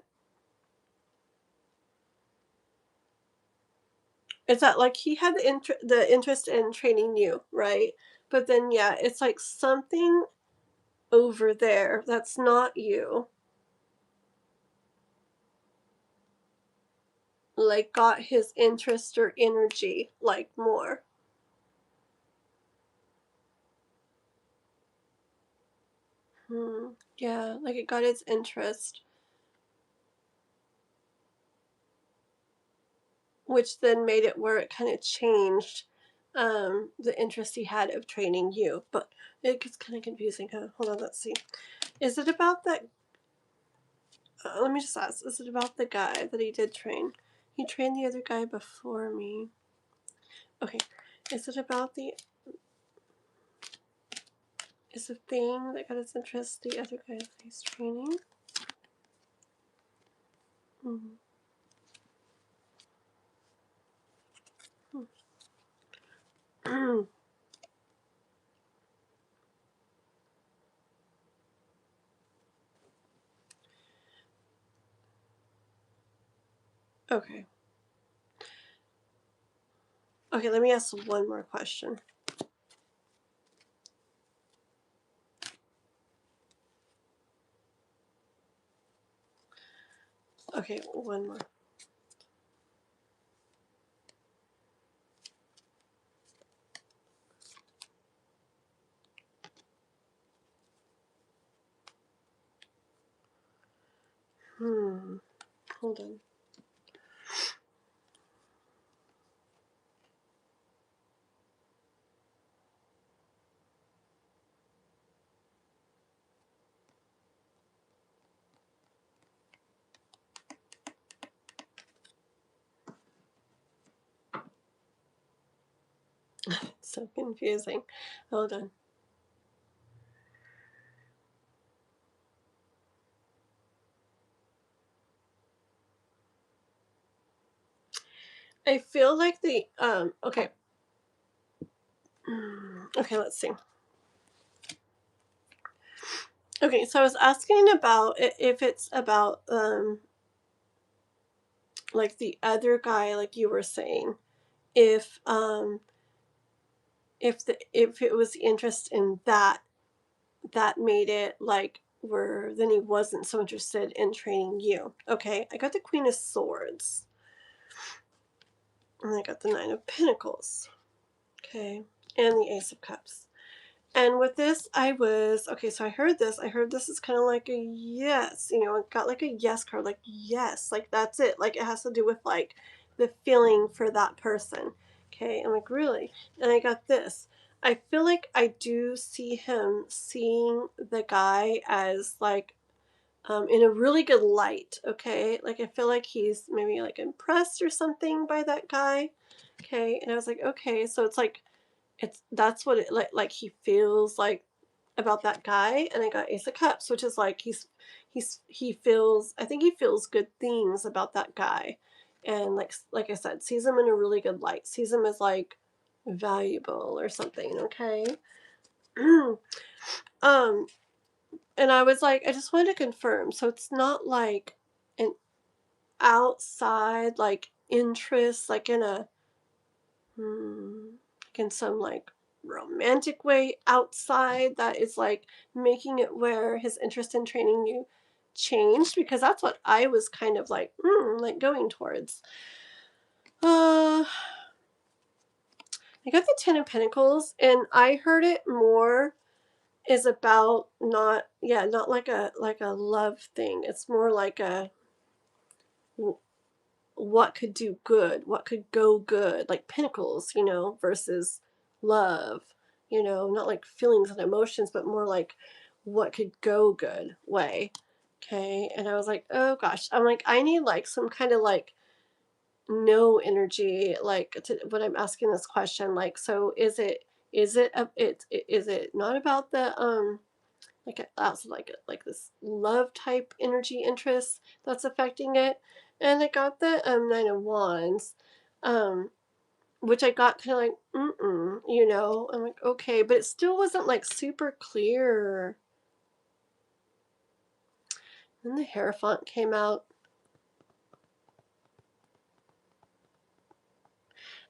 like he had the interest in training you, right? But then it's like something over there that's not you, like got his interest or energy like more. Yeah, like it got its interest, which then made it where it kind of changed the interest he had of training you. But it gets kind of confusing, huh? Hold on, let's see. Is it about that? Let me just ask. Is it about the guy that he did train? He trained the other guy before me. Okay. Is it about is the thing that got his interest the other guy that he's training? Okay. Okay, let me ask one more question. Okay, one more. Hold on. It's so confusing. Hold on. I feel like the okay. Okay, let's see. Okay, so I was asking about if it's about like the other guy, like you were saying, if if it was interest in that made it like where then he wasn't so interested in training you. Okay, I got the Queen of Swords. And I got the Nine of Pentacles. Okay, and the Ace of Cups. And with this, I was, okay, so I heard this. I heard this is kind of like a yes. You know, it got like a yes card, like yes, like that's it. Like it has to do with like the feeling for that person. Okay, I'm like, really? And I got this. I feel like I do see him seeing the guy as like in a really good light. Okay, like I feel like he's maybe like impressed or something by that guy. Okay, and I was like, okay, so it's like that's what it like he feels like about that guy. And I got Ace of Cups, which is like he feels, I think he feels good things about that guy, and like I said, sees him in a really good light, sees him as like valuable or something. Okay. um and I was like, I just wanted to confirm, so it's not like an outside like interest, like in a like in some like romantic way outside that is like making it where his interest in training you changed, because that's what I was kind of like going towards. I got the Ten of Pentacles, and I heard it more is about not like a love thing. It's more like a what could do good, what could go good, like pentacles, versus love, not like feelings and emotions, but more like what could go good way. Okay. And I was like, oh gosh, I'm like, I need like some kind of like no energy, like when I'm asking this question, like, so is it not about the like that's like this love type energy interest that's affecting it. And I got the Nine of Wands, um which I got kind of like I'm like, okay, but it still wasn't like super clear. Then the Hierophant came out.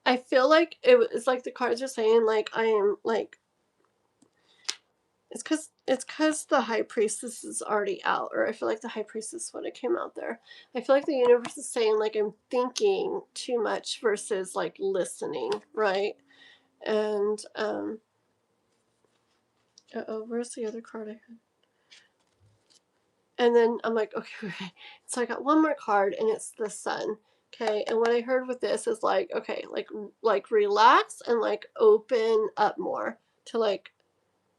I feel like it's like the cards are saying like I am like, it's because the High Priestess is already out, or I feel like the High Priestess would have came out there. I feel like the universe is saying like I'm thinking too much versus like listening, right? And where's the other card I had? And then I'm like, okay. So I got one more card, and it's the Sun. Okay, and what I heard with this is like, okay, like relax and like open up more to like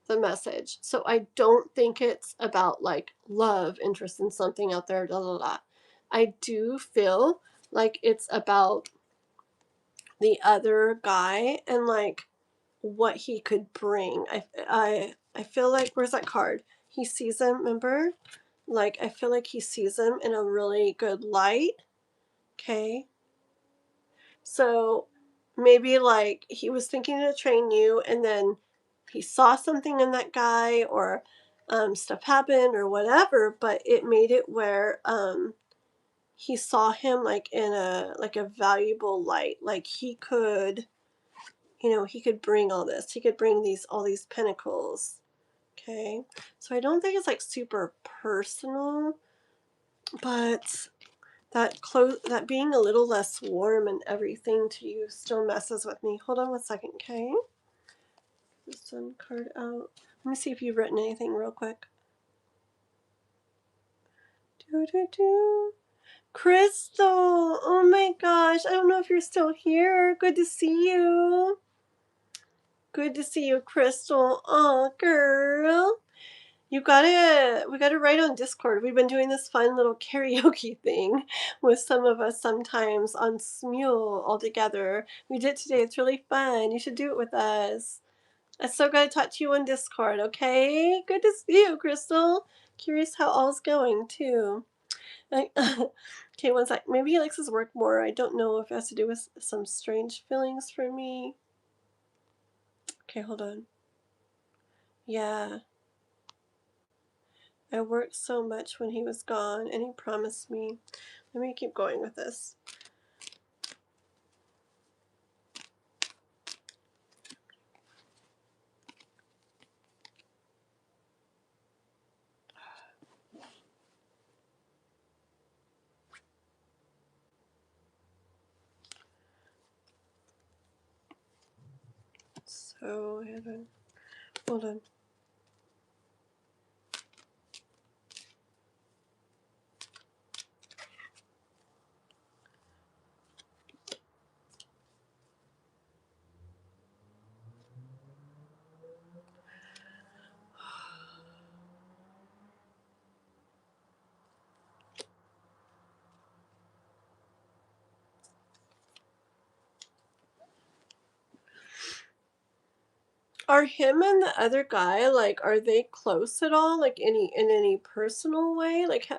the message. So I don't think it's about like love, interest in something out there, da da da. I do feel like it's about the other guy and like what he could bring. I feel like, where's that card? He sees him, remember? Like I feel like he sees him in a really good light. Okay. So maybe like he was thinking to train you, and then he saw something in that guy, or stuff happened or whatever, but it made it where he saw him like in a valuable light, like he could, you know, he could bring all this, he could bring all these pentacles. Okay, so I don't think it's like super personal, but that being a little less warm and everything to you still messes with me. Hold on one second. Okay, this one card out. Let me see if you've written anything real quick. Crystal, oh my gosh, I don't know if you're still here. Good to see you. Good to see you, Crystal. Oh, girl. We gotta write on Discord. We've been doing this fun little karaoke thing with some of us sometimes on Smule all together. We did today. It's really fun. You should do it with us. I still gotta talk to you on Discord, okay? Good to see you, Crystal. Curious how all's going, too. Okay, one sec. Maybe he likes his work more. I don't know if it has to do with some strange feelings for me. Okay, hold on. Yeah. I worked so much when he was gone, and he promised me. Let me keep going with this. So, hold on. Are him and the other guy, like, are they close at all? Like, in any personal way? Like,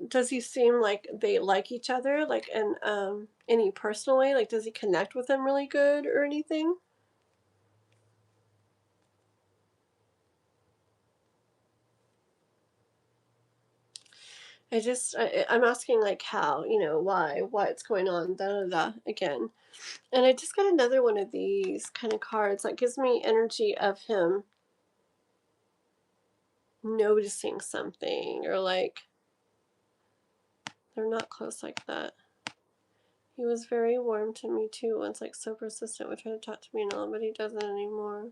does he seem like they like each other? Like, in any personal way? Like, does he connect with them really good or anything? I'm asking, like, how, you know, why it's going on, da da da, again. And I just got another one of these kind of cards that gives me energy of him noticing something, or like they're not close like that. He was very warm to me too once, like so persistent, would try to talk to me and all, but he doesn't anymore.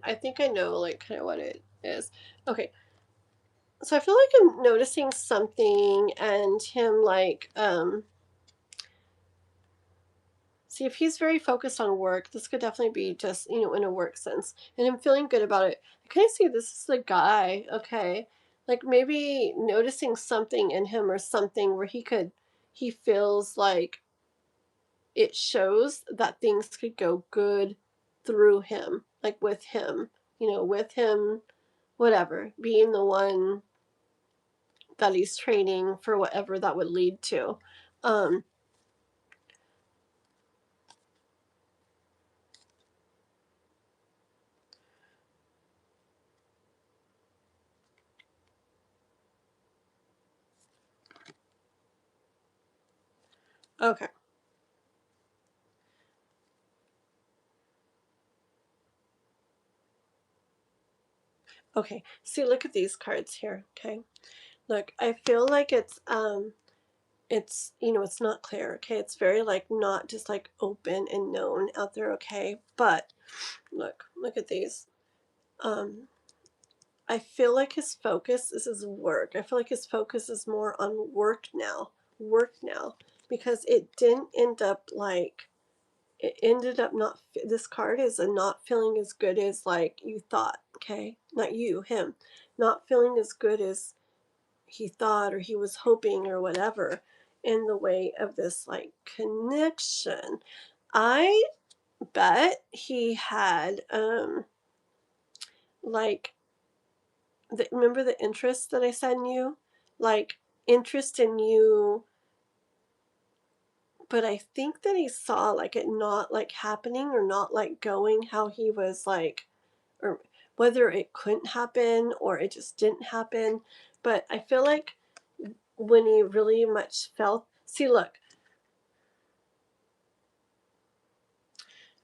I think I know, like, kind of what it is. Okay, so I feel like I'm noticing something, and him, like, see, if he's very focused on work, this could definitely be just, you know, in a work sense. And I'm feeling good about it. I kind of see this is the guy, okay? Like, maybe noticing something in him or something where he feels like it shows that things could go good through him, like with him, you know, with him, whatever, being the one that he's training for whatever that would lead to. Um, okay. Okay. See, look at these cards here, okay? Look, I feel like it's, you know, it's not clear, okay? It's very, like, not just like open and known out there, okay? But look at these. I feel like his focus is his work. I feel like his focus is more on work now, because it didn't end up like, it ended up not, this card is a not feeling as good as like you thought, okay? Not you, him. Not feeling as good as he thought or he was hoping or whatever, in the way of this, like, connection. I bet he had like, remember the interest that I said in you? Like, interest in you but I think that he saw like it not like happening or not like going how he was like, or whether it couldn't happen or it just didn't happen. But I feel like when he really much felt, see, look,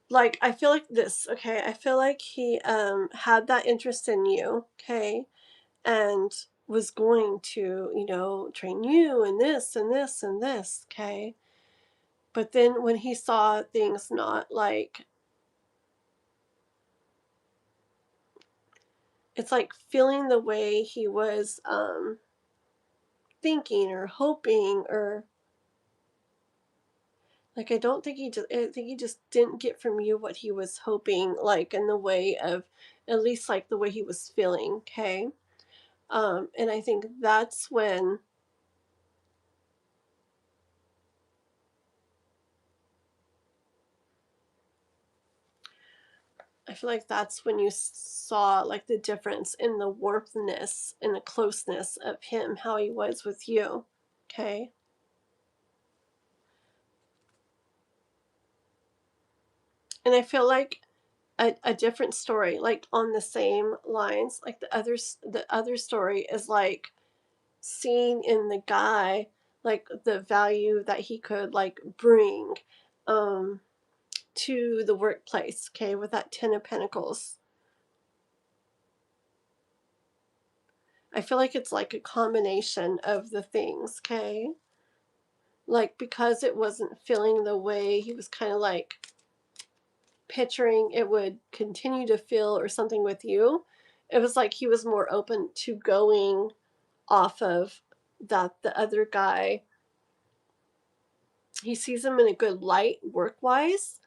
like I feel like this, okay, I feel like he had that interest in you, okay, and was going to, you know, train you and this and this and this, okay. But then when he saw things not like, it's like feeling the way he was thinking or hoping, or like I don't think he just, I think he just didn't get from you what he was hoping, like in the way of, at least like the way he was feeling, okay. And I think that's when I feel like that's when you saw like the difference in the warmthness and the closeness of him, how he was with you, okay. And I feel like a different story, like on the same lines, like the other story is like seeing in the guy like the value that he could like bring um to the workplace, okay, with that 10 of Pentacles. I feel like it's like a combination of the things, okay, like because it wasn't feeling the way he was kind of like picturing it would continue to feel or something with you. It was like he was more open to going off of that. The other guy, he sees him in a good light work wise,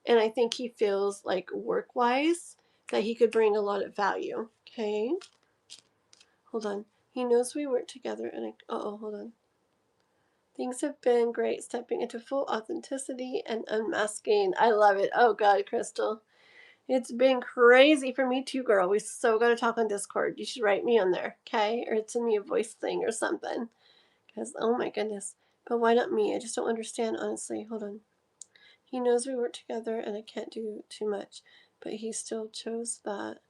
and I think he feels like work wise that he could bring a lot of value, okay. Hold on, he knows we work together, and hold on. Things have been great, stepping into full authenticity and unmasking. I love it. Oh God, Crystal, it's been crazy for me too, girl. We so gotta talk on Discord. You should write me on there, okay? Or send me a voice thing or something. Because, oh my goodness. But why not me? I just don't understand, honestly. Hold on. He knows we work together and I can't do too much. But he still chose that.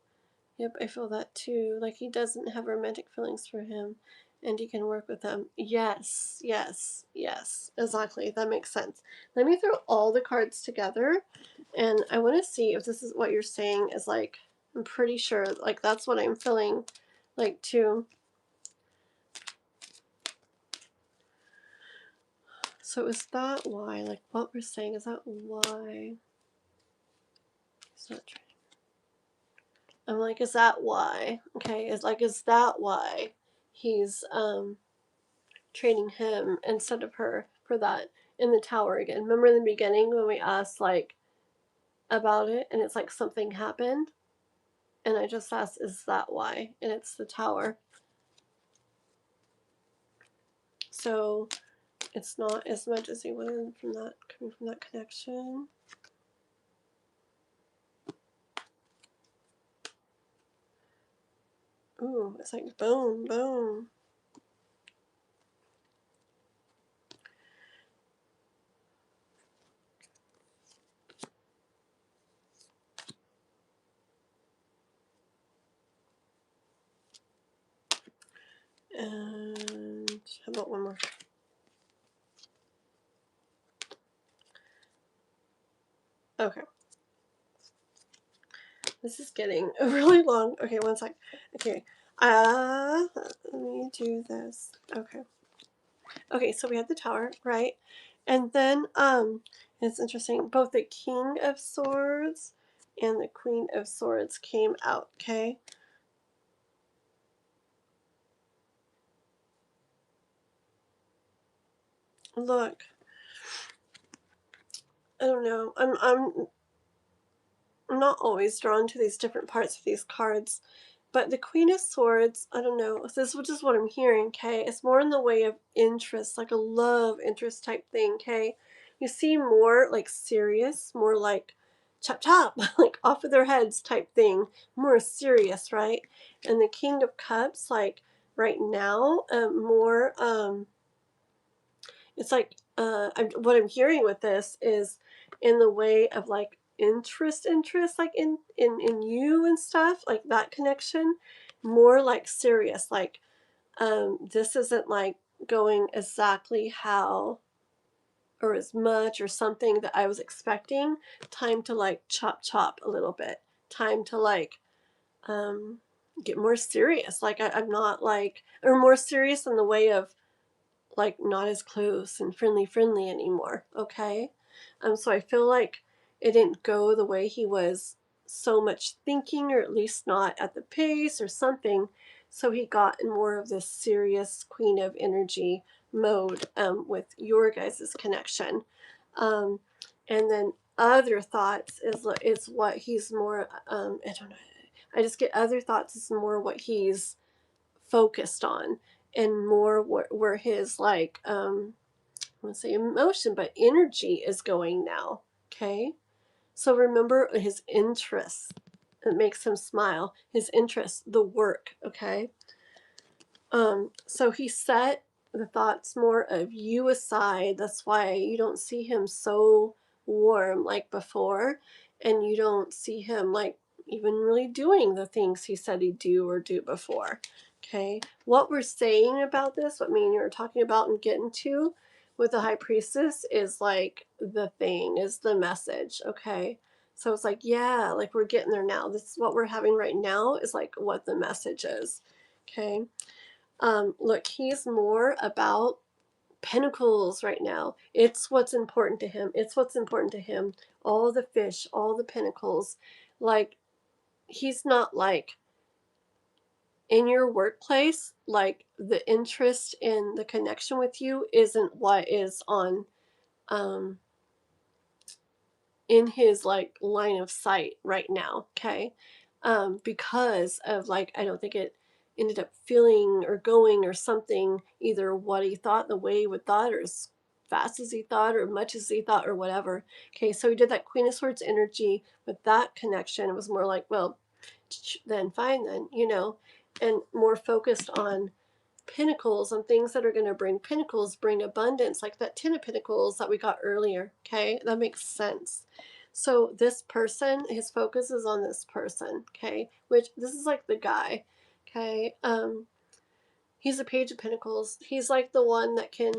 Yep, I feel that too. Like he doesn't have romantic feelings for him and he can work with them. Yes, yes, yes. Exactly. That makes sense. Let me throw all the cards together and I want to see if this is what you're saying is like, I'm pretty sure like that's what I'm feeling like too. So is that why? Like what we're saying, is that why? It's not true. I'm like, is that why? Okay, is that why he's training him instead of her for that in the tower again? Remember in the beginning when we asked like about it and it's like something happened? And I just asked, is that why? And it's the tower. So it's not as much as he wanted from that, coming from that connection. Ooh, it's like boom, boom. And how about one more? Okay. This is getting really long. Okay, one sec. Okay. Let me do this. Okay. Okay, so we had the tower, right? And then it's interesting, both the King of Swords and the Queen of Swords came out, okay? Look. I don't know. I'm not always drawn to these different parts of these cards. But the Queen of Swords, I don't know. This is just what I'm hearing, okay? It's more in the way of interest, like a love interest type thing, okay? You see more like serious, more like chop chop, like off of their heads type thing, more serious, right? And the King of Cups, like right now, more it's like, what I'm hearing with this is in the way of like interest, like in you and stuff, like that connection, more like serious, like, this isn't like going exactly how or as much or something that I was expecting. Time to like chop a little bit. Time to like um get more serious. Like I'm not like, or more serious in the way of like not as close and friendly anymore. Okay. So I feel like it didn't go the way he was so much thinking, or at least not at the pace or something. So he got in more of this serious queen of energy mode, with your guys' connection. Um, and then other thoughts is what he's more, I don't know. I just get other thoughts is more what he's focused on, and more where his like, I won't say emotion, but energy is going now. Okay. So remember his interests. It makes him smile. His interests, the work. Okay. So he set the thoughts more of you aside. That's why you don't see him so warm like before, and you don't see him like even really doing the things he said he'd do or do before. Okay, what we're saying about this, what me and you are talking about and getting to with the high priestess, is like the thing, is the message. Okay, so it's like, yeah, like we're getting there now. This is what we're having right now, is like what the message is. Okay. Look, he's more about pentacles right now. It's what's important to him. It's what's important to him. All the fish, all the pentacles. Like, he's not like in your workplace, like the interest in the connection with you isn't what is on, um, in his like line of sight right now. Okay. Because of like, I don't think it ended up feeling or going or something, either what he thought, the way he would thought, or as fast as he thought, or much as he thought, or whatever. Okay. So he did that Queen of Swords energy with that connection. It was more like, well, then fine, then, and more focused on pinnacles and things that are going to bring pinnacles, bring abundance, like that 10 of Pentacles that we got earlier. Okay, that makes sense. So this person, his focus is on this person. Okay, which this is like the guy. Okay, he's a Page of Pentacles. He's like the one that can,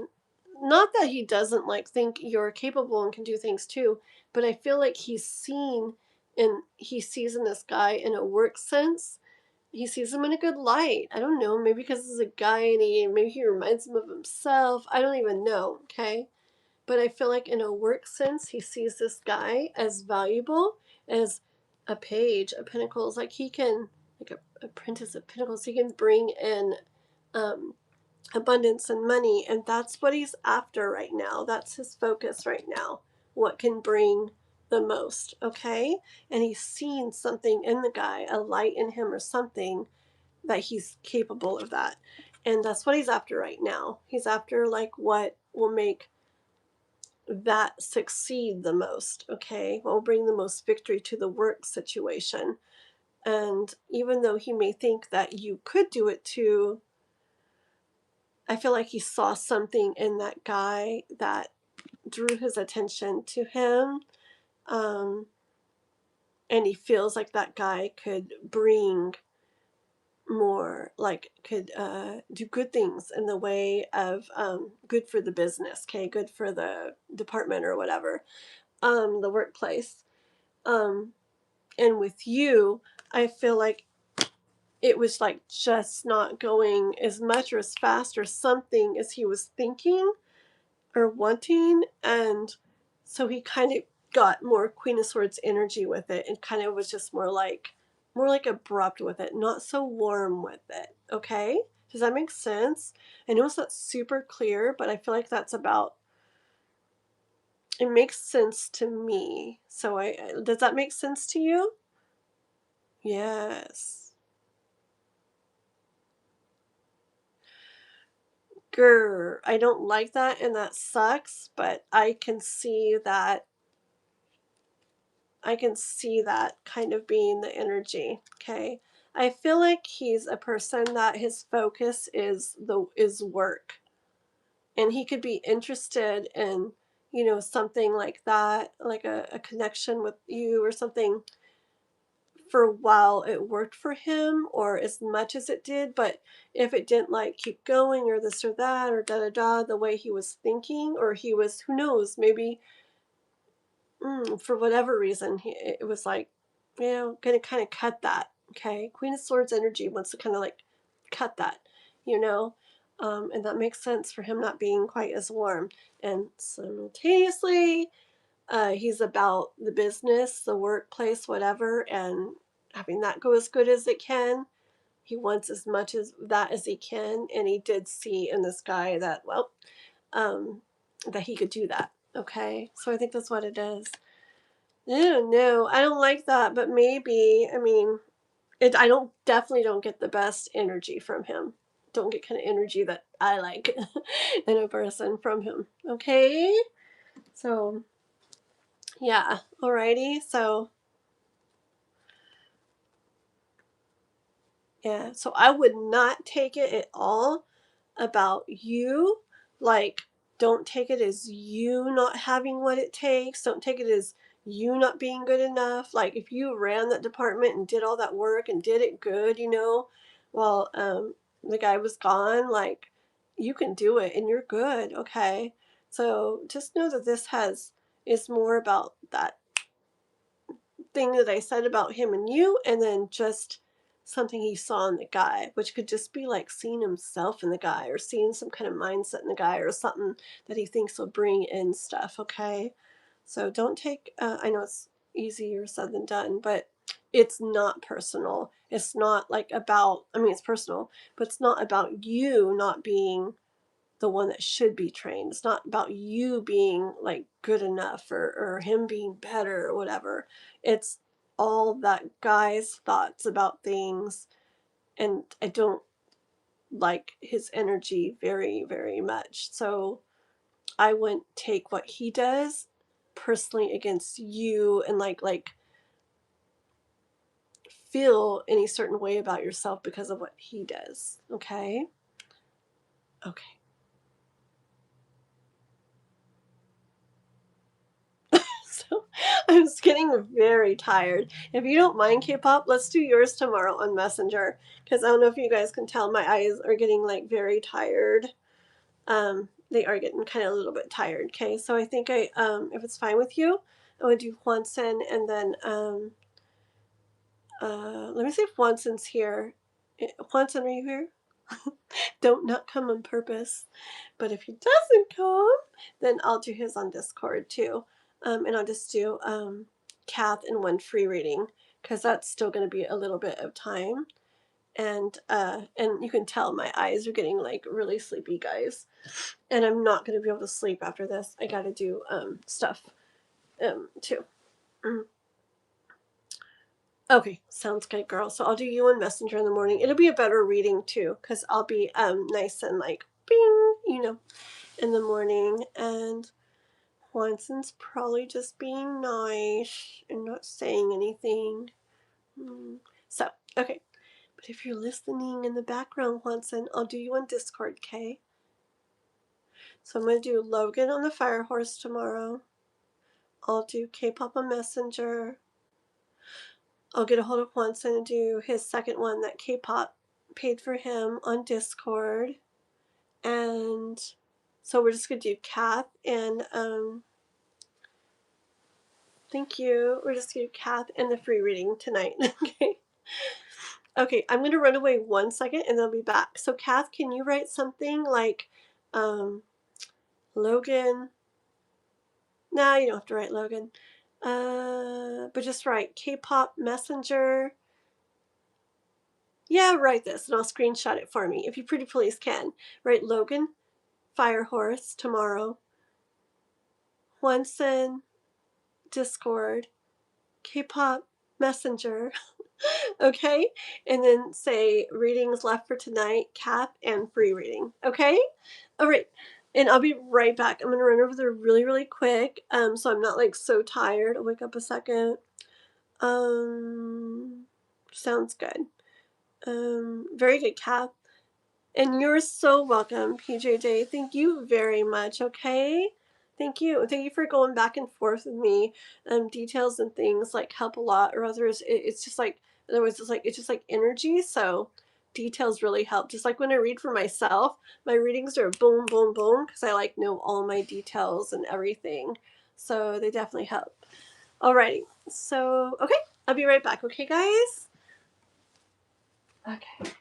not that he doesn't like think you're capable and can do things too, but I feel like he's seen, and he sees in this guy in a work sense, he sees him in a good light. I don't know, maybe because he's a guy and maybe he reminds him of himself. I don't even know, okay? But I feel like in a work sense, he sees this guy as valuable, as a Page of Pentacles. Like he can, like a Princess of Pentacles, he can bring in um, abundance and money, and that's what he's after right now. That's his focus right now. What can bring the most, okay? And he's seen something in the guy, a light in him or something, that he's capable of that. And that's what he's after right now. He's after like what will make that succeed the most, okay? What will bring the most victory to the work situation. And even though he may think that you could do it too, I feel like he saw something in that guy that drew his attention to him. And he feels like that guy could bring more, like could do good things in the way of good for the business, okay, good for the department or whatever, the workplace. And with you, I feel like it was like just not going as much or as fast or something as he was thinking or wanting. And so he kind of got more Queen of Swords energy with it, and kind of was just more like abrupt with it, not so warm with it. Okay, does that make sense? I know it's not super clear, but I feel like that's about, it makes sense to me. So does that make sense to you? Yes. Grr, I don't like that, and that sucks, but I can see that kind of being the energy. Okay, I feel like he's a person that his focus is work, and he could be interested in, you know, something like that, like a connection with you or something, for a while it worked for him, or as much as it did. But if it didn't like keep going, or this or that, or da da da, the way he was thinking, or he was, who knows, maybe for whatever reason, it was like, you know, gonna kind of cut that. Okay, Queen of Swords energy wants to kind of like cut that, you know, and that makes sense for him not being quite as warm. And simultaneously, he's about the business, the workplace, whatever, and having that go as good as it can. He wants as much as that as he can, and he did see in this guy that, well, um, that he could do that. Okay, so I think that's what it is. No, I don't like that, but maybe, I mean, I definitely don't get the best energy from him. Don't get kind of energy that I like in a person from him. Okay, so yeah, alrighty, so yeah, so I would not take it at all about you. Like, don't take it as you not having what it takes. Don't take it as you not being good enough. Like, if you ran that department and did all that work and did it good, you know, while the guy was gone, like, you can do it and you're good, okay? So just know that is more about that thing that I said about him and you, and then just something he saw in the guy, which could just be like seeing himself in the guy, or seeing some kind of mindset in the guy, or something that he thinks will bring in stuff, okay? So don't take, I know it's easier said than done, but it's not personal. It's not like about, I mean, it's personal, but it's not about you not being the one that should be trained. It's not about you being like good enough, or him being better or whatever. It's all that guy's thoughts about things. And I don't like his energy very, very much. So I wouldn't take what he does personally against you, and like feel any certain way about yourself because of what he does. Okay? Okay. So I'm just getting very tired. If you don't mind, K-pop, let's do yours tomorrow on Messenger, because I don't know if you guys can tell, my eyes are getting like very tired. They are getting kind of a little bit tired. Okay, so I think if it's fine with you, I would do Hwanson, and then let me see if Hwanson's here. Hwanson, are you here? Don't not come on purpose. But if he doesn't come, then I'll do his on Discord too. And I'll just do Kath and one free reading, because that's still going to be a little bit of time. And you can tell my eyes are getting like really sleepy, guys. And I'm not going to be able to sleep after this. I got to do stuff too. Okay, sounds good, girl. So I'll do you on Messenger in the morning. It'll be a better reading too, because I'll be nice and like bing, you know, in the morning. And Watson's probably just being nice and not saying anything. So, okay. But if you're listening in the background, Watson, I'll do you on Discord, okay? So I'm going to do Logan on the Fire Horse tomorrow. I'll do K-pop on Messenger. I'll get a hold of Watson and do his second one that K-pop paid for him on Discord. And so we're just going to do Kath and thank you. We're just going to do Kath and the free reading tonight. Okay. Okay, I'm going to run away 1 second and I'll be back. So Kath, can you write something like Logan? Nah, you don't have to write Logan. But just write K-pop Messenger. Yeah, write this and I'll screenshot it for me. If you pretty please can. Write Logan Firehorse tomorrow. Hwanson Discord. K-pop Messenger. Okay? And then say readings left for tonight, Kath, and free reading. Okay? All right. And I'll be right back. I'm going to run over there really, really quick. So I'm not like so tired. I'll wake up a second. Sounds good. Very good, Kath. And you're so welcome, PJJ. Thank you very much, okay? Thank you. Thank you for going back and forth with me. Details and things like help a lot, or others it's just like, in other words, it's just like energy. So details really help. Just like when I read for myself, my readings are boom, boom, boom, because I like know all my details and everything. So they definitely help. Alrighty. So okay, I'll be right back. Okay, guys. Okay.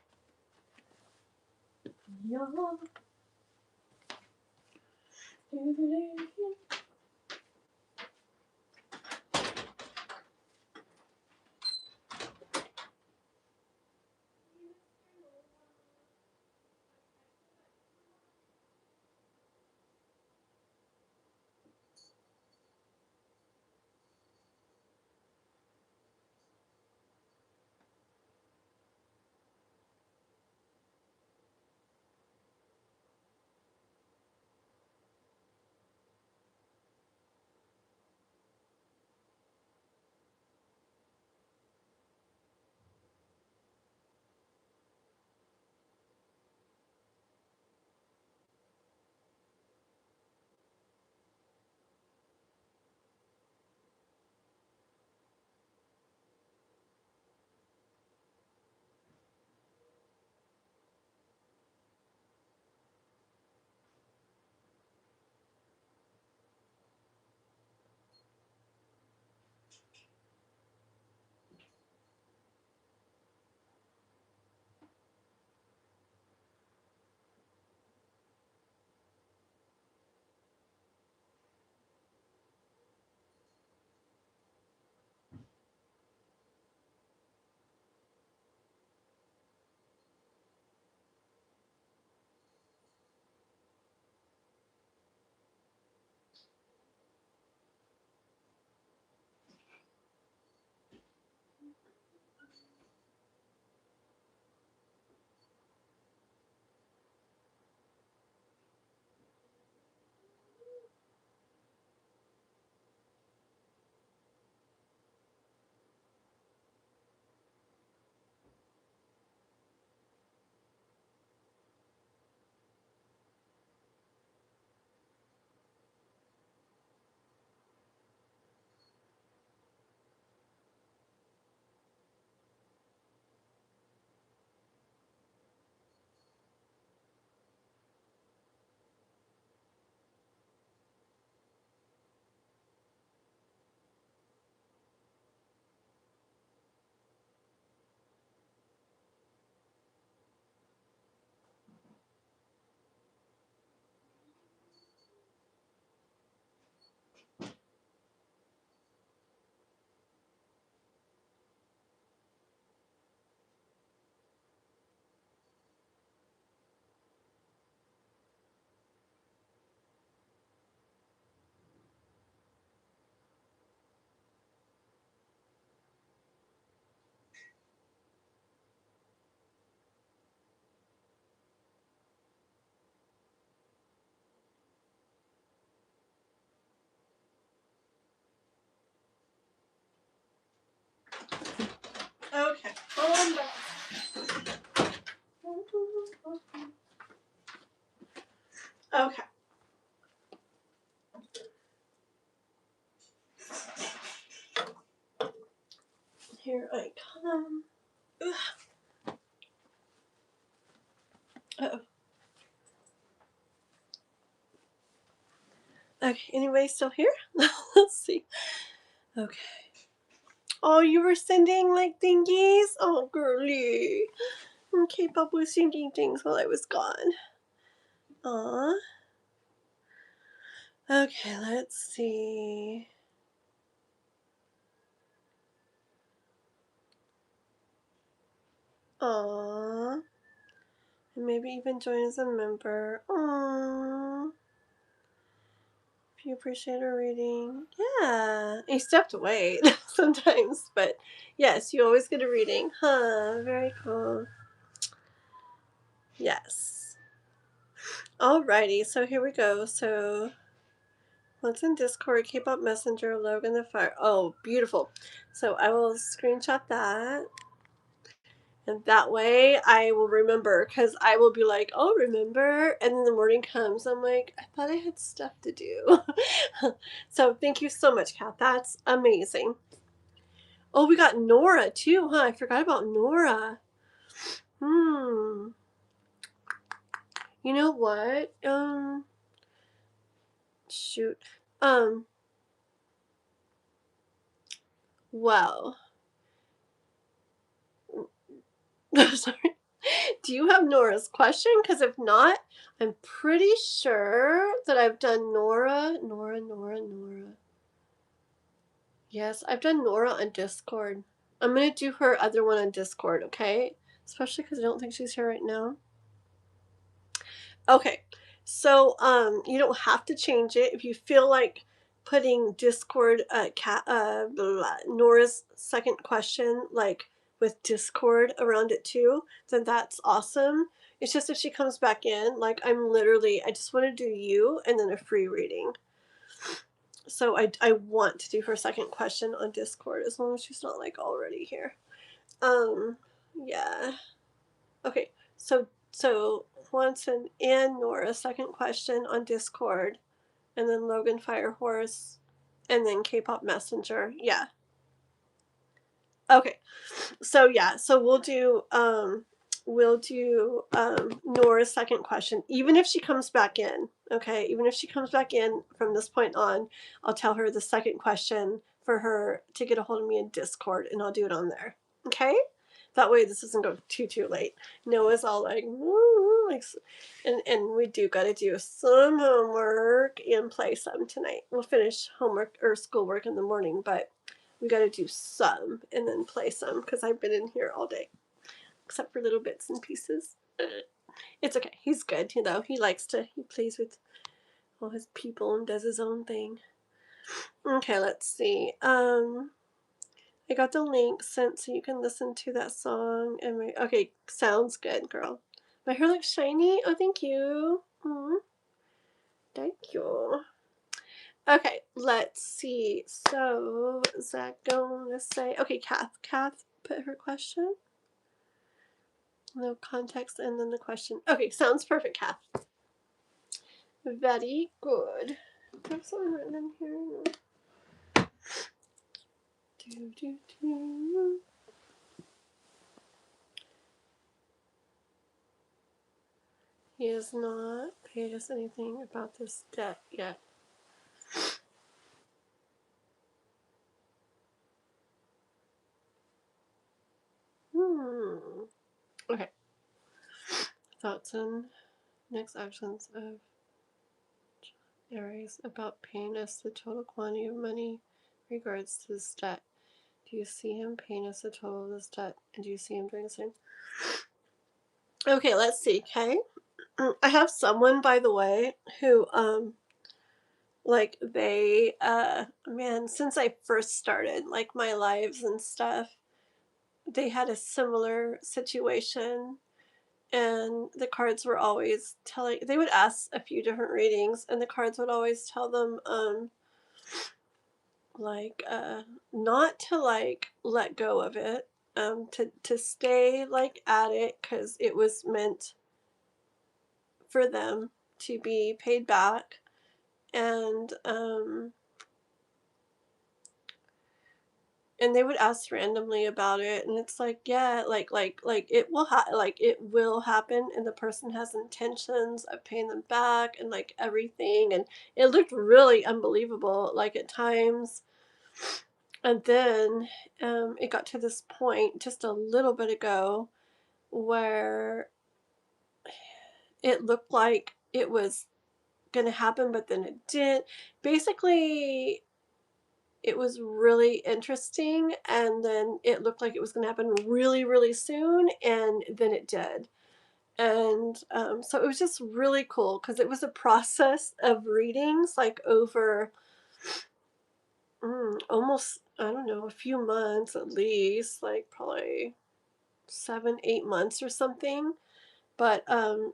Okay. Okay. Here I come. Uh-oh. Okay, anybody still here? Let's see. Okay. Oh, you were sending like thingies? Oh, girly. Okay, Papa was sending things while I was gone. Aw. Okay, let's see. Aw. And maybe even join as a member. Aww. If you appreciate our reading. Yeah. He stepped away sometimes, but yes, you always get a reading. Huh, very cool. Yes. Alrighty, so here we go. So what's in Discord? K-pop Messenger, Logan the Fire. Oh, beautiful. So I will screenshot that. And that way I will remember, because I will be like, oh, remember? And then the morning comes, I'm like, I thought I had stuff to do. So thank you so much, Kath. That's amazing. Oh, we got Nora too, huh? I forgot about Nora. You know what? Shoot. Well, sorry. Do you have Nora's question? Because if not, I'm pretty sure that I've done Nora. Yes, I've done Nora on Discord. I'm going to do her other one on Discord, okay? Especially because I don't think she's here right now. Okay, so you don't have to change it. If you feel like putting Discord, Nora's second question, like with Discord around it too, then that's awesome. It's just if she comes back in, like I just want to do you and then a free reading. So I want to do her second question on Discord as long as she's not like already here. Yeah. Okay, so Swanson and Nora, second question on Discord, and then Logan Firehorse, and then K-pop Messenger. Yeah. Okay. So yeah, so we'll do Nora's second question, even if she comes back in. Okay, even if she comes back in from this point on, I'll tell her the second question for her to get a hold of me in Discord, and I'll do it on there. Okay, that way this doesn't go too late. Noah's all like, and we do got to do some homework and play some tonight. We'll finish homework or schoolwork in the morning, but we got to do some and then play some because I've been in here all day, except for little bits and pieces. It's okay. He's good, you know. He plays with all his people and does his own thing. Okay, let's see. I got the link sent so you can listen to that song. And okay, sounds good, girl. My hair looks shiny. Oh, thank you. Thank you. Okay, let's see. So, is that going to say... Okay, Kath put her question. No context and then the question. Okay, sounds perfect, Kath. Very good. Do I have something written in here? He has not paid us anything about this debt yet. Okay. Thoughts and next actions of Aries about paying us the total quantity of money in regards to this debt. Do you see him paying us the total of this debt? And do you see him doing the same? Okay, let's see, okay? I have someone, by the way, who, like, they, man, since I first started, like, my lives and stuff, they had a similar situation, and the cards were always telling, they would ask a few different readings, and the cards would always tell them, like, not to, like, let go of it, to stay, like, at it, because it was meant for them to be paid back. And they would ask randomly about it, and it's like, yeah, like it will happen, and the person has intentions of paying them back and like everything, and it looked really unbelievable like at times. And then it got to this point just a little bit ago where it looked like it was gonna happen, but then it didn't. Basically, it was really interesting, and then it looked like it was going to happen really, really soon, and then it did. And so it was just really cool because it was a process of readings, like over almost, I don't know, a few months at least, like probably 7-8 months or something. But I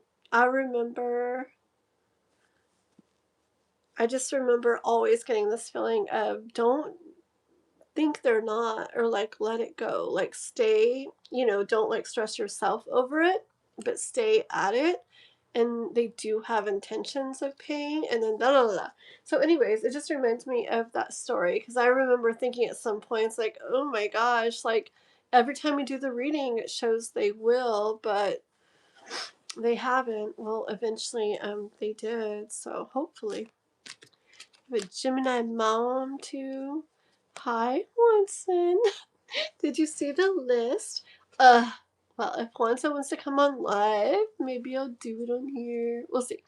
just remember always getting this feeling of don't think they're not, or like let it go, like stay, you know, don't like stress yourself over it, but stay at it. And they do have intentions of paying, and then da da da. So anyways, it just reminds me of that story, because I remember thinking at some points like, oh my gosh, like every time we do the reading it shows they will, but they haven't. Well, eventually they did, so hopefully. With Gemini mom too. Hi, Watson. Did you see the list? Well, if Juanza wants to come on live, maybe I'll do it on here. We'll see.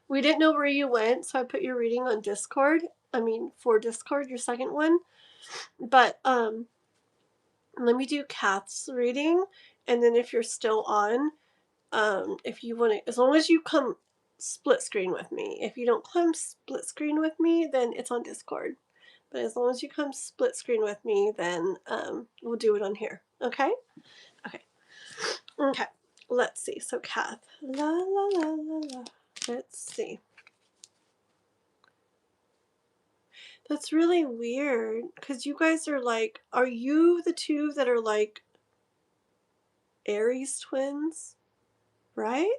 We didn't know where you went, so I put your reading on Discord. I mean, for Discord, your second one. But let me do Kath's reading, and then if you're still on, if you want to, as long as you come split screen with me. If you don't come split screen with me, then it's on Discord. But as long as you come split screen with me, then we'll do it on here. Okay? Okay. Okay. Let's see. So, Kath. La, la, la, la, la. Let's see. That's really weird, because you guys are like, are you the two that are like Aries twins? Right?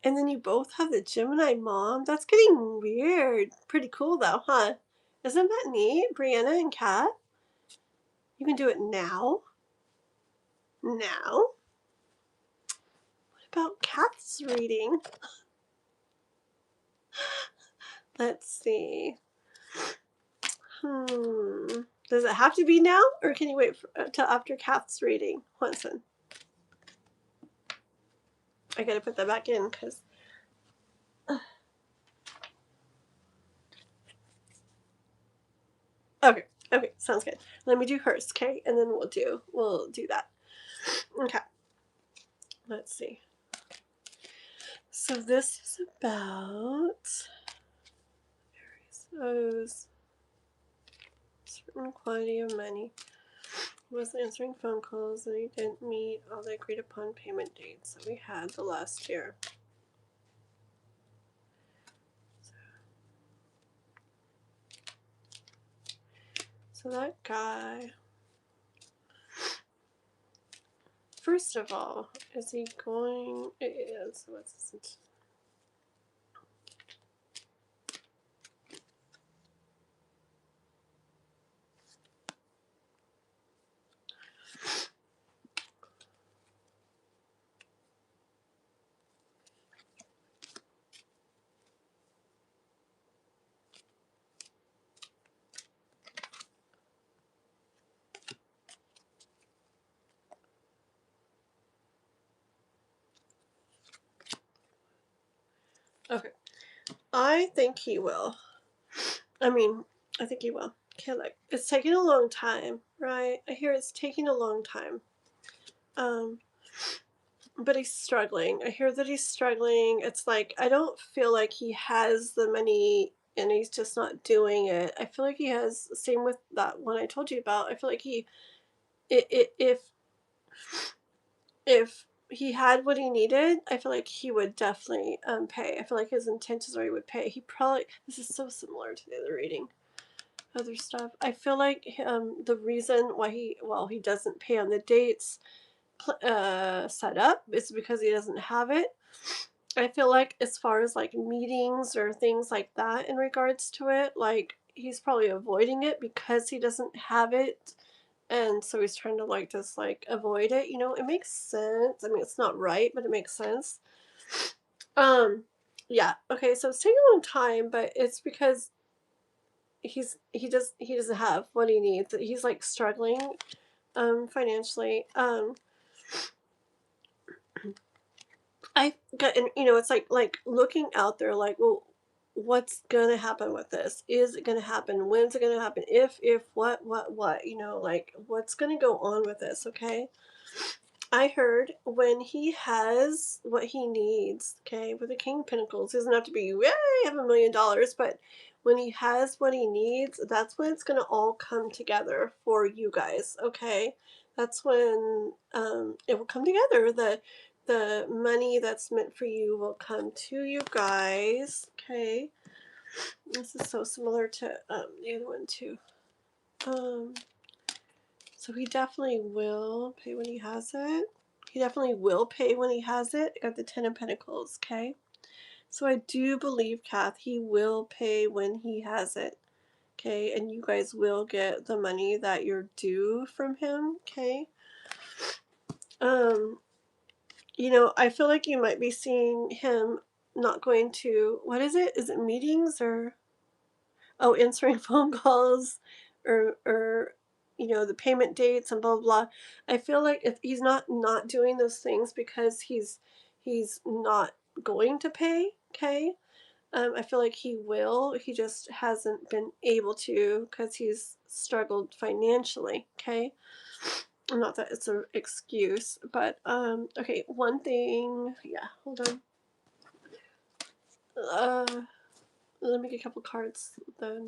And then you both have the Gemini mom? That's getting weird. Pretty cool, though, huh? Isn't that neat? Brianna and Kat? You can do it now? Now? About Kath's reading. Let's see. Does it have to be now, or can you wait till after Kath's reading? Hanson. I gotta put that back in because. Okay. Okay. Sounds good. Let me do hers, okay, and then we'll do that. Okay. Let's see. So this is about Aries. Certain quantity of money. He wasn't answering phone calls, and he didn't meet all the agreed upon payment dates that we had the last year. So that guy, first of all, is he going? It is. What's this? Okay. I think he will. I mean, I think he will. Okay, look. It's taking a long time, right? I hear it's taking a long time. But he's struggling. I hear that he's struggling. It's like, I don't feel like he has the money and he's just not doing it. I feel like he has, same with that one I told you about. I feel like if he had what he needed, I feel like he would definitely pay. I feel like his intentions are he would pay. He probably, this is so similar to the other reading, other stuff. I feel like the reason why he doesn't pay on the dates set up is because he doesn't have it. I feel like as far as like meetings or things like that in regards to it, like he's probably avoiding it because he doesn't have it, and so he's trying to like just like avoid it. You know, it makes sense. I mean, it's not right, but it makes sense. Yeah. Okay, so it's taking a long time, but it's because he doesn't have what he needs. He's like struggling financially. I got, and you know, it's like looking out there, like, well, what's gonna happen with this? Is it gonna happen? When's it gonna happen? If what, you know, like what's gonna go on with this? Okay. I heard when he has what he needs, okay, with the King of Pentacles, he doesn't have to be, yay, I have $1 million, but when he has what he needs, that's when it's gonna all come together for you guys, okay? That's when it will come together. The money that's meant for you will come to you guys, okay? This is so similar to the other one too. So he definitely will pay when he has it. He definitely will pay when he has it. I got the 10 of Pentacles, okay? So I do believe, Kath, he will pay when he has it, okay? And you guys will get the money that you're due from him, okay? You know, I feel like you might be seeing him not going to, what is it? Is it meetings or, oh, answering phone calls or you know, the payment dates and blah, blah, blah. I feel like if he's not doing those things because he's not going to pay, okay? I feel like he will. He just hasn't been able to because he's struggled financially, okay? Not that it's an excuse, but okay, one thing, yeah, hold on. Let me get a couple cards then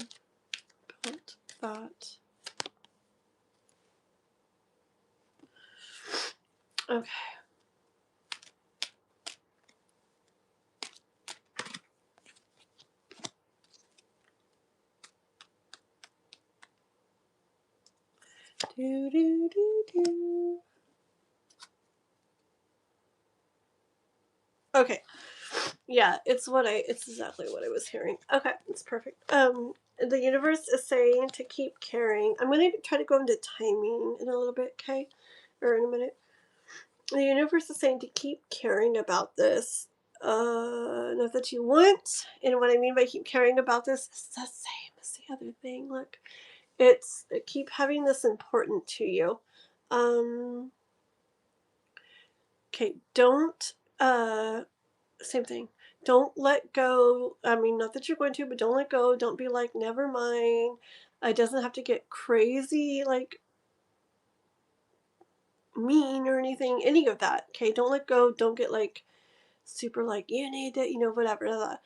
about that. Okay. Do do do do. Okay. Yeah, it's exactly what I was hearing. Okay, it's perfect. The universe is saying to keep caring. I'm gonna try to go into timing in a little bit, okay? Or in a minute. The universe is saying to keep caring about this. Not that you want, and what I mean by keep caring about this is the same as the other thing. Look, it's keep having this important to you. Okay, don't same thing. Don't let go. I mean, not that you're going to, but don't let go. Don't be like, never mind. It doesn't have to get crazy, like mean or anything, any of that. Okay, don't let go. Don't get like super like, you need it, you know, whatever.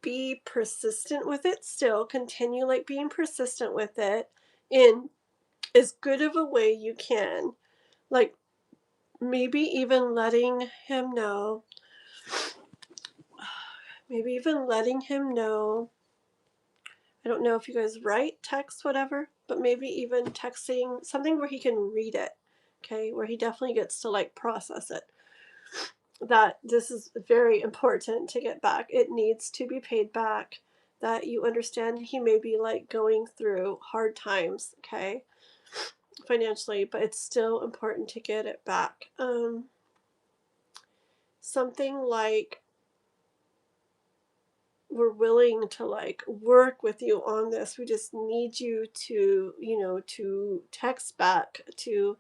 Be persistent with it still. Continue like being persistent with it in as good of a way you can. Like maybe even letting him know. Maybe even letting him know. I don't know if you guys write, text, whatever, but maybe even texting something where he can read it, okay, where he definitely gets to like process it. That this is very important to get back. It needs to be paid back. That you understand he may be like going through hard times, okay, financially, but it's still important to get it back. Something like we're willing to like work with you on this. We just need you to, you know, to text back, to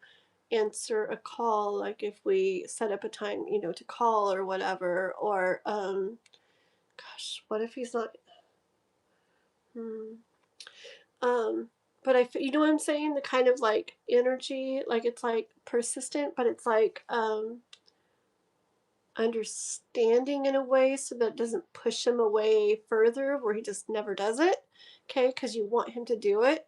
answer a call, like if we set up a time, you know, to call or whatever. Or gosh, what if he's not but you know what I'm saying, the kind of like energy, like it's like persistent, but it's like understanding in a way so that it doesn't push him away further where he just never does it, okay, because you want him to do it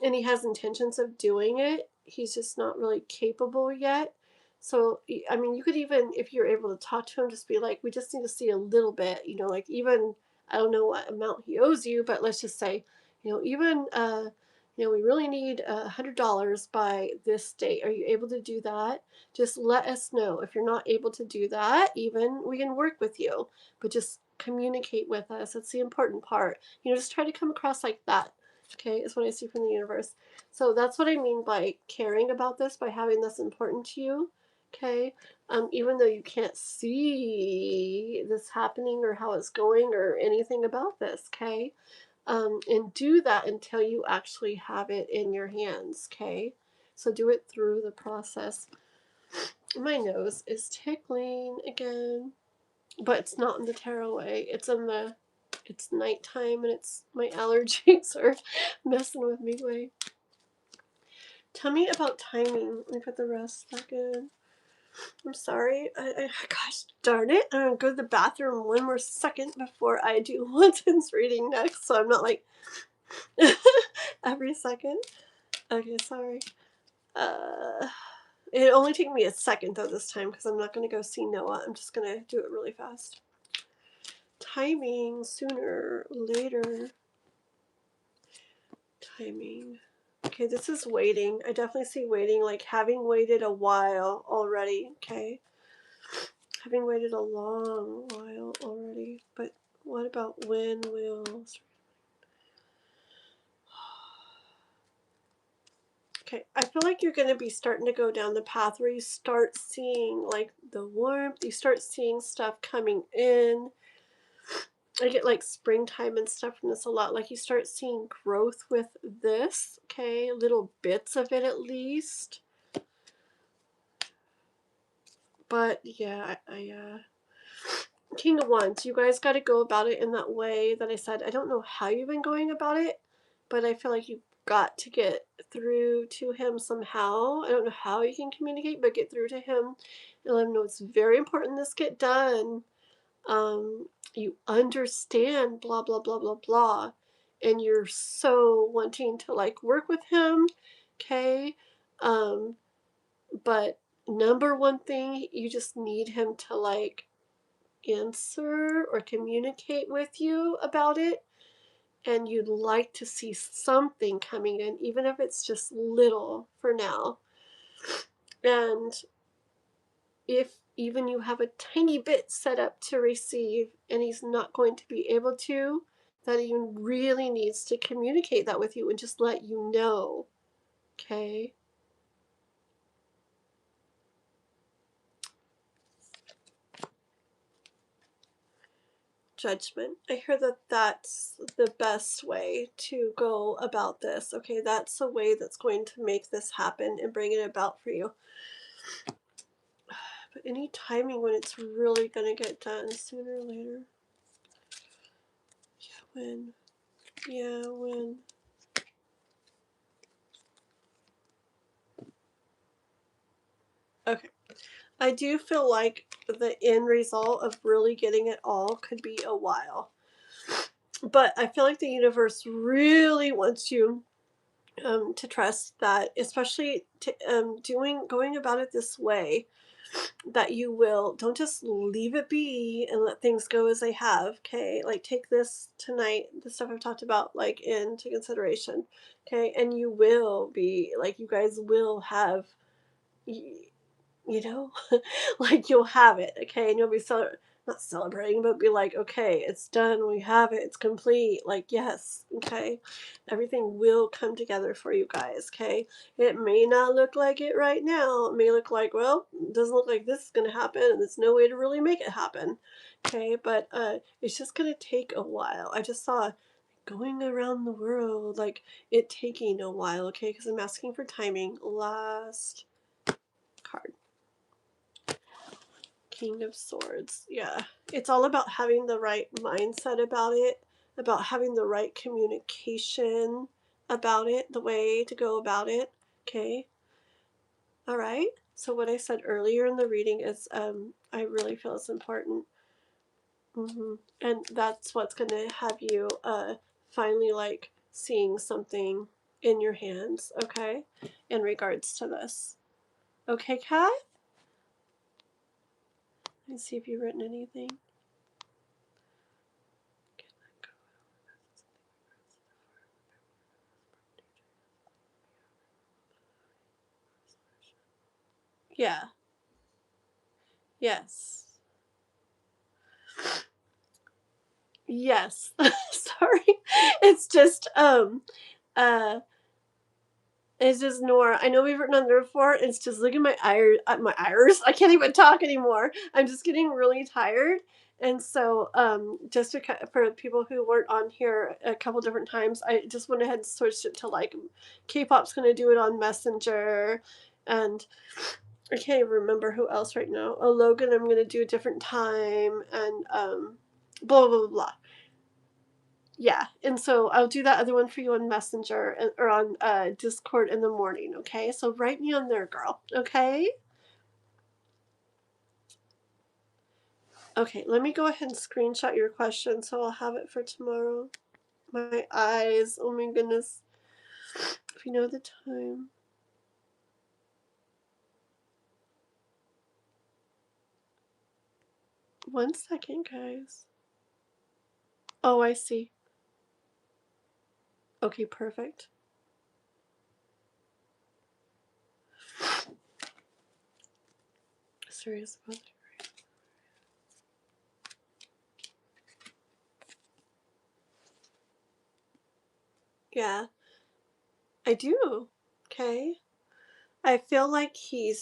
and he has intentions of doing it, he's just not really capable yet. So I mean, you could even, if you're able to talk to him, just be like, we just need to see a little bit, you know, like even, I don't know what amount he owes you, but let's just say, you know, even you know, we really need $100 by this date. Are you able to do that? Just let us know. If you're not able to do that, even we can work with you, but just communicate with us. That's the important part. You know, just try to come across like that. Okay, is what I see from the universe. So that's what I mean by caring about this, by having this important to you. Okay, even though you can't see this happening or how it's going or anything about this. Okay, and do that until you actually have it in your hands. Okay, so do it through the process. My nose is tickling again, but it's not in the tarot way. It's in the, it's nighttime and it's my allergies are messing with me way. Tell me about timing. Let me put the rest back in. I'm sorry. Gosh darn it. I'm going to go to the bathroom one more second before I do London's reading next, so I'm not like every second. Okay, sorry. It only took me a second though this time because I'm not going to go see Noah. I'm just going to do it really fast. Timing, sooner, later. Timing. Okay, this is waiting. I definitely see waiting, like having waited a while already, okay? Having waited a long while already, but what about when will... Okay, I feel like you're going to be starting to go down the path where you start seeing like the warmth, you start seeing stuff coming in. I get like springtime and stuff from this a lot. Like you start seeing growth with this, okay? Little bits of it at least. But yeah, King of Wands, you guys got to go about it in that way that I said. I don't know how you've been going about it, but I feel like you've got to get through to him somehow. I don't know how you can communicate, but get through to him and let him know it's very important this get done. You understand blah, blah, blah, blah, blah. And you're so wanting to like work with him, okay? But number one thing, you just need him to like answer or communicate with you about it, and you'd like to see something coming in, even if it's just little for now. And if even you have a tiny bit set up to receive and he's not going to be able to, that he really needs to communicate that with you and just let you know, okay? Judgment. I hear that that's the best way to go about this. Okay, that's the way that's going to make this happen and bring it about for you. But any timing when it's really going to get done, sooner or later. Yeah, when. Yeah, when. Okay. I do feel like the end result of really getting it all could be a while. But I feel like the universe really wants you to trust that, especially going about it this way, that you will, don't just leave it be and let things go as they have, okay? Like take this tonight, the stuff I've talked about, like into consideration, okay? And you will be, like you guys will have, you know, like you'll have it, okay? And you'll be not celebrating, but be like, okay, it's done, we have it, it's complete, like, yes, okay? Everything will come together for you guys, okay? It may not look like it right now. It may look like, well, it doesn't look like this is going to happen, and there's no way to really make it happen, okay? But it's just going to take a while. I just saw going around the world, like, it taking a while, okay? Because I'm asking for timing. Last card. King of Swords. Yeah. It's all about having the right mindset about it, about having the right communication about it, the way to go about it. Okay. All right. So what I said earlier in the reading is I really feel it's important. And that's what's going to have you finally like seeing something in your hands, okay, in regards to this. Okay, Kat? Let me see if you've written anything. Yeah. Yes. Yes. Sorry. It's just it's just Nora. I know we've written on there before. It's just look at my ears. I can't even talk anymore. I'm just getting really tired. And so just for people who weren't on here a couple different times, I just went ahead and switched it to like K-pop's going to do it on Messenger, and I can't remember who else right now. Oh, Logan, I'm going to do a different time, and blah, blah, blah, blah. Yeah, and so I'll do that other one for you on Messenger or on Discord in the morning, okay? So write me on there, girl, okay? Okay, let me go ahead and screenshot your question so I'll have it for tomorrow. My eyes, oh my goodness. If you know the time. One second, guys. Oh, I see. Okay, perfect. serious about it. Yeah, I do. Okay. I feel like he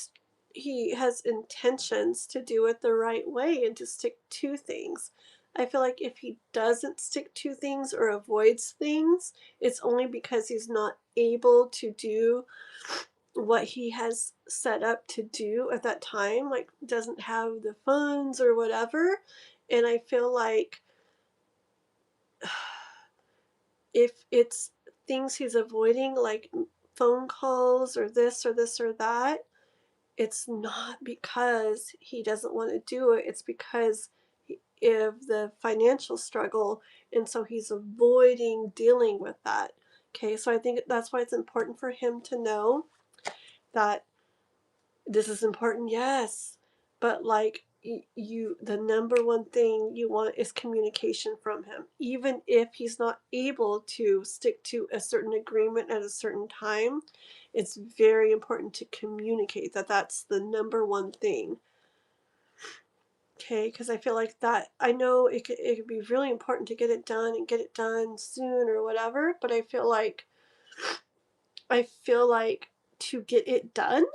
has intentions to do it the right way and to stick to things. I feel like if he doesn't stick to things or avoids things, it's only because he's not able to do what he has set up to do at that time, like doesn't have the funds or whatever. And I feel like if it's things he's avoiding, like phone calls or this or this or that, it's not because he doesn't want to do it. It's because of the financial struggle. And so he's avoiding dealing with that. Okay, so I think that's why it's important for him to know that this is important, yes. But like the number one thing you want is communication from him. Even if he's not able to stick to a certain agreement at a certain time, it's very important to communicate that that's the number one thing. Okay, because I feel like that, I know it could be really important to get it done and get it done soon or whatever, but I feel like to get it done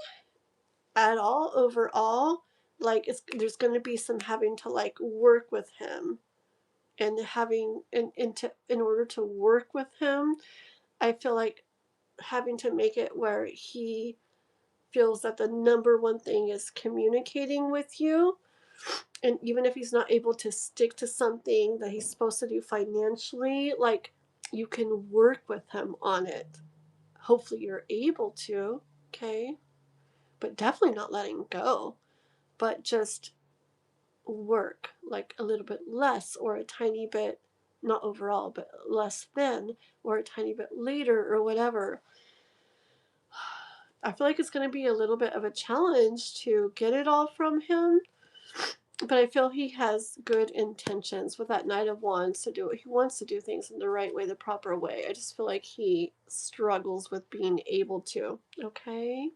at all overall, like there's going to be some having to like work with him, and having in order to work with him, I feel like having to make it where he feels that the number one thing is communicating with you. And even if he's not able to stick to something that he's supposed to do financially, like you can work with him on it. Hopefully you're able to, okay? But definitely not letting go, but just work like a little bit less or a tiny bit, not overall, but less than, or a tiny bit later or whatever. I feel like it's going to be a little bit of a challenge to get it all from him, but I feel he has good intentions with that Knight of Wands to do it. He wants to do things in the right way, the proper way. I just feel like he struggles with being able to. Okay?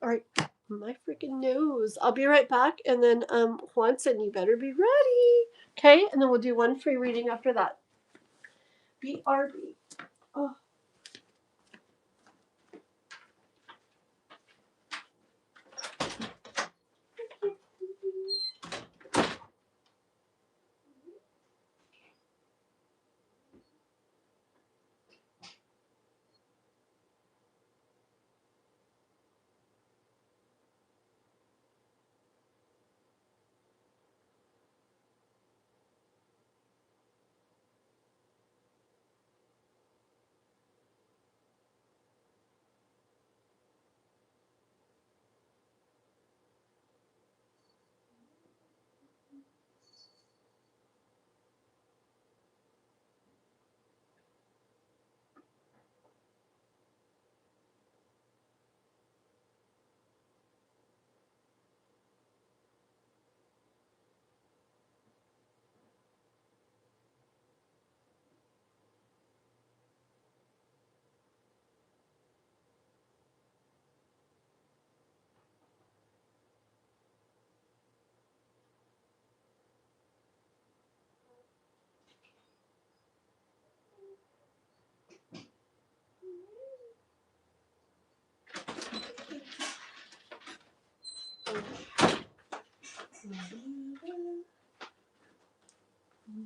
All right. My freaking nose. I'll be right back. And then Juan said, you better be ready. Okay? And then we'll do one free reading after that. BRB. Oh.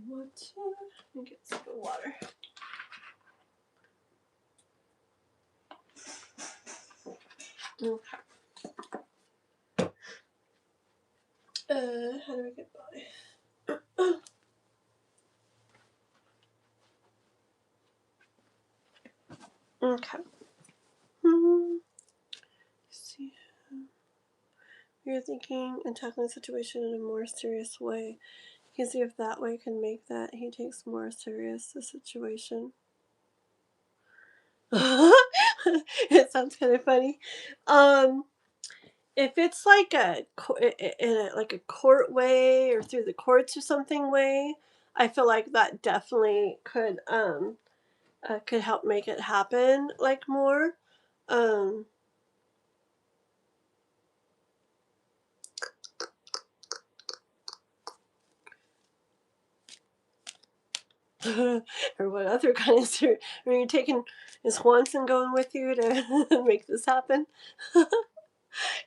Water. Let me get some water. Okay. How do I get by? Okay. Let's see. You're thinking and tackling the situation in a more serious way. You can see if that way can make that he takes more serious the situation. It sounds kind of funny. If it's like like a court way or through the courts or something way, I feel like that definitely could help make it happen like more. Um, Or what other kind of serious? Are you taking, is Swanson going with you to make this happen?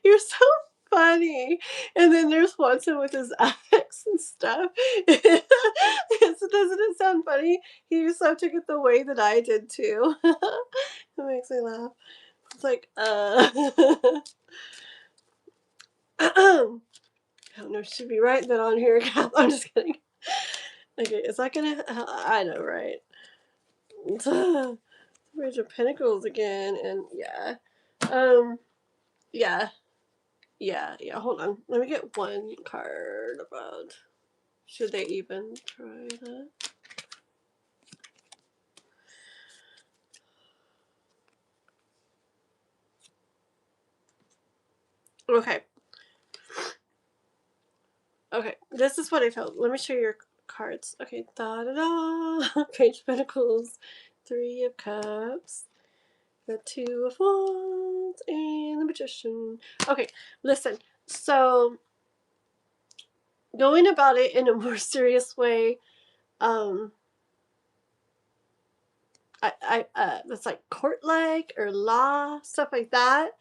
You're so funny. And then there's Swanson with his axe and stuff. Doesn't it sound funny? He so took it the way that I did too. It makes me laugh. It's like, I don't know, should be writing that on here, Kath. I'm just kidding. Okay, is that gonna, I know, right? Page of Pentacles again, and yeah. Yeah. Yeah, hold on. Let me get one card about, should they even try that? Okay. Okay, this is what I felt. Let me show you your cards. Okay, da-da-da. Page of Pentacles, Three of Cups, the Two of Wands, and the Magician. Okay, listen. So, going about it in a more serious way, that's like court-like or law, stuff like that.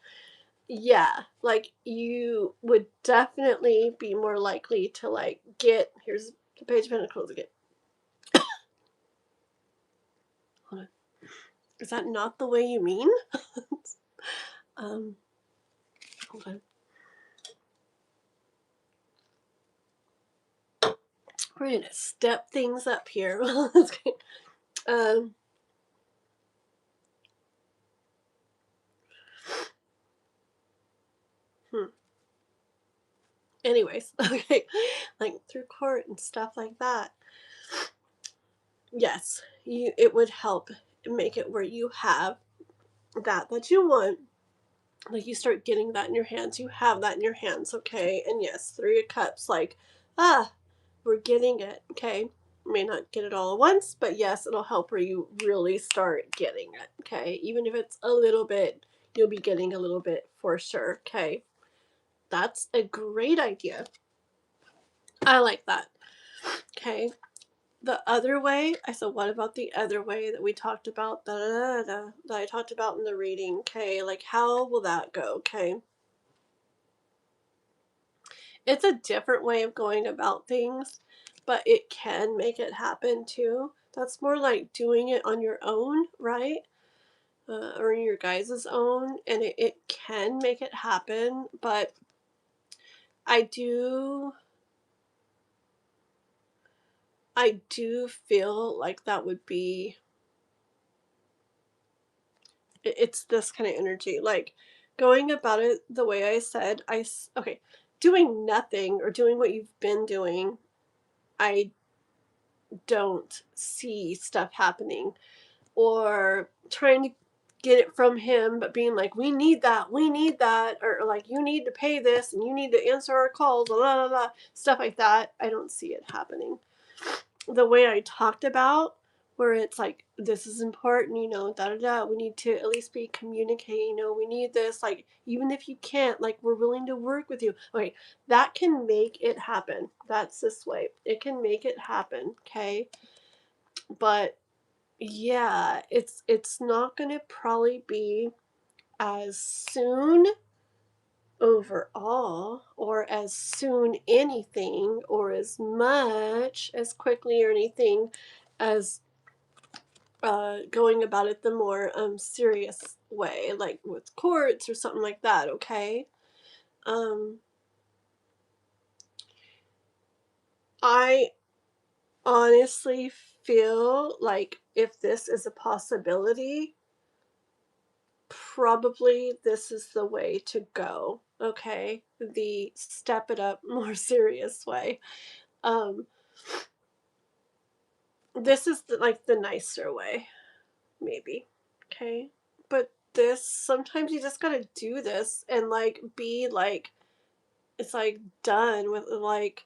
Yeah, like you would definitely be more likely to like get, here's the Page of Pentacles again. Hold on. Is that not the way you mean? Hold on. We're gonna step things up here. um, Anyways, okay, like through court and stuff like that. Yes, it would help make it where you have that you want. Like you start getting that in your hands. You have that in your hands, okay? And yes, Three of Cups, like, we're getting it, okay? May not get it all at once, but yes, it'll help where you really start getting it, okay? Even if it's a little bit, you'll be getting a little bit for sure, okay? That's a great idea. I like that, okay? The other way, I said, what about the other way that we talked about, that I talked about in the reading, okay? Like, how will that go, okay? It's a different way of going about things, but it can make it happen too. That's more like doing it on your own, right? Or your guys' own, and it can make it happen, but I do feel like that would be, it's this kind of energy, like going about it the way I said. Okay, doing nothing or doing what you've been doing, I don't see stuff happening, or trying to get it from him, but being like, we need that, or like, you need to pay this and you need to answer our calls, blah, blah, blah, stuff like that. I don't see it happening the way I talked about, where it's like, this is important, we need to at least be communicating, we need this, like, even if you can't, like, we're willing to work with you. Okay, that can make it happen. That's this way. It can make it happen, okay? But yeah, it's not gonna probably be as soon overall, or as soon anything, or as much as quickly or anything as going about it the more serious way, like with courts or something like that, okay? I honestly feel like if this is a possibility, probably this is the way to go, okay? The step it up, more serious way. This is like the nicer way, maybe, okay? But this, sometimes you just gotta do this and like be like, it's like done with like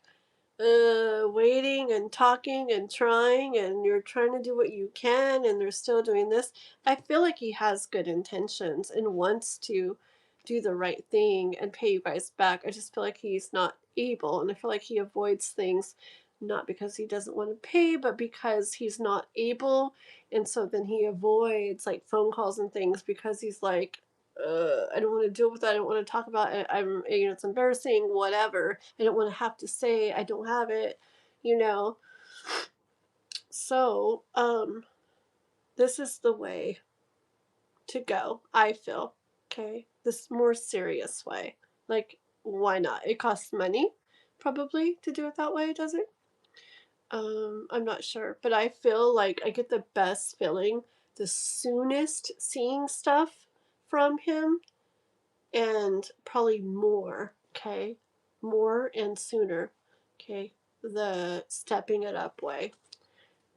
waiting and talking and trying, and you're trying to do what you can and they're still doing this. I feel like he has good intentions and wants to do the right thing and pay you guys back. I just feel like he's not able, and I feel like he avoids things not because he doesn't want to pay, but because he's not able. And so then he avoids like phone calls and things because he's like, I don't want to deal with that. I don't want to talk about it. It's embarrassing, whatever. I don't want to have to say I don't have it, you know. So, this is the way to go, I feel. Okay. This more serious way. Like, why not? It costs money, probably, to do it that way, does it? I'm not sure, but I feel like I get the best feeling the soonest seeing stuff from him, and probably more, okay? More and sooner, okay? The stepping it up way.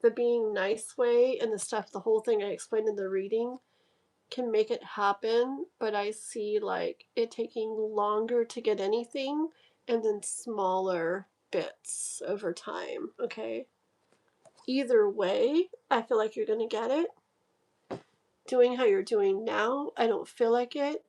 The being nice way and the stuff, the whole thing I explained in the reading can make it happen, but I see like it taking longer to get anything and then smaller bits over time, okay? Either way, I feel like you're going to get it. Doing how you're doing now, I don't feel like it.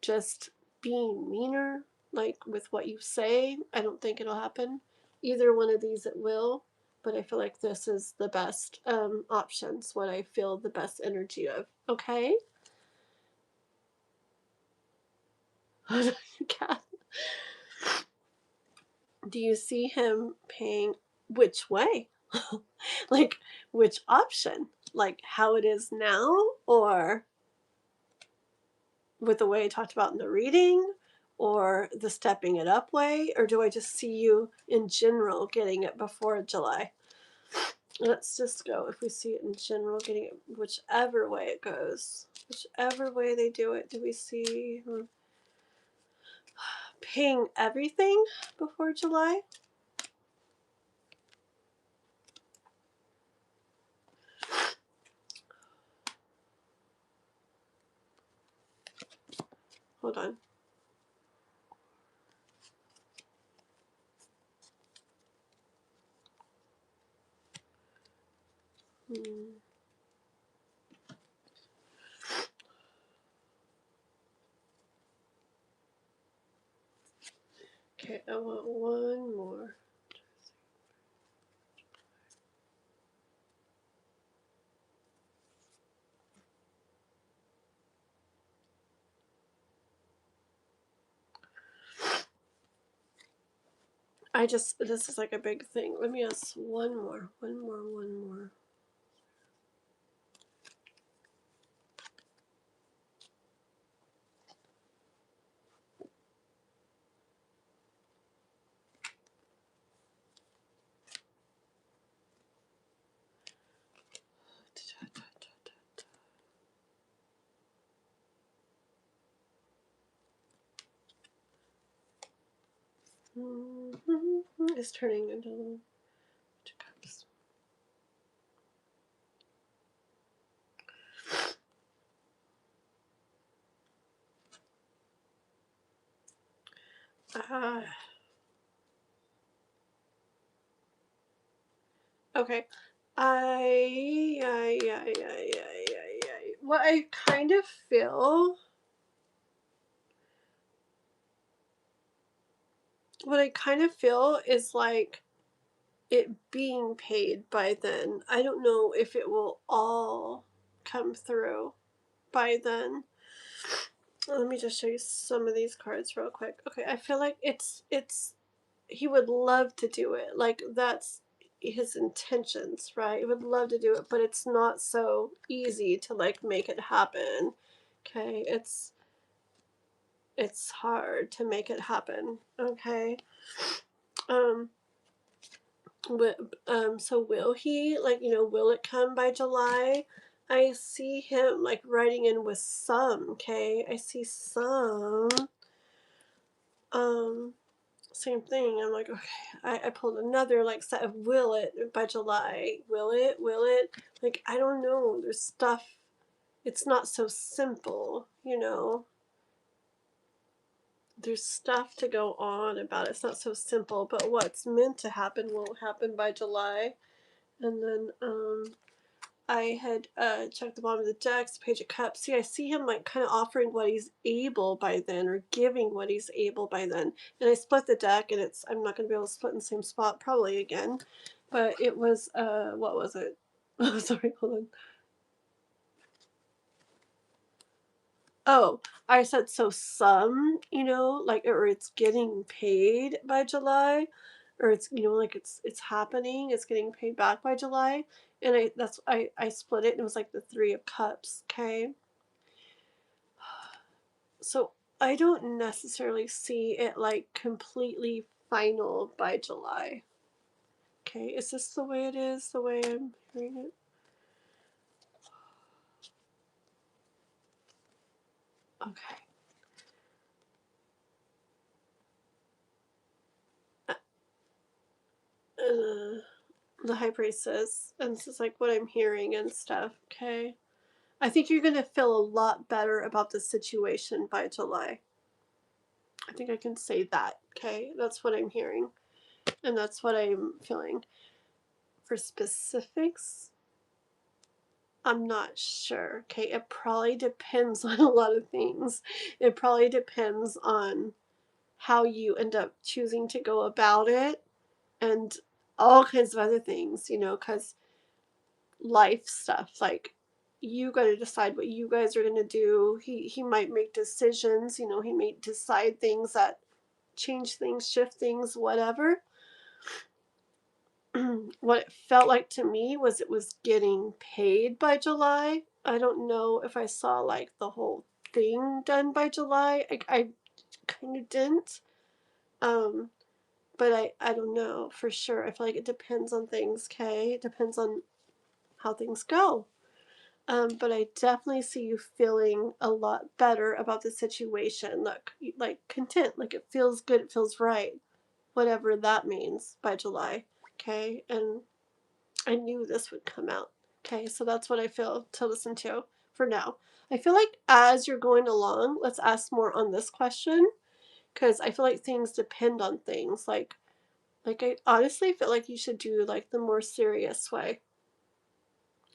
Just being meaner, like with what you say, I don't think it'll happen. Either one of these it will, but I feel like this is the best options, what I feel the best energy of. Okay? Do you see him paying which way? Like, which option? Like how it is now, or with the way I talked about in the reading, or the stepping it up way, or do I just see you in general getting it before July? Let's just go if we see it in general getting it, whichever way it goes, whichever way they do it. Do we see paying everything before July? Hold on. Okay, I want one more. This is like a big thing. Let me ask one more. It's turning into little cups. Okay. What I kind of feel, is like it being paid by then. I don't know if it will all come through by then. Let me just show you some of these cards real quick. Okay, I feel like it's he would love to do it. Like that's his intentions, right? He would love to do it, but it's not so easy to like make it happen. Okay, it's hard to make it happen. Okay. So will he, like, will it come by July? I see him like writing in with some. Okay, I see some. Same thing. I'm like, okay, I pulled another like set of will it by July. Will it? Like, I don't know. There's stuff. It's not so simple, There's stuff to go on about it. It's not so simple, but what's meant to happen won't happen by July. And then, I had checked the bottom of the decks, Page of Cups. See, I see him like kind of offering what he's able by then, or giving what he's able by then. And I split the deck, and I'm not going to be able to split in the same spot probably again. But it was, what was it? Oh, sorry, hold on. Oh, I said so some, like, or it's getting paid by July, or it's, like it's happening, it's getting paid back by July. And I split it, and it was like the Three of Cups, okay? So I don't necessarily see it like completely final by July. Okay, is this the way it is, the way I'm hearing it? Okay. The High Priestess, and this is like what I'm hearing and stuff, okay? I think you're going to feel a lot better about the situation by July. I think I can say that, okay? That's what I'm hearing, and that's what I'm feeling. For specifics, I'm not sure, okay? It probably depends on a lot of things. It probably depends on how you end up choosing to go about it, and all kinds of other things, because life stuff, like, you got to decide what you guys are going to do. He might make decisions, he may decide things that change things, shift things, whatever. What it felt like to me was it was getting paid by July. I don't know if I saw like the whole thing done by July. I kind of didn't. But I don't know for sure. I feel like it depends on things, okay? It depends on how things go. But I definitely see you feeling a lot better about the situation. Like content, like it feels good, it feels right, whatever that means by July, okay? And I knew this would come out, okay? So that's what I feel to listen to for now. I feel like as you're going along, let's ask more on this question, because I feel like things depend on things. Like I honestly feel like you should do like the more serious way.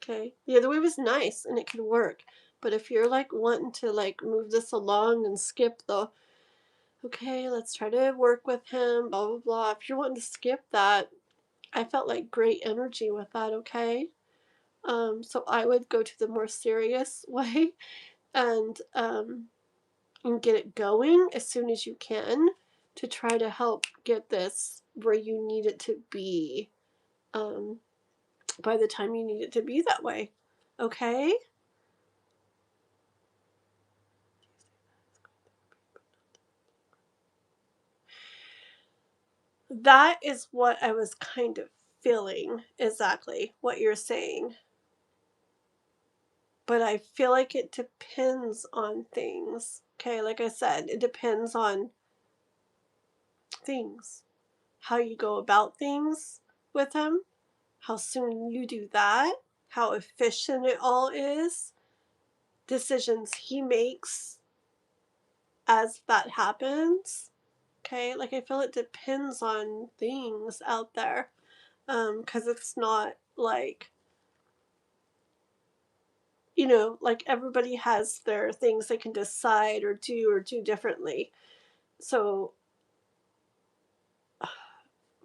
Okay. The other way was nice and it could work. But if you're like wanting to like move this along and skip the, okay, let's try to work with him, blah, blah, blah. If you're wanting to skip that, I felt like great energy with that, okay? So I would go to the more serious way and get it going as soon as you can to try to help get this where you need it to be, by the time you need it to be that way, okay? That is what I was kind of feeling, exactly what you're saying. But I feel like it depends on things. Okay, like I said, it depends on things. How you go about things with him, how soon you do that, how efficient it all is, decisions he makes as that happens. Okay, like I feel it depends on things out there. Because it's not like, like everybody has their things they can decide or do differently. So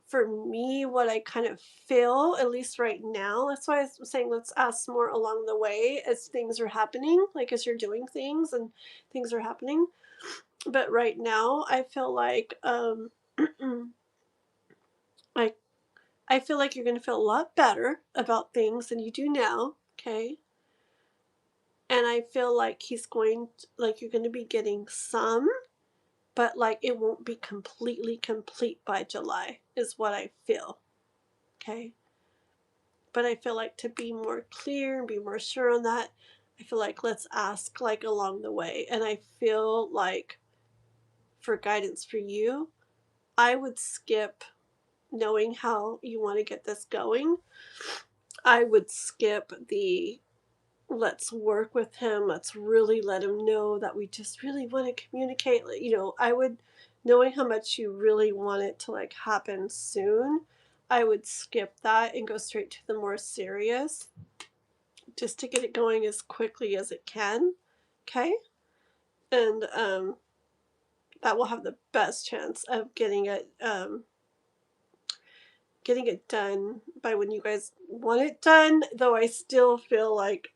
for me, what I kind of feel, at least right now, that's why I was saying let's ask more along the way as things are happening, like as you're doing things and things are happening. But right now, I feel like I I feel like you're going to feel a lot better about things than you do now, okay? And I feel like like you're going to be getting some, but like it won't be completely complete by July, is what I feel, okay? But I feel like to be more clear and be more sure on that, I feel like let's ask like along the way. And I feel like for guidance for you, I would skip knowing how you want to get this going. I would skip the let's work with him, let's really let him know that we just really want to communicate. I would, knowing how much you really want it to like happen soon, I would skip that and go straight to the more serious. just to get it going as quickly as it can. Okay? And that will have the best chance of getting it done by when you guys want it done, though I still feel like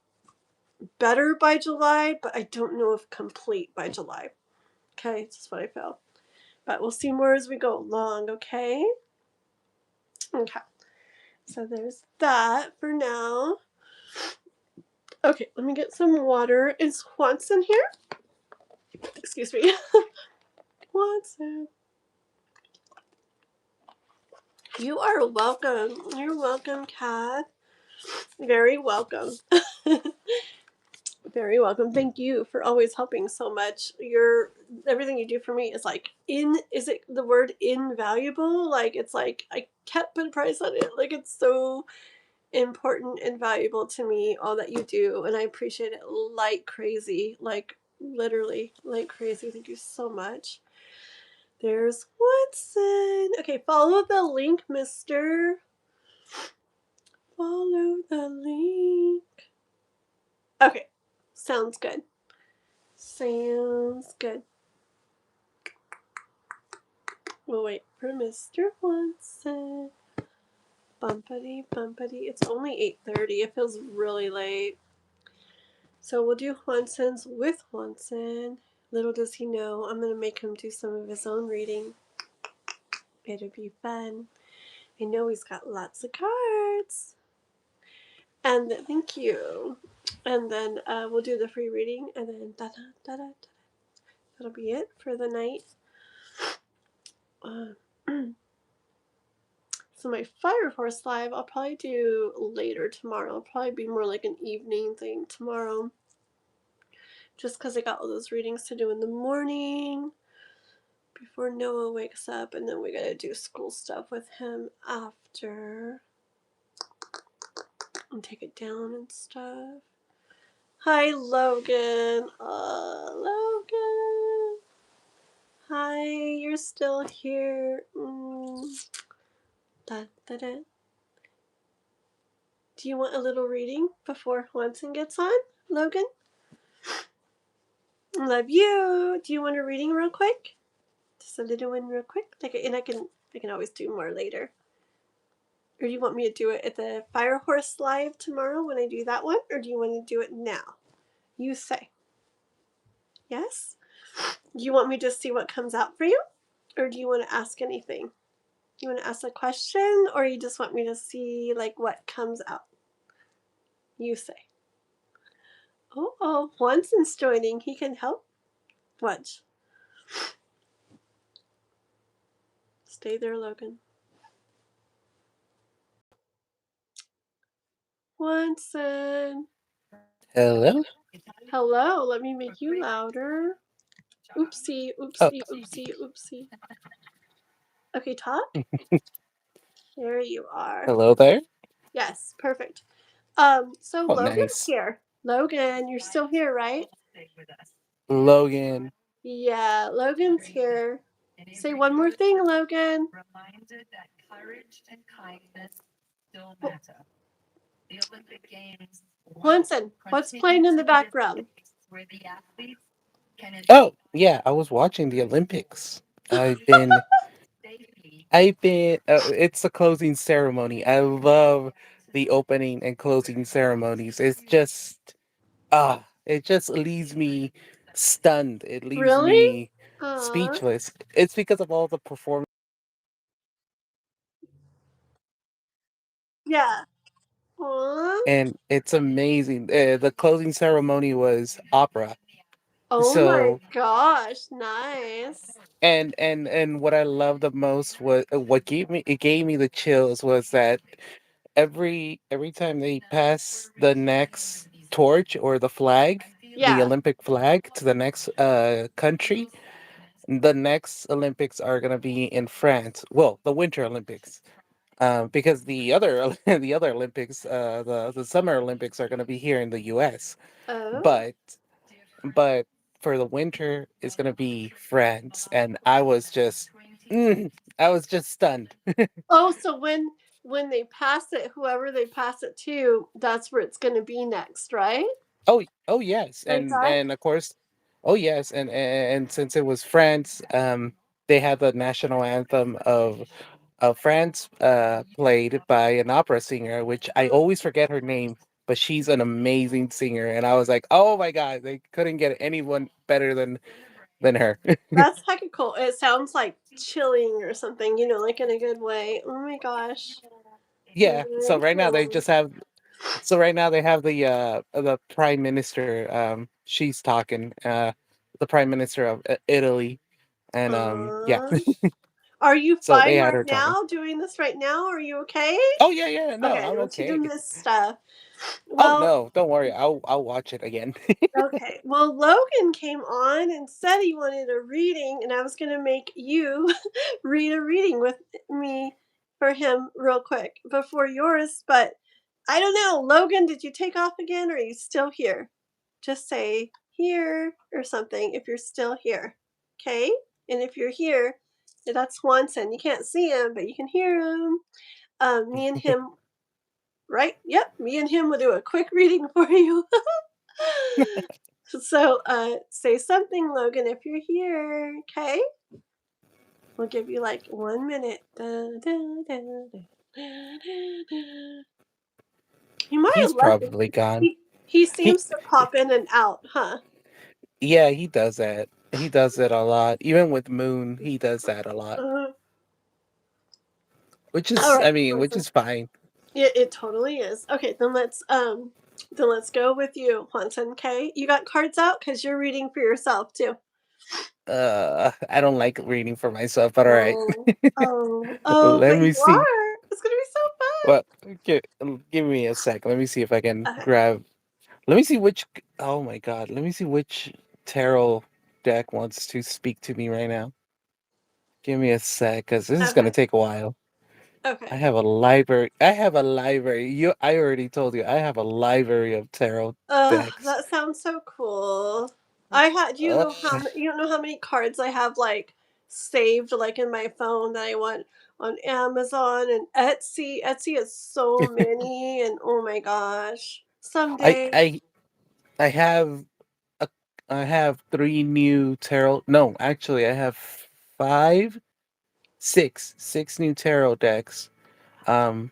better by July, but I don't know if complete by July. Okay, that's just what I feel. But we'll see more as we go along, okay? Okay. So there's that for now. Okay, let me get some water. Is Swanson here? Excuse me. Swanson. You are welcome. You're welcome, Kath. Very welcome. Very welcome. Thank you for always helping so much. Everything you do for me is like is it the word invaluable? Like it's like I can't put a price on it. Like it's so important and valuable to me, all that you do, and I appreciate it like crazy. Like literally like crazy. Thank you so much. There's Watson. Okay, follow the link, mister. Follow the link. Okay, sounds good. Sounds good. We'll wait for Mr. Watson. Bumpity, bumpity. It's only 8:30. It feels really late. So we'll do Watson's with Watson. Little does he know, I'm going to make him do some of his own reading. It'll be fun. I know he's got lots of cards. And thank you. And then we'll do the free reading, and then da-da. That'll be it for the night. So my Fire Force live, I'll probably do later tomorrow. It'll probably be more like an evening thing tomorrow. Just because I got all those readings to do in the morning before Noah wakes up, and then we gotta do school stuff with him after. And take it down and stuff. Hi, Logan. Logan. Hi, you're still here. Da-da-da. Do you want a little reading before Watson gets on, Logan? Love you. Do you want a reading real quick? Just a little one real quick? And I can always do more later. Or do you want me to do it at the Fire Horse Live tomorrow when I do that one? Or do you want to do it now? You say. Yes? Do you want me to see what comes out for you? Or do you want to ask anything? You want to ask a question? Or you just want me to see like what comes out? You say. Oh, Watson's joining. He can help. Watch. Stay there, Logan. Watson. Hello? Hello, let me make you louder. Oopsie, oopsie, oopsie, oopsie. Okay, talk. There you are. Hello there? Yes, perfect. So Oh, Logan's nice. here. Logan, you're still here, right? Logan. Yeah, Logan's here. Say one more thing, Logan. Reminded that courage and kindness still matter. The Olympic Games. Watson, what's playing in the background? Where the athletes can. Oh, yeah, I was watching the Olympics. I've been, it's the closing ceremony. I love the opening and closing ceremonies. It just leaves me stunned. It leaves Really? me speechless. It's because of all the performance. Yeah. Aww. And it's amazing. The closing ceremony was opera. Oh my So gosh, nice. and what I loved the most was what gave me the chills was that every time they pass the next torch or the flag, the Yeah. Olympic flag to the next country, the next Olympics are gonna be in France. Well, the Winter Olympics. Because the other the other Olympics, the Summer Olympics are gonna be here in the U.S. Oh. But but for the winter it's gonna be France, and I was just stunned. Oh, so when when they pass it, whoever they pass it to, that's where it's going to be next, right? Oh yes, Right, Di? and of course, oh yes, and since it was France, they had the national anthem of France, played by an opera singer, which I always forget her name, but she's an amazing singer, and I was like, oh my god, they couldn't get anyone better than her. That's hecka cool. It sounds like chilling or something, like in a good way. Oh my gosh. Yeah, Very cool. so right now they have the prime minister, she's talking, the prime minister of Italy, and yeah. Uh, are you So they fine had right her talking. now doing this right now? Are you okay? Oh yeah, yeah, no, Okay, I I'm don't want you to okay. miss stuff. Oh Well, no, don't worry, I'll watch it again. okay. Well, Logan came on and said he wanted a reading, and I was going to make you read a reading with me for him real quick before yours, but I don't know. Logan, did you take off again or are you still here? Just say here or something if you're still here. Okay? And if you're here, that's Swanson. You can't see him, but you can hear him. Me and him, right? Yep, me and him will do a quick reading for you. So, say something, Logan, if you're here. Okay? We'll give you like 1 minute. Da, da, da, da, da, da. He might He's have left. probably gone. He He seems to pop in and out, huh? Yeah, he does that. He does it a lot. Even with Moon, he does that a lot. Uh, Which all is, right, I mean, which Swanson. is fine. Yeah, it totally is. Okay, then let's go with you, Swanson. Okay, you got cards out because you're reading for yourself too. I don't like reading for myself, but all right. Oh, Let but me you see. are. It's gonna be so Well, give me a sec. Let me see if I can fun. Okay. grab. Let me see which. Oh my god. Let me see which tarot deck wants to speak to me right now. Give me a sec, because this is gonna Okay. take a while. I Okay. have a library. I have a library. I already told you. I have a library of tarot decks. That sounds so cool. I had. You Uh, know how you don't know how many cards I have like saved like in my phone that I want on Amazon and Etsy. Etsy has so many, and oh my gosh, I someday. I I have a I have three new tarot. No, actually, I have five, six new tarot decks. Um,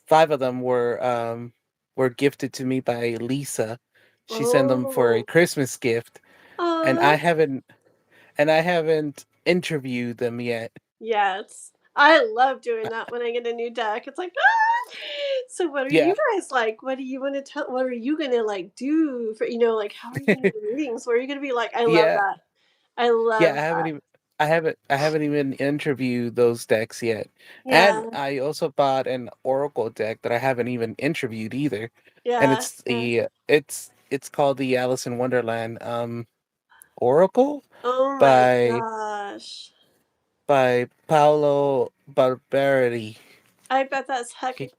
five of them were gifted to me by Lisa. She sent them for a Oh, Christmas gift, and uh, I haven't interviewed them yet. yes. I love doing that when I get a new deck. It's like, ah! So what are Yeah, you guys like? What do you want to tell? What are you gonna like do for like? How are you gonna do readings? What are you gonna be like? I love yeah, that. I yeah. love that. I haven't even interviewed those decks yet. And Yeah, I also bought an Oracle deck that I haven't even interviewed either. And yeah, yeah. it's called the Alice in Wonderland Oracle Oh my by gosh. Paolo Barberini. I bet that's heck He-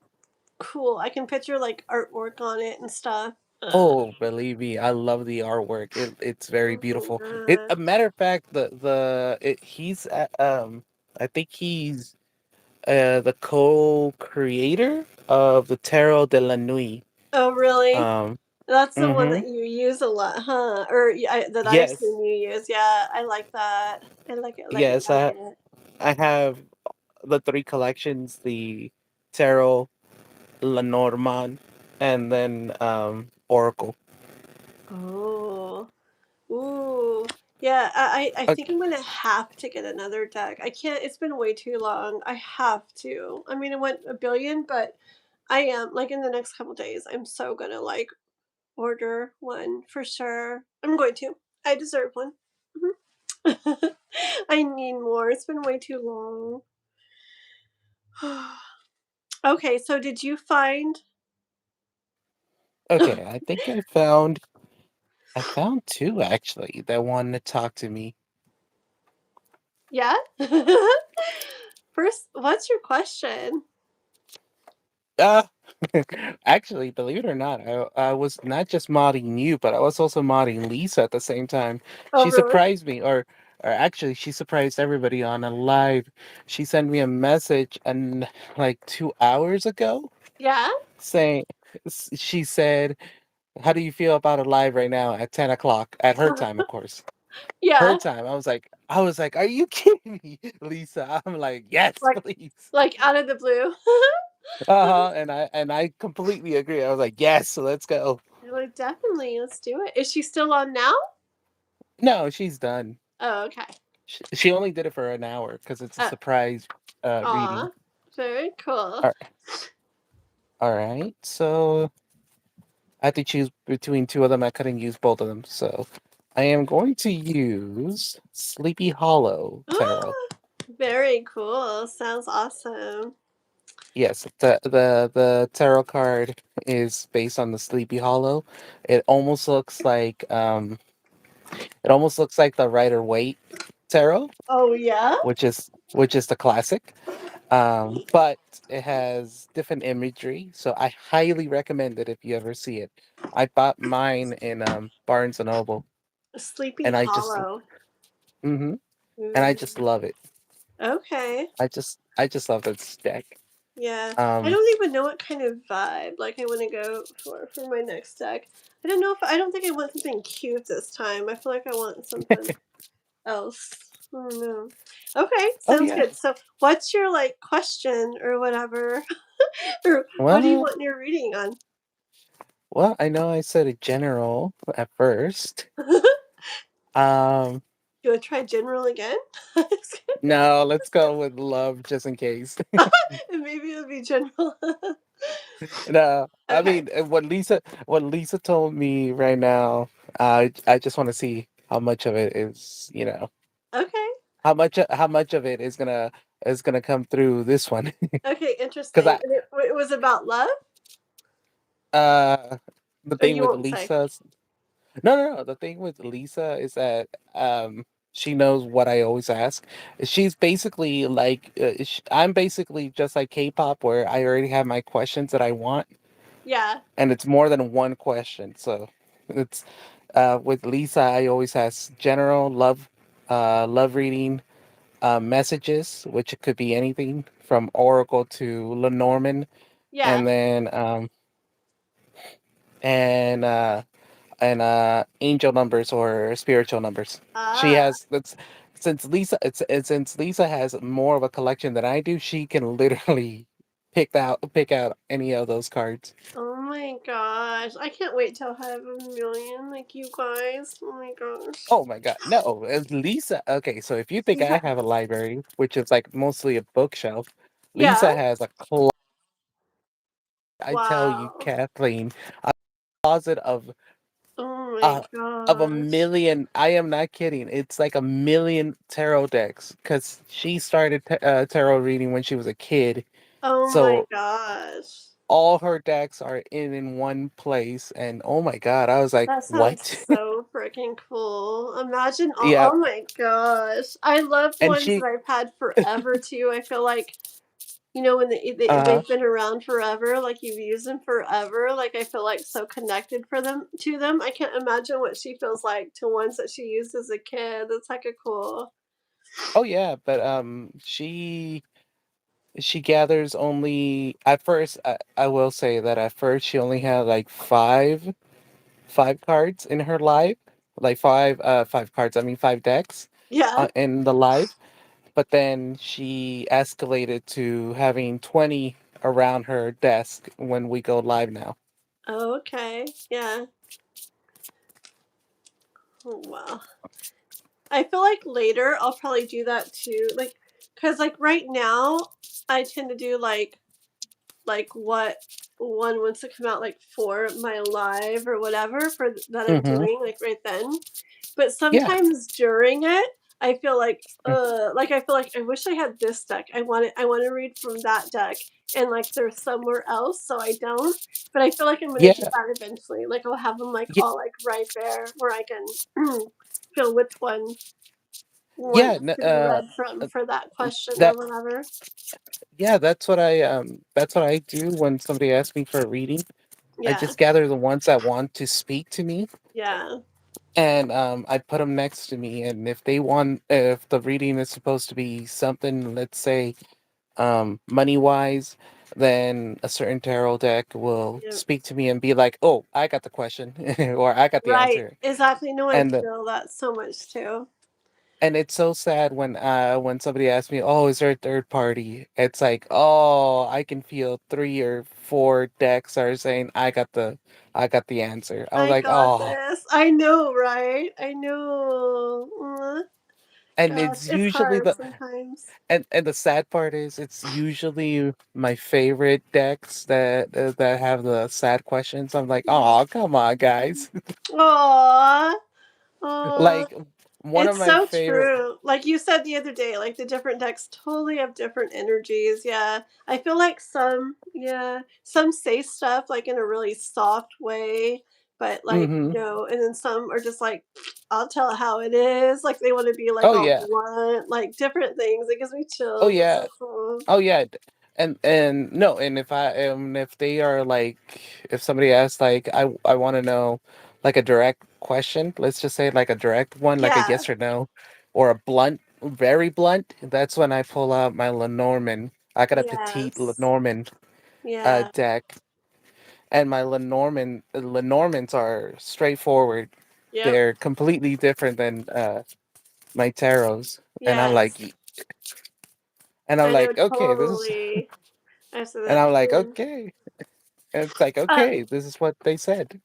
cool. I can picture like artwork on it and stuff. Oh, believe me, I love the artwork. It's very Oh my beautiful. A gosh. matter of fact, I think he's the co-creator of the Tarot de la Nuit. Oh really? Um, That's the one mm-hmm. that you use a lot, huh? Or that I've Yes, seen you use. Yeah, I like that. I like it. Like it. yes, Like it. I have the three collections: the Tarot, Lenormand, and then Oracle. Oh. Ooh. Yeah, I think Okay, I'm gonna have to get another deck. I can't. It's been way too long. I have to. I mean, it went a billion, but I am like in the next couple days. I'm so gonna like order one for sure. I'm going to. I deserve one. Mhm. I need more. It's been way too long. Okay, so did you find? okay. I found two actually that wanted to talk to me. Yeah. First, what's your question? Uh actually, believe it or not, I was not just modding you, but I was also modding Lisa at the same time. Oh, She really? surprised me, or or actually, she surprised everybody on a live. She sent me a message and like 2 hours ago Yeah? saying, she said, "How do you feel about a live right now at 10 o'clock at her time, of course." Her Yeah. time. I was like, "Are you kidding me, Lisa?" I'm like, "Yes, Like please." like out of the blue. Uh-huh. And I completely agree. I was like, "Yes, let's go." You're like, definitely, let's do it. Is she still on now? No, she's done. Oh, okay. She only did it for an hour because it's a Uh, surprise reading. aw. Very cool. All all right. So I had to choose between two of them. I couldn't use both of them. So I am going to use Sleepy Hollow Tarot. Very cool. Sounds awesome. Yes, the tarot card is based on the Sleepy Hollow. It almost looks like the Rider Waite tarot, Oh, yeah? which is the classic. But it has different imagery, so I highly recommend it if you ever see it. I bought mine in Barnes and Noble, Sleepy and I just Hollow. hmm and I just Ooh. love it. Okay. I just love this deck. Yeah. I Um, don't even know what kind of vibe like I want to go for my next deck. I don't think I want something cute this time. I feel like I want something else. I don't know. Okay, oh sounds yeah. good. So, what's your like question or whatever, or what do you Well, want your reading on? I know I said a general at first. You Um, want to try general again? no, let's go with love just in case. And maybe it'll be general. No, I Okay. mean what Lisa told me right now. I just want to see how much of it is, Okay. how much of it is gonna come through this one. Okay. Because Interesting. And it was about love, uh the or thing you with won't say? Lisa, no, the thing with Lisa is that she knows what I always ask. She's basically like I'm basically just like K-pop, where I already have my questions that I want, Yeah. and it's more than one question. So it's with Lisa, I always ask general love reading, messages, which it could be anything from Oracle to Lenormand, Yeah. and then and angel numbers or spiritual numbers. She Ah. has that's since Lisa has more of a collection than I do. She can literally pick out any of those cards. Oh my gosh. I can't wait till I have 1,000,000 like you guys. Oh my gosh. Oh my god, no, it's Lisa. Okay, so if you think I Yeah. have a library, which is like mostly a bookshelf, Yeah. Lisa has I tell you, Wow. Kathleen, a closet Oh my uh of a gosh. million. I am not kidding. It's like a million tarot decks because she started tarot reading when she was a kid. Oh my So gosh. all her decks are in one place, and oh my god, I was like, That sounds what? so freaking cool. Imagine all, Yeah, oh my gosh. I love and ones that she, I've had forever too. I feel like, when uh, they've been around forever, like you've used them forever, like I feel like so connected to them. I can't imagine what she feels like to ones that she used as a kid. That's like a cool. oh yeah, but she gathers only at first. I will say that at first she only had like five cards in her live, like five cards. I mean, five decks, Yeah. in the live. But then she escalated to having 20 around her desk when we go live now. Oh, okay. Yeah. Oh, wow. I feel like later I'll probably do that too. Like, cause like right now I tend to do like what one wants to come out like for my live or whatever that I'm Hmm. doing like right then. But Yeah. sometimes during it, I feel like I feel like I wish I had this deck. I want to read from that deck, and like they're somewhere else, so I don't. But I feel like I'm gonna do Yeah. that eventually. Like I'll have them like Yeah. all like right there where I can feel which one Yeah. wants to be read from for that question or That. whatever. Yeah. That's what I do when somebody asks me for a reading. I Yeah, just gather the ones that want to speak to me, yeah, and I put them next to me, and if the reading is supposed to be something, let's say, money wise, then a certain tarot deck will Yeah. speak to me and be like, "Oh, I got the question," or "I got the Right. answer," Exactly. No, I and feel that so much too. it's so sad when somebody asks me, "Oh, is there a third party?" It's like, "Oh, I can feel 3 or 4 decks are saying I got the answer." I was I like, got "Oh," this. I know, right? I know. Aw, and gosh, it's it's usually hard the sometimes. and the sad part is it's usually my favorite decks that have the sad questions. I'm like, "Oh, come on, guys!" Aw, aw. Like one of It's my so favorite. true. Like you said the other day, like the different decks totally have different energies. Yeah. I feel like some say stuff like in a really soft way, but like, Hmm. and then some are just like, I'll tell it how it is. Like they want to be like Oh all yeah, blunt, like different things. It gives me oh chills. It's yeah. so cool. Oh yeah, and no, and if they are like if somebody asks like I want to know like a direct question, let's just say like a direct one, like a Yeah. yes or no, or a blunt, very blunt. That's when I pull out my Lenormand. I got a petite Yes. Lenormand Yeah. deck, and my Lenormands are straightforward. Yep. They're completely different than my tarots, and Yes. I'm I know like okay, this is, totally. I said and that I'm like too. okay. And it's like, Uh, okay, this is what they said.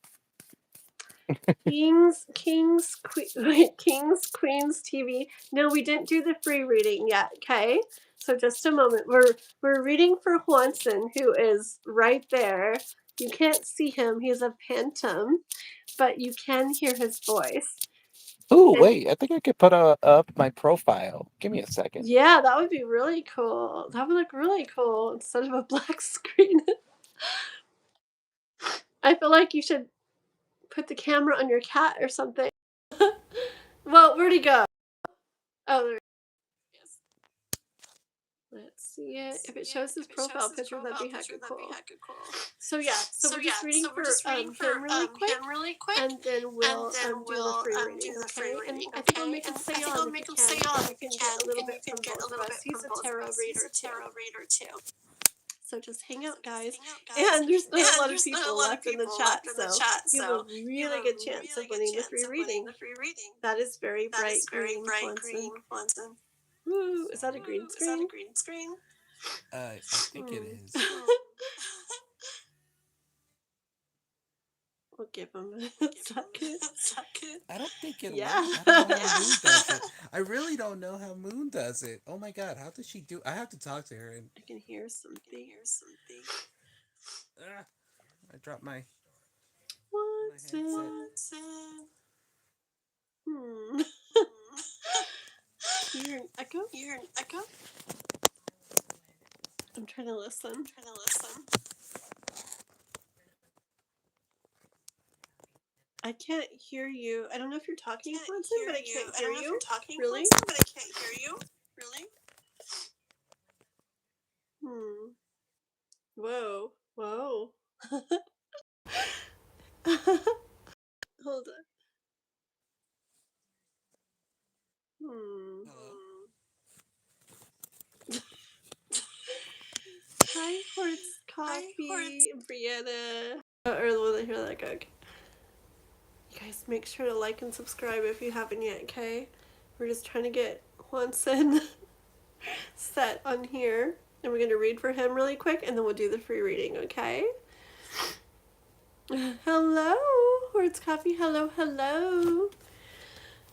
Kings, Queens TV. No, we didn't do the free reading yet. Okay, so just a moment. We're reading for Juanson, who is right there. You can't see him; he's a phantom, but you can hear his voice. Oh, And wait, I think I could put up my profile. Give me a second. yeah, that would be really cool. That would look really cool instead of a black screen. I feel like you should put the camera on your cat or something. Well, where'd he go? Oh, there he is. Let's see it. If it shows his profile picture, that'd be hecka cool. So yeah, so we're just reading for him really quick, and then we'll do the free reading, okay? And I think I'll make him stay on if he can, and you can get a little bit from both of us. He's a tarot reader too. So just hang out, guys. And there's not a lot of people left in the chat, so you have a really good chance of winning the free reading. That is very bright green, Swanson. Woo, is that a green screen? I think it is. We'll give him a second. I don't think it Yeah. will. I don't know how Moon does it. I really don't know how Moon does it. Oh my god, how does she do? I have to talk to her. And I can hear something. I dropped my Watson. headset. Hmm. You hear an echo? I'm trying to listen. I can't hear you. I don't know if you're talking, Watson, but I can't hear you. Really? Hmm. Whoa. Hold on. Hmm. Hello. Hi, Hort's Coffee, Brianna. Or the one that hear that go. You guys make sure to like and subscribe if you haven't yet, okay? We're just trying to get Juanson set on here. And we're going to read for him really quick, and then we'll do the free reading, okay? Hello, Hort's Coffee. Hello.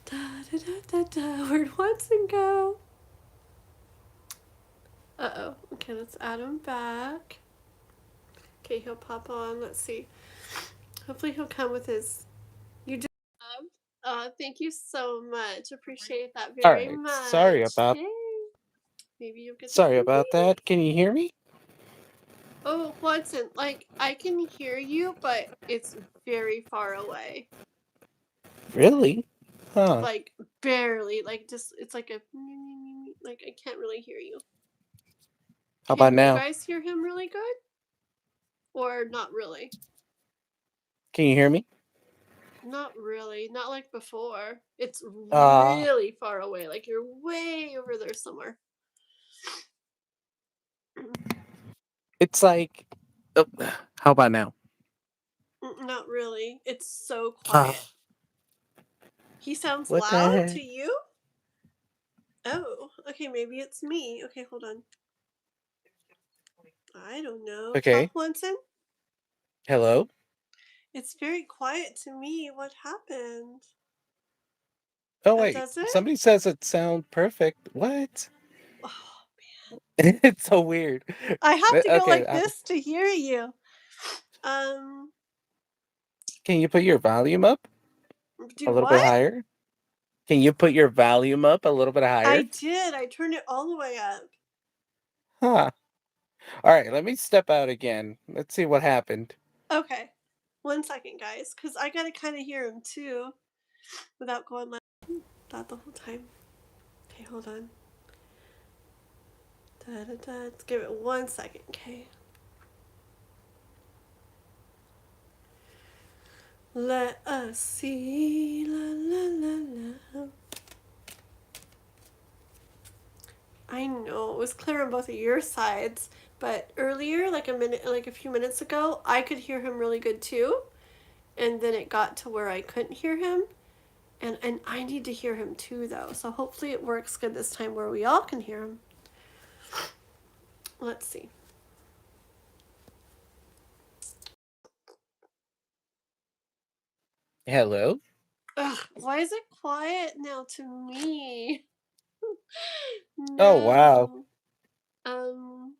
Da da da da da. Where'd Watson go? Uh-oh. Okay, let's add him back. Okay, he'll pop on. Let's see. Hopefully he'll come with his... You did. Thank you so much. Appreciate that All very right. Sorry much. about. Yay. Maybe you'll get the Sorry free about reading. that. Can you hear me? Oh, Watson, like, I can hear you, but it's very far away. Really? Huh. Like, barely. Like, just, it's like a... Like, I can't really hear you. How about Can you now? guys hear him really good? Or not really? Can you hear me? Not really. Not like before. It's Uh, really far away. Like you're way over there somewhere. it's like, oh, how about now? Not really. It's so Uh, quiet. He sounds what the loud to heck? you? Oh, okay, maybe it's me. Okay, hold on. I don't know. Okay. Talk Swanson? Hello? It's very quiet to me. What happened? Oh, That wait. does it? Somebody says it sounds perfect. What? Oh, It's so weird. I have to go Okay. like this to hear you. Um, Can you put your volume up a do little bit what? higher? Can you put your volume up a little bit I higher? did. I turned it all the way up. Huh. All right. Let me step out again. Let's see what happened. Okay. 1 second, guys, because I gotta kind of hear him too without going like that the whole time. Okay, hold on. Da, da, da. Let's give it 1 second, okay? Let us see. La, la, la, la. I know it was clear on both of your sides, but earlier, like a few minutes ago, I could hear him really good too, and then it got to where I couldn't hear him, and I need to hear him too though. So hopefully it works good this time where we all can hear him. Let's see. Hello? Ugh, why is it quiet now to me? Oh, wow. No. Um,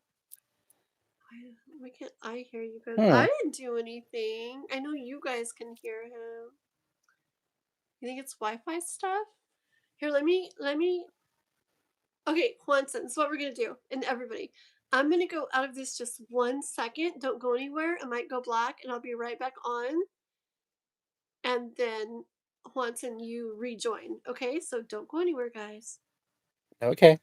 why can't I hear you guys? Hmm. I didn't do anything. I know you guys can hear him. You think it's Wi-Fi stuff? Here, let me. Okay, Juanson, this is what we're gonna do, and everybody. I'm gonna go out of this just 1 second. Don't go anywhere. It might go black, and I'll be right back on. And then, Juanson, you rejoin. Okay, so don't go anywhere, guys. Okay.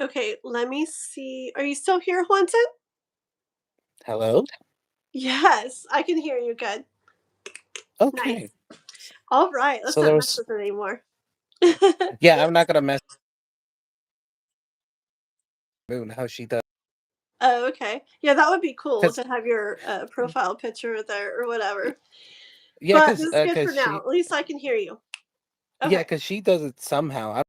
Okay, let me see. Are you still here, Juanson? Hello? Yes, I can hear you good. Okay. Nice. All right, let's So there not mess was, with it anymore. yeah, I'm not going to mess with Moon how she does. Oh, okay. Yeah, that would be cool Because, to have your profile picture there or whatever. yeah, But because this is good for now. she, At least I can hear you. yeah, Okay. because she does it somehow.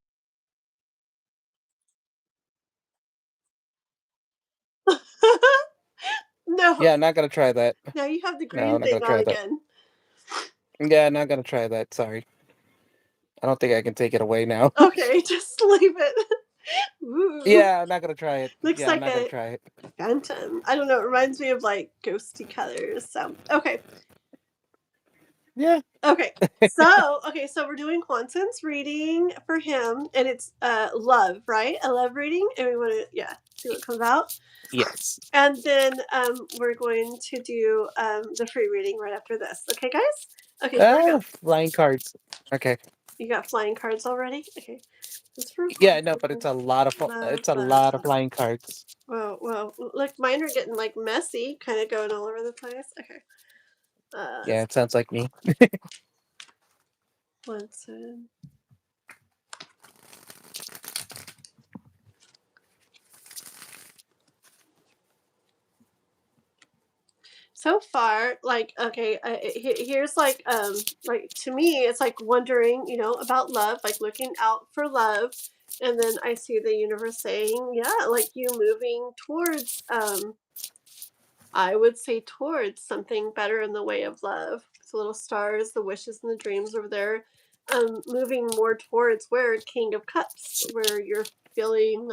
No. Yeah, I'm not going to try that. Now you have the No, green I'm not going thing to on try that. again. Yeah, I'm not going to try that. Sorry. I don't think I can take it away now. Okay, just leave it. Ooh. Yeah, I'm not going to try it. Looks Yeah, I'm like not going to a try it. phantom. I don't know. It reminds me of like ghosty colors. So, okay. Yeah. Okay. So we're doing Quanson's reading for him, and it's love, right? A love reading, and we want to see what comes out. Yes. And then we're going to do the free reading right after this. Okay, guys? Okay, here we go. Flying cards. Okay. You got flying cards already? Okay. That's for Yeah, no, but Quanson. it's a Love, lot of love. flying cards. Whoa. Look, mine are getting like messy, kind of going all over the place. Okay. Yeah, it sounds like me. Quanson. So far, like, okay, here's like to me, it's like wondering, about love, like looking out for love, and then I see the universe saying, yeah, like you moving towards, I would say towards something better in the way of love. The little stars, the wishes, and the dreams over there, moving more towards where King of Cups, where you're feeling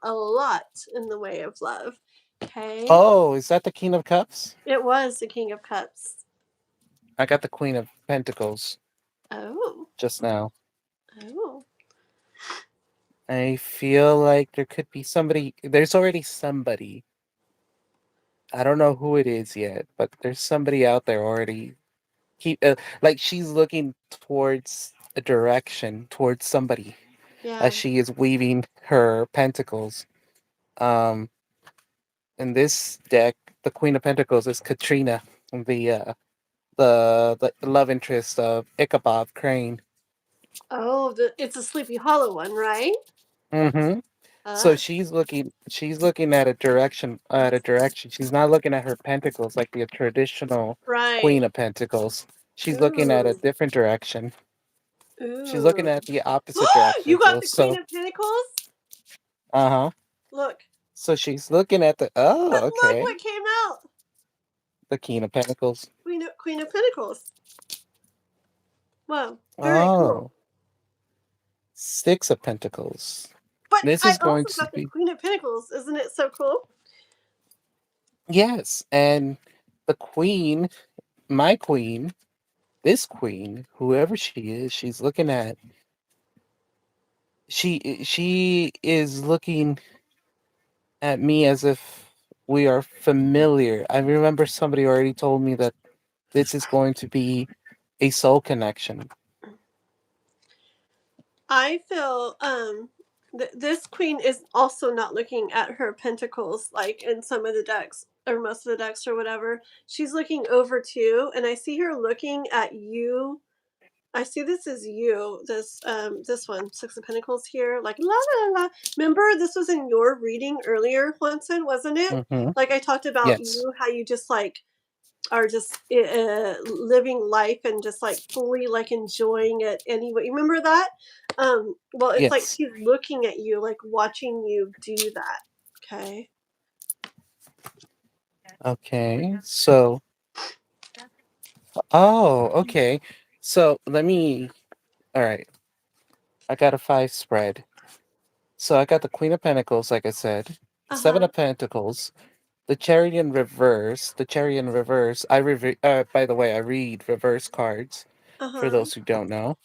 a lot in the way of love. Okay, Oh, is that the King of Cups? it was the King of Cups. I got the Queen of Pentacles Oh. just now. Oh. I feel like there could be somebody. There's already somebody. I don't know who it is yet, but there's somebody out there already. Like she's looking towards a direction, towards somebody, as Yeah. she is weaving her pentacles. Um, in this deck, the Queen of Pentacles is Katrina, the uh, the love interest of Ichabod Crane. Oh, it's a Sleepy Hollow one, right? Mm-hmm. So Uh, she's looking at a direction. She's not looking at her pentacles like the traditional right. Queen of Pentacles. She's looking at a Ooh. different direction. She's looking Ooh. at the opposite direction. You got So the Queen so of Pentacles? uh-huh. Look. So she's looking at the Look okay. what came out. The King of Pentacles. Queen of Pentacles. Wow. Very cool. Oh, Six of Pentacles. But This I is going also to got the be Queen of Pentacles. Isn't it so cool? yes, and the queen, my queen, this queen, whoever she is, she is looking at me as if we are familiar. I remember somebody already told me that this is going to be a soul connection. I feel this queen is also not looking at her pentacles like in some of the decks or most of the decks or whatever. She's looking over too, and I see her looking at you. I see this as you. This one, Six of Pentacles here, like la la la. Remember this was in your reading earlier, Juanson, wasn't it? Hmm. Like I talked about Yes. you, how you just like are just living life and just like fully like enjoying it anyway. You remember that? Well, it's like Yes. she's looking at you, like watching you do that. Okay. Okay. So, oh, okay. So let me. All right. I got a five spread. So I got the Queen of Pentacles, like I said, the Uh Seven huh. of Pentacles, the Chariot in reverse. The Chariot in reverse. By the way, I read reverse cards Uh for huh. those who don't know.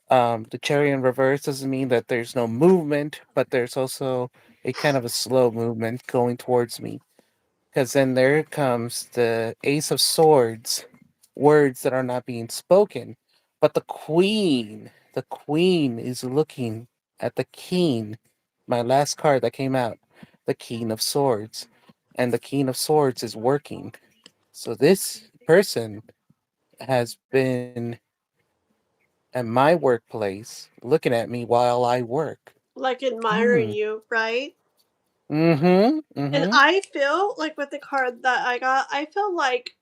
The Chariot in reverse doesn't mean that there's no movement, but there's also a kind of a slow movement going towards me. Because then there comes the Ace of Swords, words that are not being spoken. But the queen is looking at the king, my last card that came out, the King of Swords. And the King of Swords is working. So this person has been at my workplace looking at me while I work. Like admiring Hmm. you, right? Mm-hmm. And Mm-hmm. I feel like with the card that I got, I feel like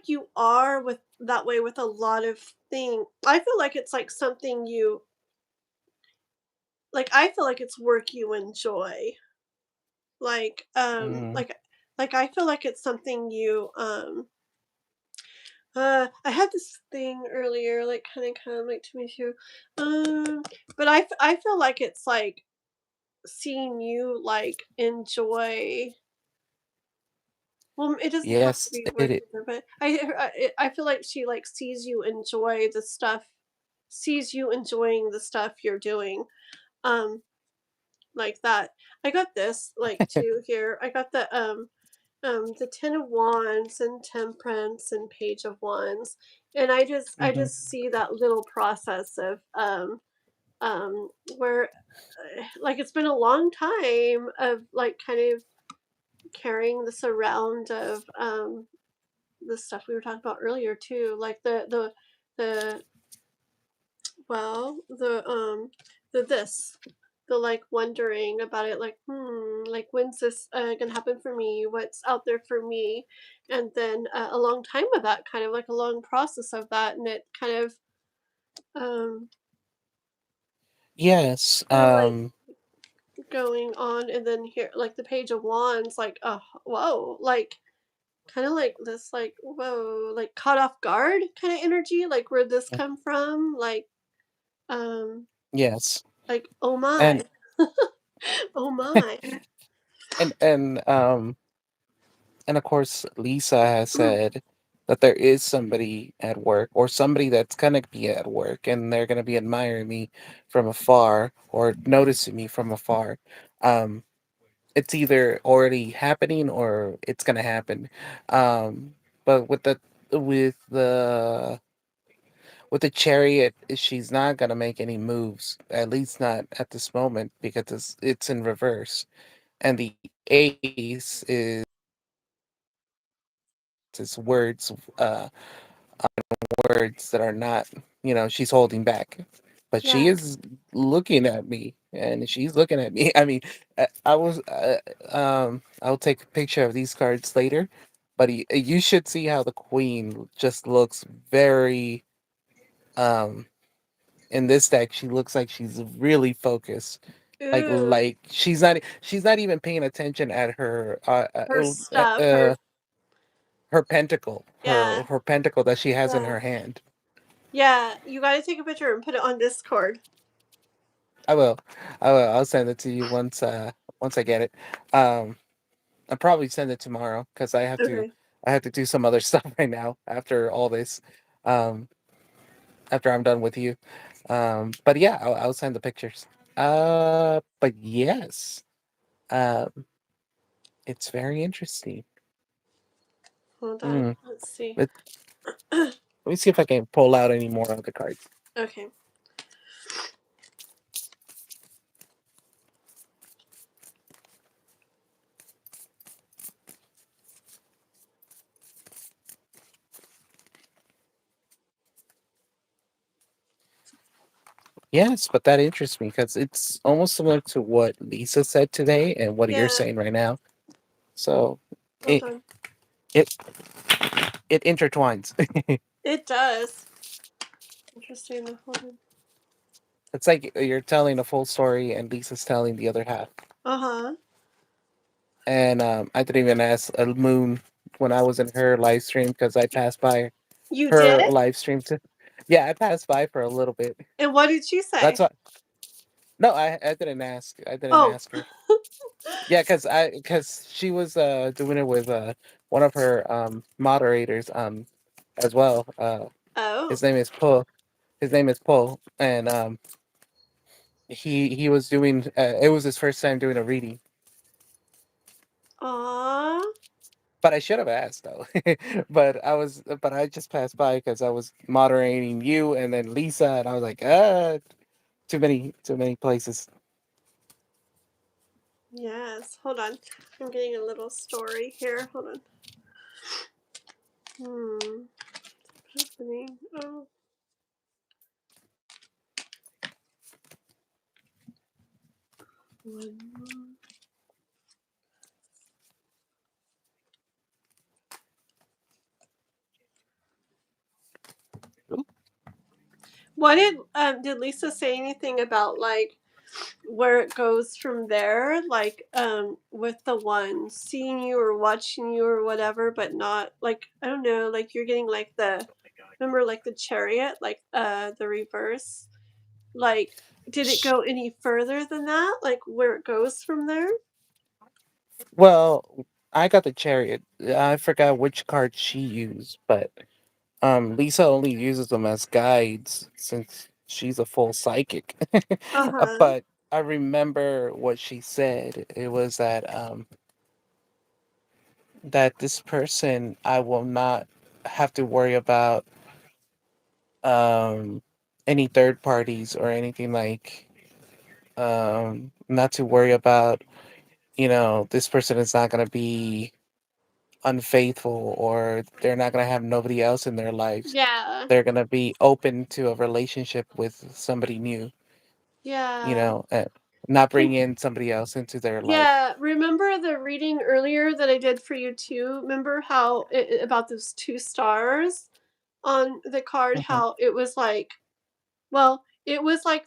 you are with that way with a lot of things. I feel like it's like something you like. I feel like it's work you enjoy. Like Mm. like I feel like it's something you I had this thing earlier like kind of like to me too. Um but I feel like it's like seeing you like enjoy. Well, it doesn't have to Yes, be it work is. either, but I feel like she like sees you enjoy the stuff, sees you enjoying the stuff you're doing, um, like that. I got this like too here. I got the Ten of Wands and Temperance and Page of Wands, and I Hmm. just see that little process of where like it's been a long time of like kind of carrying this around of the stuff we were talking about earlier too, like the well the this the like wondering about it, like like when's this gonna happen for me, what's out there for me, and then a long time of that, kind of like a long process of that, and it um Yes. kind of like going on, and then here like the Page of Wands, like whoa, like kind of like this, like whoa, like caught off guard kind of energy, like where'd this come from, um Yes. like oh my. And Oh my. and and um and of course Lisa has said that there is somebody at work or somebody that's gonna be at work and they're gonna be admiring me from afar or noticing me from afar. Um, it's either already happening or it's gonna happen. But with the with the chariot, she's not gonna make any moves, at least not at this moment, because it's in reverse. And the ace is words that are not, she's holding back. But she Yeah. is looking at me, and she's looking at me. I mean, I'll take a picture of these cards later, but you should see how the queen just looks very, um, in this deck, she looks like she's really focused. Ooh, Like she's not even paying attention at her stuff. Her her pentacle, yeah, her pentacle that she has in yeah, her hand. yeah. You got to take a picture and put it on Discord. I will. I will. I'll send it to you once I get it. Um I'll probably send it tomorrow because Okay. I have to do some other stuff right now after all this. Um After I'm done with you. But yeah, I'll send the pictures. But yes. Um it's very interesting. Hold on. Mm. Let's see. Let, Let me see if I can pull out any more of the cards. Okay. Yes, but that interests me because it's almost similar to what Lisa said today and what you're Yeah. saying right now. So Hold it on. it it intertwines. It does. Interesting. Hold on. It's like you're telling a full story and Lisa's telling the other half. Uh huh. And I didn't even ask a Moon when I was in her live stream because I passed by You did? her live stream too. Yeah, I passed by for a little bit. And what did she That's say? what. No, I didn't ask. I didn't Oh. ask her. Yeah, because she was doing it with one of her moderators as well. Oh. His name is Paul. His name is Paul, and he was doing. It was his first time doing a reading, Aw. but I should have asked though. But I just passed by because I was moderating you and then Lisa, and I was like, too many places. Yes. Hold on. I'm getting a little story here. Hold on. What's happening? Oh. One more. Ooh. What did Lisa say anything about like where it goes from there, like with the one seeing you or watching you or whatever, but not like I don't know, like you're getting like the remember like the chariot, like the reverse. Like did it go any further than that? Like where it goes from there? Well, I got the chariot. I forgot which card she used, but Lisa only uses them as guides since she's a full psychic. Uh-huh. But I remember what she said. It was that this person I will not have to worry about um any third parties or anything like not to worry about, this person is not going to be unfaithful or they're not going to have nobody else in their lives. Yeah. They're going to be open to a relationship with somebody new, Yeah. and not bring in somebody else into their life. Yeah, remember the reading earlier that I did for you too? Remember how about those two stars on the card, Hmm. how it was like, well, it was like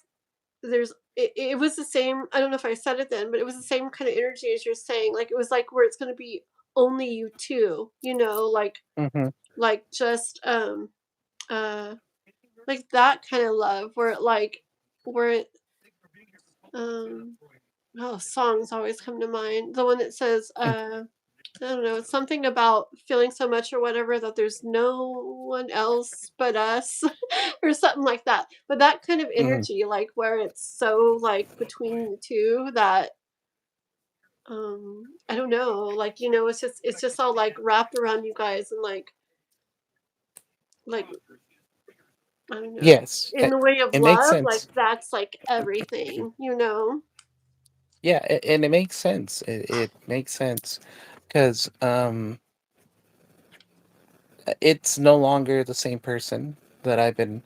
it was the same. I don't know if I said it then, but it was the same kind of energy as you're saying. Like it was like where it's going to be only you two, Hmm. just uh like that kind of love where it um oh, songs always come to mind. The one that says I don't know, something about feeling so much or whatever that there's no one else but us or something like that. But that kind of Hmm. energy, like where it's so like between the two that I don't know, like it's just all like wrapped around you guys and like I don't know. Yes, In the way of it makes love, like sense. that's like everything, you know? Yeah, and it makes sense. It makes sense because it's no longer the same person that I've been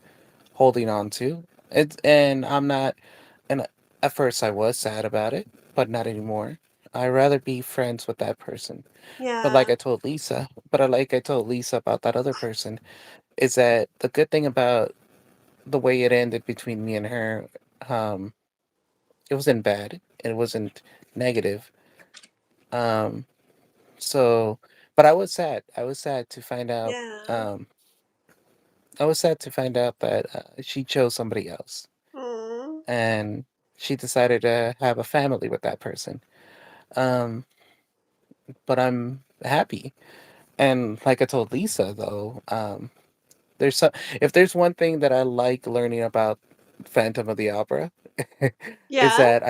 holding on to. And I'm not. And at first, I was sad about it, but not anymore. I'd rather be friends with that person. But Yeah. like I told Lisa about that other person, is that the good thing about the way it ended between me and her, um, it wasn't bad. It wasn't negative. Um, so, but I was sad. I was sad to find out. Yeah. Um, I was sad to find out that she chose somebody else, Mm. and she decided to have a family with that person. Um, but I'm happy. And like I told Lisa, though, there's some, if there's one thing that I like learning about Phantom of the Opera, is Yeah. that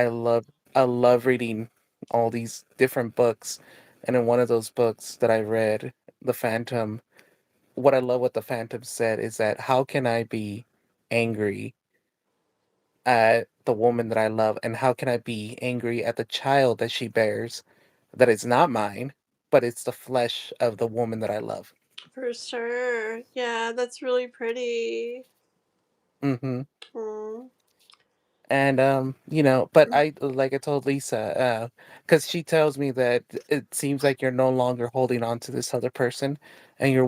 I love reading all these different books, and in one of those books that I read, the Phantom, what I love what the Phantom said is that how can I be angry at the woman that I love, and how can I be angry at the child that she bears that is not mine, but it's the flesh of the woman that I love. For sure. Yeah, that's really pretty. Hmm. Mm. And but I like I told Lisa, because she tells me that it seems like you're no longer holding on to this other person, and you're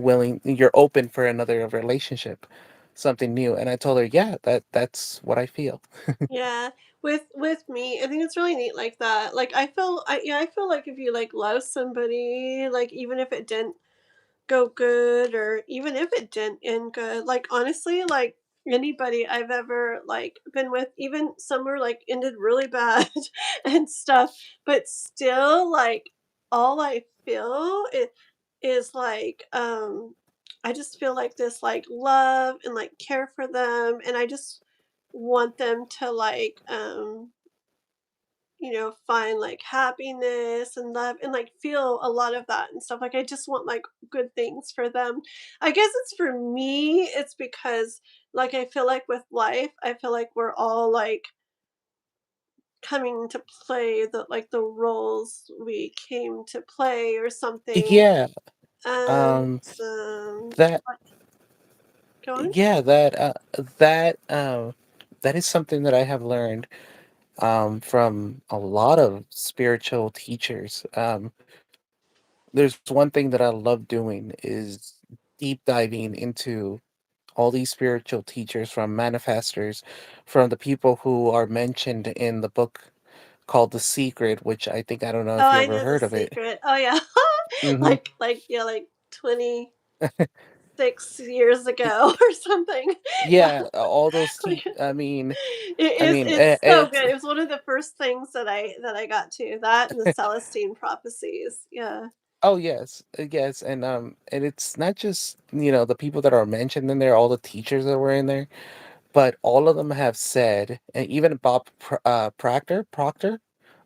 open for another relationship, something new. And I told her, yeah, that's what I feel. Yeah. With me, I think it's really neat like that. Like I feel like if you like love somebody, like even if it didn't go good or even if it didn't end good, like honestly, like anybody I've ever like been with, even somewhere like ended really bad and stuff, but still like all I feel is like I just feel like this like love and like care for them and I just want them to like find like happiness and love and like feel a lot of that and stuff. Like I just want like good things for them. I guess it's for me, it's because like I feel like with life, I feel like we're all like coming to play the roles we came to play or something. Yeah, And um, that go on. yeah, that that is something that I have learned from a lot of spiritual teachers. There's one thing that I love doing is deep diving into all these spiritual teachers, from manifestors, from the people who are mentioned in the book called The Secret, which I don't know Oh, if you I ever know The heard of it. Secret. Oh yeah. Hmm. like yeah, like 26 years ago or something. Yeah. Yeah, all those Like, I mean, it's so it's good. It was one of the first things that I got to. That and the Celestine prophecies. Yeah. oh yes, yes, and it's not just the people that are mentioned in there, all the teachers that were in there, but all of them have said, and even Proctor.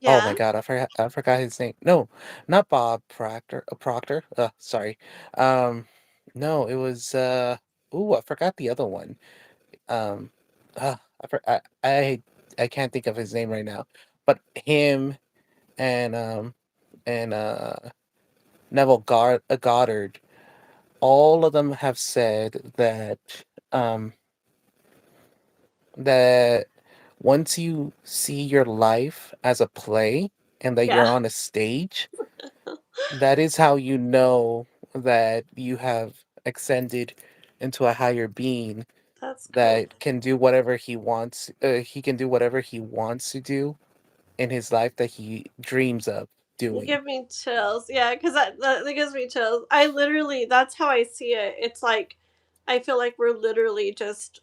Oh my Yeah. God, I forgot his name. No, not Bob Proctor. Proctor. Sorry. Um, no, it was. Ooh, I forgot the other one. Um, I, for, I can't think of his name right now. But him and and Goddard, all of them have said um that once you see your life as a play and that you're Yeah. on a stage, that is how you know that you have ascended into a higher being That's cool. that can do whatever he wants. He can do whatever he wants to do in his life that he dreams of You doing. give me chills. Yeah, because that gives me chills. I literally, that's how I see it. It's like, I feel like we're literally just,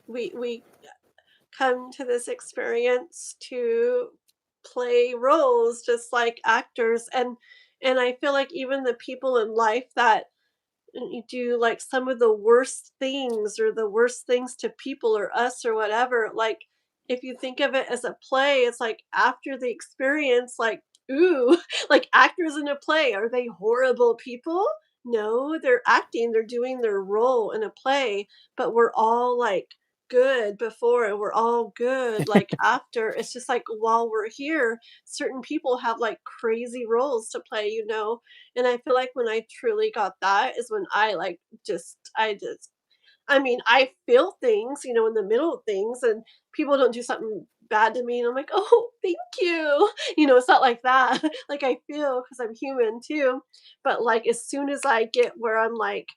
we come to this experience to play roles just like actors, and I feel like even the people in life that you do like some of the worst things or the worst things to people or us or whatever, like if you think of it as a play, it's like after the experience, like, ooh, like actors in a play, are they horrible people? No, they're acting, they're doing their role in a play, but we're all like good before and we're all good like after. It's just like while we're here, certain people have like crazy roles to play, and I feel like when I truly got that is when I like I mean, I feel things, in the middle of things, and people don't do something bad to me, and I'm like, "Oh, thank you." It's not like that. Like I feel because I'm human too, but like as soon as I get where I'm like,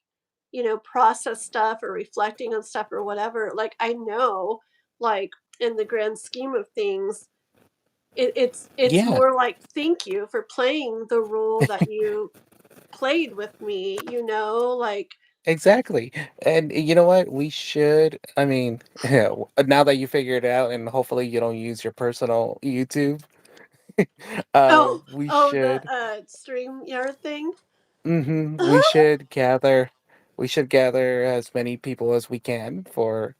process stuff or reflecting on stuff or whatever, like I know, like in the grand scheme of things, it's Yeah, more like thank you for playing the role that you played with me, like exactly. And you know what? We should, I mean, now that you figured it out and hopefully you don't use your personal YouTube, we the should, stream yard thing. we should gather, as many people as we can for,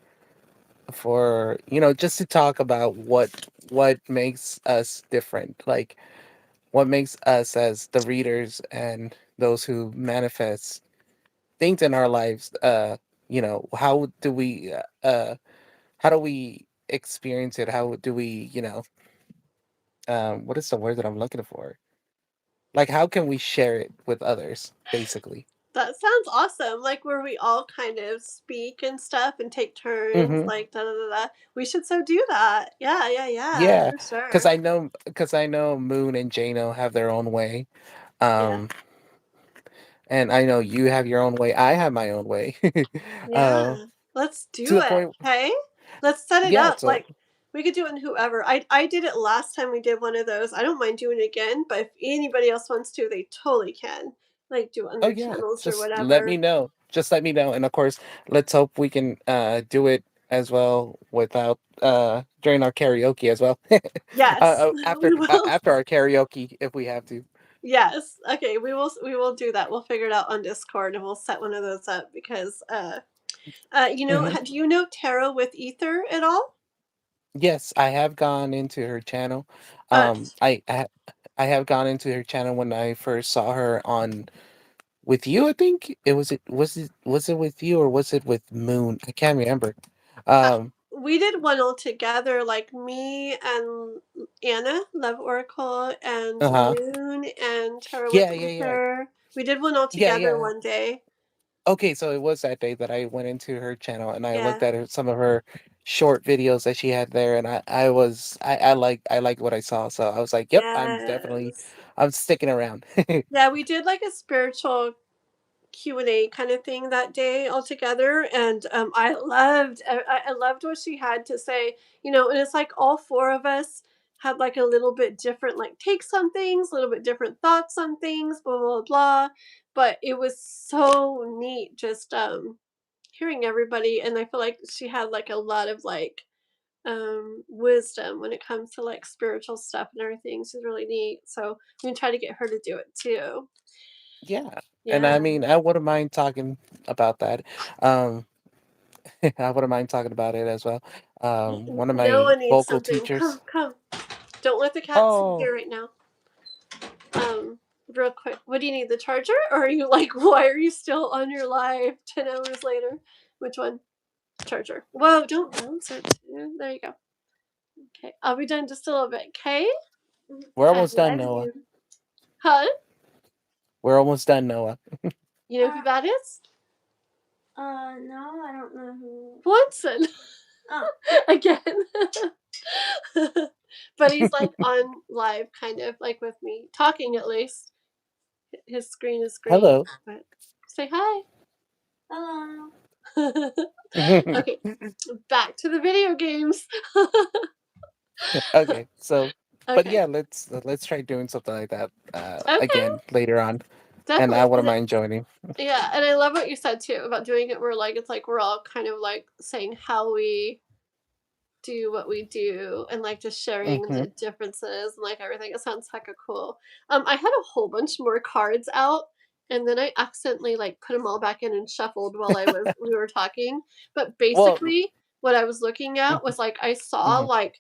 just to talk about what makes us different. Like, what makes us as the readers and those who manifest things in our lives, how do we how do we experience it? How do we, what is the word that I'm looking for? Like, how can we share it with others, basically? That sounds awesome. Like where we all kind of speak and stuff and take turns, Hmm. like da da da da. We should so do that. Yeah, yeah, yeah, Yeah, for because sure. I know Moon and Jano have their own way. Yeah, Um, and I know you have your own way. I have my own way. uh, yeah. Let's to do the it. point, Okay, let's set it yeah. up. So, Like we could do it in whoever. I did it last time we did one of those. I don't mind doing it again, but if anybody else wants to, they totally can. Like do it on oh their yeah, channels or just let me whatever. know. Just let me know, and of course, let's hope we can do it as well without during our karaoke as well. Yes, we will. After our karaoke, if we have to. Yes. Okay, we will do that. We'll figure it out on Discord and we'll set one of those up because Hmm. do you know Tarot with Ether at all? Yes, I have gone into her channel. Uh Um, I have gone into her channel when I first saw her on with you. I think it was it with you or was it with Moon? I can't remember. uh, Um, we did one all together, like me and Anna, Love Oracle, and uh huh. Moon and Tarot with Yeah, yeah, yeah, Ether. We did one all yeah, together yeah. one day. Okay, so it was that day that I went into her channel and I looked Yeah. at some of her short videos that she had there, and I like what I saw, so I was like, "Yep, Yes. I'm sticking around." Yeah, we did like a spiritual Q&A kind of thing that day all together, and I loved what she had to say, and it's like all four of us had like a little bit different like takes on things, a little bit different thoughts on things, blah blah blah, but it was so neat just hearing everybody, and I feel like she had like a lot of like wisdom when it comes to like spiritual stuff and everything. She's really neat, so I'm gonna try to get her to do it too. Yeah, and Yeah. I mean, I wouldn't mind talking about that. Um, I wouldn't mind talking about it as well. One of my Noah needs vocal something. Come, teachers. come. Don't let the cats in Oh, here right now. Um, Real quick. What do you need? The charger? Or are you like, why are you still on your live 10 hours later? Which one? Charger. Whoa, don't bounce it. There you go. Okay. I'll be done just a little bit, okay? we're I almost done, love Noah. you. Huh? We're almost done, Noah. You know who that is? No, I don't know who. Watson. Oh. Again. But he's like on live, kind of like with me, talking at least. His screen is green, Hello. but say hi. Hello. Okay, back to the video games. Okay, so, but Okay, yeah, let's try doing something like that okay, again later on, and I definitely. wouldn't mind joining. Yeah, and I love what you said too about doing it where like it's like we're all kind of like saying how we do what we do and like just sharing Mm-hmm. the differences and like everything. It sounds hecka cool. I had a whole bunch more cards out and then I accidentally like put them all back in and shuffled while we were talking. But Well, basically what I was looking at was like I saw mm-hmm. like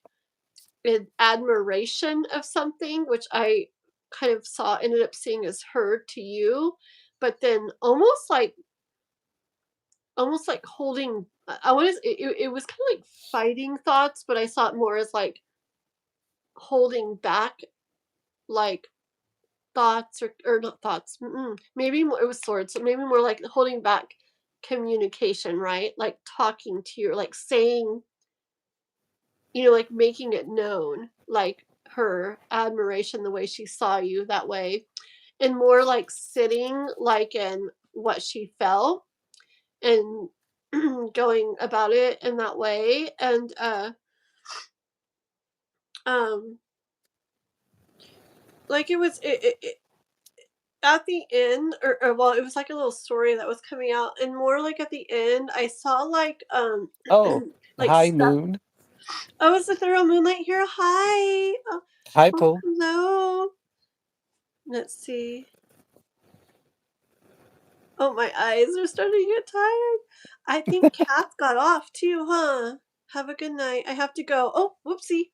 an admiration of something, which I kind of saw ended up seeing as her to you, but then almost like holding I want to it was kind of like fighting thoughts, but I saw it more as like holding back like thoughts or not thoughts. Maybe more, it was swords, so maybe more like holding back communication, right? Like talking to you, like saying, like making it known, like her admiration, the way she saw you that way, and more like sitting like in what she felt and going about it in that way. And um like it at the end, or well, it was like a little story that was coming out, and more like at the end I saw like Oh, like hi, stuff. Moon. Oh, it's the thorough moonlight here. Hi. Hi, Oh, Pooh. hello. Let's see. Oh, my eyes are starting to get tired. I think Kath got off too, huh? Have a good night. I have to go. Oh, whoopsie.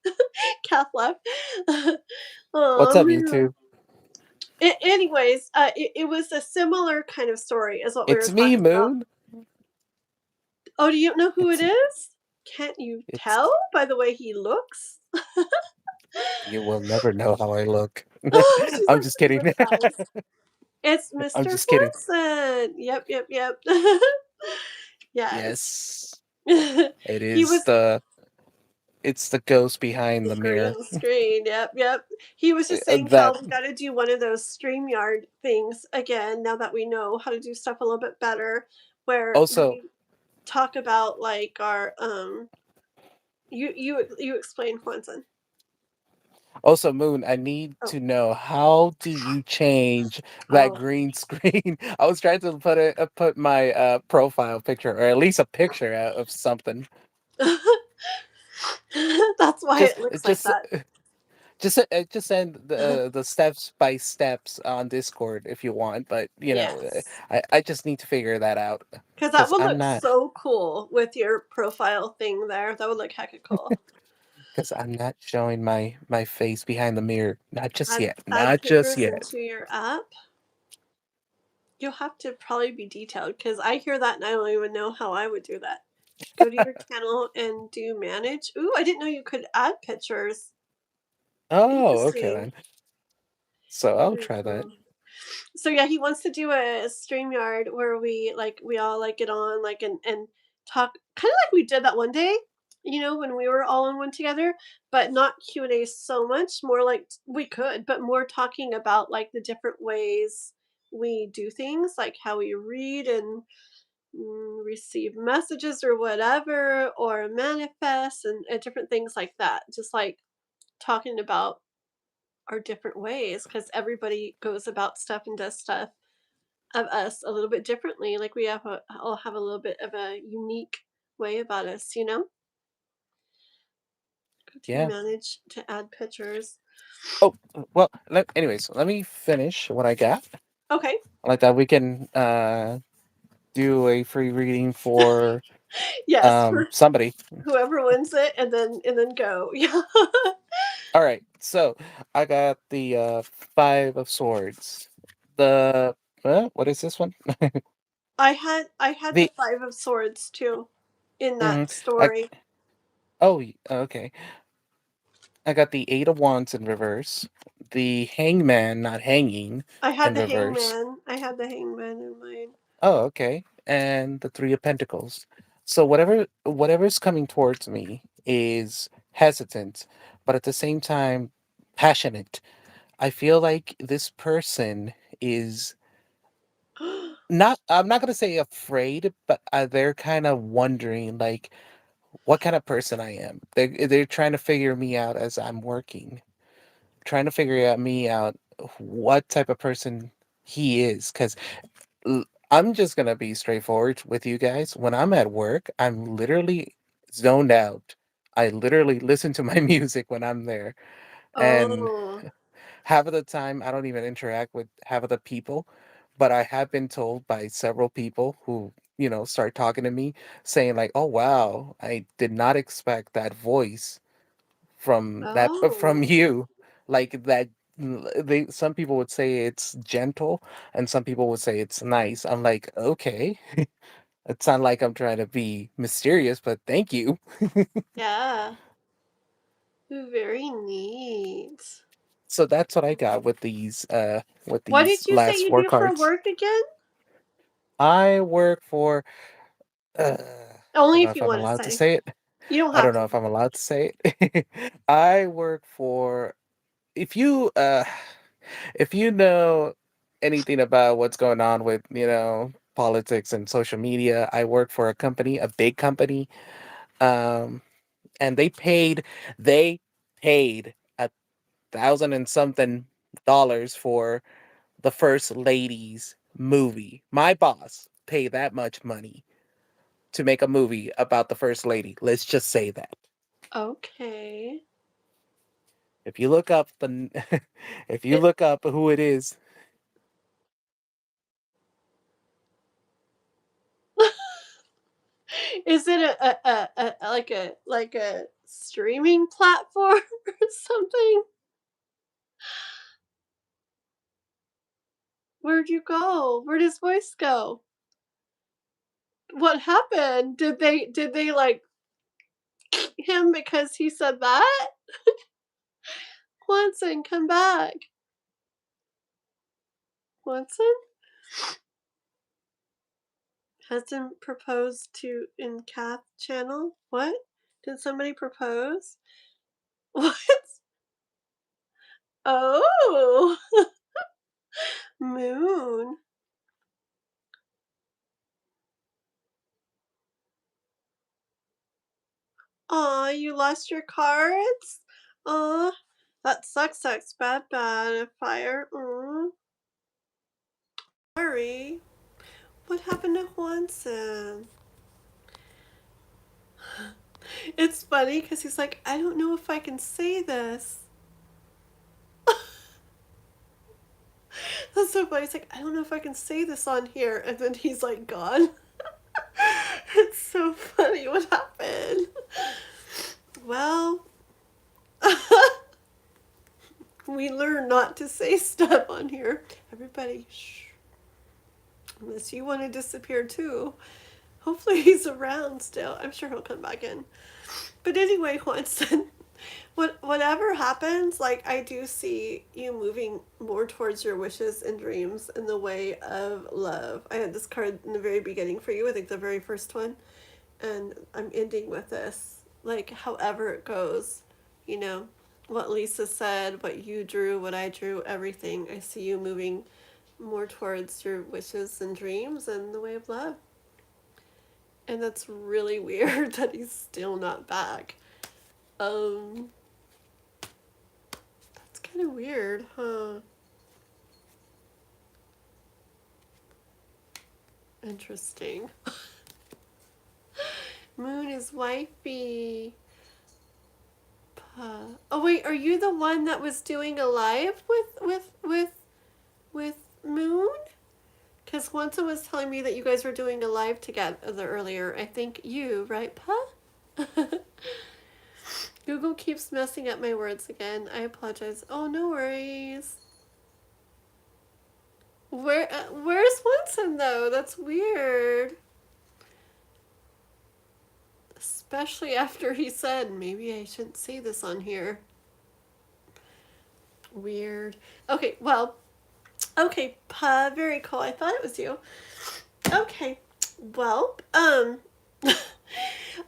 Kath left. What's up, um, YouTube? anyways, it was a similar kind of story as what we were It's me, talking about. Moon. Oh, do you know who it It's is? Can't you it's. tell by the way he looks? You will never know how I look. She's I'm like just super kidding. surprised. It's I'm Mr. just kidding. Forson. Yep, yep, yep. Yes. Yes, it He is was the. It's the ghost behind the the mirror. green screen. Yep, yep. He was just saying how That we got to do one of those StreamYard things again now that we know how to do stuff a little bit better, where also we talk about like our you explain, Quentin. Also, Moon, I need Oh, to know, how do you change that oh. green screen? I was trying to put my profile picture, or at least a picture out of something. That's why Just it looks like just that. just send the steps by steps on Discord if you want. But Yes. I just need to figure that out Because that because would I'm look not so cool with your profile thing there. That would look hecka cool. because I'm not showing my face behind the mirror. Not just yet. Add Not just pictures yet. into your app. You'll have to probably be detailed because I hear that and I don't even know how I would do that. Go to your channel and do manage. Ooh, I didn't know you could add pictures. Oh, okay Interesting. then. So I'll Very try that. cool. So yeah, he wants to do a StreamYard where we all like get on like and talk kind of like we did that one day, when we were all in one together, but not Q&A so much, more like we could, but more talking about like the different ways we do things, like how we read and receive messages or whatever, or manifest and different things like that. Just like talking about our different ways because everybody goes about stuff and does stuff of us a little bit differently. Like we all have a little bit of a unique way about us, Go to Yeah. manage to add pictures. Oh, well, anyways, let me finish what I got. Okay. Like that, we can do a free reading for Yes, for somebody. whoever wins it, and then go. Yeah. All right, so I got the 5 of Swords. The what is this one? I had the the 5 of Swords too, in that mhm, I, story. okay. I got the 8 of Wands in reverse. The Hangman, not hanging, I had in the reverse. Hangman. I had the Hangman in mine. Oh, okay. And the 3 of Pentacles. So whatever's coming towards me is hesitant, but at the same time passionate. I feel like this person is not, I'm not going to say afraid, but they're kind of wondering like what kind of person I am. They're trying to figure me out as I'm working. Trying to figure out me out what type of person he is cuz I'm just gonna be straightforward with you guys. When I'm at work, I'm literally zoned out. I literally listen to my music when I'm there, and Oh. half of the time I don't even interact with half of the people, but I have been told by several people who, start talking to me saying like, "Oh wow, I did not expect that voice from Oh. you." Like that they some people would say it's gentle and some people would say it's nice. I'm like, "Okay." It's not like I'm trying to be mysterious, but thank you. Yeah. Very neat. So that's what I got with What these did you say last you four do for cards. work again? I work for I don't Only know if if you I'm want to allowed to say. say it. You don't I have don't know to. if I'm allowed to say it. I work for if you if you know anything about what's going on with, politics and social media, I work for a big company. Um and they paid $1,000 and something dollars for the first lady's movie. My boss paid that much money to make a movie about the first lady. Let's just say that. Okay. If you look up the if you It, look up who it is, is it a streaming platform or something? Where'd you go? Where'd his voice go? What happened? Did they like him because he said that? Watson, come back. Watson hasn't proposed to in Kath channel. What? Did somebody propose? What? Oh, Moon. Aw, you lost your cards? Aw, that sucks, bad, a fire. Sorry. What happened to Juanson? It's funny because he's like, I don't know if I can say this. That's so funny. He's like, I don't know if I can say this on here. And then he's like, gone. It's so funny. What happened? Well, we learn not to say stuff on here. Everybody, shh. Unless you want to disappear too. Hopefully he's around still. I'm sure he'll come back in. But anyway, Juanson, whatever happens, like I do see you moving more towards your wishes and dreams in the way of love. I had this card in the very beginning for you, I think the very first one, and I'm ending with this. Like however it goes, you know, what Lisa said, what you drew, what I drew, everything. I see you moving more towards your wishes and dreams and the way of love. And that's really weird that he's still not back. Um, that's kind of weird, huh? Interesting. Moon is wifey. Oh wait, are you the one that was doing a live with Moon? Because Wansa was telling me that you guys were doing a live together earlier. I think you, right, Pa? Google keeps messing up my words again. I apologize. Oh, no worries. Where's Winston though? That's weird. Especially after he said, maybe I shouldn't say this on here. Weird. Okay, well, okay, very cool. I thought it was you. Okay, well,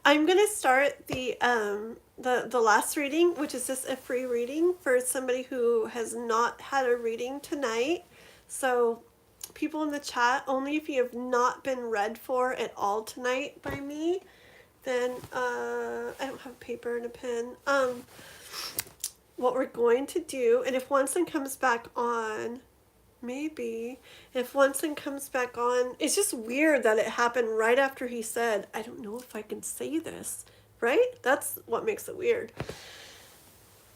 I'm gonna start the last reading, which is just a free reading for somebody who has not had a reading tonight. So, people in the chat, only if you have not been read for at all tonight by me, then I don't have paper and a pen. What we're going to do, and if Winston comes back on, maybe if Winston comes back on, it's just weird that it happened right after he said, I don't know if I can say this right? That's what makes it weird.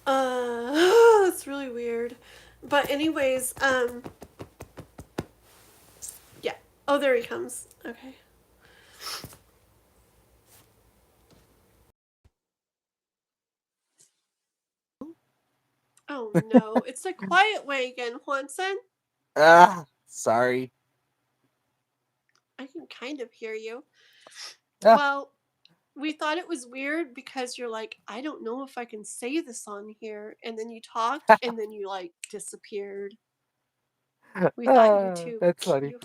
That's really weird. But anyways, yeah. Oh, there he comes. Okay. Oh no, it's the quiet way again, Juanson. Sorry. I can kind of hear you. Ah. Well, we thought it was weird because you're like, I don't know if I can say this on here, and then you talked, and then you like disappeared. We thought YouTube. That's funny.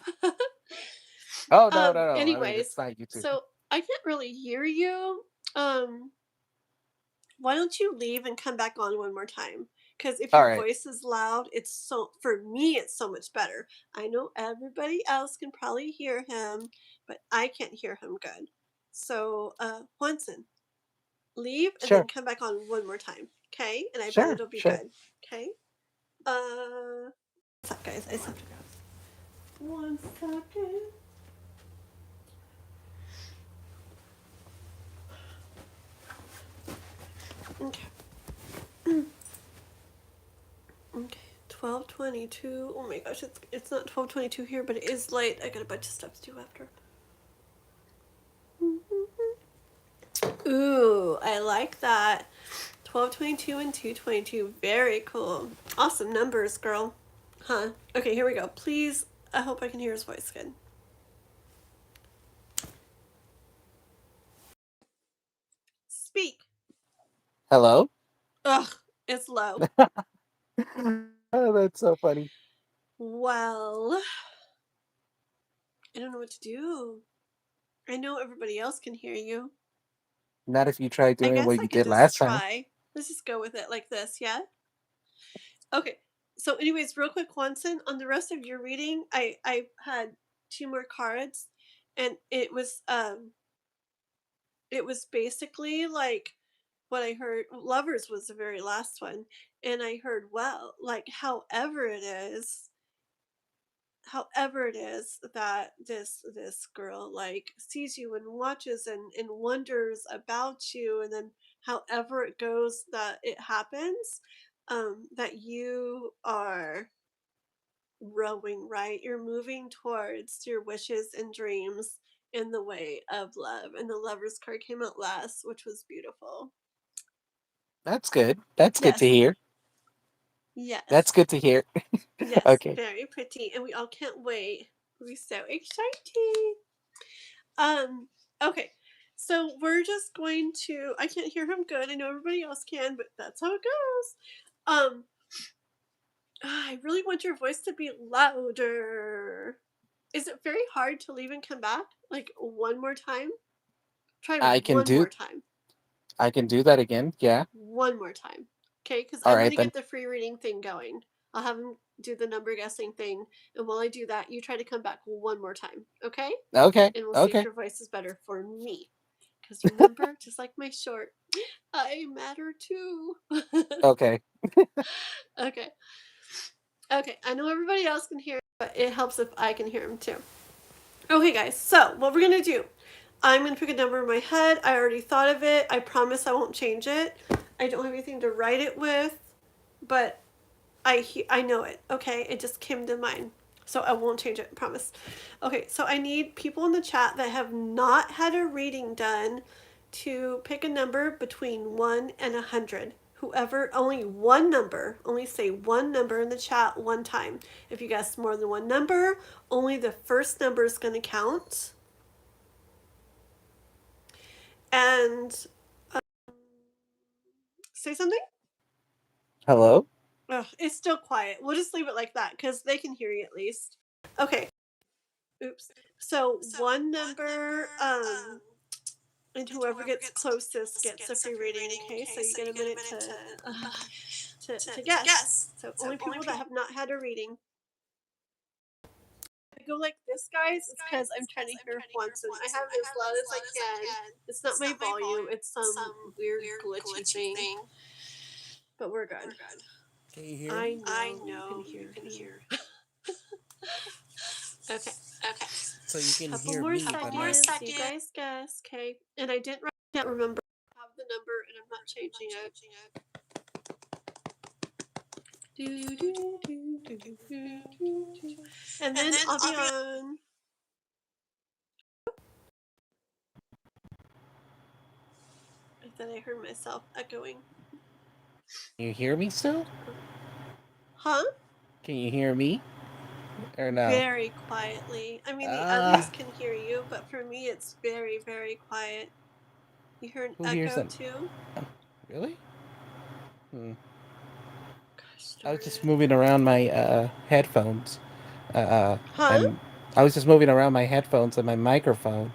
Oh no, no, no. I mean, Anyways, it's not YouTube. so I can't really hear you. Why don't you leave and come back on one more time? Because if All your right. voice is loud, it's so for me it's so much better. I know everybody else can probably hear him, but I can't hear him good. So, Juanson, leave and then Sure. come back on one more time, okay? And I bet Sure. it'll be Sure. good, okay? What's up, guys? I just have to grab 1 second. Okay. Okay. 12:22. Oh my gosh, it's not 12:22 here, but it is late. I got a bunch of stuff to do after. Ooh, I like that. 12:22 and 2:22. Very cool. Awesome numbers, girl. Huh? Okay, here we go. Please, I hope I can hear his voice good. Speak. Hello. Ugh, it's low. Oh, that's so funny. Well, I don't know what to do. I know everybody else can hear you. Not if you try I doing guess what I you could did just last time. try. Let's just go with it like this, yeah? Okay. So anyways, real quick, Juanson, on the rest of your reading, I had 2 more cards, and it was basically like what I heard. Lovers was the very last one, and I heard, well, like however it is that this girl like sees you and watches and wonders about you, and then however it goes that it happens, that you are rowing, right? You're moving towards your wishes and dreams in the way of love, and the Lovers card came out last, which was beautiful. That's good. That's good to Yes. hear. Yes. That's good to hear. Yes. Okay. Very pretty, and we all can't wait. We're so excited. Okay. So we're just going to, I can't hear him good. I know everybody else can, but that's how it goes. I really want your voice to be louder. Is it very hard to leave and come back? Like one more time? Try I can one do. more time. I can do that again. Yeah. One more time. Okay, because All I'm going right to then. get the free reading thing going. I'll have him do the number guessing thing. And while I do that, you try to come back one more time. Okay? Okay. And we'll see if Okay. your voice is better for me. Because remember, just like my short, I matter too. Okay. Okay. Okay, I know everybody else can hear, but it helps if I can hear him too. Okay, guys, so what we're going to do, I'm going to pick a number in my head. I already thought of it. I promise I won't change it. I don't have anything to write it with, but I know it, okay? It just came to mind. So I won't change it, I promise. Okay, so I need people in the chat that have not had a reading done to pick a number between 1 and 100. Whoever, only one number, only say one number in the chat one time. If you guess more than one number, only the first number is going to count. And say something? Hello. Ugh, it's still quiet. We'll just leave it like that because they can hear you at least. Okay. Oops. So one number, and whoever gets closest gets a free reading. Okay, so you get a minute to guess. So only people that have not had a reading. I go like this, guys. It's because I'm trying to hear Juanson. I have it as loud as I can. It's not my volume. It's some weird glitchy thing. But we're good. Can you hear I me? know you can hear. Okay. So you can Couple hear more me, seconds. but not. You guys guess, okay? And I didn't remember number and I'm not changing it. Do, do, do, do, do, do, do. And then I'll be on. I thought I heard myself echoing. You hear me still? Huh? Can you hear me? Or no? Very quietly. I mean, the others can hear you, but for me, it's very, very quiet. You hear an Who hears echo them? too? Really? Gosh I darn was just it. moving around my headphones. Huh? And I was just moving around my headphones and my microphone,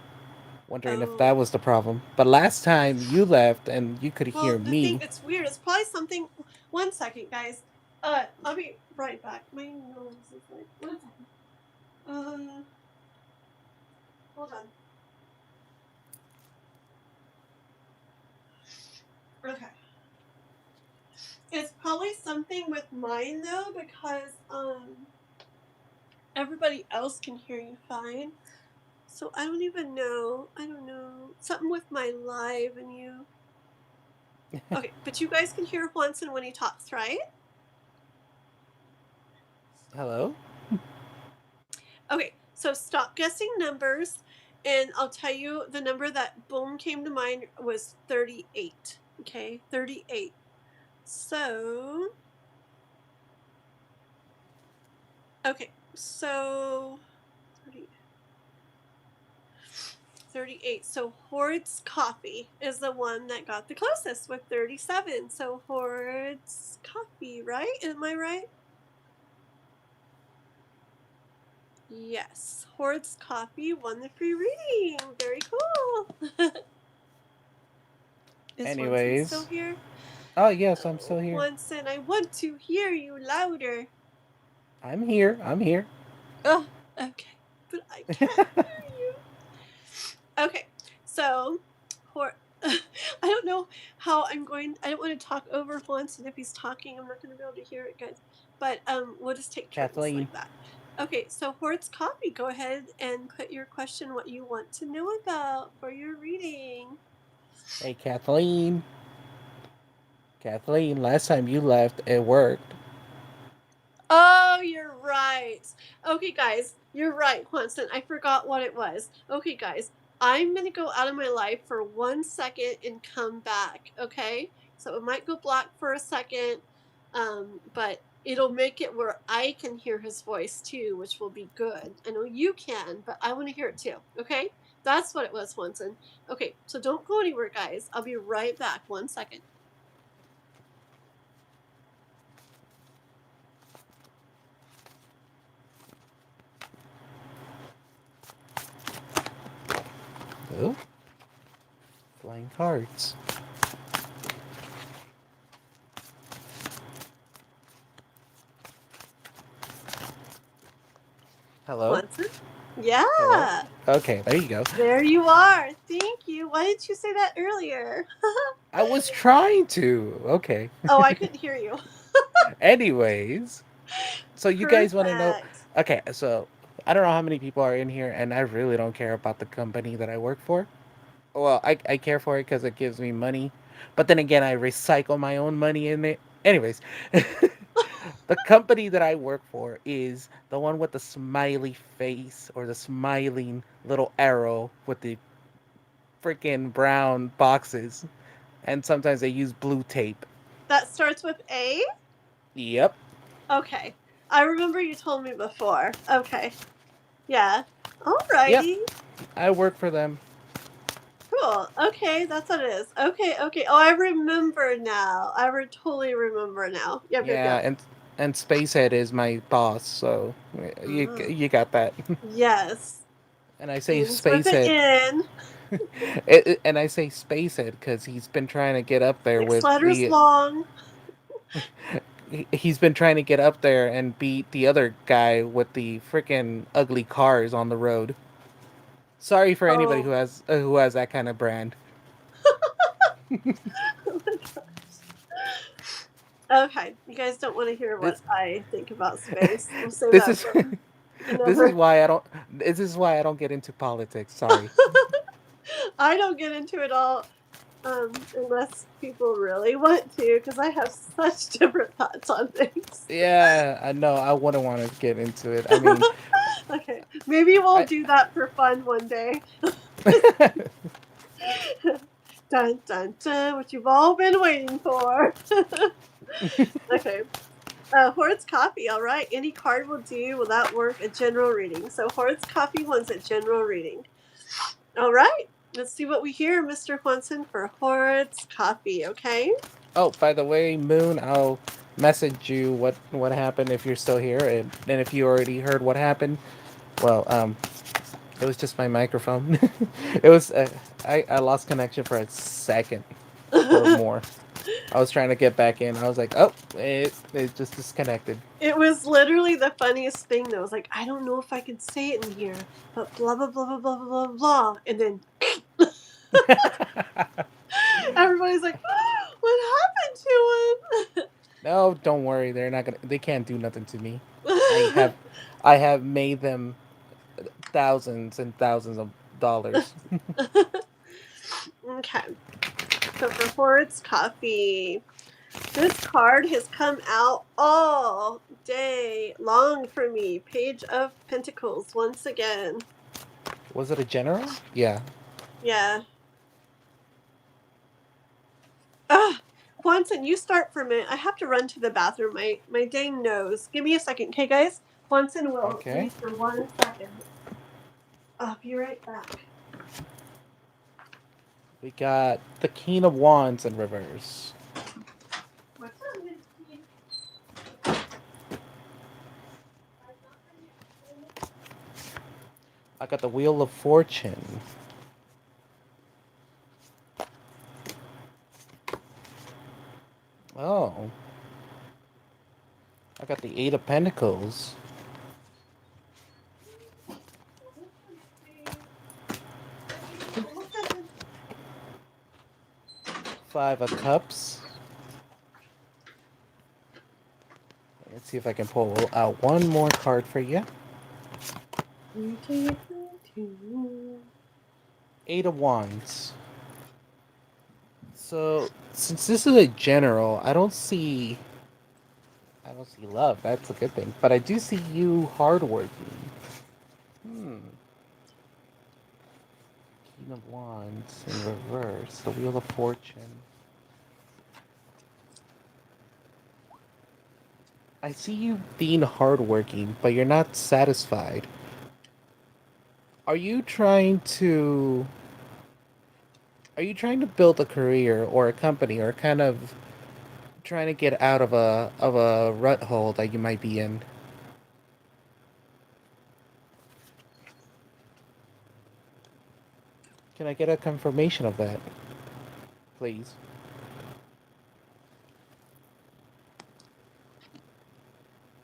wondering if that Oh. was the problem. But last time you left and you could hear Well, the thing, me. it's weird. It's probably something. 1 second, guys. I'll be right back. My nose is like. 1 second. Hold on. Okay. It's probably something with mine though, because everybody else can hear you fine. So I don't even know. I don't know. Something with my live and you. Okay, but you guys can hear Juanson when he talks, right? Hello? Okay, so stop guessing numbers, and I'll tell you the number that boom came to mind was 38. Okay, 38. So, okay, so 30, 38. So Horde's Coffee is the one that got the closest with 37. So Horde's Coffee, right? Am I right? Yes, Horde's Coffee won the free reading. Very cool. Is Swanson still Anyways. here? Oh, yes, I'm Oh, still here. Swanson, I want to hear you louder. I'm here. I'm here. Oh, okay, but I can't hear you. Okay, so I don't know how I'm going. I don't want to talk over Swanson if he's talking. I'm not going to be able to hear it, guys. But we'll just take turns Kathleen. like that. Okay, so Hort's Coffee, go ahead and put your question, what you want to know about for your reading. Hey, Kathleen. Kathleen, last time you left, it worked. Oh, you're right. Okay, guys, you're right, Quonstant. I forgot what it was. Okay, guys, I'm going to go out of my life for 1 second and come back, okay? So it might go black for a second, but it'll make it where I can hear his voice too, which will be good. I know you can, but I want to hear it too, okay? That's what it was, Quonstant. Okay, so don't go anywhere, guys. I'll be right back. 1 second. Oh? Flying cards. Hello? Quonstant? Yeah. Hello? Okay, there you go. There you are. Thank you. Why didn't you say that earlier? I was trying to. Okay. Oh, I couldn't hear you. Anyways, so you guys want to know? Perfect. Okay, so I don't know how many people are in here, and I really don't care about the company that I work for. Well, I care for it because it gives me money, but then again, I recycle my own money in it. Anyways, the company that I work for is the one with the smiley face or the smiling little arrow with the freaking brown boxes, and sometimes they use blue tape. That starts with A? Yep. Okay. I remember you told me before. Okay. Yeah. Yep. Alrighty. I work for them. Cool. Okay, that's what it is. Okay, okay. Oh, I remember now. Totally remember now. Yep, yep, Yeah, yep. and Spacehead is my boss, so you got that. Yes. And I say Ends with an Spacehead, N. and I say Spacehead because he's been trying to get up there Next with letter's the. long. He's been trying to get up there and beat the other guy with the freaking ugly cars on the road. Sorry for anybody Oh. who has that kind of brand. Oh my gosh. Okay, you guys don't want to hear what This I think about space. We'll save this that is for this is another. why I don't this is why I don't get into politics. Sorry. I don't get into it all unless people really want to, because I have such different thoughts on things. Yeah, I know. I wouldn't want to get into it. I mean, Okay, maybe we'll I. do that for fun one day. Dun dun dun, what you've all been waiting for. Okay. Hoard's Coffee, all right. Any card will do. Will that work? A general reading. So Hoard's Coffee wants a general reading. All right. Let's see what we hear, Mr. Swanson, for Hoard's Coffee, okay? Oh, by the way, Moon, I'll message you what happened if you're still here, and if you already heard what happened, well, it was just my microphone. It was I lost connection for a second or more. I was trying to get back in. I was like, oh, it just disconnected. It was literally the funniest thing, though. It was like, I don't know if I can say it in here, but blah, blah, blah, blah, blah, blah, blah. And then everybody's like, oh, what happened to him? No, don't worry. They're not gonna. They can't do nothing to me. I have made them thousands and thousands of dollars. Okay. So for Hoard's Coffee, this card has come out all day long for me. Page of Pentacles once again. Was it a general? Yeah. Yeah. Ugh. Swanson, you start for a minute. I have to run to the bathroom. My dang nose. Give me a second, okay, guys? Swanson will Okay. leave for 1 second. I'll be right back. We got the King of Wands in reverse. What's up, Misty? I got the Wheel of Fortune. Oh. I got the Eight of Pentacles. Five of Cups. Let's see if I can pull out one more card for you. Eight of Wands. So, since this is a general, I don't see love. That's a good thing. But I do see you hardworking. King of Wands in reverse. The Wheel of Fortune. I see you being hardworking, but you're not satisfied. Are you trying to build a career or a company, or kind of trying to get out of a rut hole that you might be in? Can I get a confirmation of that, please?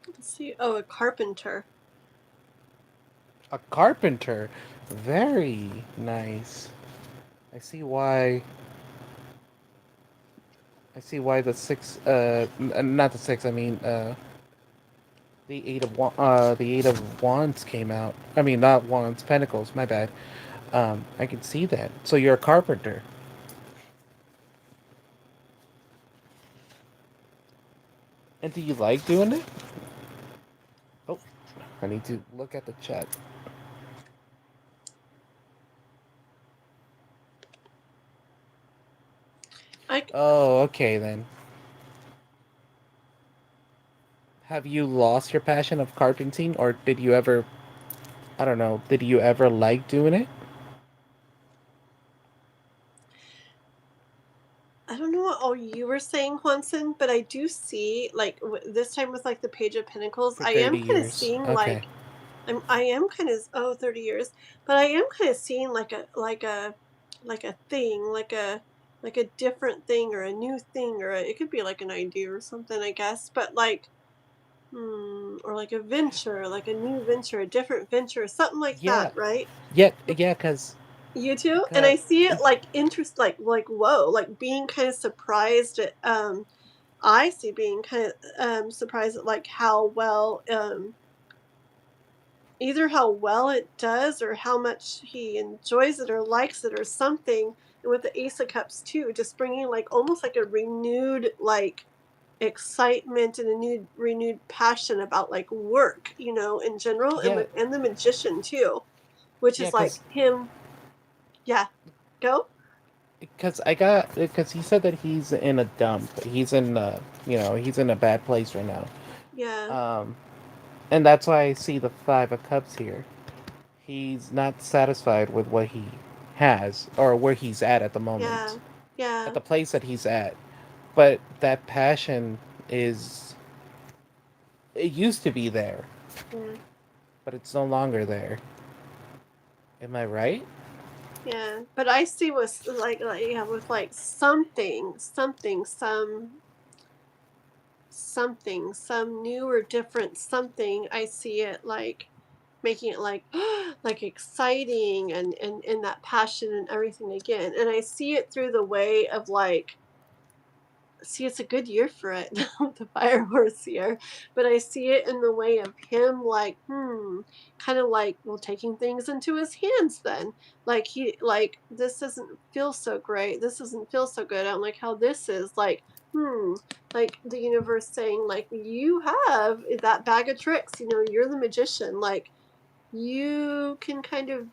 Let's see. Oh, a carpenter. A carpenter. Very nice. I see why the six not the six, I mean the eight of wands came out. I mean, not wands, pentacles, my bad. I can see that. So you're a carpenter. And do you like doing it? Oh, I need to look at the chat. Oh, okay then. Have you lost your passion of carpenting, or did you ever, I don't know, did you ever like doing it? I don't know what all you were saying, Juanson, but I do see, like, this time with, like, the Page of Pentacles, For I 30 am kind of years. seeing, Okay. like, I am kind of, 30 years, but I am kind of seeing, like a thing, like a different thing or a new thing, or it could be, like, an idea or something, I guess, but, like, or like a venture, like a new venture, a different venture, something like Yeah. that, right? Yeah, because You too? And I see it like interest, like whoa, like being kind of surprised at I see being kind of surprised at like how well either how well it does or how much he enjoys it or likes it or something, and with the Ace of Cups too, just bringing like almost like a renewed like excitement and a renewed passion about like work, you know, in general, Yeah, and the Magician too, which yeah, is like him. Yeah, go. because he said that he's in a dump. He's in he's in a bad place right now. Yeah, Um, and that's why I see the Five of Cups here. He's not satisfied with what he has or where he's at the yeah, moment, at yeah, the place that he's at. But that passion is it used to be there, yeah, but it's no longer there. Am I right? yeah. But I see with like yeah, with like some new or different something. I see it like making it like like exciting and that passion and everything again. And I see it through the way of like, see, it's a good year for it with the fire horse here, but I see it in the way of him like kind of like, well, taking things into his hands then, like he like, this doesn't feel so great, this doesn't feel so good, I don't like how this is, like like the universe saying like, you have that bag of tricks, you know, you're the magician, like you can kind of,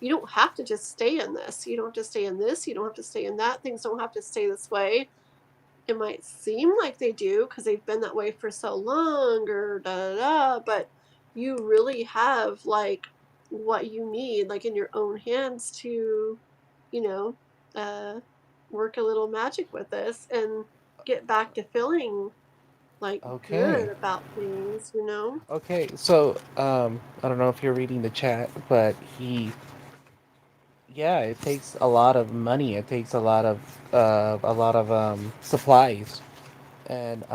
you don't have to just stay in this, you don't have to stay in this, you don't have to stay in that, things don't have to stay this way. It might seem like they do because they've been that way for so long or da da da, but you really have like what you need like in your own hands to, you know, uh work a little magic with this and get back to feeling like good Okay. about things, you know. Okay. So, I don't know if you're reading the chat, but yeah, it takes a lot of money. It takes a lot of supplies, and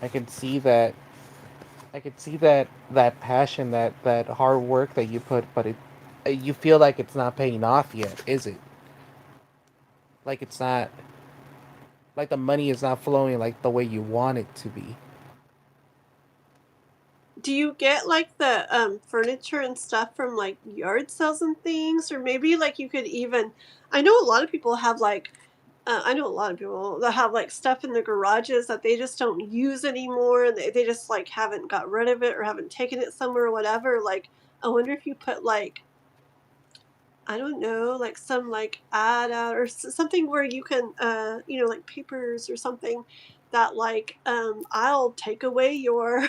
I can see that. I can see that passion, that hard work that you put, but you feel like it's not paying off yet, is it? Like it's not, like the money is not flowing like the way you want it to be. Do you get like the furniture and stuff from like yard sales and things, or maybe like you could even, I know a lot of people have like I know a lot of people that have like stuff in their garages that they just don't use anymore, and they just like haven't got rid of it or haven't taken it somewhere or whatever. Like, I wonder if you put like, I don't know, like some like ad out or something where you can, you know, like papers or something that like, I'll take away your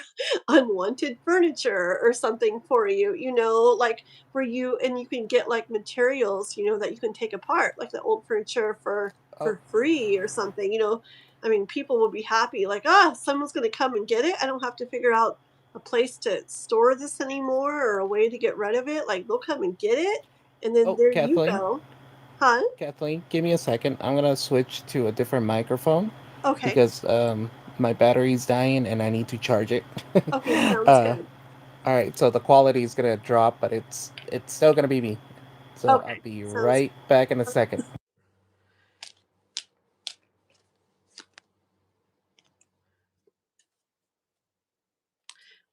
unwanted furniture or something for you, you know, like where you, and you can get like materials, you know, that you can take apart, like the old furniture Oh, for free or something, you know. I mean, people will be happy, like, ah, someone's going to come and get it. I don't have to figure out a place to store this anymore or a way to get rid of it. Like, they'll come and get it and then oh, there you Kathleen, go. Huh? Kathleen, give me a second. I'm gonna switch to a different microphone Okay. because my battery's dying and I need to charge it. Okay, sounds uh, good. all right, so the quality is gonna drop, but it's still gonna be me. So I'll Okay, be sounds right back in a second.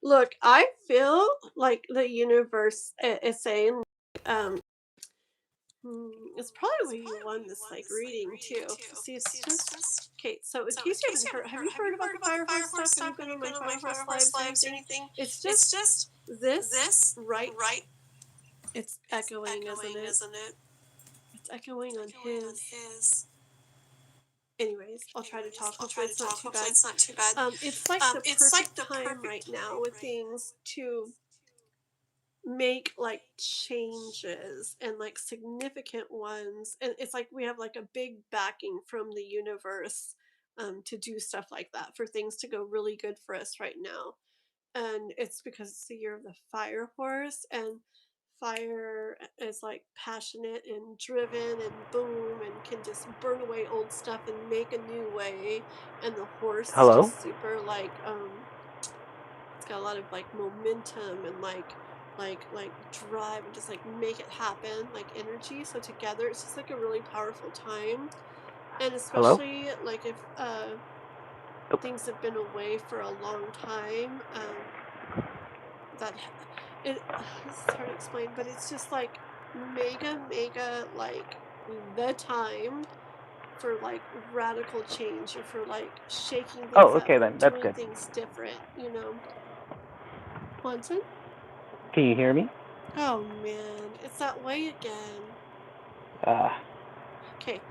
Look, I feel like the universe is saying, um, it's probably why you won this like reading too. See, it's just okay. So in case you haven't heard, have you heard about the fire horse stuff? Have you been on my fire horse lives or anything? It's just this right. It's echoing, isn't it? It's echoing on his. Anyways, I'll try to talk. Hopefully, it's not too bad. It's like the perfect time right now with things to make like changes and like significant ones, and it's like we have like a big backing from the universe to do stuff like that, for things to go really good for us right now. And it's because it's the year of the fire horse, and fire is like passionate and driven and boom and can just burn away old stuff and make a new way. And the horse is Hello. just super like it's got a lot of like momentum and like drive and just like make it happen, like energy. So together it's just like a really powerful time. And Hello. especially like if things have been away for a long time, that it it's hard to explain, but it's just like mega like the time for like radical change or for like shaking Oh, things up okay or then. That's doing good. things different, you know. Watson? Can you hear me? Oh man, it's that way again. Okay.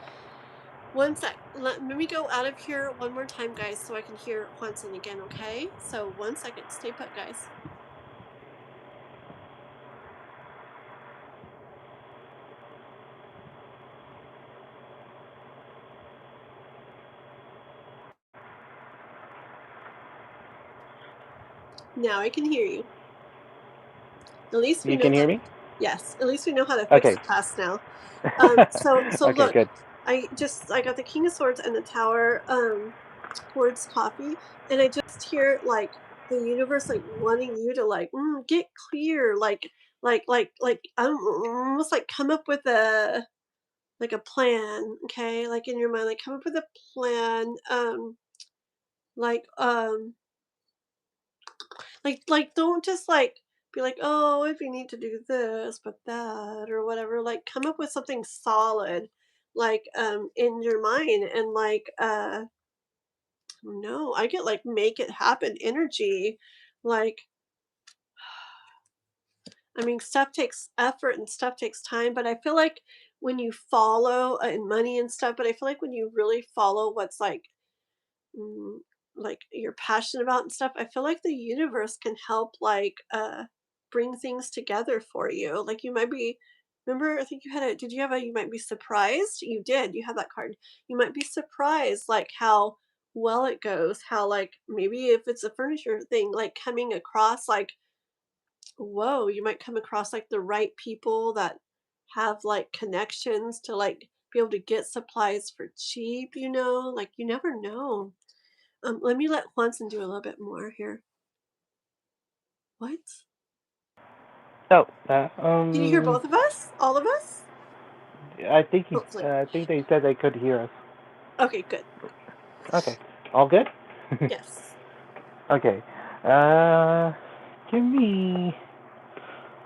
One sec. Let me go out of here one more time, guys, so I can hear Juanson again, okay? So 1 second. Stay put, guys. Now I can hear you. At least we You know can hear how. me? Yes, at least we know how to fix Okay. the past now. So Okay, look, good. I got the King of Swords and the Tower towards coffee, and I just hear like the universe like wanting you to like get clear, almost like come up with a plan, okay, like in your mind, like come up with a plan, like don't just like be like, oh, if you need to do this but that or whatever, like come up with something solid, like in your mind, and like no, I get like make it happen energy, like I mean, stuff takes effort and stuff takes time, but I feel like when you follow and money and stuff, but I feel like when you really follow what's mm, like you're passionate about and stuff, I feel like the universe can help like bring things together for you. Like you might be, remember, I think you had a, did you have a, you might be surprised? You did, you have that card. You might be surprised like how well it goes, how like maybe if it's a furniture thing, like coming across like, whoa, you might come across like the right people that have like connections to like be able to get supplies for cheap, you know, like you never know. Let me let Juanson do a little bit more here. What? Oh, Can you hear both of us? All of us? I think Hopefully. I think they said they could hear us. Okay, good. Okay. All good? Yes. Okay. Give me.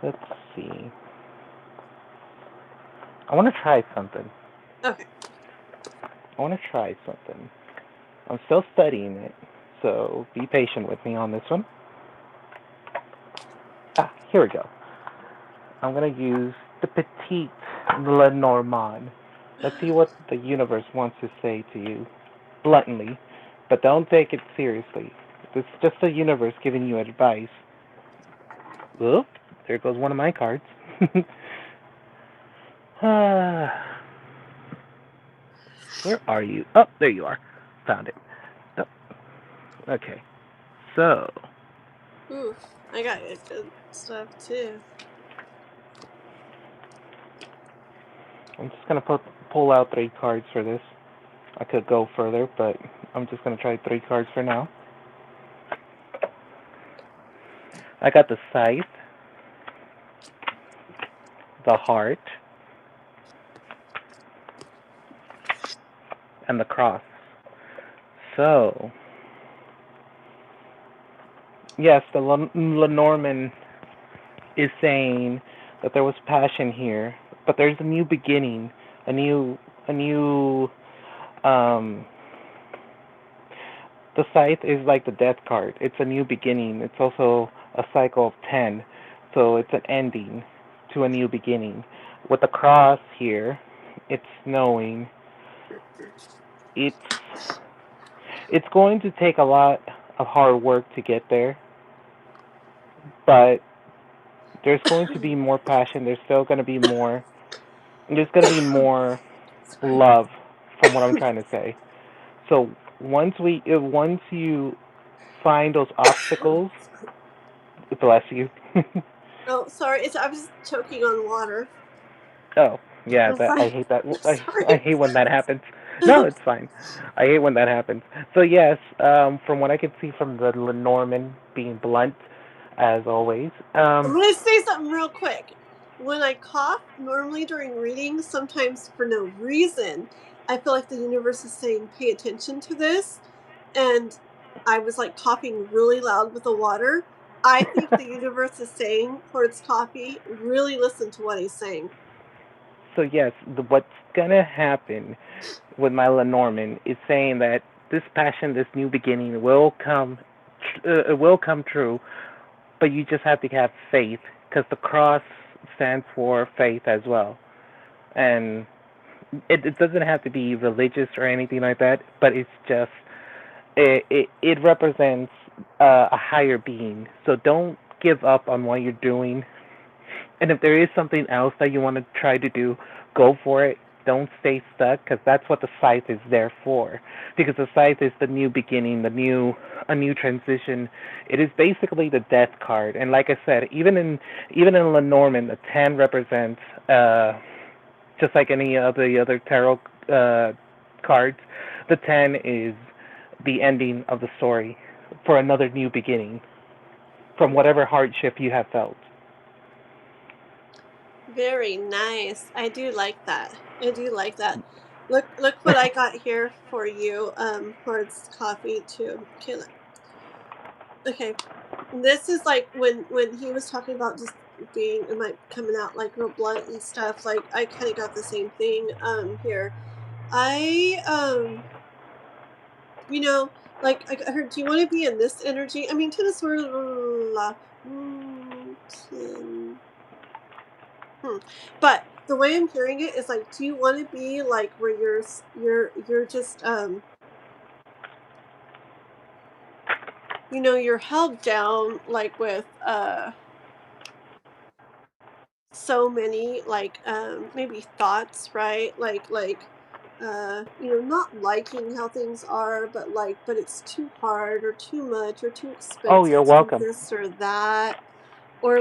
Let's see. I want to try something. Okay. I'm still studying it, so be patient with me on this one. Here we go. I'm gonna use the Petite Lenormand. Let's see what the universe wants to say to you, bluntly, but don't take it seriously. This is just the universe giving you advice. Whoop, there goes one of my cards. Where are you? Oh, there you are. Found it. Oh, okay. So, Oof. I got good stuff too. I'm just gonna pull out 3 cards for this. I could go further, but I'm just gonna try 3 cards for now. I got the Scythe, the Heart, and the Cross. So, yes, the Lenormand is saying that there was passion here, but there's a new beginning, a new, um, the Scythe is like the Death card. It's a new beginning. It's also a cycle of 10, so it's an ending to a new beginning. With the Cross here, it's knowing it's it's going to take a lot of hard work to get there, but there's going to be more passion. There's still going to be more. There's going to be more Sorry. love, from what I'm trying to say. So once you find those obstacles, bless you. Oh, sorry. I was choking on water. Oh yeah, I'm I fine. hate that. I'm I sorry. hate when that happens. No, it's fine. I hate when that happens. So yes, from what I can see from the Lenormand being blunt, as always. I'm going to say something real quick. When I cough, normally during readings, sometimes for no reason, I feel like the universe is saying, pay attention to this. And I was like coughing really loud with the water. I think the universe is saying towards coffee, really listen to what he's saying. So yes, what's gonna happen with my Lenormand is saying that this passion, this new beginning, will come true, but you just have to have faith, because the cross stands for faith as well, and it doesn't have to be religious or anything like that, but it's just it represents a higher being. So don't give up on what you're doing. And if there is something else that you want to try to do, go for it. Don't stay stuck, because that's what the scythe is there for. Because the scythe is the new beginning, a new transition. It is basically the death card. And like I said, even in Lenormand, the 10 represents just like any of the other tarot cards. The 10 is the ending of the story for another new beginning from whatever hardship you have felt. Very nice. I do like that. I do like that. Look what I got here for you. Horde's coffee too. Okay, look. Okay. This is like when he was talking about just being and like coming out like real blunt and stuff, like I kinda got the same thing here. I you know, like I heard, do you want to be in this energy? I mean, to the sort of but the way I'm hearing it is like, do you want to be like where you're just you're held down like with so many like maybe thoughts, right? Not liking how things are, but it's too hard or too much or too Oh, you're expensive, welcome. this or that, or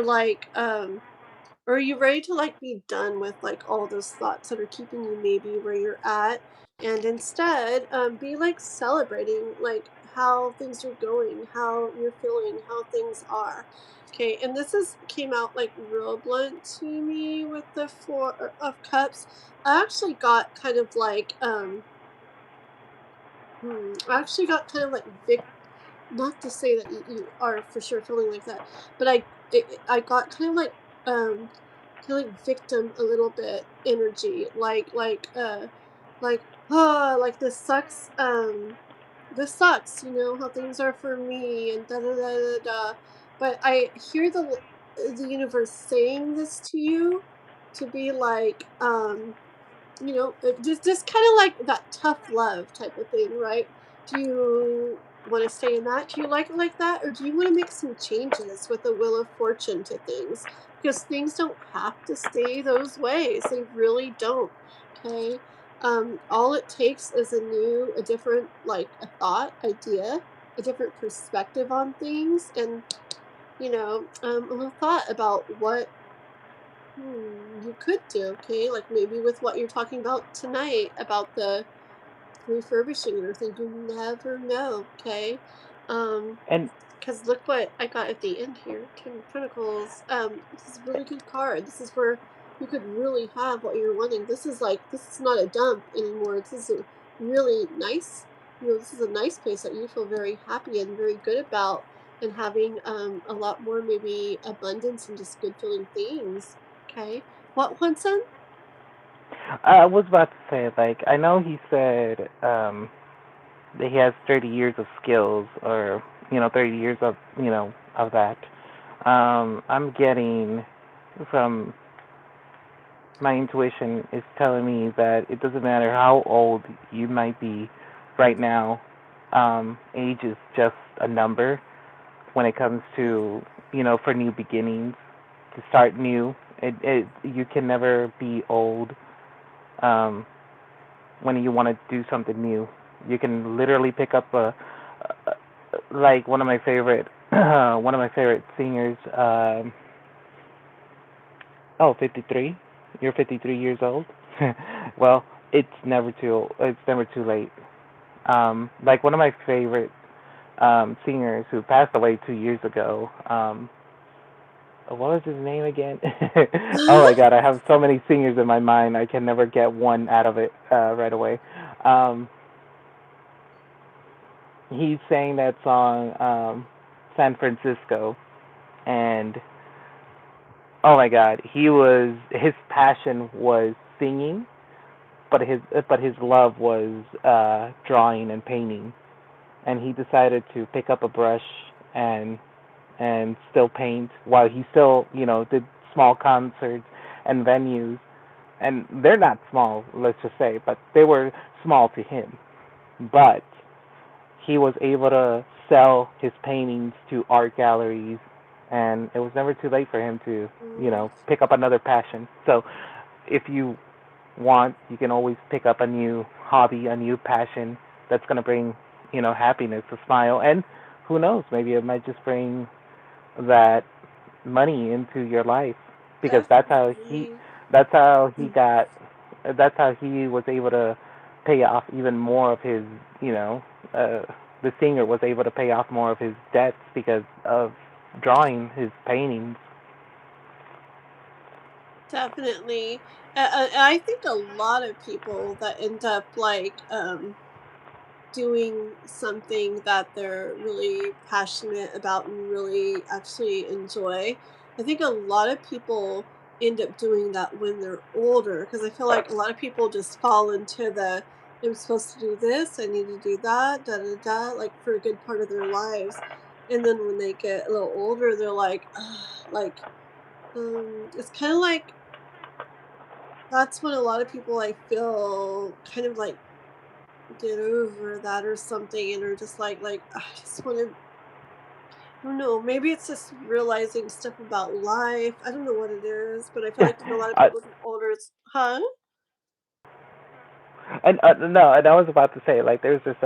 or are you ready to like be done with like all those thoughts that are keeping you maybe where you're at, and instead be like celebrating like how things are going, how you're feeling, how things are. Okay, and this is came out like real blunt to me with the Four of Cups. I actually got kind of like I actually got kind of like not to say that you are for sure feeling like that, but I got kind of like victim a little bit energy, like this sucks, how things are for me and da da da da da. But I hear the universe saying this to you to be like just kind of like that tough love type of thing, right? Do you want to stay in that? Do you like it like that? Or do you want to make some changes with the Wheel of Fortune to things? Because things don't have to stay those ways. They really don't. Okay. All it takes is a different, like a thought, idea, a different perspective on things, and, a little thought about what you could do, okay? Like maybe with what you're talking about tonight about the refurbishing and everything, you never know, okay? And Because look what I got at the end here, Ten of Pentacles. This is a really good card. This is where you could really have what you're wanting. This is not a dump anymore. This is a really nice, this is a nice place that you feel very happy and very good about, and having a lot more maybe abundance and just good feeling things. Okay. What, Hudson? I was about to say, like, I know he said that he has 30 years of skills, or 30 years of of that. I'm getting from my intuition is telling me that it doesn't matter how old you might be right now. Age is just a number when it comes to for new beginnings, to start new. You can never be old when you want to do something new. You can literally pick up like one of my favorite singers. 53. You're 53 years old. Well, it's never too late. Like one of my favorite singers who passed away 2 years ago. What was his name again? Oh my God, I have so many singers in my mind. I can never get one out of it right away. Um, he sang that song, San Francisco, and oh my God, his passion was singing, but his love was drawing and painting, and he decided to pick up a brush and still paint while he still did small concerts and venues, and they're not small, let's just say, but they were small to him. But he was able to sell his paintings to art galleries, and it was never too late for him to Mm, pick up another passion. So if you want, you can always pick up a new hobby, a new passion that's going to bring happiness, a smile, and who knows, maybe it might just bring that money into your life, because definitely. that's how he got that's how he was able to pay off even more of his uh the singer was able to pay off more of his debts because of drawing his paintings. Definitely. I think a lot of people that end up doing something that they're really passionate about and really actually enjoy. I think a lot of people end up doing that when they're older because I feel like a lot of people just fall into the I'm supposed to do this, I need to do that, da da da, like for a good part of their lives. And then when they get a little older, they're like, "Ugh," it's kind of like that's when a lot of people I feel kind of like get over that or something and are just like I just want to I don't know, maybe it's just realizing stuff about life. I don't know what it is, but I feel like when a lot of uh, people get older it's huh? and no, and I was about to say, like, there's this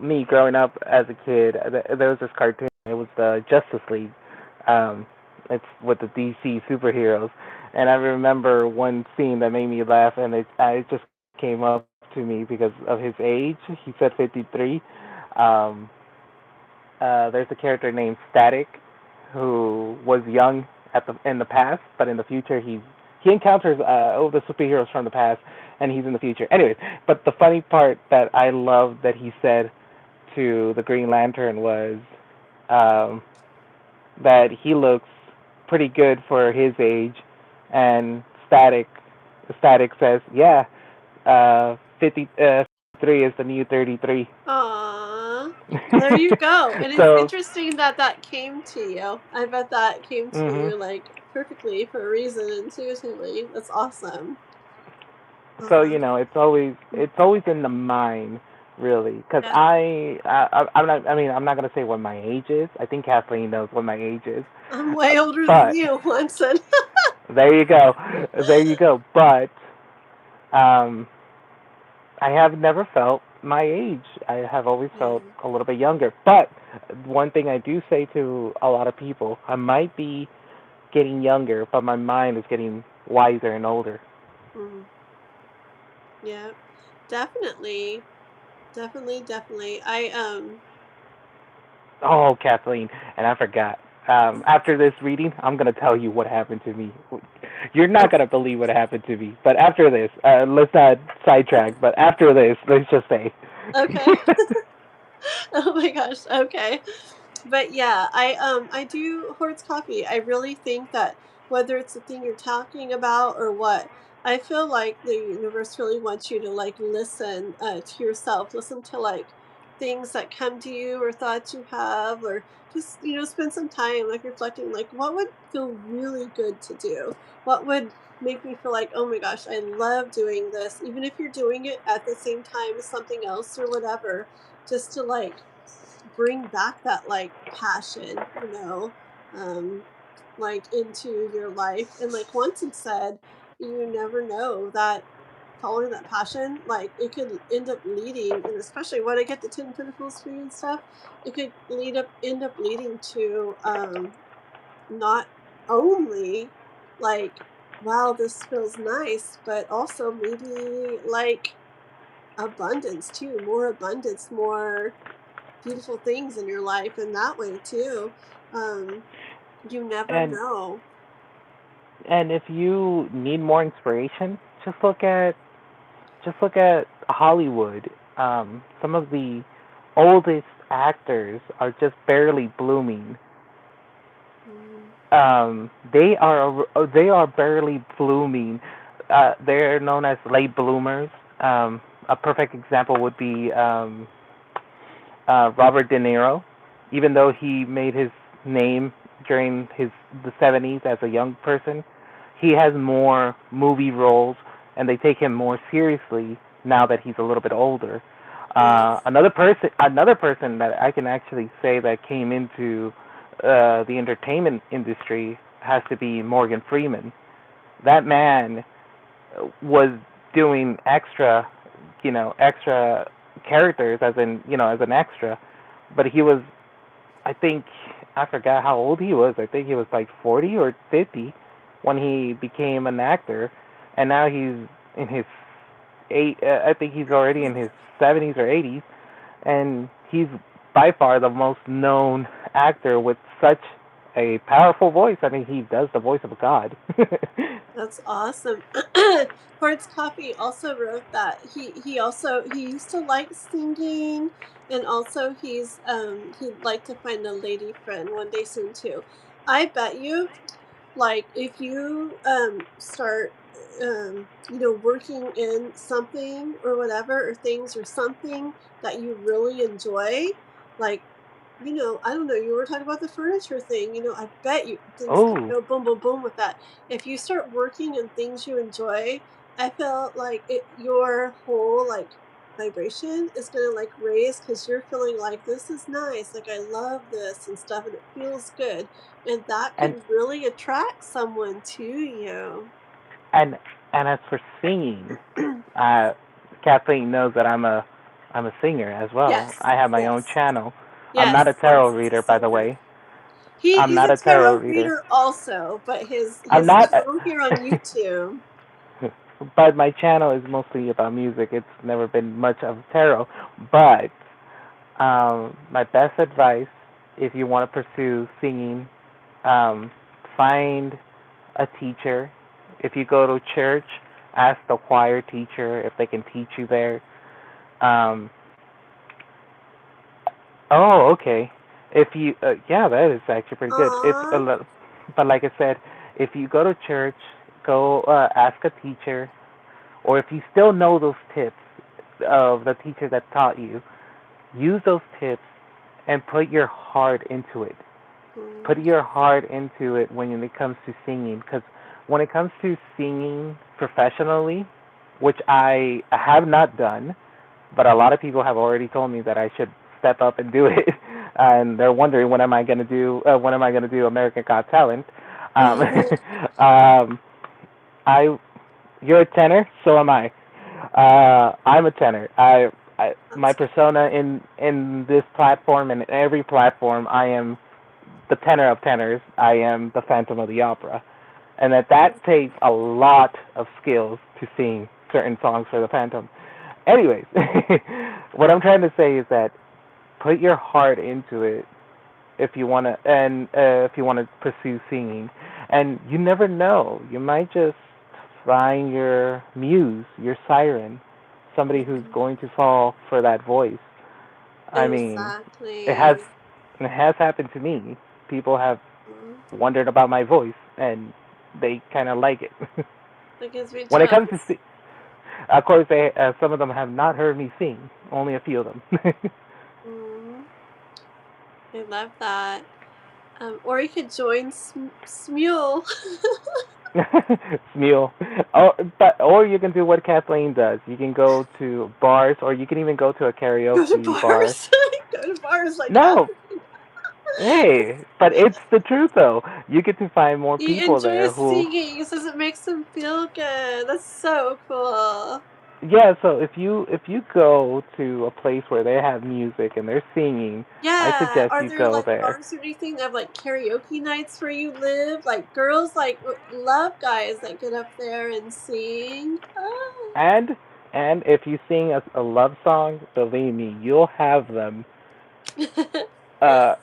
me growing up as a kid, there was this cartoon. It was the Justice League. Um, it's with the DC superheroes, and I remember one scene that made me laugh, and it just came up to me because of his age. He said 53. Um, there's a character named Static, who was young in the past, but in the future he encounters all the superheroes from the past, and he's in the future. Anyways, but the funny part that I loved that he said to the Green Lantern was um, that he looks pretty good for his age, and Static says, "Yeah, 53 is the new 33." Aw. There you go. And it's So, interesting that that came to you. I bet that came to mhm. you like perfectly for a reason intuitively. That's awesome. So Uh-huh. it's always in the mind, really, because Yeah. I'm not, I mean, I'm not gonna say what my age is. I think Kathleen knows what my age is, I'm way older than but you, Winston. there you go, there you go. But um, I have never felt my age. I have always felt Yeah. a little bit younger. But one thing I do say to a lot of people, I might be getting younger, but my mind is getting wiser and older. Mm. Yeah. Definitely. Definitely, definitely. Oh, Kathleen, and I forgot. After this reading, I'm gonna tell you what happened to me. You're not Okay. gonna believe what happened to me. But after this, let's not sidetrack. But after this, let's just say. Okay. Oh my gosh. Okay. But yeah, I do hoards coffee. I really think that whether it's the thing you're talking about or what, I feel like the universe really wants you to like listen to yourself, listen to like things that come to you or thoughts you have, or just spend some time like reflecting, like what would feel really good to do, what would make me feel like, oh my gosh, I love doing this, even if you're doing it at the same time as something else or whatever, just to like bring back that like passion, um, like into your life. And like once it said, you never know that following that passion, like it could end up leading, and especially when I get the Ten Pentacles for you and stuff, it could end up leading to not only like, wow, this feels nice, but also maybe like abundance too, more abundance, more beautiful things in your life in that way too. Um, you never and know. and if you need more inspiration, just look at Hollywood. Some of the oldest actors are just barely blooming. Mm, They are barely blooming. they're known as late bloomers. A perfect example would be Robert De Niro. Even though he made his name during the 70s as a young person, he has more movie roles, and they take him more seriously now that he's a little bit older. Yes. Another person that I can actually say that came into the entertainment industry has to be Morgan Freeman. That man was doing extra characters as in, as an extra, but he was, I think, I forgot how old he was. I think he was like 40 or 50 when he became an actor, and now he's in his I think he's already in his 70s or 80s, and he's by far the most known actor with such a powerful voice. I mean, he does the voice of a god. That's awesome. Hortz Coffee also wrote that he used to like singing, and also he'd like to find a lady friend one day soon too. I bet you, like, if you start working in something or whatever, or things or something that you really enjoy, like, I don't know, you were talking about the furniture thing, I bet you things could Oh, go boom, boom, boom with that. If you start working in things you enjoy, I feel like your whole, like, vibration is gonna, like, raise, because you're feeling like, this is nice, like, I love this and stuff, and it feels good. And that and could really attract someone to you. and and as for singing, uh, Kathleen knows that I'm a singer as well. Yes, I have my own yes, channel. I'm not a yes, tarot Hortz is a reader, by the singer. way. I'm He's not a a tarot tarot reader. reader also, but I'm his not, channel here on YouTube. but my channel is mostly about music. It's never been much of tarot. But my best advice, if you want to pursue singing, um, find a teacher. If you go to church, ask the choir teacher if they can teach you there. Um, oh, okay. If you, yeah, that is actually pretty good. If, Aww. but like I said, if you go to church, go ask a teacher, or if you still know those tips of the teacher that taught you, use those tips and put your heart into it. Put Mm. your heart into it when it comes to singing, because when it comes to singing professionally, which I have not done, but a lot of people have already told me that I should step up and do it, and they're wondering when am I going to do American Got Talent. Um, um, I You're a tenor, so am I. I'm a tenor. My That's persona in this platform and in every platform, I am the tenor of tenors. I am the Phantom of the Opera, and that takes a lot of skills to sing certain songs for the Phantom. Anyways, what I'm trying to say is that put your heart into it if you want to, and if you want to pursue singing, and you never know, you might just find your muse, your siren, somebody who's mhm. going to fall for that voice. I mean, it has Exactly. it has happened to me. People have Mhm. wondered about my voice, and they kind of like it. That gives me When it comes to chills. of course, some of them have not heard me sing. Only a few of them. Mm. I love that. Or you could join Smule. Smule. Or you can do what Kathleen does. You can go to bars, or you can even go to a Go to karaoke bar. bars. Go to bars like No, Kathleen. hey, but it's the truth though. You get to find more He people there enjoys who, singing. He says it makes him feel good. That's so cool. yeah. So if you go to a place where they have music and they're singing, I Yeah. suggest Are you there, go like, there. bars or anything that have, like, karaoke nights where you live? Like, girls, like, love guys that get up there and sing. Oh. And and if you sing a love song, believe me, you'll have them uh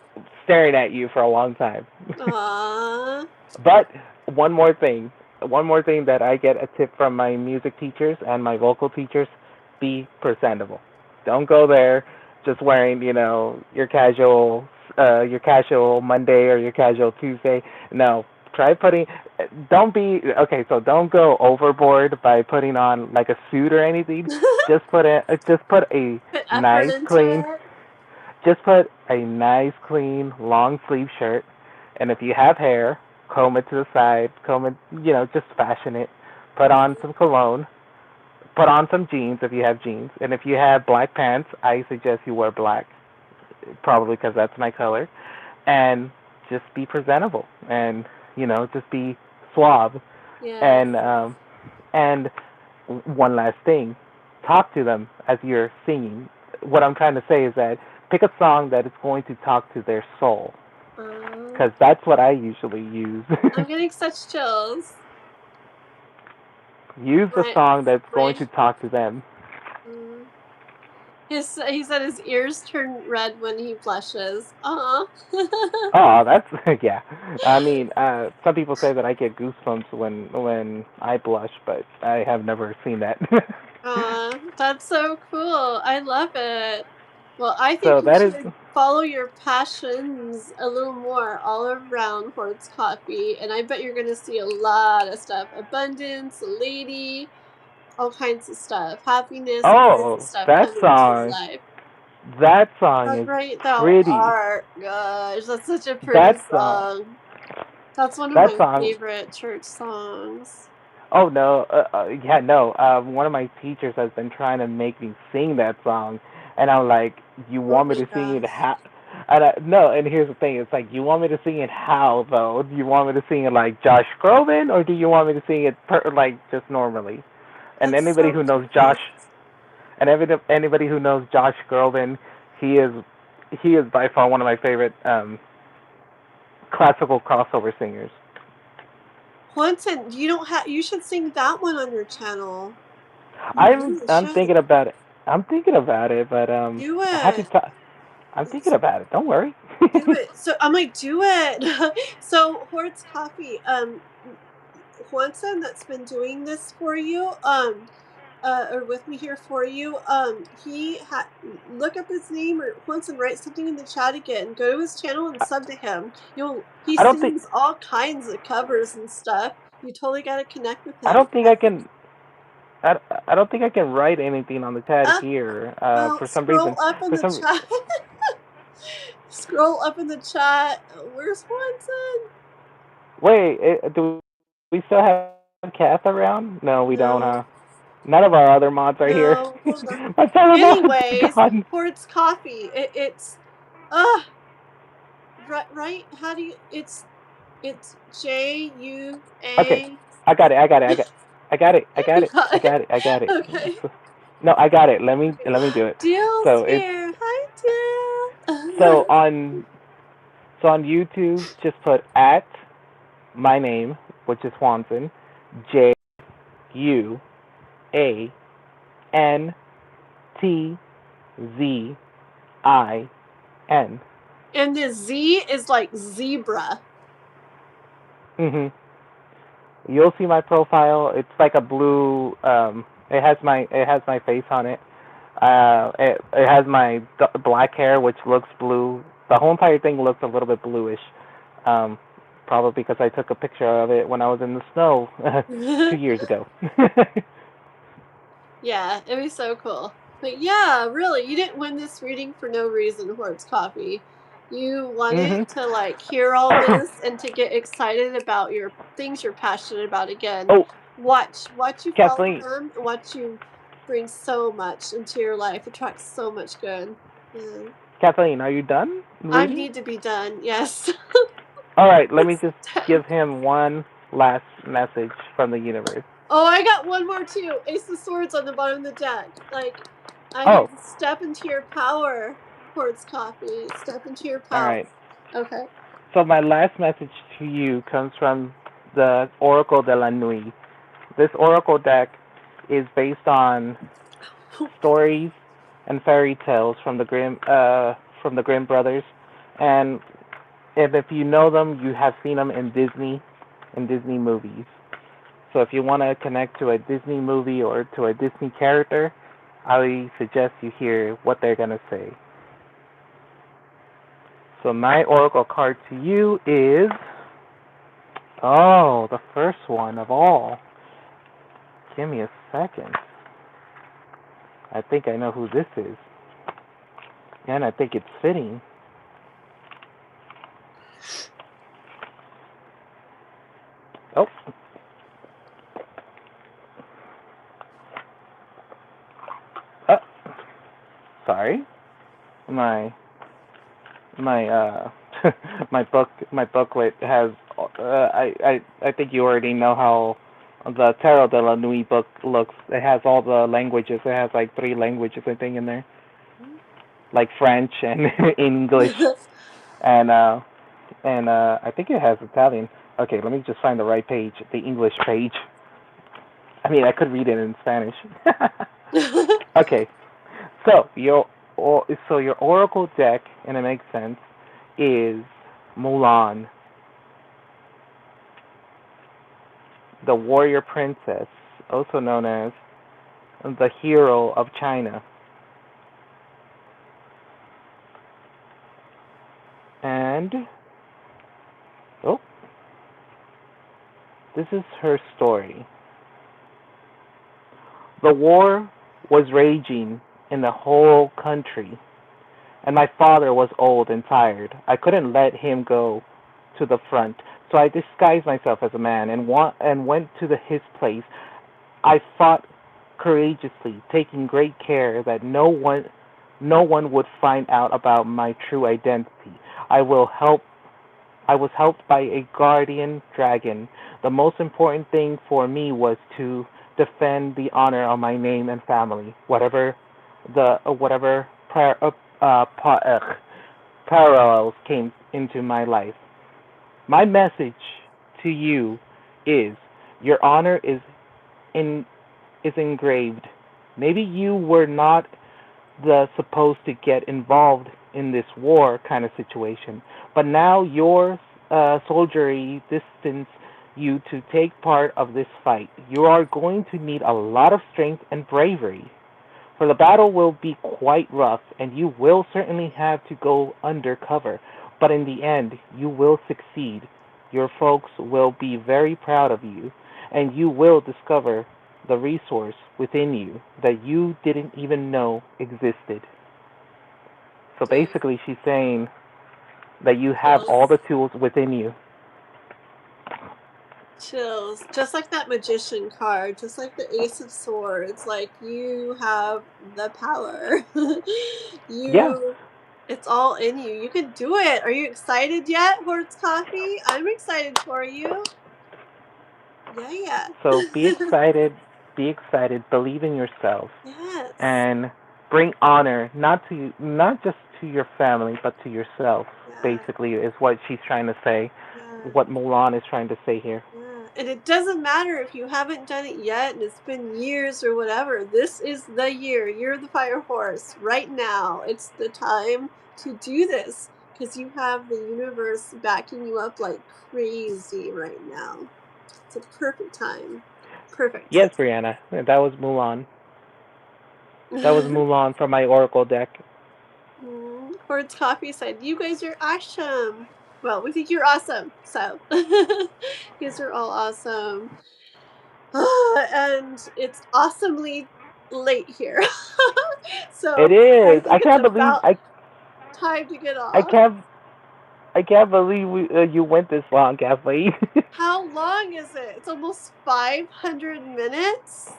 staring at you for a long time. Aww. But one more thing, one more thing that I get a tip from my music teachers and my vocal teachers: be presentable. Don't go there just wearing, your casual Monday or your casual Tuesday. No, Try putting. Don't be okay. So don't go overboard by putting on like a suit or anything. Just put a Put effort nice into clean. it. Just put a nice clean long sleeve shirt, and if you have hair, comb it to the side. Comb it. Just fashion it. Put on some cologne. Put on some jeans if you have jeans, and if you have black pants, I suggest you wear black. Probably because that's my color, and just be presentable, and just be suave, Yes. and one last thing, talk to them as you're singing. What I'm trying to say is that pick a song that is going to talk to their soul, because that's what I usually use. I'm getting such chills. Use the My, song that's going my, to talk to them. he said his ears turn red when he blushes. Oh, that's yeah. I mean, some people say that I get goosebumps when I blush, but I have never seen that. That's so cool. I love it. Well, I think So you that is. should follow your passions a little more all around Hort's Coffee, and I bet you're going to see a lot of stuff. Abundance, lady, all kinds of stuff. Happiness, all kinds of Oh, stuff that coming into your song. life. That song How is great thou pretty. art. Gosh, that's such a pretty That song. song. That's one of That my song. favorite church songs. Oh no. Yeah, no. One of my teachers has been trying to make me sing that song, and I'm like, you Oh want me my to sing it gosh. how? No, and here's the thing. It's like, you want me to sing it how though? Do you want me to sing it like Josh Groban, or do you want me to sing it like just normally? And That's anybody so who knows Josh, cute. and anybody who knows Josh Groban, he is by far one of my favorite classical crossover singers. Quentin, you should sing that one on your channel. You I'm really I'm should. thinking about it. I'm thinking about it, but Do I have to. it. I'm thinking about it. Don't worry. Do it. So I'm like, do it. So Hort's Coffee, Quentin that's been doing this for you, or with me here for you, look up his name or Quentin, write something in the chat again. Go to his channel and sub to him. He I don't think. sings all kinds of covers and stuff. You totally got to connect with I him. don't think I can. I don't think I can write anything on the chat here. Well, For some scroll reason. up in For the some. chat. Scroll up in the chat. Where's Quentin? Wait. Do we still have Kath around? No, we don't. No. Huh? None of our other mods are here. No, hold on. My fellow mods are Anyways, gone. Hort's Coffee. It's right. How do you? It's Okay, JUA. I got it. I got it. I got it. I got You it. got I it. got it. I got it. Okay. No, I got it. Let me Okay. let me do it. Dill's So it's here. Hi, Dill. so on so on YouTube, just put at my name, which is Swanson, JUANTZIN. And the Z is like zebra. Mhm. You'll see my profile. It's like a blue. It has my face on it. It has my black hair, which looks blue. The whole entire thing looks a little bit bluish. Um, Probably because I took a picture of it when I was in the snow 2 years ago. Yeah, it'd be so cool. But yeah, really, you didn't win this reading for no reason, Hort's Coffee. You wanted to like hear all this and to get excited about your things you're passionate about again. Oh, Watch you follow Kathleen. them and watch you bring so much into your life, attract so much good. Yeah. Kathleen, are you done I reading? need to be done, yes. All right, let me just give him one last message from the universe. Oh, I got one more too. Ace of Swords on the bottom of the deck. Like, I need to step into your power, Hort's Coffee. Step into your power. All right. Okay. So my last message to you comes from the Oracle de la Nuit. This Oracle deck is based on stories and fairy tales from the Grimm brothers, and if you know them, you have seen them in Disney movies. So if you want to connect to a Disney movie or to a Disney character, I suggest you hear what they're gonna say. So my oracle card to you is Oh, the first one of all. Give me a second. I think I know who this is. And I think it's fitting. Oh. Oh. Sorry. My my my booklet has I think you already know how the Tarot de la Nuit book looks. It has all the languages. It has like 3 languages I think in there, like French and English and I think it has Italian. Okay, let me just find the right page, the English page. I mean, I could read it in Spanish. Okay, so your oracle deck, and it makes sense, is Mulan, the warrior princess, also known as the hero of China. And oh, this is her story. The war was raging in the whole country, and my father was old and tired. I couldn't let him go to the front, so I disguised myself as a man and went to his place. I fought courageously, taking great care that no one would find out about my true identity. I will help I was helped by a guardian dragon. The most important thing for me was to defend the honor of my name and family, whatever parallels came into my life. My message to you is your honor in is engraved. Maybe you were not the supposed to get involved in this war kind of situation, but now your soldiery distance you to take part of this fight. You are going to need a lot of strength and bravery. For the battle will be quite rough, and you will certainly have to go under cover. But in the end, you will succeed. Your folks will be very proud of you, and you will discover the resource within you that you didn't even know existed. So Dang. basically, she's saying that you have all Chills. the tools within you. Chills. Just like that magician card, just like the Ace of Swords, like you have the power. Yeah. you It's all in you. You can do it. Are you excited yet, Hort's Coffee? I'm excited for you. Yeah. So be excited. Be excited. Believe in yourself, Yes. and bring honor not just to your family, but to yourself. Yeah. Basically, is what she's trying to say. Yeah. What Mulan is trying to say here. Yeah. And it doesn't matter if you haven't done it yet and it's been years or whatever. This is the year. You're the fire horse right now. It's the time to do this because you have the universe backing you up like crazy right now. It's a perfect time. Perfect. Yes, Brianna, that was Mulan. That was Mulan from my Oracle deck. Hort's Coffee said, "You guys are awesome." Well, we think you're awesome. So, you guys are all awesome. And it's awesomely late here. So, It I is. I think it's can't believe about time to get I off. can't I can't believe you went this long, Kathleen. How long is it? It's almost 500 minutes?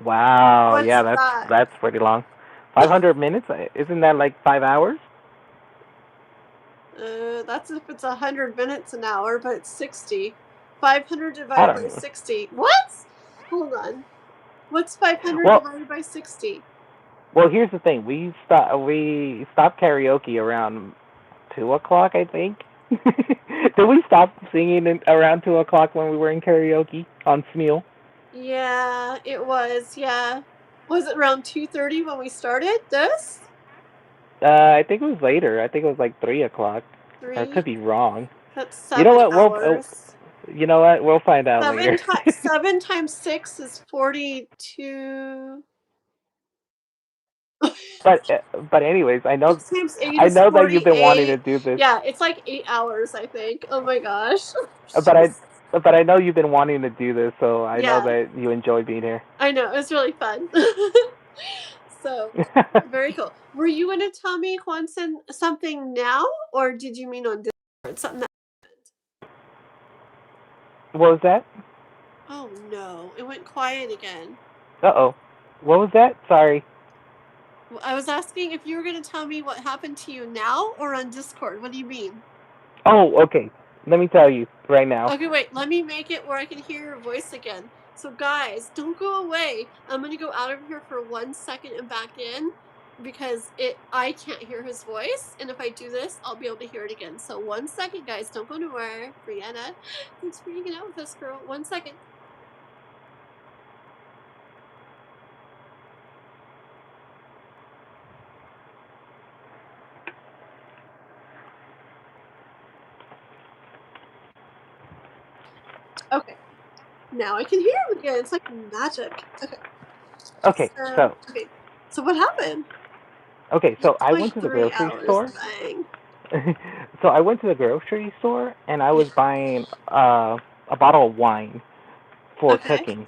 Wow. What's Yeah, that? that's pretty long. 500 minutes? Isn't that like 5 hours? That's if it's 100 minutes an hour, but it's 60. 500 I divided don't by know. 60. What? Hold on. What's 500 Well, divided by 60? well, here's the thing. We stopped karaoke around 2 o'clock, I think. Did we stop singing around 2 o'clock when we were in karaoke on Smeel? Yeah, it was. Yeah. Was it around 2:30 when we started this? I think it was later. I think it was like 3 o'clock. Or I 3? could be wrong. That's You know 7 what? hours. You know what? We'll find out 7 later. times 7 times 6 is 42. But anyways, 6 times 8 I is know that you've been wanting to 48. do this. Yeah, it's like 8 hours, I think. Oh my gosh. But Jeez. But I know you've been wanting to do this, so I know Yeah, that you enjoy being here. I know. It was really fun. So, very cool. Were you going to tell me, Juanson, something now, or did you mean on Discord? Something that. What was that? Oh no, it went quiet again. Uh-oh. What was that? Sorry. I was asking if you were going to tell me what happened to you now or on Discord. What do you mean? Oh, okay. Let me tell you right now. Okay, wait. Let me make it where I can hear your voice again. So, guys, don't go away. I'm going to go out of here for 1 second and back in because I can't hear his voice. And if I do this, I'll be able to hear it again. So, 1 second, guys. Don't go nowhere. Brianna, thanks for hanging out with us, girl. 1 second. Okay. Now I can hear him again. It's like magic. Okay. Okay, so Okay. So what happened? I went to the 3 grocery hours. store. Dang. So I went to the grocery store and I was buying a bottle of wine for Okay. cooking.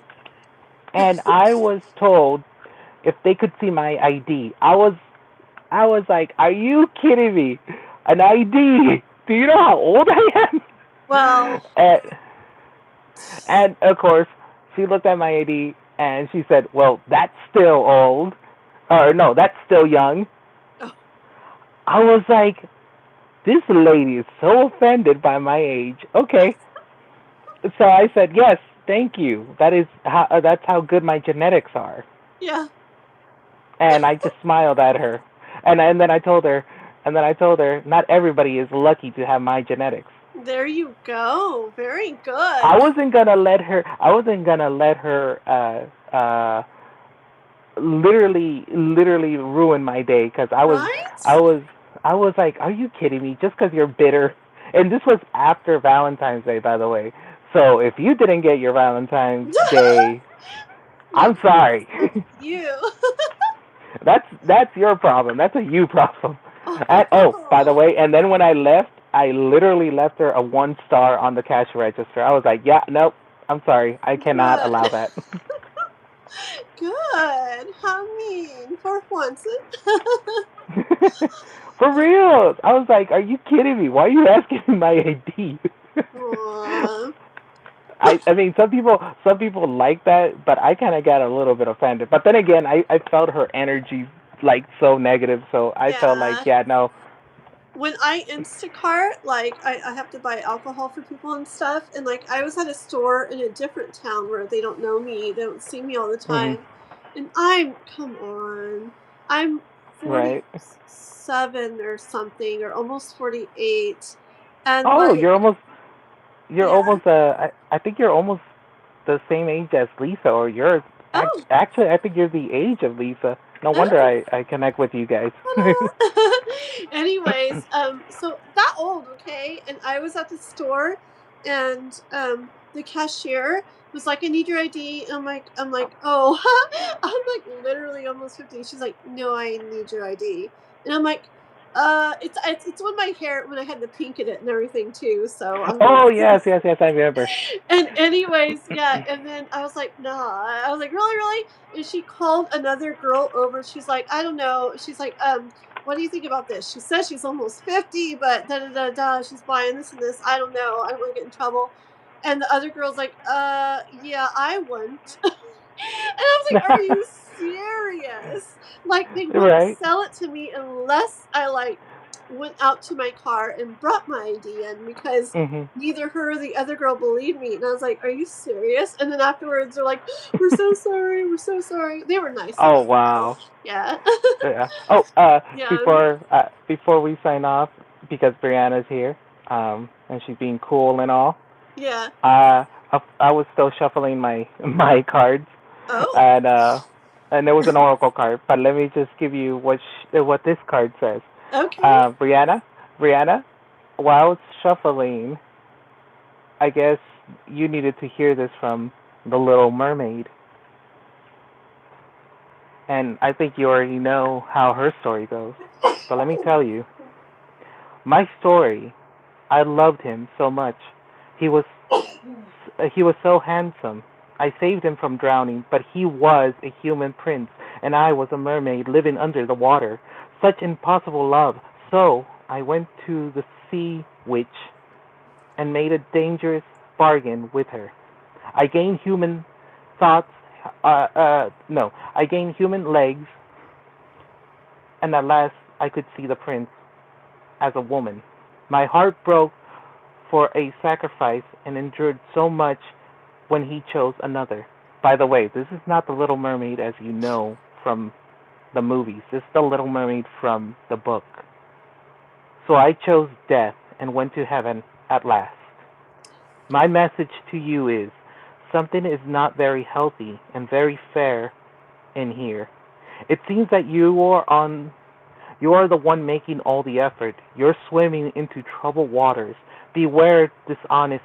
And I was told if they could see my ID. I was like, "Are you kidding me? An ID? Do you know how old I am?" Well. And of course, she looked at my ID and she said, "Well, that's still old." Or no, that's still young. Oh. I was like, this lady is so offended by my age. Okay. So I said, yes, thank you. That's how good my genetics are. Yeah. And I just smiled at her. And then I told her, not everybody is lucky to have my genetics. There you go. Very good. I wasn't gonna let her. Literally ruin my day because Right? I was like, are you kidding me? Just because you're bitter. And this was after Valentine's Day, by the way. So if you didn't get your Valentine's Day, I'm sorry. You. That's your problem. That's a you problem. And, by the Oh. way, and then when I left, I literally left her a 1 star on the cash register. I was like, yeah, nope, I'm sorry, I cannot Good. allow that. Good. How mean. For once. For real. I was like, are you kidding me? Why are you asking me my ID? Aw. I mean some people like that, but I kind of got a little bit offended. But then again, I felt her energy like so negative, so I felt like, Yeah. yeah, no. When I Instacart, like I have to buy alcohol for people and stuff, and like I was at a store in a different town where they don't know me, they don't see me all the time, and come on, I'm Right. 47 or something, or almost 48, and Oh, like you're yeah, almost I think you're almost the same age as Lisa, or you're oh actually I think you're the age of Lisa. No wonder oh. I connect with you guys. Anyways, so that old, okay, and I was at the store, and the cashier was like, "I need your ID." And I'm like, "Oh," I'm like literally almost 50. She's like, "No, I need your ID," and I'm like, it's when when I had the pink in it and everything too." So I'm like, Oh yes, yes, yes, I remember. and anyways, yeah, and then I was like, "Nah," I was like, "Really, really?" And she called another girl over. She's like, "I don't know." She's like, what do you think about this?" She says she's almost 50, but da da da da. She's buying this and this. I don't know. I don't want to get in trouble. And the other girl's like, yeah, I wouldn't. And I was like, are you serious? Like, they wouldn't Right. sell it to me unless I like went out to my car and brought my ID in, because Mhm. neither her or the other girl believed me. And I was like, are you serious? And then afterwards they're like, we're so sorry, we're so sorry. They were nice Oh about it though. wow. Yeah. Yeah. Oh, Yeah. before we sign off, because Brianna's here, and she's being cool and all, Yeah. I was still shuffling my my cards, Oh. and there was an oracle card. But let me just give you what this card says. Okay. Brianna, while shuffling, I guess you needed to hear this from the Little Mermaid, and I think you already know how her story goes. But let me tell you, my story, I loved him so much He was he was so handsome. I saved him from drowning, but he was a human prince, and I was a mermaid living under the water. Such impossible love. So I went to the sea witch and made a dangerous bargain with her. I gained human thoughts. No, I gained human legs, and at last I could see the prince as a woman. My heart broke for a sacrifice and endured so much when he chose another. By the way, this is not the Little Mermaid as you know from the movies. This is the Little Mermaid from the book. So I chose death and went to heaven at last. My message to you is something is not very healthy and very fair in here. It seems that you are the one making all the effort. You're swimming into troubled waters. Beware dishonest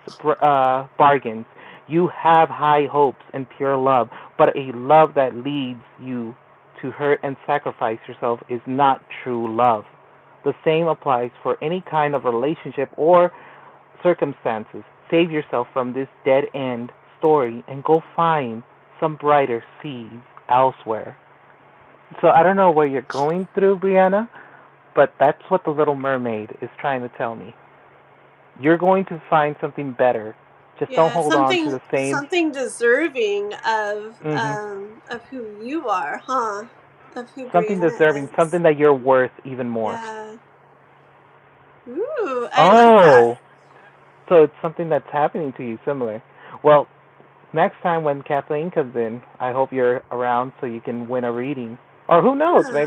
bargains. You have high hopes and pure love, but a love that leads you to hurt and sacrifice yourself is not true love. The same applies for any kind of relationship or circumstances. Save yourself from this dead end story and go find some brighter seas elsewhere. So I don't know what you're going through, Brianna, but that's what the Little Mermaid is trying to tell me. You're going to find something better. Just don't Yeah, hold on to something the same. something deserving Hmm. of who you are, huh? Of who Something Brianna deserving, is. something that you're worth even more. Yeah. Ooh, I like that. Oh, so it's something that's happening to you similar. Well, next time when Kathleen comes in, I hope you're around so you can win a reading. Or who knows, Yeah.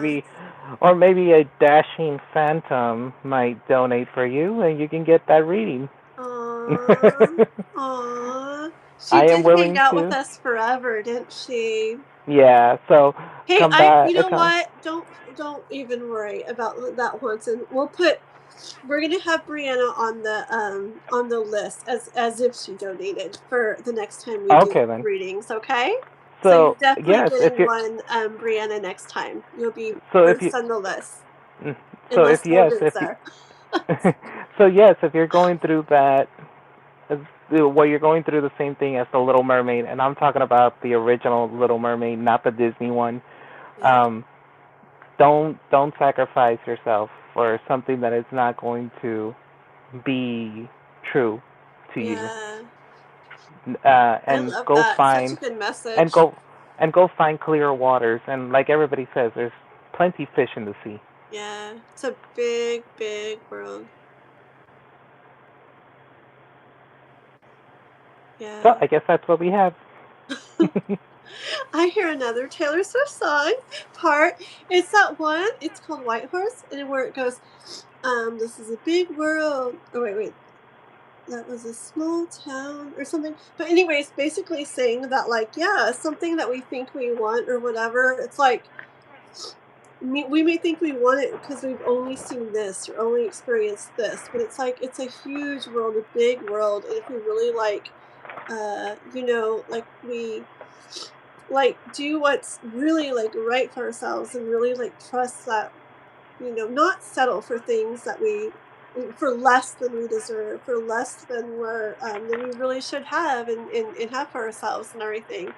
maybe a dashing phantom might donate for you and you can get that reading. Aw. Aw. She I am did hang willing out with to. us forever, didn't she? Yeah, so Hey, come back. you know what? Don't even worry about that once, and we're gonna have Brianna on the list as if she donated for the next time we do Okay then. readings, okay? So you're So definitely yes, if getting you're one, Brianna, next time. You'll be so if you first on the list, mm, so if unless yes Logan's if you there. so yes if you're going through that well you're going through the same thing as the Little Mermaid, and I'm talking about the original Little Mermaid, not the Disney one. Yeah, Um, don't sacrifice yourself for something that is not going to be true to you. yeah. I And love go that. Such a find good and message. go and go find clear waters. And like everybody says, there's plenty fish in the sea. Yeah, it's a big, big world. So Yeah. I guess that's what we have. I hear another Taylor Swift song part. It's that one. It's called White Horse, and where it goes, this is a big world. Oh wait, that was a small town or something. But anyways, basically saying that like, yeah, something that we think we want or whatever. It's like we may think we want it because we've only seen this or only experienced this, but it's like it's a huge world, a big world, and if we really like, like we like do what's really like right for ourselves and really like trust that, not settle for things that for less than we deserve, for less than we really should have and have for ourselves and everything.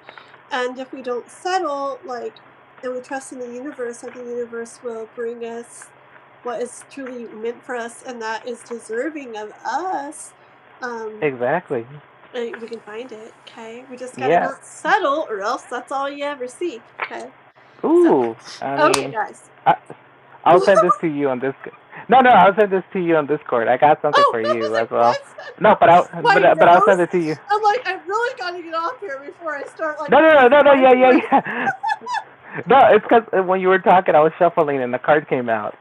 And if we don't settle, like, and we trust in the universe, that the universe will bring us what is truly meant for us and that is deserving of us. um Exactly. we can find it. Okay, we just gotta Yeah. not settle, or else that's all you ever see. Okay, so Ooh. I okay, mean, guys. I, I'll send this to you on this. No, no, I'll send this to you on Discord. I got something Oh, for that you was as a well. question. No, My but I'll nose. send it to you. I'm like, I really gotta get off here before I start like No, no, no, no, losing no. my Yeah, yeah, voice. yeah. No, it's because when you were talking, I was shuffling and the card came out.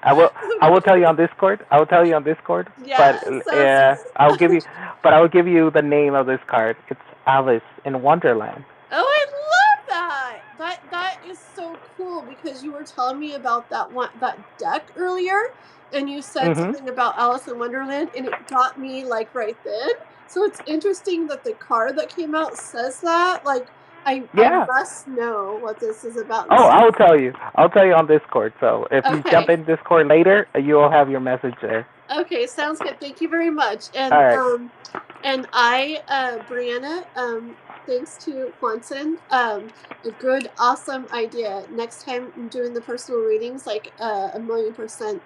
I will, I will tell you on Discord. I will tell you on Discord. But Yeah, sounds good. I will give you the name of this card. It's Alice in Wonderland. Oh, I love that. That is so cool because you were telling me about that deck earlier, and you said Mhm. something about Alice in Wonderland, and it got me like right then. So it's interesting that the card that came out says that. Like I Yeah. must know what this is about. Oh, This is I'll tell you. I'll tell you on Discord. So if you jump okay. in Discord later, you will have your message there. Okay, sounds good. Thank you very much. And All right. and I, Brianna, thanks to Quanson, a good, awesome idea. Next time I'm doing the personal readings, like 1,000,000%,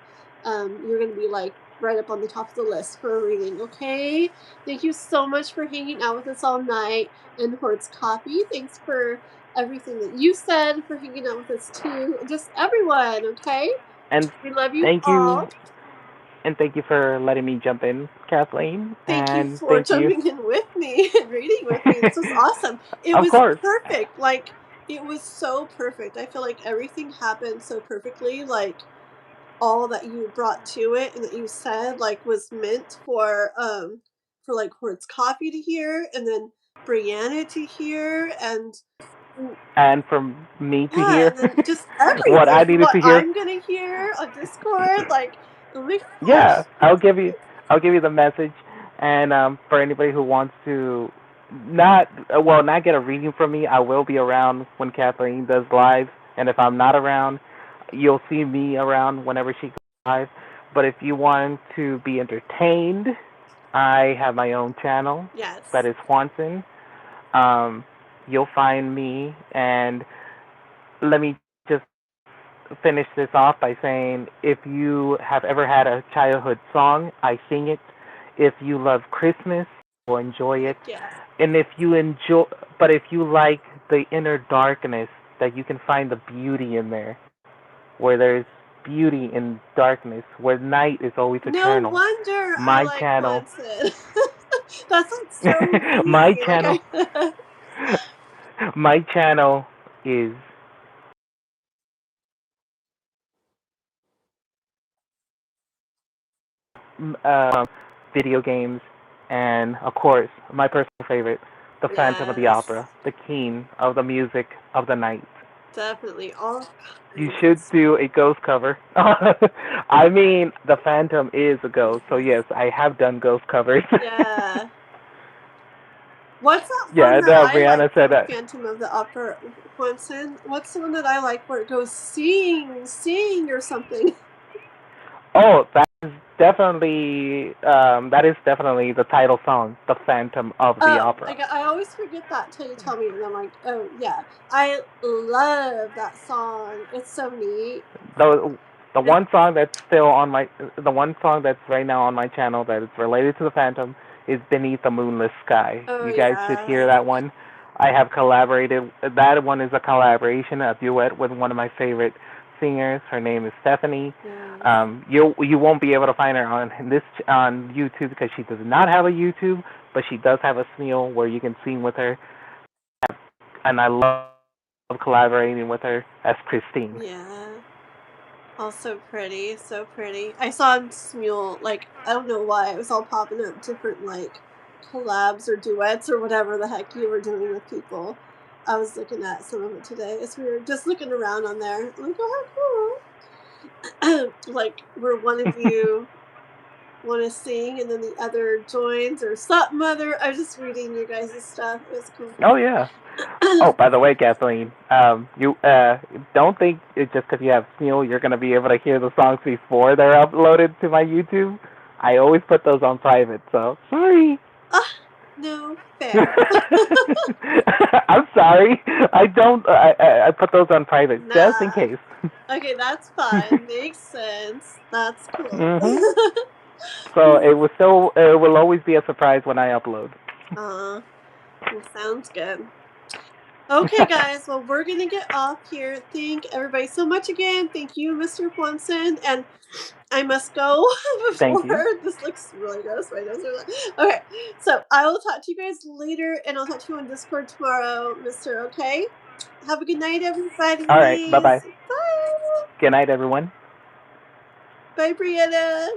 you're gonna be like right up on the top of the list for a reading. Okay. Thank you so much for hanging out with us all night. And Hort's Coffee, thanks for everything that you said, for hanging out with us too. Just everyone. Okay. And We love you thank all. you, and thank you for letting me jump in, Kathleen. Thank you And for thank you. jumping in with me and reading with me. This was awesome. It Of was course. perfect. Like, it was so perfect. I feel like everything happened so perfectly. Like, all that you brought to it and that you said, like, was meant for like Hort's Coffee to hear, and then Brianna to hear, and And for me to yeah, hear and then just what I everything. needed What to hear. I'm gonna hear on Discord, like, oh my Yeah, gosh. I'll give you the message. And for anybody who wants to not get a reading from me, I will be around when Kathleen does live. And if I'm not around, you'll see me around whenever she goes live. But if you want to be entertained, I have my own channel Yes. that is Swanson. You'll find me, and let me just finish this off by saying, if you have ever had a childhood song, I sing it. If you love Christmas, you'll enjoy it. Yeah. And but if you like the inner darkness, that you can find the beauty in there, where there's beauty in darkness, where night is always No eternal. wonder I My like channel, Quanson. That sounds so my me. channel, Like my channel is video games, and of course, my personal favorite, the Phantom of the yes, Opera, the king of the music of the night. definitely all You should kinds. do a ghost cover. I mean, the Phantom is a ghost, so yes, I have done ghost covers. Yeah. What's that one Yeah, that I like Brianna said from that. Phantom of the Opera, Quanson? What's the one that I like where it goes sing, sing or something? Oh, that is definitely the title song, "The Phantom of the Oh, Opera." I always forget that till you tell me, and I'm like, oh yeah, I love that song. It's so neat. the the one song that's still on my the one song that's right now on my channel that is related to the Phantom is "Beneath the Moonless Sky." Oh You guys should hear yeah. that one. I have collaborated. That one is a collaboration, a duet with one of my favorite singers. Her name is Stephanie. Yes. You won't be able to find her on YouTube because she does not have a YouTube, but she does have a Smule where you can sing with her, and I love collaborating with her as Christine. Yeah. All so pretty, so pretty. I saw on Smule, like, I don't know why, it was all popping up different, like, collabs or duets or whatever the heck you were doing with people. I was looking at some of it today as we were just looking around on there. I'm like, oh, how cool. Like, where one of you want to sing and then the other joins or something other. I was just reading your guys' stuff. It was cool. Oh yeah. Oh, by the way, Kathleen, you don't think it's just because you have Smule you're gonna be able to hear the songs before they're uploaded to my YouTube. I always put those on private, so sorry. No, fair. I'm sorry. I don't. I put those on private just in Nah. case. Okay, that's fine. Makes sense. That's cool. So it will always be a surprise when I upload. Well, sounds good. Okay, guys. Well, we're gonna get off here. Thank everybody so much again. Thank you, Mr. Quanson, and I must go Thank before you. this looks really gross. My nose are like... Okay, so I will talk to you guys later, and I'll talk to you on Discord tomorrow, Mister. Okay. Have a good night, everybody. All right. Bye bye. Bye. Good night, everyone. Bye, Brianna.